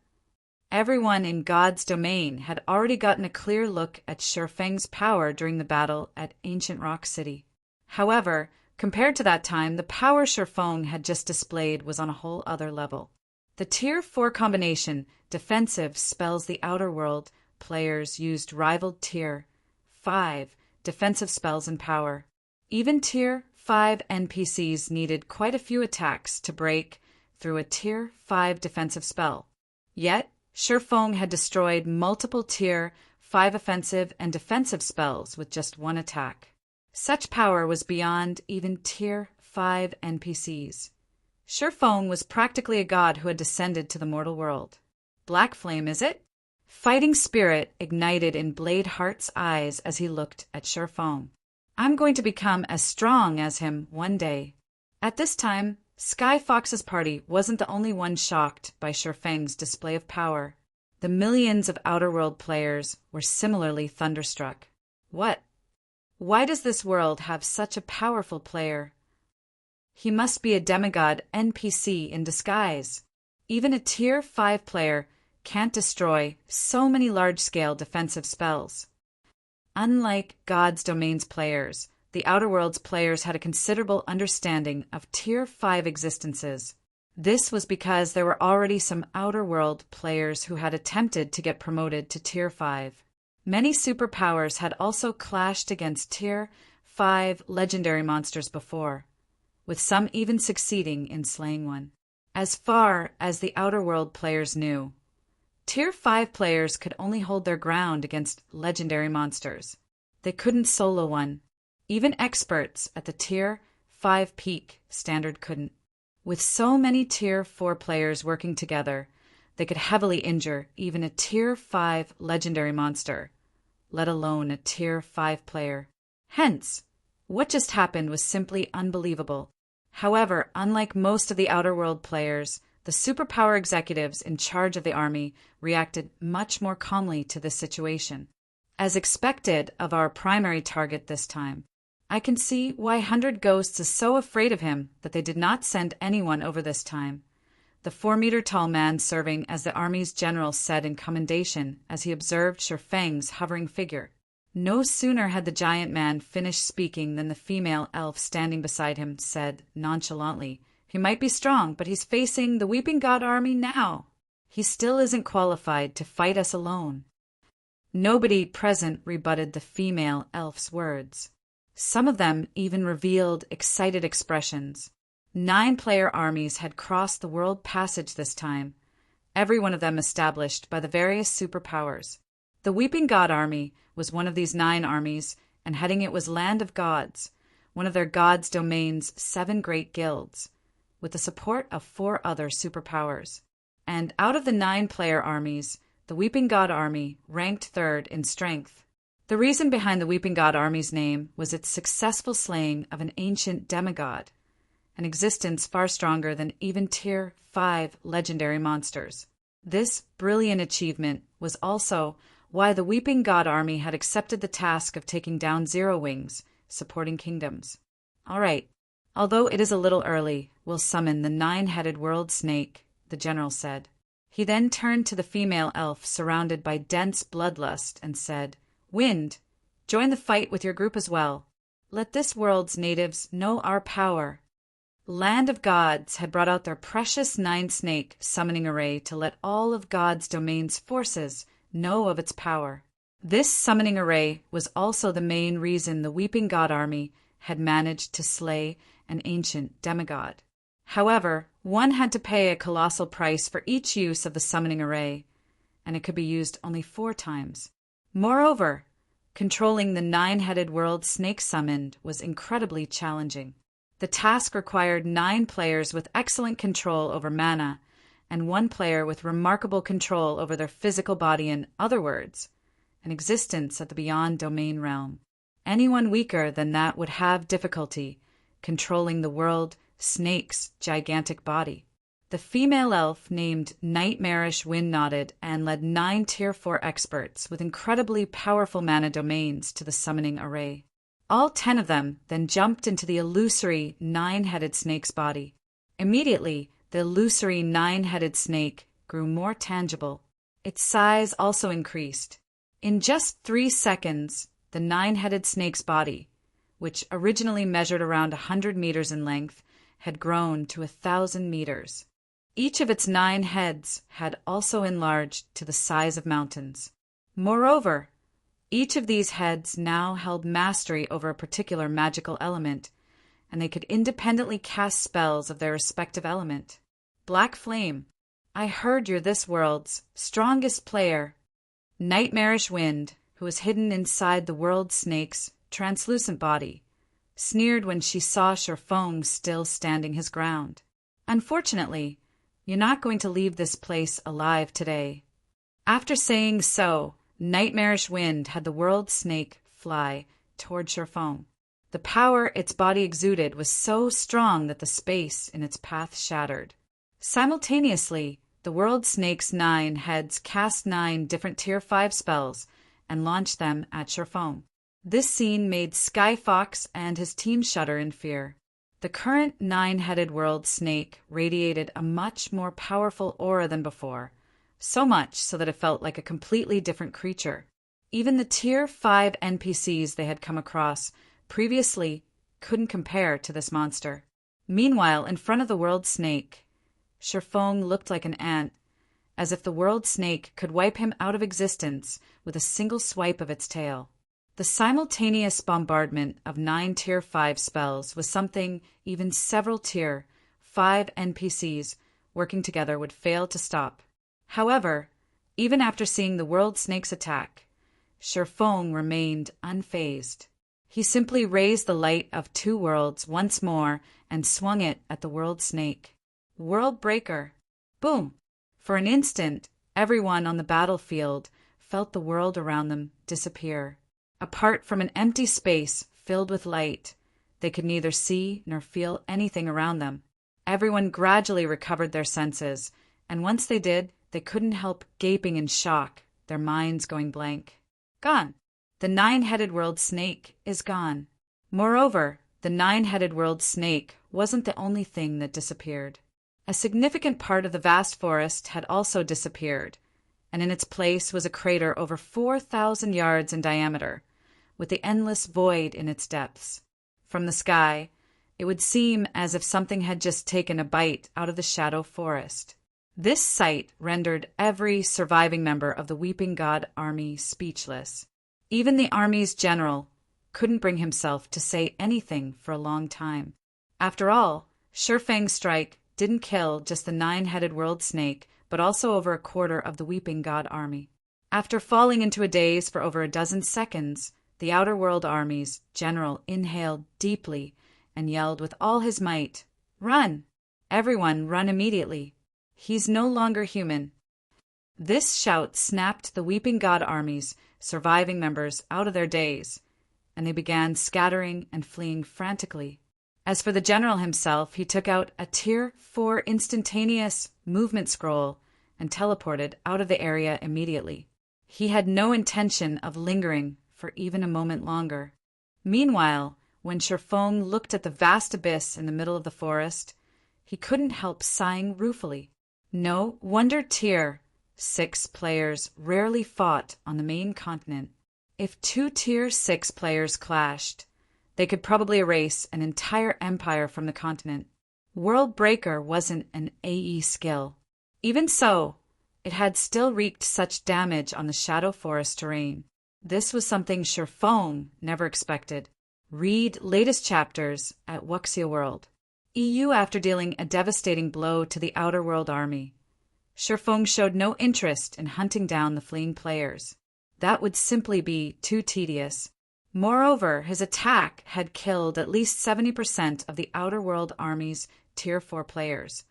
Everyone in God's domain had already gotten a clear look at Shifeng's power during the battle at Ancient Rock City. However, compared to that time, the power Shifeng had just displayed was on a whole other level. The Tier 4 combination, defensive, spells the Outer World players used rivaled Tier 5 defensive spells and power. Even Tier 5 NPCs needed quite a few attacks to break through a Tier 5 defensive spell. Yet, Shifeng had destroyed multiple Tier 5 offensive and defensive spells with just one attack. Such power was beyond even Tier 5 NPCs. Shifeng was practically a god who had descended to the mortal world. Black Flame, is it? Fighting spirit ignited in Blade Heart's eyes as he looked at Shifeng. I'm going to become as strong as him one day. At this time, Sky Fox's party wasn't the only one shocked by Shifeng's display of power. The millions of Outer World players were similarly thunderstruck. What? Why does this world have such a powerful player? He must be a demigod NPC in disguise. Even a Tier 5 player can't destroy so many large-scale defensive spells. Unlike God's Domains players, the Outer Worlds players had a considerable understanding of Tier 5 existences. This was because there were already some Outer World players who had attempted to get promoted to Tier 5. Many superpowers had also clashed against Tier 5 legendary monsters before, with some even succeeding in slaying one. As far as the Outer World players knew, Tier 5 players could only hold their ground against legendary monsters. They couldn't solo one. Even experts at the Tier 5 peak standard couldn't. With so many Tier 4 players working together, they could heavily injure even a Tier 5 legendary monster, let alone a Tier 5 player. Hence, what just happened was simply unbelievable. However, unlike most of the Outer World players, the superpower executives in charge of the army reacted much more calmly to this situation. As expected of our primary target this time, I can see why 100 Ghosts is so afraid of him that they did not send anyone over this time. The 4-meter-tall man serving as the army's general said in commendation as he observed Shifeng's hovering figure. No sooner had the giant man finished speaking than the female elf standing beside him said nonchalantly, "He might be strong, but he's facing the Weeping God army now. He still isn't qualified to fight us alone." Nobody present rebutted the female elf's words. Some of them even revealed excited expressions. 9-player armies had crossed the world passage this time, every one of them established by the various superpowers. The Weeping God army was one of these 9 armies, and heading it was Land of Gods, one of their God's Domains' 7 great guilds, with the support of 4 other superpowers. And out of the 9-player armies, the Weeping God army ranked 3rd in strength. The reason behind the Weeping God army's name was its successful slaying of an ancient demigod, an existence far stronger than even Tier 5 legendary monsters. This brilliant achievement was also why the Weeping God army had accepted the task of taking down Zero Wings, supporting kingdoms. All right, although it is a little early, we'll summon the 9-headed world snake, the general said. He then turned to the female elf surrounded by dense bloodlust and said, "Wind, join the fight with your group as well. Let this world's natives know our power." Land of Gods had brought out their precious 9-snake summoning array to let all of God's Domain's forces know of its power. This summoning array was also the main reason the Weeping God army had managed to slay an ancient demigod. However, one had to pay a colossal price for each use of the summoning array, and it could be used only 4 times. Moreover, controlling the 9-headed world snake summoned was incredibly challenging. The task required 9 players with excellent control over mana, and 1 player with remarkable control over their physical body, in other words, an existence at the beyond domain realm. Anyone weaker than that would have difficulty controlling the world snake's gigantic body. The female elf named Nightmarish Wind nodded and led 9 Tier 4 experts with incredibly powerful mana domains to the summoning array. All 10 of them then jumped into the illusory 9-headed snake's body. Immediately, the illusory 9-headed snake grew more tangible. Its size also increased. In just 3 seconds, the 9-headed snake's body, which originally measured around 100 meters in length, had grown to 1,000 meters. Each of its 9 heads had also enlarged to the size of mountains. Moreover, each of these heads now held mastery over a particular magical element, and they could independently cast spells of their respective element. Black Flame, I heard you're this world's strongest player. Nightmarish Wind, who was hidden inside the world snake's translucent body, sneered when she saw Shifeng still standing his ground. Unfortunately, you're not going to leave this place alive today. After saying so, Nightmarish Wind had the world snake fly toward Shifeng. The power its body exuded was so strong that the space in its path shattered. Simultaneously, the world snake's 9 heads cast 9 different Tier 5 spells and launched them at Shifeng. This scene made Sky Fox and his team shudder in fear. The current nine-headed world snake radiated a much more powerful aura than before, so much so that it felt like a completely different creature. Even the Tier 5 NPCs they had come across previously couldn't compare to this monster. Meanwhile, in front of the world snake, Sherfong looked like an ant, as if the world snake could wipe him out of existence with a single swipe of its tail. The simultaneous bombardment of 9 Tier 5 spells was something even several Tier 5 NPCs working together would fail to stop. However, even after seeing the world snake's attack, Sherfong remained unfazed. He simply raised the light of 2 worlds once more and swung it at the world snake. World Breaker! Boom! For an instant, everyone on the battlefield felt the world around them disappear. Apart from an empty space filled with light, they could neither see nor feel anything around them. Everyone gradually recovered their senses, and once they did, they couldn't help gaping in shock, their minds going blank. Gone. The 9-headed world snake is gone. Moreover, the 9-headed world snake wasn't the only thing that disappeared. A significant part of the vast forest had also disappeared, and in its place was a crater over 4,000 yards in diameter, with the endless void in its depths. From the sky, it would seem as if something had just taken a bite out of the shadow forest. This sight rendered every surviving member of the Weeping God army speechless. Even the army's general couldn't bring himself to say anything for a long time. After all, Sherfang's strike didn't kill just the 9-headed world snake, but also over a quarter of the Weeping God army. After falling into a daze for over a dozen seconds, the Outer World Army's general inhaled deeply and yelled with all his might, "Run! Everyone run immediately! He's no longer human!" This shout snapped the Weeping God Army's surviving members out of their daze, and they began scattering and fleeing frantically. As for the general himself, he took out a Tier 4 instantaneous movement scroll and teleported out of the area immediately. He had no intention of lingering for even a moment longer. Meanwhile, when Sherfong looked at the vast abyss in the middle of the forest, he couldn't help sighing ruefully. No wonder Tier 6 players rarely fought on the main continent. If 2 Tier 6 players clashed, they could probably erase an entire empire from the continent. World Breaker wasn't an AE skill. Even so, it had still wreaked such damage on the Shadow Forest terrain. This was something Sherfong never expected. Read latest chapters at Wuxia World. EU after dealing a devastating blow to the Outer World Army. Sherfong showed no interest in hunting down the fleeing players. That would simply be too tedious. Moreover, his attack had killed at least 70% of the Outer World Army's Tier 4 players,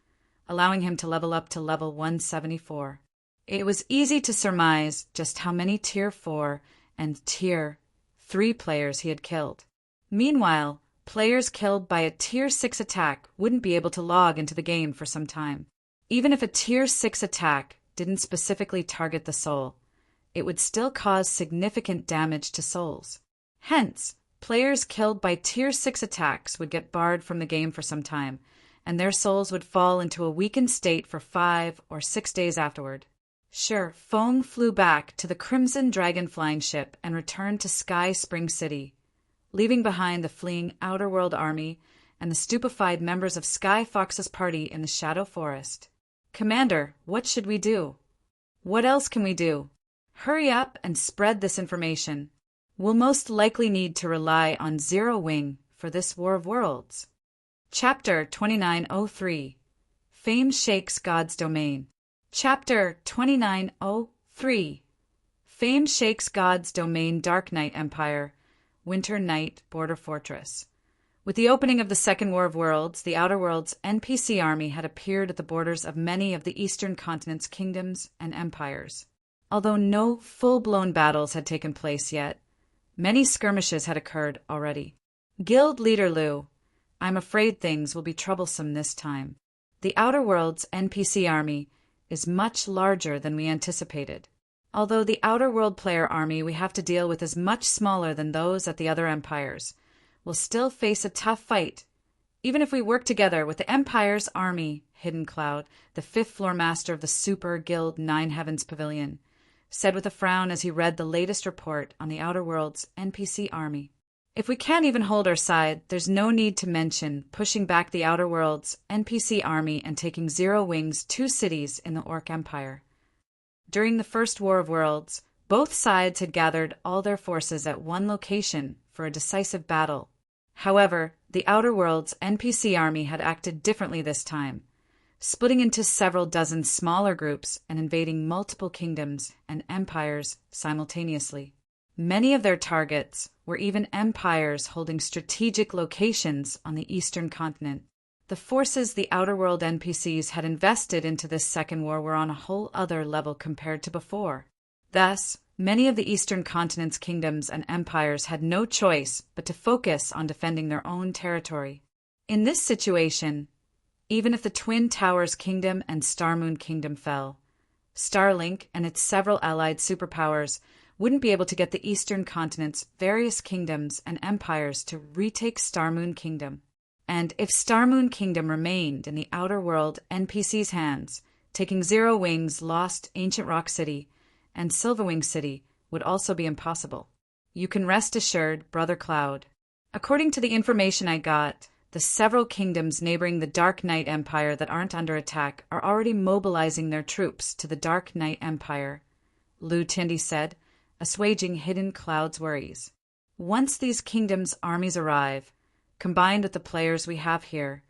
allowing him to level up to level 174. It was easy to surmise just how many Tier 4 and Tier 3 players he had killed. Meanwhile, players killed by a Tier 6 attack wouldn't be able to log into the game for some time. Even if a Tier 6 attack didn't specifically target the soul, it would still cause significant damage to souls. Hence, players killed by Tier 6 attacks would get barred from the game for some time, and their souls would fall into a weakened state for 5 or 6 days afterward. Sherfong flew back to the Crimson Dragon flying ship and returned to Sky Spring City, leaving behind the fleeing Outer World Army and the stupefied members of Sky Fox's party in the Shadow Forest. "Commander, what should we do?" "What else can we do? Hurry up and spread this information. We'll most likely need to rely on Zero Wing for this War of Worlds." Chapter 2903 Fame Shakes God's Domain. Chapter 2903 Fame Shakes God's Domain. Dark Knight Empire, Winter Night Border Fortress. With the opening of the Second War of Worlds, the Outer Worlds NPC army had appeared at the borders of many of the Eastern Continent's kingdoms and empires. Although no full-blown battles had taken place yet, many skirmishes had occurred already. Guild Leader Liu, "I'm afraid things will be troublesome this time. The Outer Worlds NPC army is much larger than we anticipated." although the Outer World player army we have to deal with is much smaller than those at the other empires. We'll still face a tough fight, even if we work together with the Empire's army, Hidden Cloud, the fifth-floor master of the Super Guild Nine Heavens Pavilion, said with a frown as he read the latest report on the Outer World's NPC army. If we can't even hold our side, there's no need to mention pushing back the Outer World's NPC army and taking Zero Wing's 2 cities in the Orc Empire. During the First War of Worlds, both sides had gathered all their forces at one location for a decisive battle. However, the Outer World's NPC army had acted differently this time, splitting into several dozen smaller groups and invading multiple kingdoms and empires simultaneously. Many of their targets were even empires holding strategic locations on the eastern continent. The forces the Outer World NPCs had invested into this second war were on a whole other level compared to before. Thus, many of the eastern continent's kingdoms and empires had no choice but to focus on defending their own territory. In this situation, even if the Twin Towers Kingdom and Starmoon Kingdom fell, Starlink and its several allied superpowers wouldn't be able to get the eastern continent's various kingdoms and empires to retake Starmoon Kingdom. And if Starmoon Kingdom remained in the Outer World NPC's hands, taking Zero Wing's lost Ancient Rock City and Silverwing City would also be impossible. You can rest assured, Brother Cloud. According to the information I got, the several kingdoms neighboring the Dark Knight Empire that aren't under attack are already mobilizing their troops to the Dark Knight Empire, Lu Tindy said, assuaging Hidden Cloud's worries. Once these kingdoms' armies arrive, combined with the players we have here,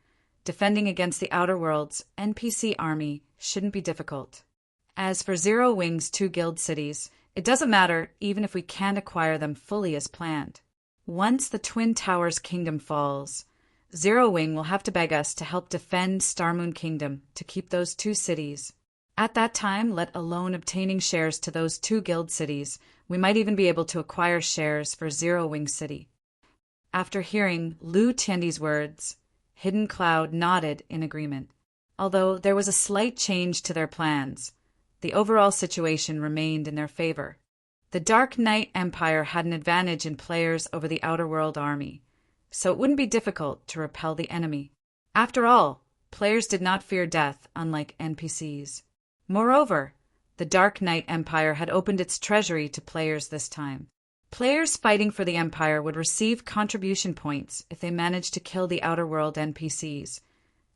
defending against the Outer World's NPC army shouldn't be difficult. As for Zero Wing's 2 guild cities, it doesn't matter even if we can't acquire them fully as planned. Once the Twin Towers Kingdom falls, Zero Wing will have to beg us to help defend Starmoon Kingdom to keep those 2 cities. At that time, let alone obtaining shares to those 2 guild cities, we might even be able to acquire shares for Zero Wing City. After hearing Lu Tiandi's words, Hidden Cloud nodded in agreement. Although there was a slight change to their plans, the overall situation remained in their favor. The Dark Knight Empire had an advantage in players over the Outer World army, so it wouldn't be difficult to repel the enemy. After all, players did not fear death, unlike NPCs. Moreover, the Dark Knight Empire had opened its treasury to players this time. Players fighting for the Empire would receive contribution points if they managed to kill the Outer World NPCs,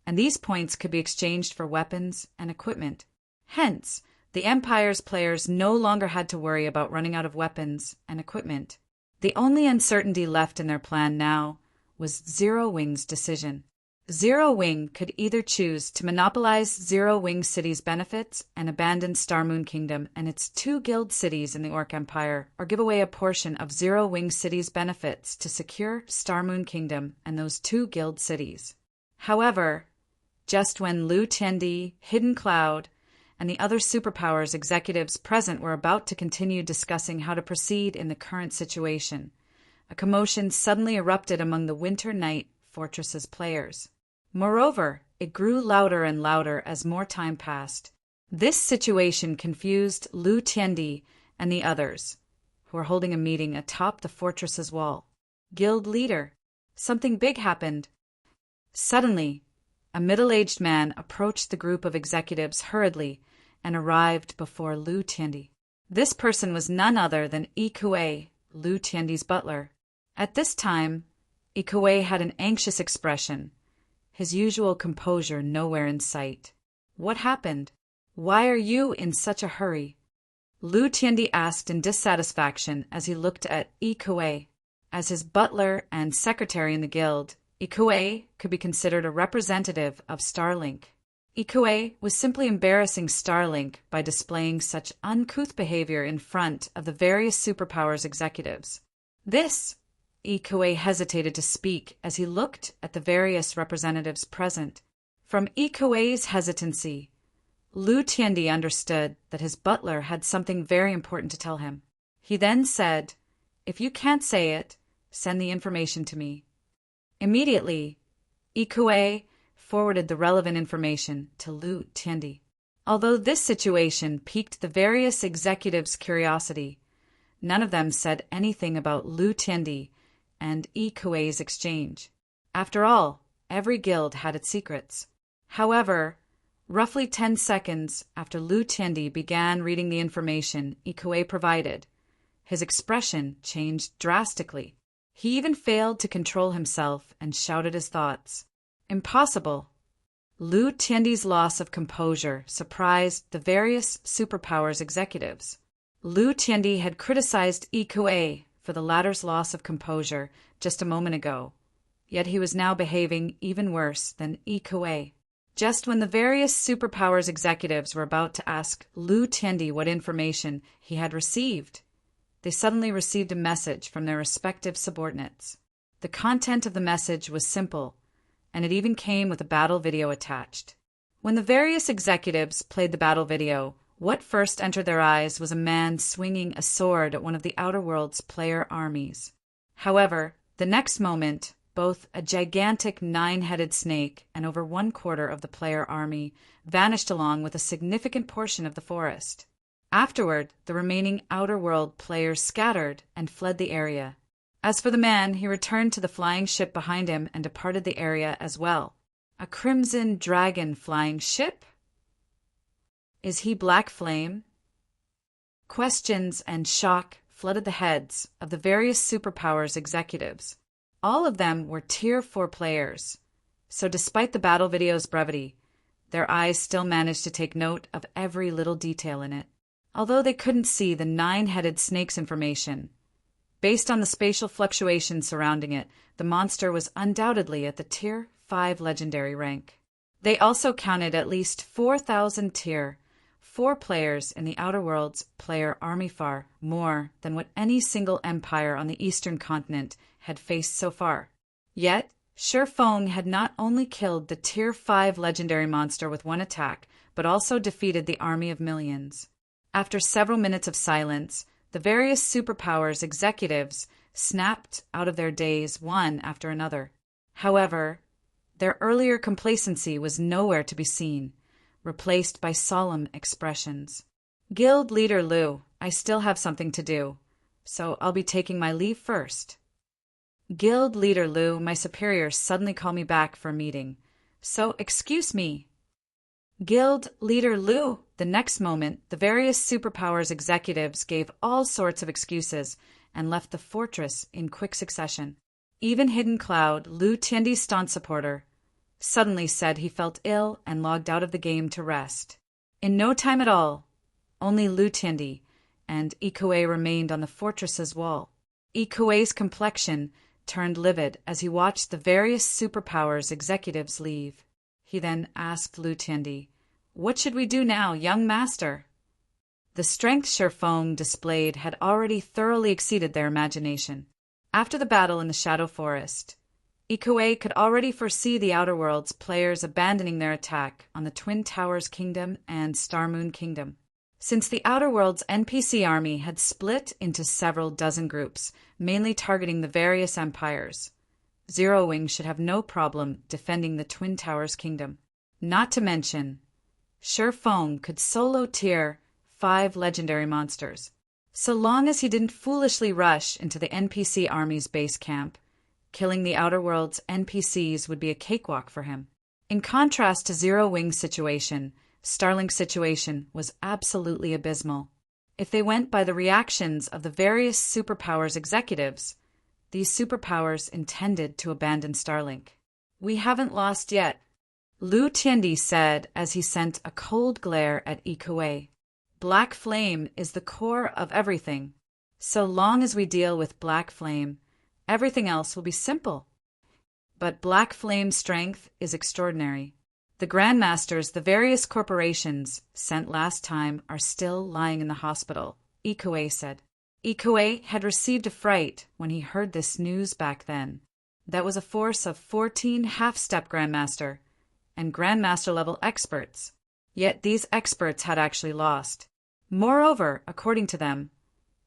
and these points could be exchanged for weapons and equipment. Hence, the Empire's players no longer had to worry about running out of weapons and equipment. The only uncertainty left in their plan now was Zero Wing's decision. Zero Wing could either choose to monopolize Zero Wing City's benefits and abandon Starmoon Kingdom and its 2 guild cities in the Orc Empire, or give away a portion of Zero Wing City's benefits to secure Starmoon Kingdom and those 2 guild cities. However, just when Lu Tiandi, Hidden Cloud, and the other superpowers executives present were about to continue discussing how to proceed in the current situation, a commotion suddenly erupted among the Winter Night Fortress's players. Moreover, it grew louder and louder as more time passed. This situation confused Lu Tiandi and the others, who were holding a meeting atop the fortress's wall. Guild leader, something big happened. Suddenly, a middle-aged man approached the group of executives hurriedly and arrived before Lu Tiandi. This person was none other than Ikue, Lu Tiandi's butler. At this time, Ikue had an anxious expression, his usual composure nowhere in sight. What happened? Why are you in such a hurry? Lu Tiandi asked in dissatisfaction as he looked at Ikue. As his butler and secretary in the guild, Ikue could be considered a representative of Starlink. Ikue was simply embarrassing Starlink by displaying such uncouth behavior in front of the various superpowers executives. Ikue hesitated to speak as he looked at the various representatives present. From Ikue's hesitancy, Lu Tiandi understood that his butler had something very important to tell him. He then said, "If you can't say it, send the information to me." Immediately, Ikue forwarded the relevant information to Lu Tiandi. Although this situation piqued the various executives' curiosity, none of them said anything about Lu Tiandi and Yi Kuei's exchange. After all, every guild had its secrets. However, roughly 10 seconds after Lu Tiandi began reading the information Yi Kuei provided, his expression changed drastically. He even failed to control himself and shouted his thoughts. Impossible! Lu Tiandi's loss of composure surprised the various superpowers executives. Lu Tiandi had criticized Yi Kuei for the latter's loss of composure just a moment ago, yet he was now behaving even worse than Yi Kuei. Just when the various superpowers executives were about to ask Lu Tiandi what information he had received, they suddenly received a message from their respective subordinates. The content of the message was simple, and it even came with a battle video attached. When the various executives played the battle video, what first entered their eyes was a man swinging a sword at one of the Outer Worlds player armies. However, the next moment, both a gigantic 9-headed snake and over 1/4 of the player army vanished along with a significant portion of the forest. Afterward, the remaining Outer World players scattered and fled the area. As for the man, he returned to the flying ship behind him and departed the area as well. A crimson dragon flying ship? Is he Black Flame? Questions and shock flooded the heads of the various superpowers executives. All of them were Tier 4 players, so despite the battle video's brevity, their eyes still managed to take note of every little detail in it. Although they couldn't see the 9-headed snake's information, based on the spatial fluctuations surrounding it, the monster was undoubtedly at the Tier 5 legendary rank. They also counted at least 4,000 Tier 4 players in the Outer Worlds player army, far more than what any single empire on the eastern continent had faced so far. Yet, Shi Feng had not only killed the Tier 5 legendary monster with one attack, but also defeated the army of millions. After several minutes of silence, the various superpowers executives snapped out of their daze one after another. However, their earlier complacency was nowhere to be seen, replaced by solemn expressions. Guild Leader Lu, I still have something to do, so I'll be taking my leave first. Guild Leader Lu, my superiors suddenly call me back for a meeting, so excuse me. Guild Leader Lu. The next moment, the various superpowers executives gave all sorts of excuses and left the fortress in quick succession. Even Hidden Cloud, Lu Tiandi's staunch supporter, suddenly said he felt ill and logged out of the game to rest. In no time at all, only Lu Tiandi and Yi Kuei remained on the fortress's wall. Yi Kuei's complexion turned livid as he watched the various superpowers executives leave. He then asked Lu Tiandi, "What should we do now, young master?" The strength Shi Feng displayed had already thoroughly exceeded their imagination. After the battle in the Shadow Forest, Yi Kuei could already foresee the Outer Worlds players abandoning their attack on the Twin Towers Kingdom and Star Moon Kingdom. Since the Outer Worlds NPC army had split into several dozen groups, mainly targeting the various empires, Zero Wing should have no problem defending the Twin Towers Kingdom. Not to mention, Shi Feng could solo Tier 5 legendary monsters. So long as he didn't foolishly rush into the NPC army's base camp, killing the Outer Worlds NPCs would be a cakewalk for him. In contrast to Zero Wing's situation, Starlink's situation was absolutely abysmal. If they went by the reactions of the various superpowers executives, these superpowers intended to abandon Starlink. "We haven't lost yet," Lu Tiandi said as he sent a cold glare at Yi Kuei. "Black Flame is the core of everything. So long as we deal with Black Flame, everything else will be simple. But Black Flame's strength is extraordinary. The Grandmasters the various corporations sent last time are still lying in the hospital," Yi Kuei said. Yi Kuei had received a fright when he heard this news back then. That was a force of 14 half-step Grandmaster and Grandmaster-level experts. Yet these experts had actually lost. Moreover, according to them,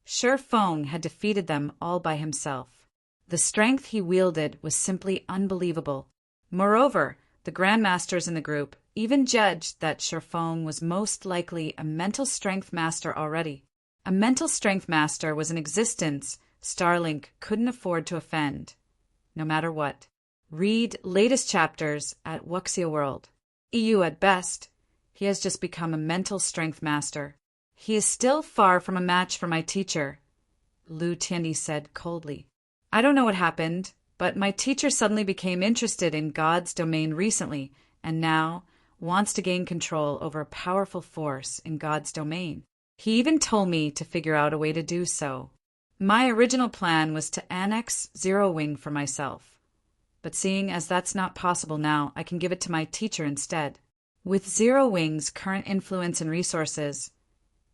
Shi Feng had defeated them all by himself. The strength he wielded was simply unbelievable. Moreover, The grandmasters in the group even judged that Sherfong was most likely a mental strength master already. A mental strength master was an existence Starlink couldn't afford to offend, no matter what. Read latest chapters at Wuxia World. EU at best, he has just become a mental strength master. He is still far from a match for my teacher, Lu Tiandi said coldly. I don't know what happened, but my teacher suddenly became interested in God's domain recently, and now wants to gain control over a powerful force in God's domain. He even told me to figure out a way to do so. My original plan was to annex Zero Wing for myself, but seeing as that's not possible now, I can give it to my teacher instead. With Zero Wing's current influence and resources,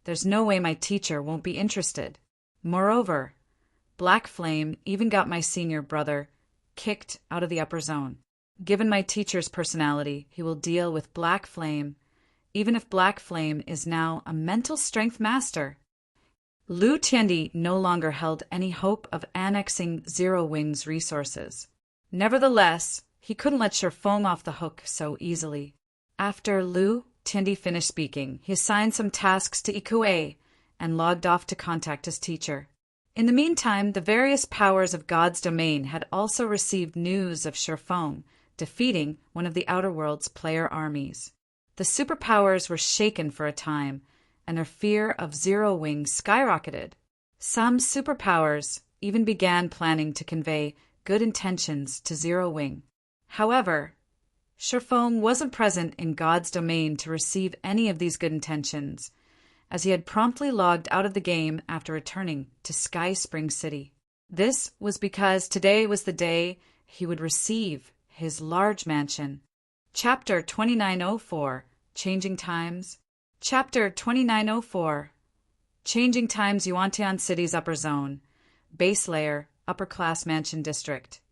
there's no way my teacher won't be interested. Moreover, Black Flame even got my senior brother kicked out of the upper zone. Given my teacher's personality, he will deal with Black Flame, even if Black Flame is now a mental strength master. Lu Tiandi no longer held any hope of annexing Zero Wing's resources. Nevertheless, he couldn't let Sherfong off the hook so easily. After Lu Tiandi finished speaking, he assigned some tasks to Ikue and logged off to contact his teacher. In the meantime, the various powers of God's domain had also received news of Sherfong defeating one of the Outer World's player armies. The superpowers were shaken for a time, and their fear of Zero Wing skyrocketed. Some superpowers even began planning to convey good intentions to Zero Wing. However, Sherfong wasn't present in God's domain to receive any of these good intentions, as he had promptly logged out of the game after returning to Sky Spring City. This was because today was the day he would receive his large mansion. Chapter 2904, Changing Times. Chapter 2904, Changing Times, Yuantian City's Upper Zone, Base Layer, Upper Class Mansion District.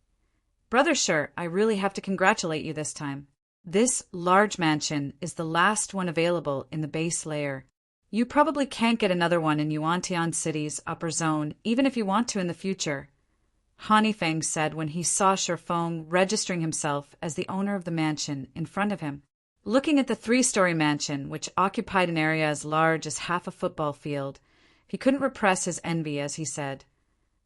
Brother Sher, I really have to congratulate you this time. This large mansion is the last one available in the base layer. You probably can't get another one in Yuantian City's upper zone, even if you want to in the future, Hanifeng said when he saw Sherfong registering himself as the owner of the mansion in front of him. Looking at the 3-story mansion, which occupied an area as large as half a football field, he couldn't repress his envy as he said,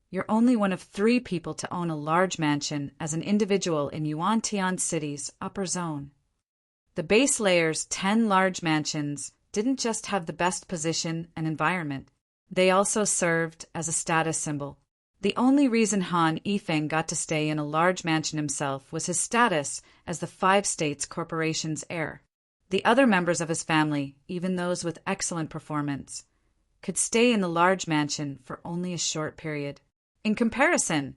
"You're only one of 3 people to own a large mansion as an individual in Yuantian City's upper zone." The base layer's 10 large mansions didn't just have the best position and environment. They also served as a status symbol. The only reason Han Yifeng got to stay in a large mansion himself was his status as the 5 states corporation's heir. The other members of his family, even those with excellent performance, could stay in the large mansion for only a short period. In comparison,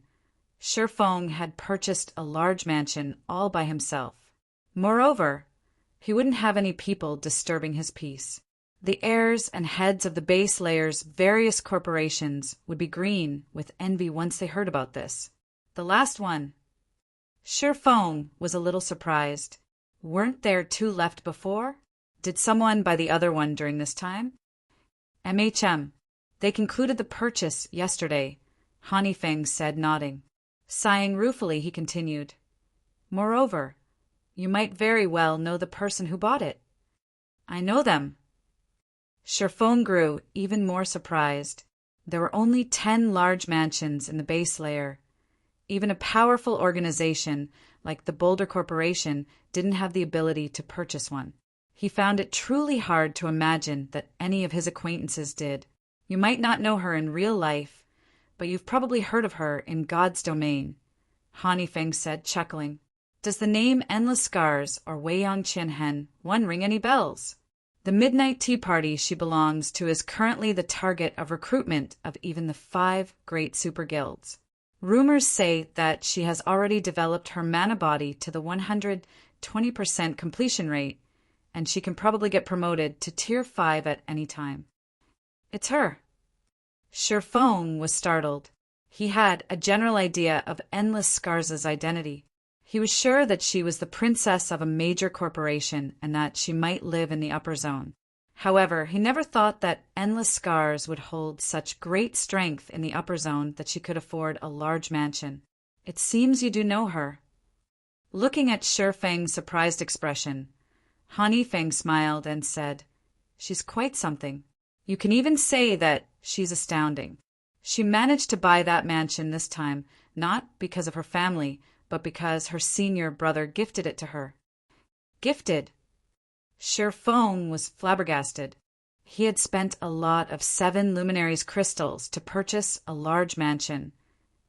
Sherfong had purchased a large mansion all by himself. Moreover, he wouldn't have any people disturbing his peace. The heirs and heads of the base layer's various corporations would be green with envy once they heard about this. The last one. Sherfong was a little surprised. Weren't there 2 left before? Did someone buy the other one during this time? MHM. They concluded the purchase yesterday, Hanifeng said, nodding. Sighing ruefully, he continued. Moreover, you might very well know the person who bought it. I know them. Sherfong grew even more surprised. There were only 10 large mansions in the base layer. Even a powerful organization like the Boulder Corporation didn't have the ability to purchase one. He found it truly hard to imagine that any of his acquaintances did. You might not know her in real life, but you've probably heard of her in God's domain, Hanifeng said, chuckling. Does the name Endless Scars or Weiyang Qianhen one ring any bells? The Midnight Tea Party she belongs to is currently the target of recruitment of even the 5 great super guilds. Rumors say that she has already developed her mana body to the 120% completion rate, and she can probably get promoted to Tier 5 at any time. It's her. Sherfong was startled. He had a general idea of Endless Scars' identity. He was sure that she was the princess of a major corporation and that she might live in the upper zone. However, he never thought that Endless Scars would hold such great strength in the upper zone that she could afford a large mansion. It seems you do know her. Looking at Shi Feng's surprised expression, Han Yifeng smiled and said, "She's quite something. You can even say that she's astounding. She managed to buy that mansion this time, not because of her family, but because her senior brother gifted it to her." Gifted? Shi Feng was flabbergasted. He had spent a lot of 7 luminaries crystals to purchase a large mansion,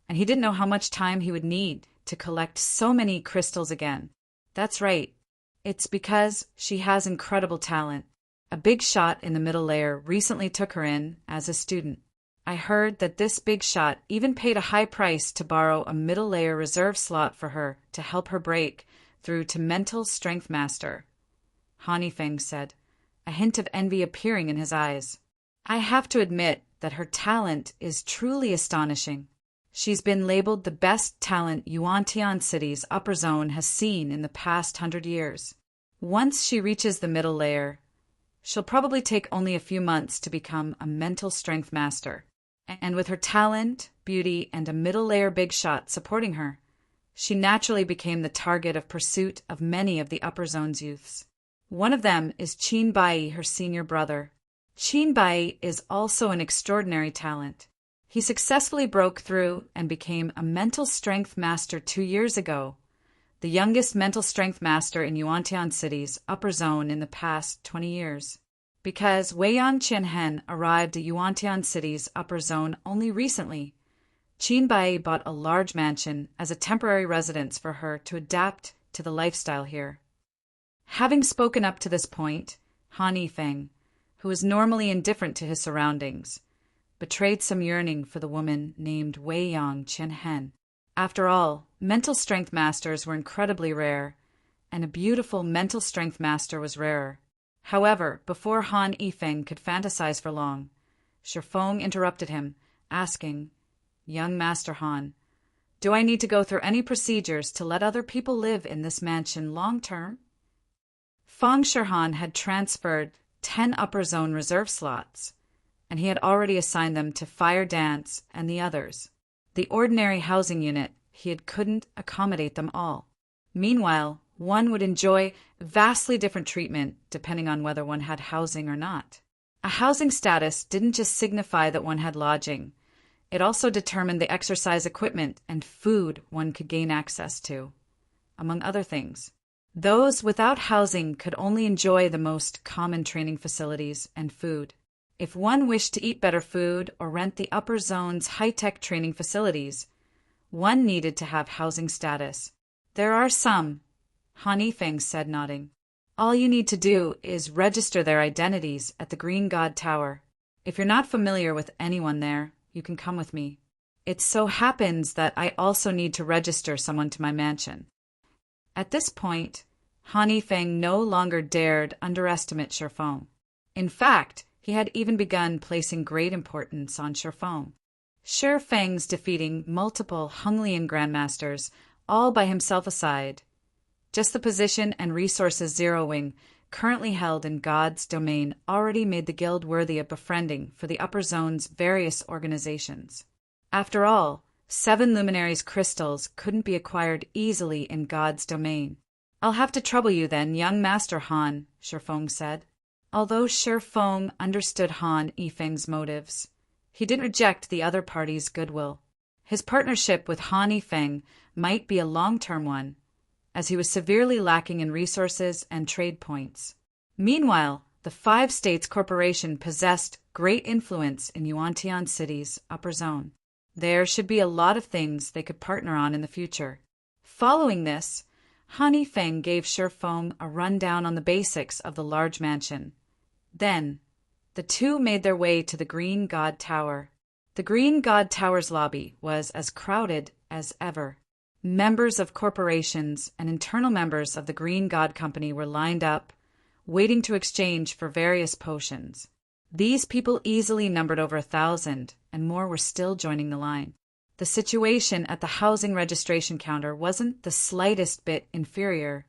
and he didn't know how much time he would need to collect so many crystals again. That's right. It's because she has incredible talent. A big shot in the middle layer recently took her in as a student. I heard that this big shot even paid a high price to borrow a middle layer reserve slot for her to help her break through to mental strength master, Han Yifeng said, a hint of envy appearing in his eyes. I have to admit that her talent is truly astonishing. She's been labeled the best talent Yuantian City's upper zone has seen in the past 100 years. Once she reaches the middle layer, she'll probably take only a few months to become a mental strength master. And with her talent, beauty, and a middle layer big shot supporting her, she naturally became the target of pursuit of many of the upper zone's youths. One of them is Qin Bai, her senior brother. Qin Bai is also an extraordinary talent. He successfully broke through and became a mental strength master 2 years ago, the youngest mental strength master in Yuantian City's upper zone in the past 20 years. Because Weiyang Qianhen arrived at Yuantian City's upper zone only recently, Qin Bai bought a large mansion as a temporary residence for her to adapt to the lifestyle here. Having spoken up to this point, Han Yifeng, who was normally indifferent to his surroundings, betrayed some yearning for the woman named Weiyang Qianhen. After all, mental strength masters were incredibly rare, and a beautiful mental strength master was rarer. However, before Han Yifeng could fantasize for long, Shi Feng interrupted him, asking, "Young Master Han, do I need to go through any procedures to let other people live in this mansion long term?" Feng Shihan had transferred 10 upper zone reserve slots, and he had already assigned them to Fire Dance and the others. The ordinary housing unit, couldn't accommodate them all. Meanwhile, one would enjoy vastly different treatment depending on whether one had housing or not. A housing status didn't just signify that one had lodging. It also determined the exercise equipment and food one could gain access to, among other things. Those without housing could only enjoy the most common training facilities and food. If one wished to eat better food or rent the upper zone's high-tech training facilities, one needed to have housing status. There are some, Han Yifeng said, nodding. All you need to do is register their identities at the Green God Tower. If you're not familiar with anyone there, you can come with me. It so happens that I also need to register someone to my mansion. At this point, Han Yifeng no longer dared underestimate Shi Feng. In fact, he had even begun placing great importance on Shi Feng. Shi Feng's defeating multiple Honglian grandmasters all by himself aside. Just the position and resources Zero Wing currently held in God's domain already made the guild worthy of befriending for the upper zone's various organizations. After all, 7 luminaries crystals couldn't be acquired easily in God's domain. "I'll have to trouble you then, young Master Han," Shi Feng said. Although Shi Feng understood Han Yifeng's motives, he didn't reject the other party's goodwill. His partnership with Han Yifeng might be a long-term one, as he was severely lacking in resources and trade points. Meanwhile, the 5 States Corporation possessed great influence in Yuantian City's upper zone. There should be a lot of things they could partner on in the future. Following this, Han Yifeng gave Shi Feng a rundown on the basics of the large mansion. Then, the two made their way to the Green God Tower. The Green God Tower's lobby was as crowded as ever. Members of corporations and internal members of the Green God Company were lined up, waiting to exchange for various potions. These people easily numbered over 1,000, and more were still joining the line. The situation at the housing registration counter wasn't the slightest bit inferior,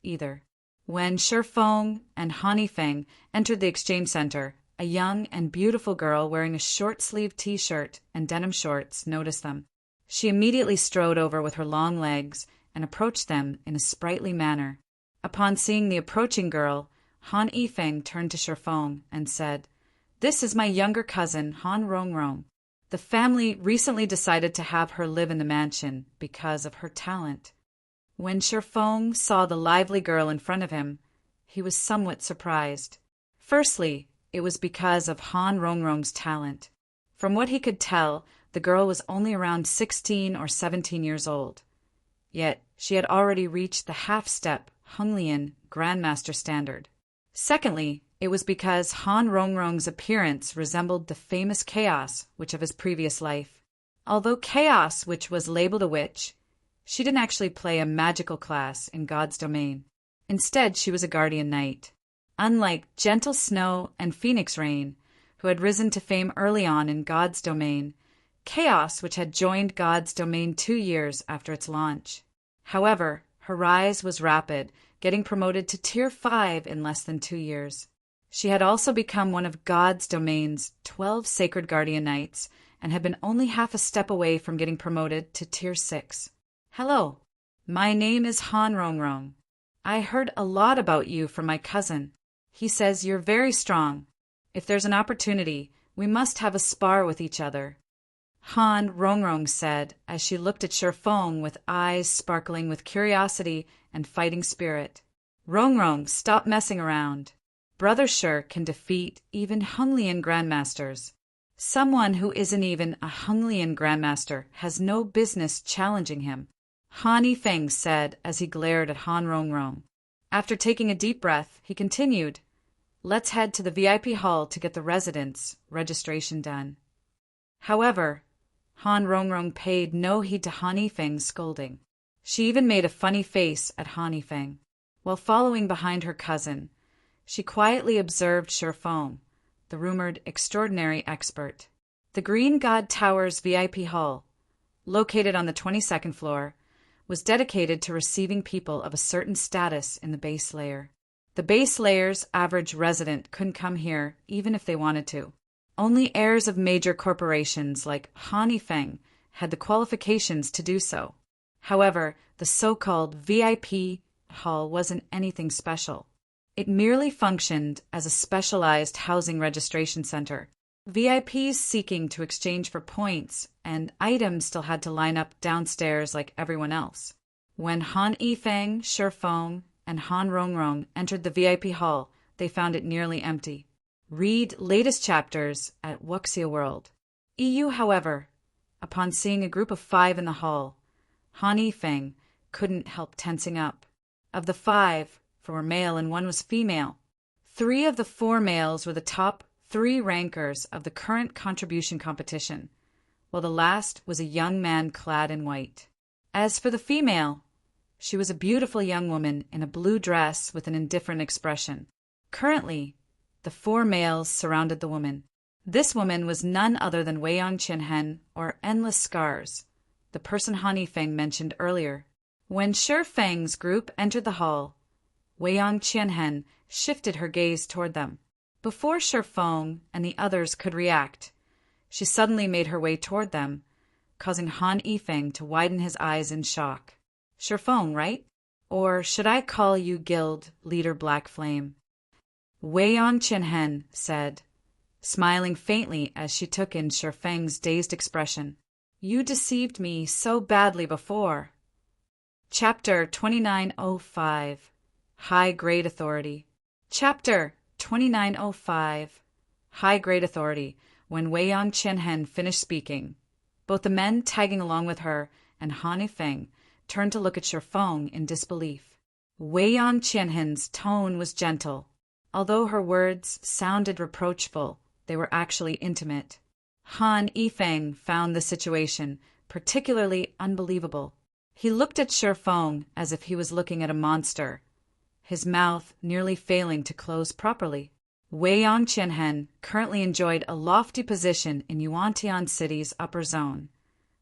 either. When Shi Feng and Han Yifeng entered the exchange center, a young and beautiful girl wearing a short-sleeved t-shirt and denim shorts noticed them. She immediately strode over with her long legs and approached them in a sprightly manner. Upon seeing the approaching girl, Han Yifeng turned to Shifeng and said, "This is my younger cousin, Han Rongrong. The family recently decided to have her live in the mansion because of her talent." When Shifeng saw the lively girl in front of him, he was somewhat surprised. Firstly, it was because of Han Rongrong's talent. From what he could tell, the girl was only around 16 or 17 years old. Yet she had already reached the half-step Honglian Grandmaster standard. Secondly, it was because Han Rongrong's appearance resembled the famous Chaos Witch of his previous life. Although Chaos Witch was labeled a witch, she didn't actually play a magical class in God's domain. Instead, she was a guardian knight. Unlike Gentle Snow and Phoenix Rain, who had risen to fame early on in God's domain, Chaos Witch had joined God's domain 2 years after its launch. However, her rise was rapid, getting promoted to Tier 5 in less than 2 years. She had also become one of God's domain's 12 sacred guardian knights and had been only half a step away from getting promoted to Tier 6. "Hello, my name is Han Rongrong. I heard a lot about you from my cousin. He says you're very strong. If there's an opportunity, we must have a spar with each other," Han Rongrong said as she looked at Shifeng with eyes sparkling with curiosity and fighting spirit. "Rongrong, stop messing around. Brother Shir can defeat even Honglian Grandmasters. Someone who isn't even a Honglian Grandmaster has no business challenging him," Han Yifeng said as he glared at Han Rongrong. After taking a deep breath, he continued, "Let's head to the VIP hall to get the residence registration done." However, Han Rongrong paid no heed to Han Yifeng's scolding. She even made a funny face at Han Yifeng. While following behind her cousin, she quietly observed Shifeng, the rumored extraordinary expert. The Green God Tower's VIP hall, located on the 22nd floor, was dedicated to receiving people of a certain status in the base layer. The base layer's average resident couldn't come here even if they wanted to. Only heirs of major corporations like Han Yifeng had the qualifications to do so. However, the so-called VIP hall wasn't anything special. It merely functioned as a specialized housing registration center. VIPs seeking to exchange for points and items still had to line up downstairs like everyone else. When Han Yifeng, Shifeng, and Han Rongrong entered the VIP hall, they found it nearly empty. Read latest chapters at Wuxia World. EU, however, upon seeing a group of 5 in the hall, Han Yifeng couldn't help tensing up. Of the 5, 4 were male and 1 was female. 3 of the 4 males were the top 3 rankers of the current contribution competition, while the last was a young man clad in white. As for the female, she was a beautiful young woman in a blue dress with an indifferent expression. Currently, the 4 males surrounded the woman. This woman was none other than Weiyang Qianhen, or Endless Scars, the person Han Yifeng mentioned earlier. When Shifeng's group entered the hall, Weiyang Qianhen shifted her gaze toward them. Before Shifeng and the others could react, she suddenly made her way toward them, causing Han Yifeng to widen his eyes in shock. "Shifeng, right? Or should I call you Guild Leader Black Flame?" Weiyang Qianhen said, smiling faintly as she took in Shifeng's dazed expression. "You deceived me so badly before." Chapter 2905, High Grade Authority. Chapter 2905, High Grade Authority. When Weiyang Qianhen finished speaking, both the men tagging along with her and Han Yifeng turned to look at Shifeng in disbelief. Weiyang Qianhen's tone was gentle. Although her words sounded reproachful, they were actually intimate. Han Yifeng found the situation particularly unbelievable. He looked at Shifeng as if he was looking at a monster, his mouth nearly failing to close properly. Weiyang Qianhen currently enjoyed a lofty position in Yuantian City's upper zone,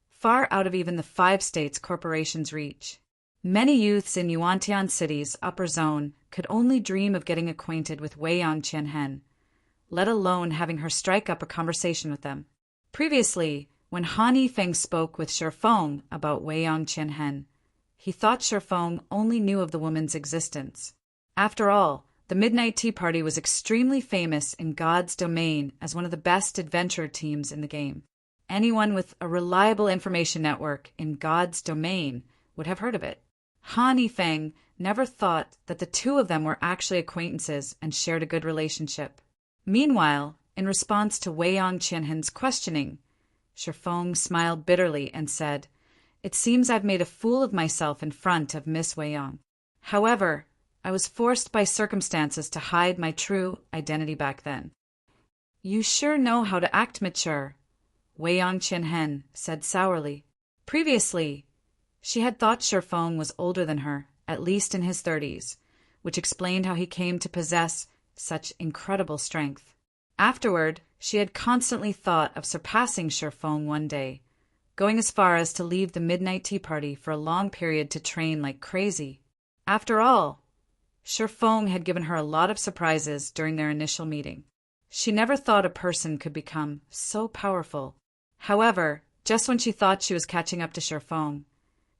far out of even the 5 states corporation's reach. Many youths in Yuantian City's upper zone could only dream of getting acquainted with Weiyang Qianhen, let alone having her strike up a conversation with them. Previously, when Han Yifeng spoke with Shifeng about Weiyang Qianhen, He thought Sherfong only knew of the woman's existence. After all, the Midnight Tea Party was extremely famous in God's domain as one of the best adventure teams in the game. Anyone with a reliable information network in God's domain would have heard of it. Han Yifeng never thought that the two of them were actually acquaintances and shared a good relationship. Meanwhile, in response to Wei Yong Qianhen's questioning, Sherfong smiled bitterly and said, "It seems I've made a fool of myself in front of Miss Wei Yong. However, I was forced by circumstances to hide my true identity back then." "You sure know how to act mature," Wei Yong Qianhen said sourly. Previously, she had thought Sherfong was older than her, at least in his 30s, which explained how he came to possess such incredible strength. Afterward, she had constantly thought of surpassing Sherfong one day, going as far as to leave the Midnight Tea Party for a long period to train like crazy. After all, Sherfong had given her a lot of surprises during their initial meeting. She never thought a person could become so powerful. However, just when she thought she was catching up to Sherfong,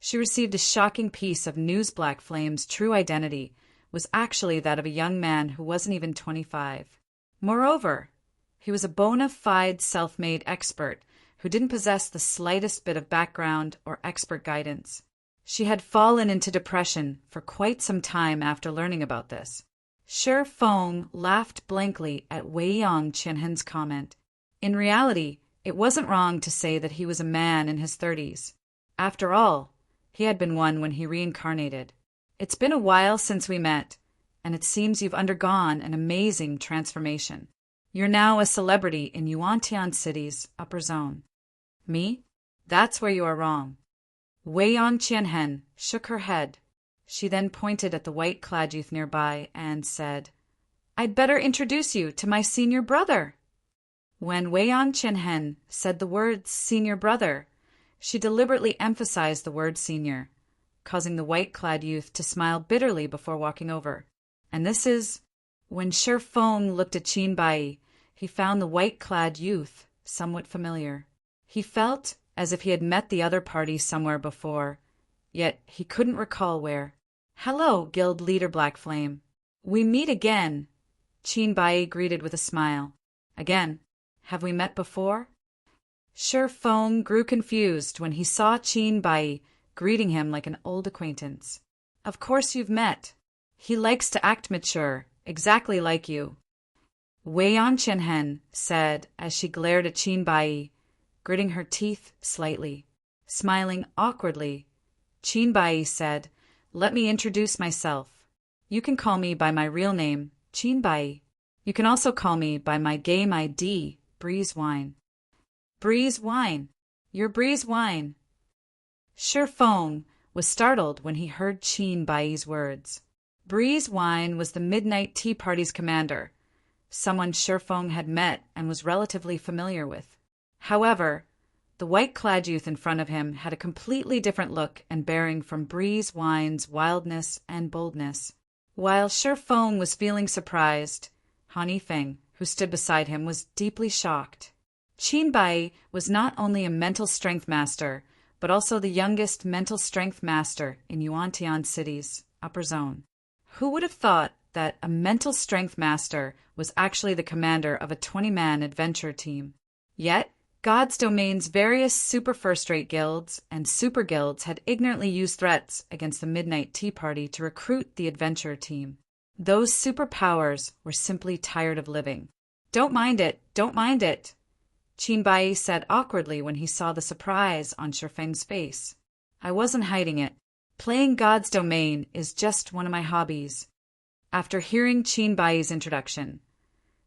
she received a shocking piece of news. Black Flame's true identity was actually that of a young man who wasn't even 25. Moreover, he was a bona fide self-made expert who didn't possess the slightest bit of background or expert guidance. She had fallen into depression for quite some time after learning about this. Sherfong laughed blankly at Wei Yong Qianhen's comment. In reality, it wasn't wrong to say that he was a man in his 30s. After all, he had been one when he reincarnated. "It's been a while since we met, and it seems you've undergone an amazing transformation. You're now a celebrity in Yuantian City's upper zone." "Me? That's where you are wrong." Wei Yong Qianhen shook her head. She then pointed at the white-clad youth nearby and said, "I'd better introduce you to my senior brother." When Wei Yong Qianhen said the word senior brother, she deliberately emphasized the word senior, causing the white-clad youth to smile bitterly before walking over. And this is... When Sherfong looked at Qin Bai, he found the white-clad youth somewhat familiar. He felt as if he had met the other party somewhere before, yet he couldn't recall where. "Hello, Guild Leader Black Flame. We meet again," Qin Bai greeted with a smile. "Again? Have we met before?" Sherfong grew confused when he saw Qin Bai greeting him like an old acquaintance. "Of course you've met. He likes to act mature, exactly like you," Wei Yong Qianhen said as she glared at Qin Bai, gritting her teeth slightly. Smiling awkwardly, Qin Bai said, "Let me introduce myself. You can call me by my real name, Qin Bai. You can also call me by my game ID, Breeze Wine." "Breeze Wine? You're Breeze Wine." Sherfong was startled when he heard Qin Bai's words. Breeze Wine was the Midnight Tea Party's commander, someone Sherfong had met and was relatively familiar with. However, the white-clad youth in front of him had a completely different look and bearing from Breeze Wine's wildness and boldness. While Sherfong was feeling surprised, Han Yifeng, who stood beside him, was deeply shocked. Qin Bai was not only a mental strength master, but also the youngest mental strength master in Yuantian City's upper zone. Who would have thought that a mental strength master was actually the commander of a 20-man adventure team? Yet, God's Domain's various super first-rate guilds and super guilds had ignorantly used threats against the Midnight Tea Party to recruit the adventure team. Those superpowers were simply tired of living. "Don't mind it, don't mind it," Qin Bai said awkwardly when he saw the surprise on Sherfeng's face. "I wasn't hiding it. Playing God's Domain is just one of my hobbies." After hearing Qin Bai's introduction,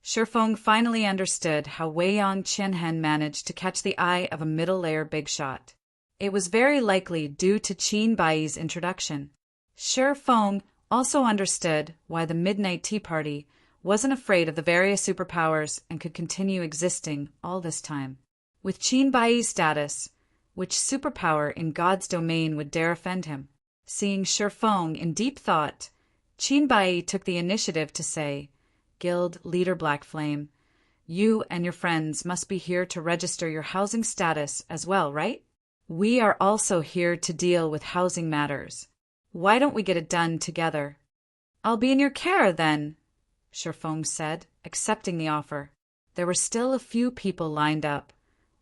Sherfong finally understood how Wei Yong Qianhen managed to catch the eye of a middle-layer big shot. It was very likely due to Qin Bai's introduction. Sherfong also understood why the Midnight Tea Party wasn't afraid of the various superpowers and could continue existing all this time. With Qin Bai's status, which superpower in God's domain would dare offend him? Seeing Sherfong in deep thought, Qin Bai took the initiative to say, "Guild Leader Black Flame, you and your friends must be here to register your housing status as well, right?" We are also here to deal with housing matters. Why don't we get it done together? I'll be in your care, then, Shifeng said, accepting the offer. There were still a few people lined up,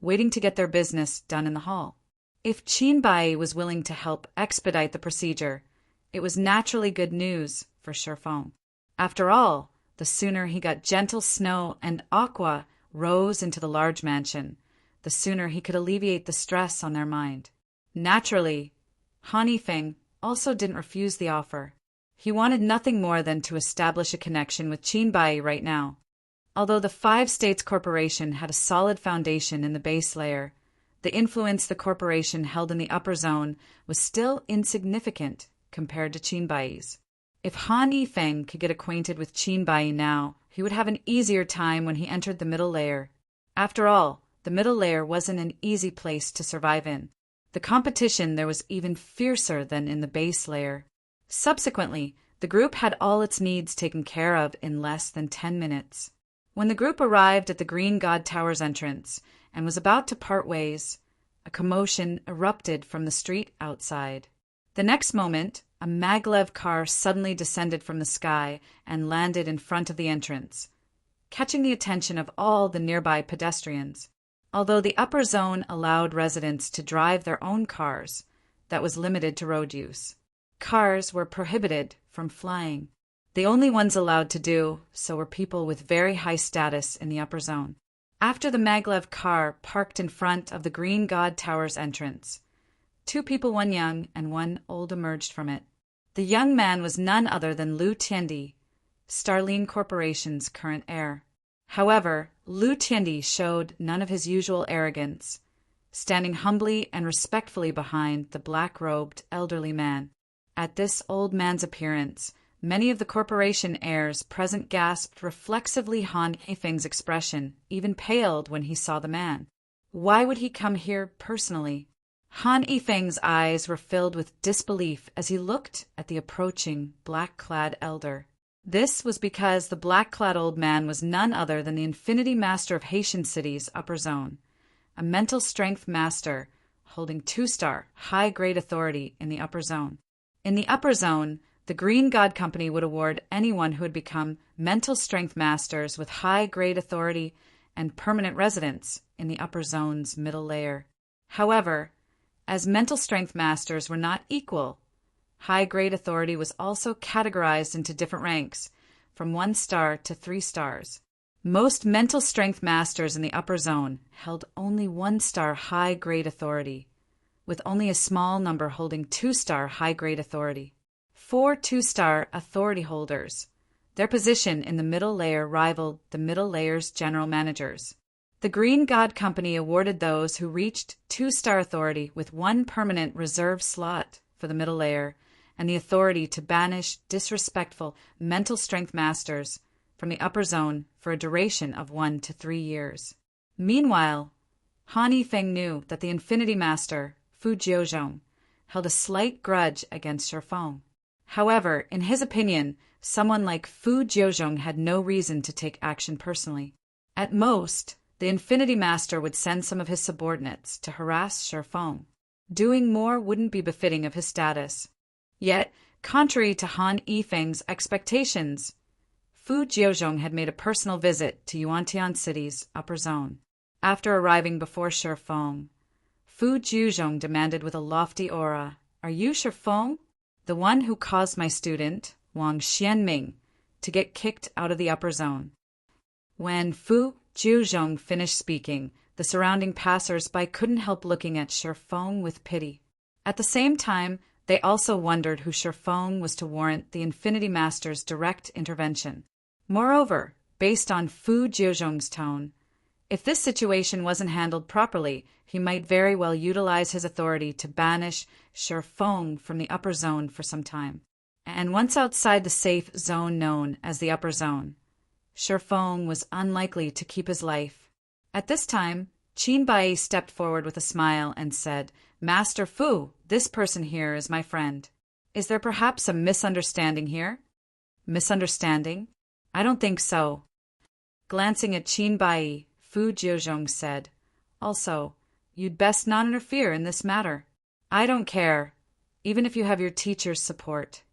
waiting to get their business done in the hall. If Qinbai was willing to help expedite the procedure, it was naturally good news for Shifeng. After all, the sooner he got gentle snow and aqua rose into the large mansion, the sooner he could alleviate the stress on their mind. Naturally, Han Yifeng also didn't refuse the offer. He wanted nothing more than to establish a connection with Qinbai right now. Although the Five States Corporation had a solid foundation in the base layer, the influence the corporation held in the upper zone was still insignificant compared to Qinbai's. If Han Yifeng could get acquainted with Qinbai now, he would have an easier time when he entered the middle layer. After all, the middle layer wasn't an easy place to survive in. The competition there was even fiercer than in the base layer. Subsequently, the group had all its needs taken care of in less than 10 minutes. When the group arrived at the Green God Tower's entrance and was about to part ways, a commotion erupted from the street outside. The next moment, a maglev car suddenly descended from the sky and landed in front of the entrance, catching the attention of all the nearby pedestrians. Although the upper zone allowed residents to drive their own cars, that was limited to road use. Cars were prohibited from flying. The only ones allowed to do so were people with very high status in the upper zone. After the maglev car parked in front of the Green God Tower's entrance, 2 people, one young and one old, emerged from it. The young man was none other than Liu Tiandi, Starline Corporation's current heir. However, Liu Tiandi showed none of his usual arrogance, standing humbly and respectfully behind the black-robed elderly man. At this old man's appearance, many of the corporation heirs present gasped reflexively. Han Yifeng's expression even paled when he saw the man. Why would he come here personally? Han Yifeng's eyes were filled with disbelief as he looked at the approaching black-clad elder. This was because the black-clad old man was none other than the Infinity Master of Haitian City's upper zone, a mental strength master holding 2-star, high-grade authority in the upper zone. In the upper zone, the Green God Company would award anyone who had become mental strength masters with high-grade authority and permanent residence in the upper zone's middle layer. However, as mental strength masters were not equal, high-grade authority was also categorized into different ranks, from 1 star to 3 stars. Most mental strength masters in the upper zone held only 1-star high-grade authority, with only a small number holding 2-star high-grade authority. 4 2-star authority holders. Their position in the middle layer rivaled the middle layer's general managers. The Green God Company awarded those who reached 2-star authority with 1 permanent reserve slot for the middle layer and the authority to banish disrespectful mental strength masters from the upper zone for a duration of 1 to 3 years. Meanwhile, Han Yifeng knew that the Infinity Master, Fu Jiuzhong, held a slight grudge against Shifeng. However, in his opinion, someone like Fu Jiuzhong had no reason to take action personally. At most, the Infinity Master would send some of his subordinates to harass Shifeng. Doing more wouldn't be befitting of his status. Yet, contrary to Han Yifeng's expectations, Fu Jiuzhong had made a personal visit to Yuantian City's upper zone. After arriving before Shifeng, Fu Jiuzhong demanded with a lofty aura, "Are you Shifeng? The one who caused my student, Wang Xianming, to get kicked out of the upper zone?" When Fu Jiuzhong finished speaking, the surrounding passers-by couldn't help looking at Shifeng with pity. At the same time, they also wondered who Shifeng was to warrant the Infinity Master's direct intervention. Moreover, based on Fu Jiuzhong's tone, if this situation wasn't handled properly, he might very well utilize his authority to banish Shifeng from the upper zone for some time. And once outside the safe zone known as the upper zone, Shifeng was unlikely to keep his life. At this time, Qinbai stepped forward with a smile and said, "Master Fu, this person here is my friend. Is there perhaps a misunderstanding here?" "Misunderstanding? I don't think so." Glancing at Qinbai, Fu Jiuzhong said, "Also, You'd best not interfere in this matter. I don't care, even if you have your teacher's support.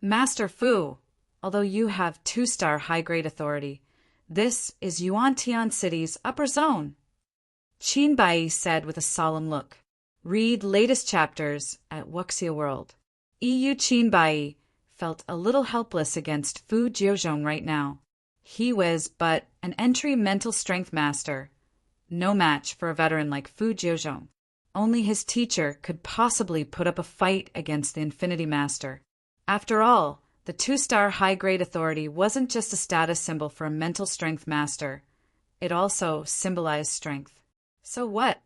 Master Fu, although you have 2-star high-grade authority, this is Yuan-Tian City's upper zone. Qin Bai said with a solemn look. Read latest chapters at Wuxia World. EU Qin Bai felt a little helpless against Fu Jiuzhong right now. He was but an entry mental strength master, no match for a veteran like Fu Jiuzhong. Only his teacher could possibly put up a fight against the Infinity Master. After all, the 2-star high-grade authority wasn't just a status symbol for a mental strength master. It also symbolized strength. So what?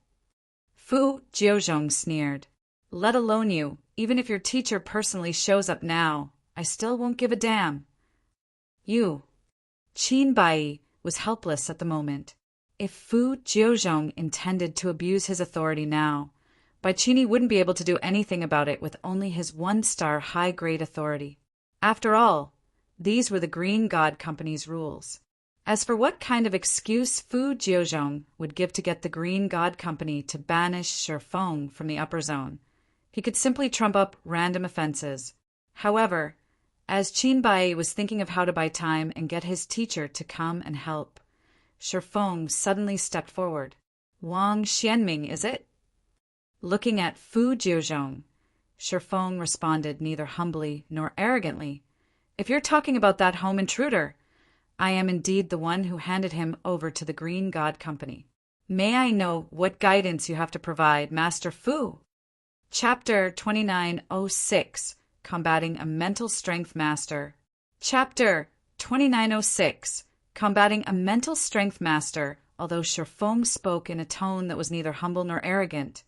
Fu Jiuzhong sneered. Let alone you, even if your teacher personally shows up now, I still won't give a damn. You. Qin Bai was helpless at the moment. If Fu Jiuzhong intended to abuse his authority now, Bai Qini wouldn't be able to do anything about it with only his 1-star high-grade authority. After all, these were the Green God Company's rules. As for what kind of excuse Fu Jiuzhong would give to get the Green God Company to banish Shifeng from the upper zone, he could simply trump up random offenses. However, as Qin Bai was thinking of how to buy time and get his teacher to come and help, Shifeng suddenly stepped forward. Wang Xianming, is it? Looking at Fu Jiuzhong, Shifeng responded neither humbly nor arrogantly. If you're talking about that home intruder, I am indeed the one who handed him over to the Green God Company. May I know what guidance you have to provide, Master Fu? Chapter 2906, Combating a Mental Strength Master. Chapter 2906, Combating a Mental Strength Master. Although Shifeng spoke in a tone that was neither humble nor arrogant,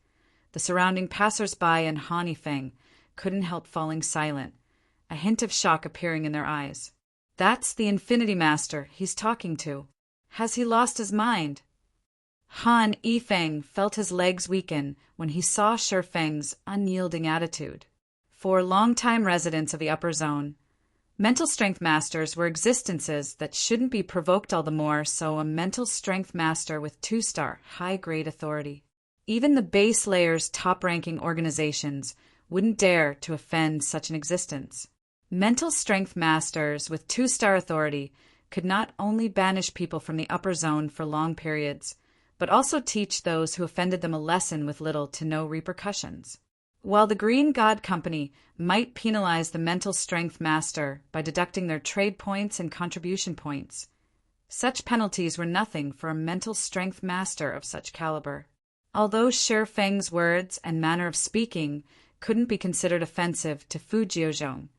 the surrounding passers-by and Han Yifeng couldn't help falling silent, a hint of shock appearing in their eyes. That's the Infinity Master he's talking to. Has he lost his mind? Han Yifeng felt his legs weaken when he saw Shifeng's unyielding attitude. For longtime residents of the upper zone, mental strength masters were existences that shouldn't be provoked all the more so a mental strength master with 2-star high-grade authority. Even the base layer's top-ranking organizations wouldn't dare to offend such an existence. Mental strength masters with 2-star authority could not only banish people from the upper zone for long periods, but also teach those who offended them a lesson with little to no repercussions. While the Green God Company might penalize the mental strength master by deducting their trade points and contribution points, such penalties were nothing for a mental strength master of such caliber. Although Shifeng's words and manner of speaking couldn't be considered offensive to Fu Jiuzhong,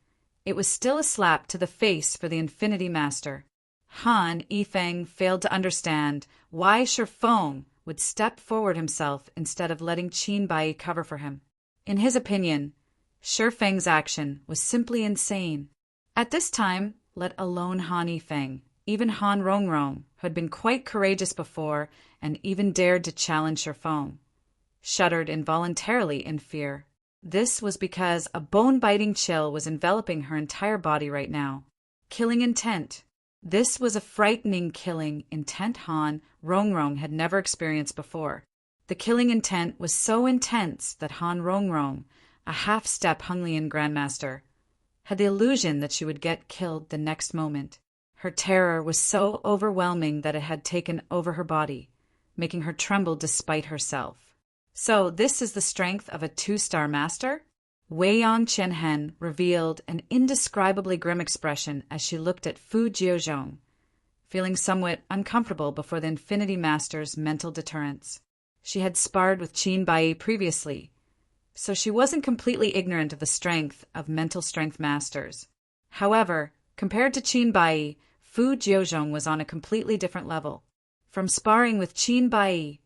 it was still a slap to the face for the Infinity Master. Han Yifeng failed to understand why Shifeng would step forward himself instead of letting Qin Bai cover for him. In his opinion, Shifeng's action was simply insane. At this time, let alone Han Yifeng, even Han Rongrong, who had been quite courageous before and even dared to challenge Shifeng, shuddered involuntarily in fear. This was because a bone-biting chill was enveloping her entire body right now. Killing intent. This was a frightening killing intent Han Rongrong had never experienced before. The killing intent was so intense that Han Rongrong, a half-step Hunglian Grandmaster, had the illusion that she would get killed the next moment. Her terror was so overwhelming that it had taken over her body, making her tremble despite herself. So this is the strength of a 2-star master? Weiyang Qianhen revealed an indescribably grim expression as she looked at Fu Jiuzhong, feeling somewhat uncomfortable before the Infinity Master's mental deterrence. She had sparred with Qin Bai previously, so she wasn't completely ignorant of the strength of mental strength masters. However, compared to Qin Bai, Fu Jiuzhong was on a completely different level. From sparring with Qin Bai,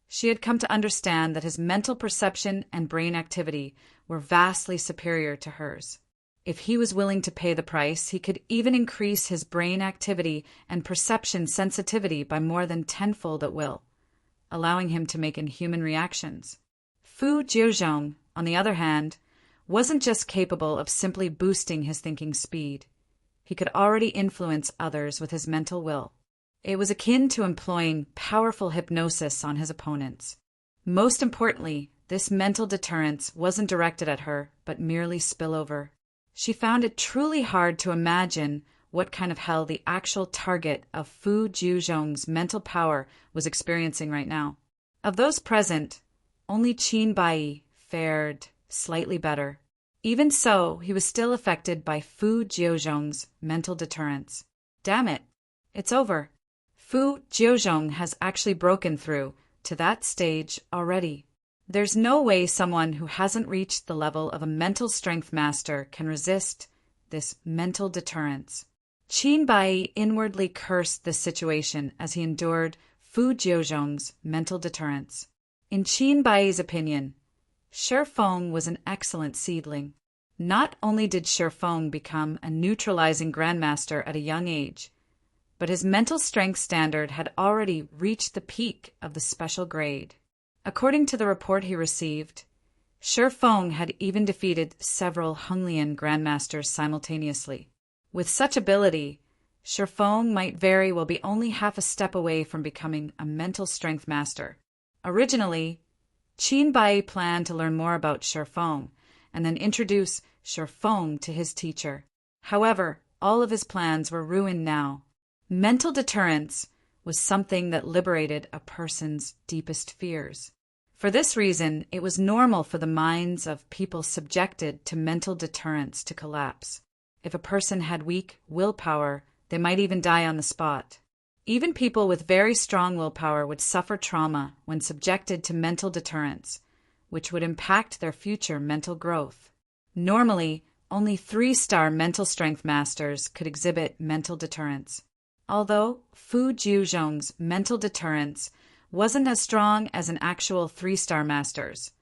she had come to understand that his mental perception and brain activity were vastly superior to hers. If he was willing to pay the price, he could even increase his brain activity and perception sensitivity by more than tenfold at will, allowing him to make inhuman reactions. Fu Jiuzhong, on the other hand, wasn't just capable of simply boosting his thinking speed. He could already influence others with his mental will. It was akin to employing powerful hypnosis on his opponents. Most importantly, this mental deterrence wasn't directed at her, but merely spillover. She found it truly hard to imagine what kind of hell the actual target of Fu Jiuzhong's mental power was experiencing right now. Of those present, only Qin Bai fared slightly better. Even so, he was still affected by Fu Jiuzhong's mental deterrence. Damn it, it's over. Fu Jiuzhong has actually broken through to that stage already. There's no way someone who hasn't reached the level of a mental strength master can resist this mental deterrence. Qin Bai inwardly cursed this situation as he endured Fu Jiuzhong's mental deterrence. In Qin Bai's opinion, Shi Feng was an excellent seedling. Not only did Shi Feng become a neutralizing grandmaster at a young age, but his mental strength standard had already reached the peak of the special grade. According to the report he received, Shi Feng had even defeated several Honglian grandmasters simultaneously. With such ability, Shi Feng might very well be only half a step away from becoming a mental strength master. Originally, Qin Bai planned to learn more about Shi Feng and then introduce Shi Feng to his teacher. However, all of his plans were ruined now. Mental deterrence was something that liberated a person's deepest fears. For this reason, it was normal for the minds of people subjected to mental deterrence to collapse. If a person had weak willpower, they might even die on the spot. Even people with very strong willpower would suffer trauma when subjected to mental deterrence, which would impact their future mental growth. Normally, only 3-star mental strength masters could exhibit mental deterrence. Although Fu Jiuzhong's mental deterrence wasn't as strong as an actual 3-star master's,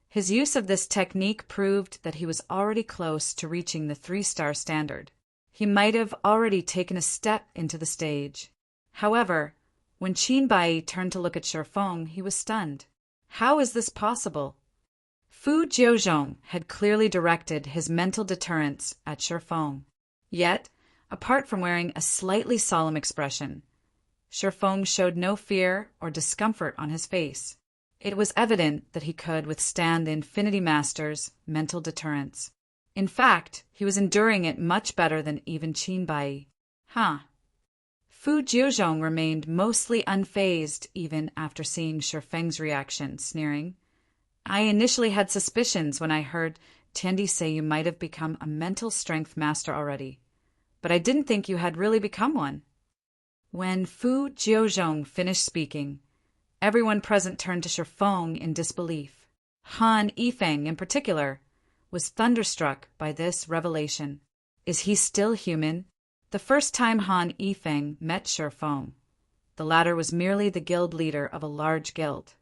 his use of this technique proved that he was already close to reaching the 3-star standard. He might have already taken a step into the stage. However, when Qin Bai turned to look at Shi Feng, he was stunned. How is this possible? Fu Jiuzhong had clearly directed his mental deterrence at Shi Feng. Yet, apart from wearing a slightly solemn expression, Shi Feng showed no fear or discomfort on his face. It was evident that he could withstand the Infinity Master's mental deterrence. In fact, he was enduring it much better than even Qin Bai. Fu Jiuzhong remained mostly unfazed even after seeing Shi Feng's reaction, sneering, "I initially had suspicions when I heard Tiandi say you might have become a mental strength master already, but I didn't think you had really become one." When Fu Jiuzhong finished speaking, everyone present turned to Shi Feng in disbelief. Han Yifeng, in particular, was thunderstruck by this revelation. Is he still human? The first time Han Yifeng met Shi Feng, the latter was merely the guild leader of a large guild.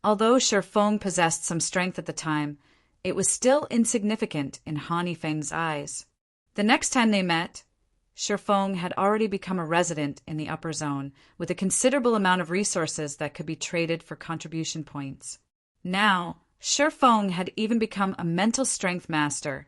Although Shi Feng possessed some strength at the time, it was still insignificant in Han Yifeng's eyes. The next time they met, Shi Feng had already become a resident in the upper zone, with a considerable amount of resources that could be traded for contribution points. Now, Shi Feng had even become a mental strength master,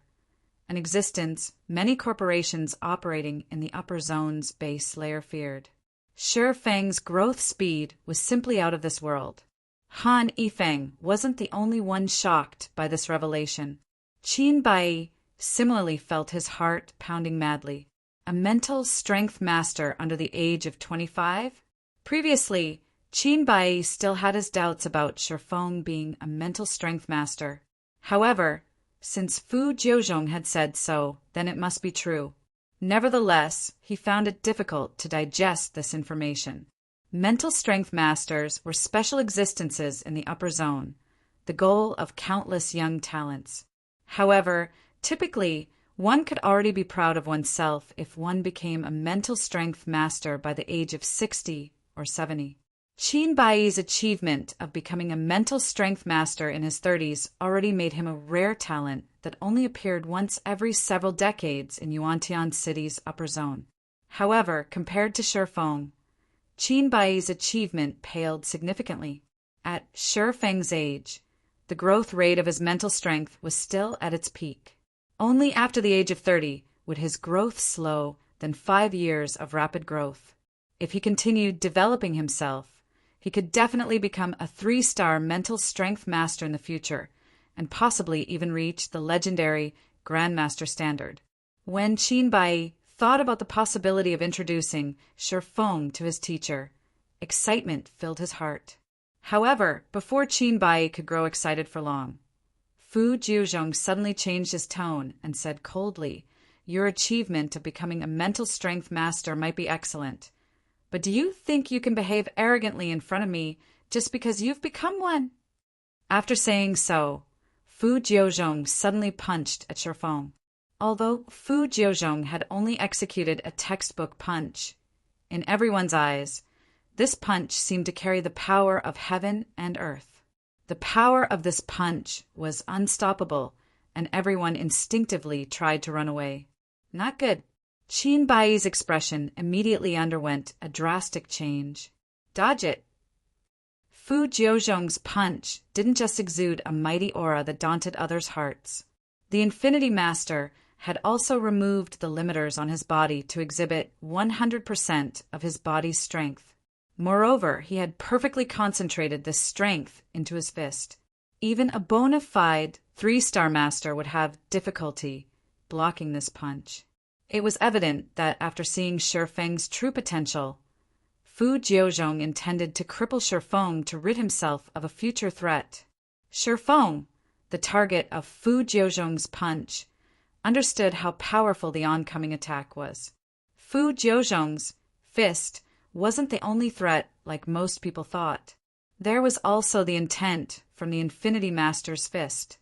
an existence many corporations operating in the upper zone's base layer feared. Shi Feng's growth speed was simply out of this world. Han Yifeng wasn't the only one shocked by this revelation. Qin Bai similarly felt his heart pounding madly. A mental strength master under the age of 25? Previously, Qin Bai still had his doubts about Shi Feng being a mental strength master. However, since Fu Jiuzhong had said so, then it must be true. Nevertheless, he found it difficult to digest this information. Mental strength masters were special existences in the upper zone, the goal of countless young talents. However, typically, one could already be proud of oneself if one became a mental strength master by the age of 60 or 70. Qin Bai's achievement of becoming a mental strength master in his 30s already made him a rare talent that only appeared once every several decades in Yuantian City's upper zone. However, compared to Shi Feng, Qin Bai's achievement paled significantly. At Shi Feng's age, the growth rate of his mental strength was still at its peak. Only after the age of 30 would his growth slow than 5 years of rapid growth. If he continued developing himself, He could definitely become a 3-star mental strength master in the future, and possibly even reach the legendary Grandmaster standard. When Qin Bai thought about the possibility of introducing Shifeng to his teacher, excitement filled his heart. However, before Qin Bai could grow excited for long, Fu Jiuzhong suddenly changed his tone and said coldly, "Your achievement of becoming a mental strength master might be excellent, but do you think you can behave arrogantly in front of me just because you've become one?" After saying so, Fu Jiuzhong suddenly punched at Shifeng. Although Fu Jiuzhong had only executed a textbook punch, in everyone's eyes, this punch seemed to carry the power of heaven and earth. The power of this punch was unstoppable, and everyone instinctively tried to run away. Not good. Qin Bai's expression immediately underwent a drastic change. Dodge it. Fu Jiuzhong's punch didn't just exude a mighty aura that daunted others' hearts. The Infinity Master had also removed the limiters on his body to exhibit 100% of his body's strength. Moreover, he had perfectly concentrated this strength into his fist. Even a bona fide 3-star master would have difficulty blocking this punch. It was evident that after seeing Shifeng's true potential, Fu Jiuzhong intended to cripple Shifeng to rid himself of a future threat. Shifeng, the target of Fu Jiuzhong's punch, understood how powerful the oncoming attack was. Fu Jiuzhong's fist wasn't the only threat like most people thought. There was also the intent from the Infinity Master's fist.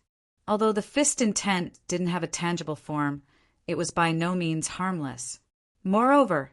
Although the fist intent didn't have a tangible form, it was by no means harmless. Moreover,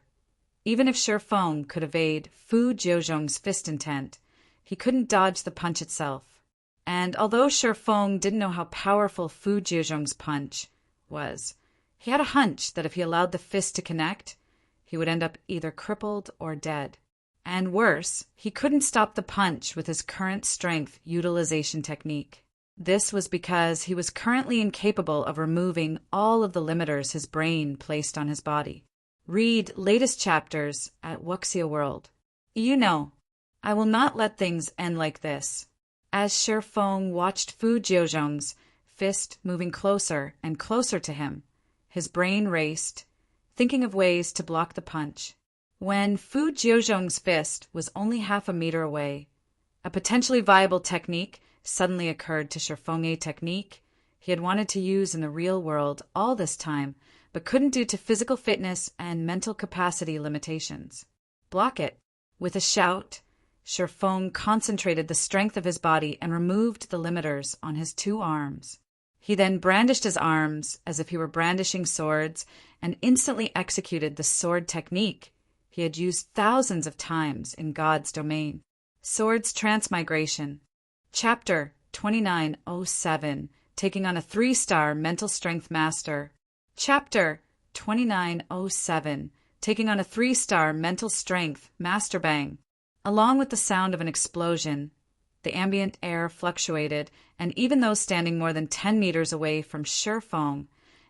even if Shifeng could evade Fu Jiuzhong's fist intent, he couldn't dodge the punch itself. And although Shifeng didn't know how powerful Fu Jiuzhong's punch was, he had a hunch that if he allowed the fist to connect, he would end up either crippled or dead. And worse, he couldn't stop the punch with his current strength utilization technique. This was because he was currently incapable of removing all of the limiters his brain placed on his body. Read latest chapters at Wuxia World. You know, I will not let things end like this. As Shifeng watched Fu Jiuzhong's fist moving closer and closer to him, his brain raced, thinking of ways to block the punch. When Fu Jiuzhong's fist was only half a meter away, a potentially viable technique suddenly occurred to Shifeng, a technique he had wanted to use in the real world all this time, but couldn't due to physical fitness and mental capacity limitations. Block it. With a shout, Shifeng concentrated the strength of his body and removed the limiters on his 2 arms. He then brandished his arms as if he were brandishing swords and instantly executed the sword technique he had used thousands of times in God's domain. Swords Transmigration. Chapter 2907, taking on a 3-star mental strength master. Chapter 2907, taking on a 3-star mental strength master bang. Along with the sound of an explosion, the ambient air fluctuated, and even those standing more than 10 meters away from Shifeng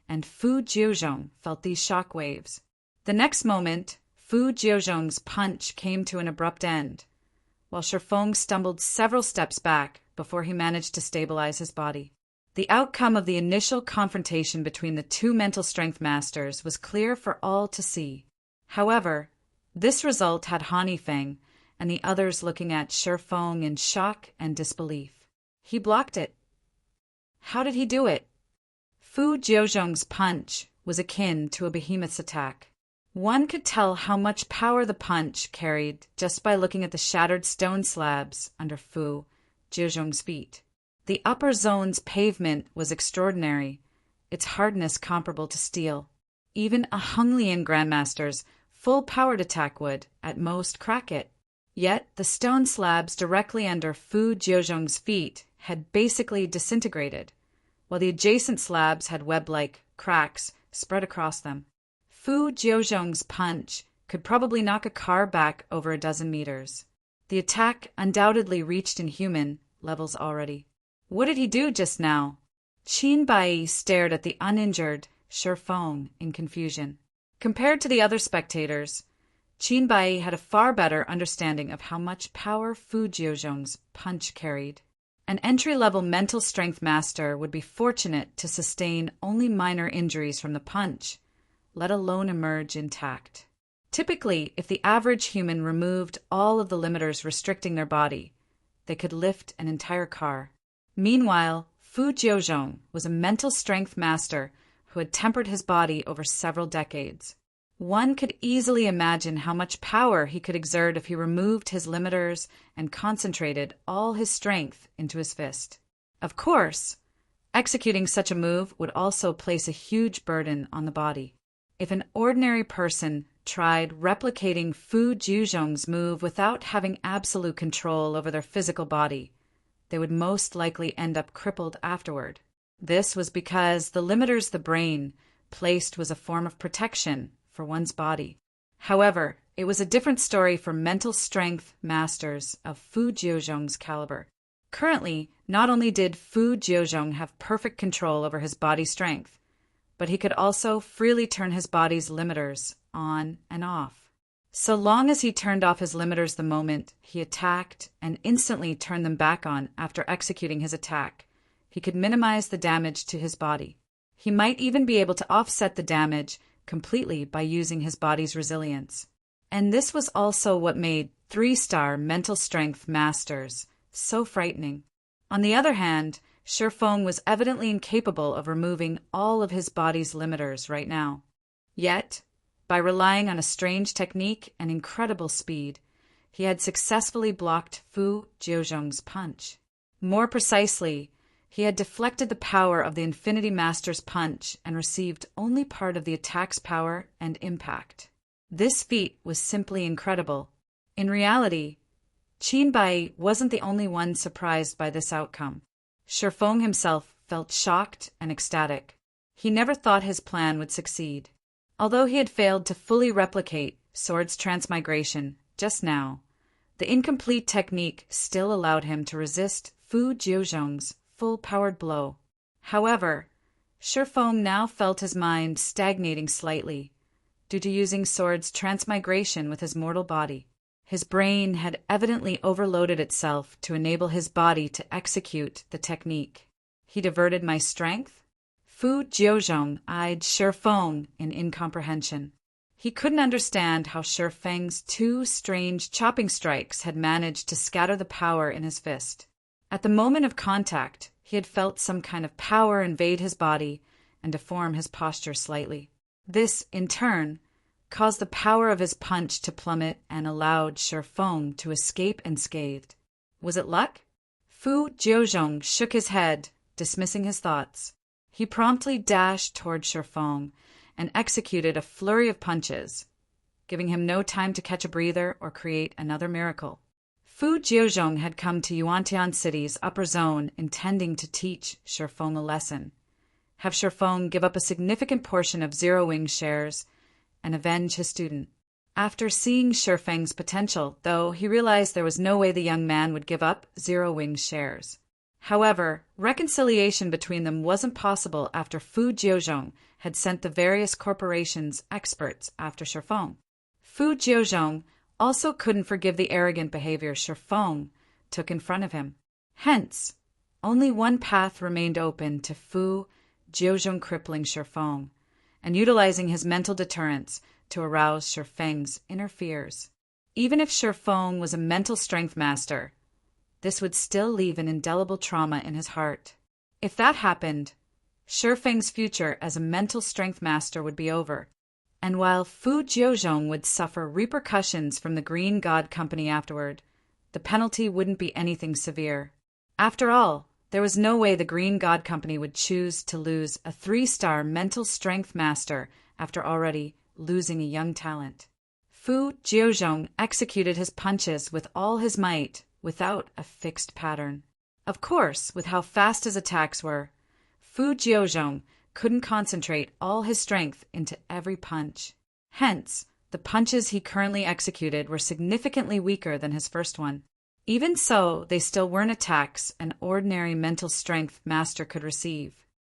and Fu Jiuzhong felt these shock waves. The next moment, Fu Jiuzhong's punch came to an abrupt end, while Shifeng stumbled several steps back before he managed to stabilize his body. The outcome of the initial confrontation between the 2 mental strength masters was clear for all to see. However, this result had Han Yifeng and the others looking at Shifeng in shock and disbelief. He blocked it. How did he do it? Fu Jiuzhong's punch was akin to a behemoth's attack. One could tell how much power the punch carried just by looking at the shattered stone slabs under Fu Jiuzhong's feet. The upper zone's pavement was extraordinary, its hardness comparable to steel. Even a Honglian Grandmaster's full-powered attack would, at most, crack it. Yet the stone slabs directly under Fu Jiuzhong's feet had basically disintegrated, while the adjacent slabs had web-like cracks spread across them. Fu Jiuzhong's punch could probably knock a car back over a dozen meters. The attack undoubtedly reached inhuman levels already. What did he do just now? Qin Bai stared at the uninjured Shifeng in confusion. Compared to the other spectators, Qin Bai had a far better understanding of how much power Fu Jiuzhong's punch carried. An entry-level mental strength master would be fortunate to sustain only minor injuries from the punch, let alone emerge intact. Typically, if the average human removed all of the limiters restricting their body, they could lift an entire car. Meanwhile, Fu Jiuzhong was a mental strength master who had tempered his body over several decades. One could easily imagine how much power he could exert if he removed his limiters and concentrated all his strength into his fist. Of course, executing such a move would also place a huge burden on the body. If an ordinary person tried replicating Fu Jiuzhong's move without having absolute control over their physical body, they would most likely end up crippled afterward. This was because the limiters the brain placed was a form of protection for one's body. However, it was a different story for mental strength masters of Fu Jiuzhong's caliber. Currently, not only did Fu Jiuzhong have perfect control over his body strength, but he could also freely turn his body's limiters on and off. So long as he turned off his limiters the moment he attacked and instantly turned them back on after executing his attack, he could minimize the damage to his body. He might even be able to offset the damage completely by using his body's resilience. And this was also what made 3-star mental strength masters so frightening. On the other hand, Shifeng was evidently incapable of removing all of his body's limiters right now. Yet, by relying on a strange technique and incredible speed, he had successfully blocked Fu Jiuzhong's punch. More precisely, he had deflected the power of the Infinity Master's punch and received only part of the attack's power and impact. This feat was simply incredible. In reality, Qin Bai wasn't the only one surprised by this outcome. Shifeng himself felt shocked and ecstatic. He never thought his plan would succeed. Although he had failed to fully replicate Sword's transmigration just now, the incomplete technique still allowed him to resist Fu Jiuzhong's full-powered blow. However, Shifeng now felt his mind stagnating slightly due to using Sword's transmigration with his mortal body. His brain had evidently overloaded itself to enable his body to execute the technique. He diverted my strength? Fu Jiuzhong eyed Shifeng in incomprehension. He couldn't understand how Shifeng's 2 strange chopping strikes had managed to scatter the power in his fist. At the moment of contact, he had felt some kind of power invade his body and deform his posture slightly. This, in turn, caused the power of his punch to plummet and allowed Shifeng to escape unscathed. Was it luck? Fu Jiuzhong shook his head, dismissing his thoughts. He promptly dashed toward Shifeng and executed a flurry of punches, giving him no time to catch a breather or create another miracle. Fu Jiuzhong had come to Yuantian City's upper zone intending to teach Shifeng a lesson, have Shifeng give up a significant portion of Zero Wing's shares, and avenge his student. After seeing Shifeng's potential, though, he realized there was no way the young man would give up Zero Wing's shares. However, reconciliation between them wasn't possible after Fu Jiuzhong had sent the various corporations' experts after Shifeng. Fu Jiuzhong also couldn't forgive the arrogant behavior Shifeng took in front of him. Hence, only one path remained open to Fu Jiuzhong crippling Shifeng and utilizing his mental deterrence to arouse Shifeng's inner fears. Even if Shifeng was a mental strength master, this would still leave an indelible trauma in his heart. If that happened, Shifeng's future as a mental strength master would be over. And while Fu Jiuzhong would suffer repercussions from the Green God Company afterward, the penalty wouldn't be anything severe. After all, there was no way the Green God Company would choose to lose a 3-star mental strength master after already losing a young talent. Fu Jiuzhong executed his punches with all his might without a fixed pattern. Of course, with how fast his attacks were, Fu Jiuzhong couldn't concentrate all his strength into every punch. Hence, the punches he currently executed were significantly weaker than his first one. Even so, they still weren't attacks an ordinary mental strength master could receive.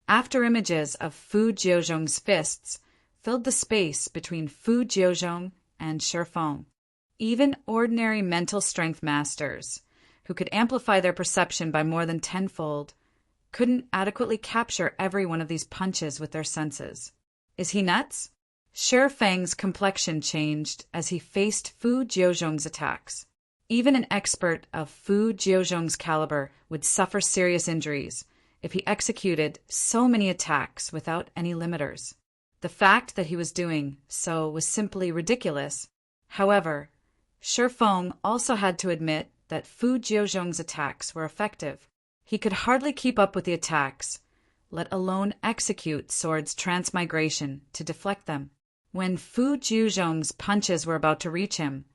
After images of Fu Jiuzhong's fists filled the space between Fu Jiuzhong and Shifeng. Even ordinary mental strength masters, who could amplify their perception by more than tenfold, couldn't adequately capture every one of these punches with their senses. Is he nuts? Shifeng's complexion changed as he faced Fu Jiuzhong's attacks. Even an expert of Fu Jiuzhong's caliber would suffer serious injuries if he executed so many attacks without any limiters. The fact that he was doing so was simply ridiculous. However, Shifeng also had to admit that Fu Jiuzhong's attacks were effective. He could hardly keep up with the attacks, let alone execute sword's transmigration to deflect them. When Fu Jiuzhong's punches were about to reach him,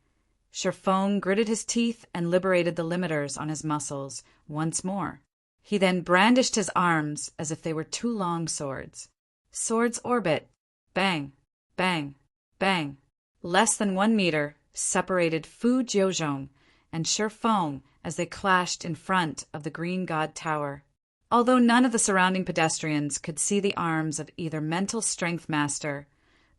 Shifeng gritted his teeth and liberated the limiters on his muscles once more. He then brandished his arms as if they were two long swords. Swords orbit. Bang, bang, bang. Less than 1 meter separated Fu Jiuzhong and Shifeng as they clashed in front of the Green God Tower. Although none of the surrounding pedestrians could see the arms of either mental strength master,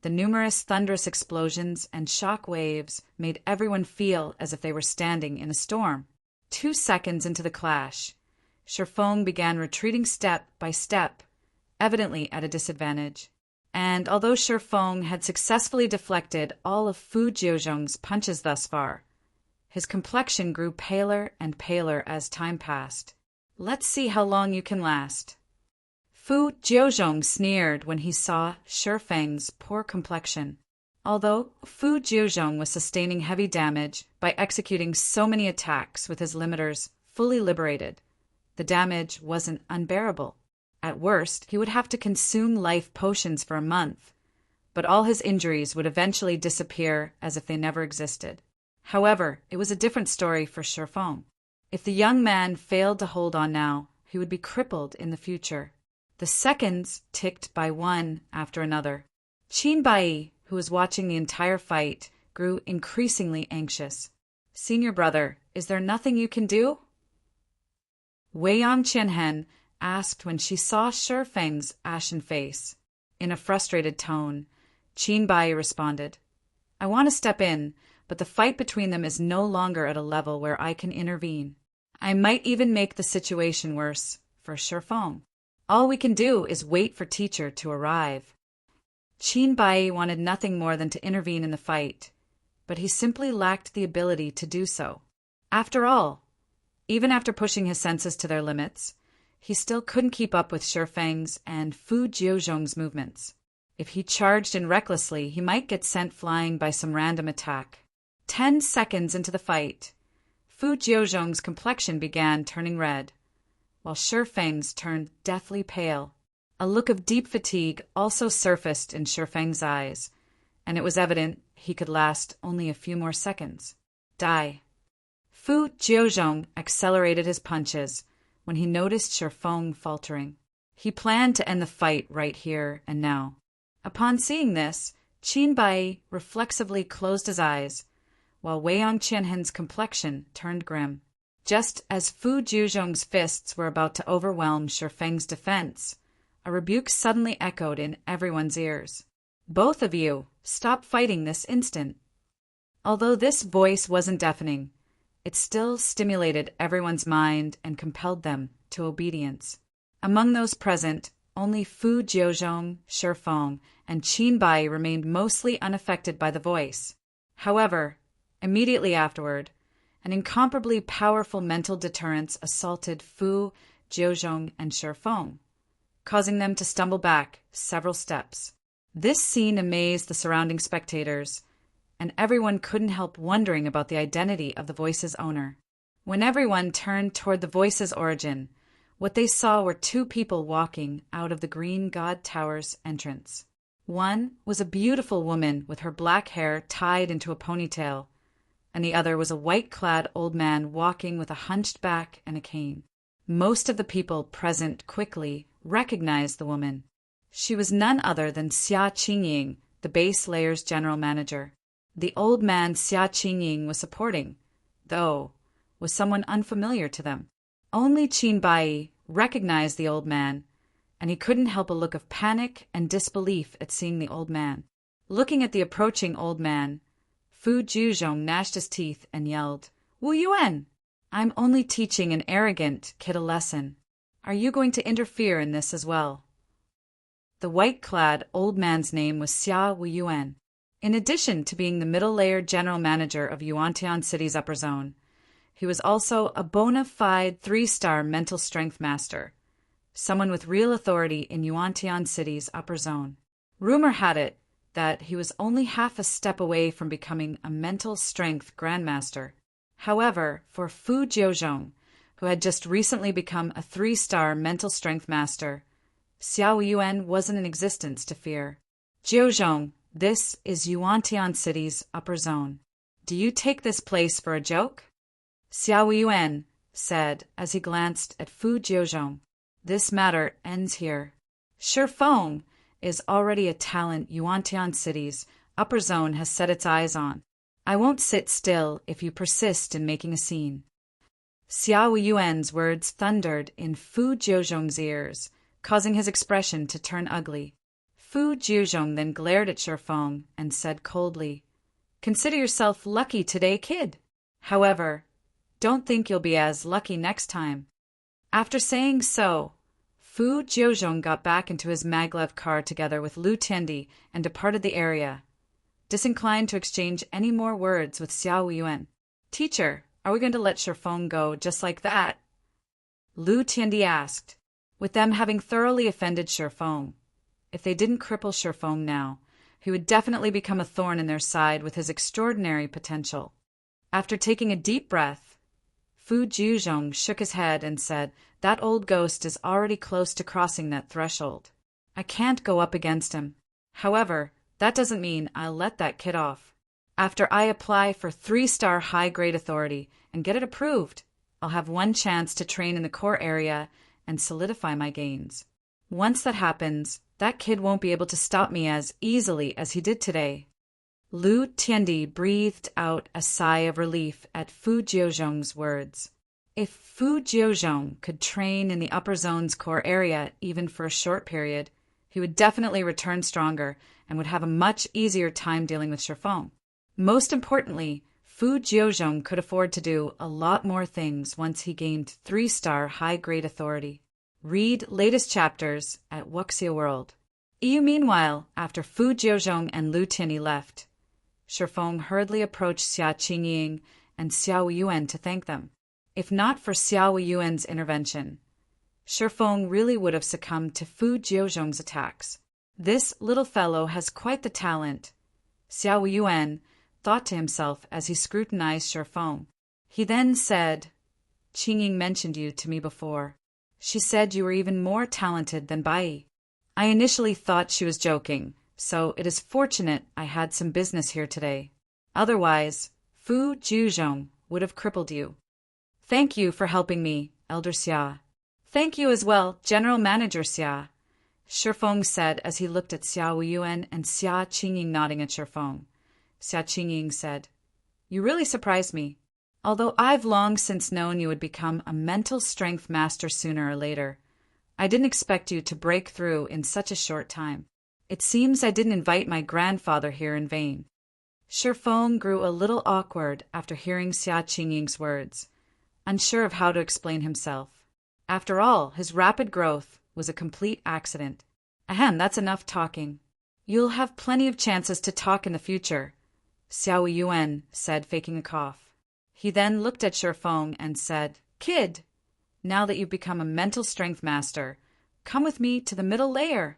the numerous thunderous explosions and shock waves made everyone feel as if they were standing in a storm. 2 seconds into the clash, Shifeng began retreating step by step, evidently at a disadvantage. And although Shifeng had successfully deflected all of Fu Jiuzhong's punches thus far, his complexion grew paler and paler as time passed. Let's see how long you can last. Fu Jiuzhong sneered when he saw Shifeng's poor complexion. Although Fu Jiuzhong was sustaining heavy damage by executing so many attacks with his limiters fully liberated, the damage wasn't unbearable. At worst, he would have to consume life potions for a month, but all his injuries would eventually disappear as if they never existed. However, it was a different story for Shifeng. If the young man failed to hold on now, he would be crippled in the future. The seconds ticked by one after another. Qin Bai, who was watching the entire fight, grew increasingly anxious. "Senior brother, is there nothing you can do?" Wei Yang Qianhen asked when she saw Shifeng's ashen face. In a frustrated tone, Qin Bai responded, "I want to step in, but the fight between them is no longer at a level where I can intervene. I might even make the situation worse for Shifeng. All we can do is wait for teacher to arrive." Qin Bai wanted nothing more than to intervene in the fight, but he simply lacked the ability to do so. After all, even after pushing his senses to their limits, he still couldn't keep up with Shifeng's and Fu Jiuzhong's movements. If he charged in recklessly, he might get sent flying by some random attack. 10 seconds into the fight, Fu Jiuzhong's complexion began turning red, while Shifeng's turned deathly pale. A look of deep fatigue also surfaced in Shifeng's eyes, and it was evident he could last only a few more seconds. Die. Fu Jiuzhong accelerated his punches when he noticed Shifeng faltering. He planned to end the fight right here and now. Upon seeing this, Qin Bai reflexively closed his eyes, while Wei Yang Qianhen's complexion turned grim. Just as Fu Jiuzhong's fists were about to overwhelm Shifeng's defense, a rebuke suddenly echoed in everyone's ears. "Both of you, stop fighting this instant." Although this voice wasn't deafening, it still stimulated everyone's mind and compelled them to obedience. Among those present, only Fu Jiuzhong, Shifeng, and Qin Bai remained mostly unaffected by the voice. However, immediately afterward, an incomparably powerful mental deterrence assaulted Fu Jiuzhong and Shifeng, causing them to stumble back several steps. This scene amazed the surrounding spectators, and everyone couldn't help wondering about the identity of the voice's owner. When everyone turned toward the voice's origin, what they saw were 2 people walking out of the Green God Tower's entrance. One was a beautiful woman with her black hair tied into a ponytail, and the other was a white-clad old man walking with a hunched back and a cane. Most of the people present quickly recognized the woman. She was none other than Xia Qingying, the base layer's general manager. The old man Xia Qingying was supporting, though, was someone unfamiliar to them. Only Qin Bai recognized the old man, and he couldn't help a look of panic and disbelief at seeing the old man. Looking at the approaching old man, Fu Jiuzhong gnashed his teeth and yelled, "Wu Yuan! I'm only teaching an arrogant kid a lesson. Are you going to interfere in this as well?" The white-clad old man's name was Xia Wu Yuan. In addition to being the middle-layer general manager of Yuantian City's upper zone, he was also a bona fide 3-star mental strength master, someone with real authority in Yuantian City's upper zone. Rumor had it that he was only half a step away from becoming a mental strength grandmaster. However, for Fu Jiuzhong, who had just recently become a 3-star mental strength master, Xiao Yuan wasn't in existence to fear. "Jiuzhong, this is Yuantian City's upper zone. Do you take this place for a joke?" Xiao Yuan said as he glanced at Fu Jiuzhong. "This matter ends here. Shifeng is already a talent Yuantian City's upper zone has set its eyes on. I won't sit still if you persist in making a scene." Xiao Yuan's words thundered in Fu Jiuzhong's ears, causing his expression to turn ugly. Fu Jiuzhong then glared at Shifeng and said coldly, "Consider yourself lucky today, kid. However, don't think you'll be as lucky next time." After saying so, Fu Jiuzhong got back into his maglev car together with Lu Tiandi and departed the area, disinclined to exchange any more words with Xiao Yuan. "Teacher, are we going to let Shifeng go just like that?" Lu Tiandi asked, with them having thoroughly offended Shifeng. If they didn't cripple Shifeng now, he would definitely become a thorn in their side with his extraordinary potential. After taking a deep breath, Fu Jiuzhong shook his head and said, "That old ghost is already close to crossing that threshold. I can't go up against him. However, that doesn't mean I'll let that kid off. After I apply for 3-star high-grade authority and get it approved, I'll have one chance to train in the core area and solidify my gains. Once that happens, that kid won't be able to stop me as easily as he did today." Lu Tiandi breathed out a sigh of relief at Fu Jiuzhong's words. If Fu Jiuzhong could train in the upper zone's core area even for a short period, he would definitely return stronger and would have a much easier time dealing with Shifeng. Most importantly, Fu Jiuzhong could afford to do a lot more things once he gained 3-star high-grade authority. Read latest chapters at Wuxia World. Meanwhile, after Fu Jiuzhong and Lu Tiandi left, Shifeng hurriedly approached Xia Qingying and Xiao Yuan to thank them. If not for Xiao Yuan's intervention, Shifeng really would have succumbed to Fu Jiuzhong's attacks. "This little fellow has quite the talent," Xiao Yuan thought to himself as he scrutinized Shifeng. He then said, "Qingying mentioned you to me before. She said you were even more talented than Bai. I initially thought she was joking, so it is fortunate I had some business here today. Otherwise, Fu Jiuzhong would have crippled you. Thank you for helping me, Elder Xia." "Thank you as well, General Manager Xia," Shifeng said as he looked at Xiao Yuan and Xia Qingying nodding at Shifeng. Xia Qingying said, "You really surprised me. Although I've long since known you would become a mental strength master sooner or later, I didn't expect you to break through in such a short time. It seems I didn't invite my grandfather here in vain." Shifeng grew a little awkward after hearing Xia Qingying's words, unsure of how to explain himself. After all, his rapid growth was a complete accident. "Ahem, that's enough talking. You'll have plenty of chances to talk in the future," Xiao Yuan said, faking a cough. He then looked at Shifeng and said, "Kid, now that you've become a mental strength master, come with me to the middle layer.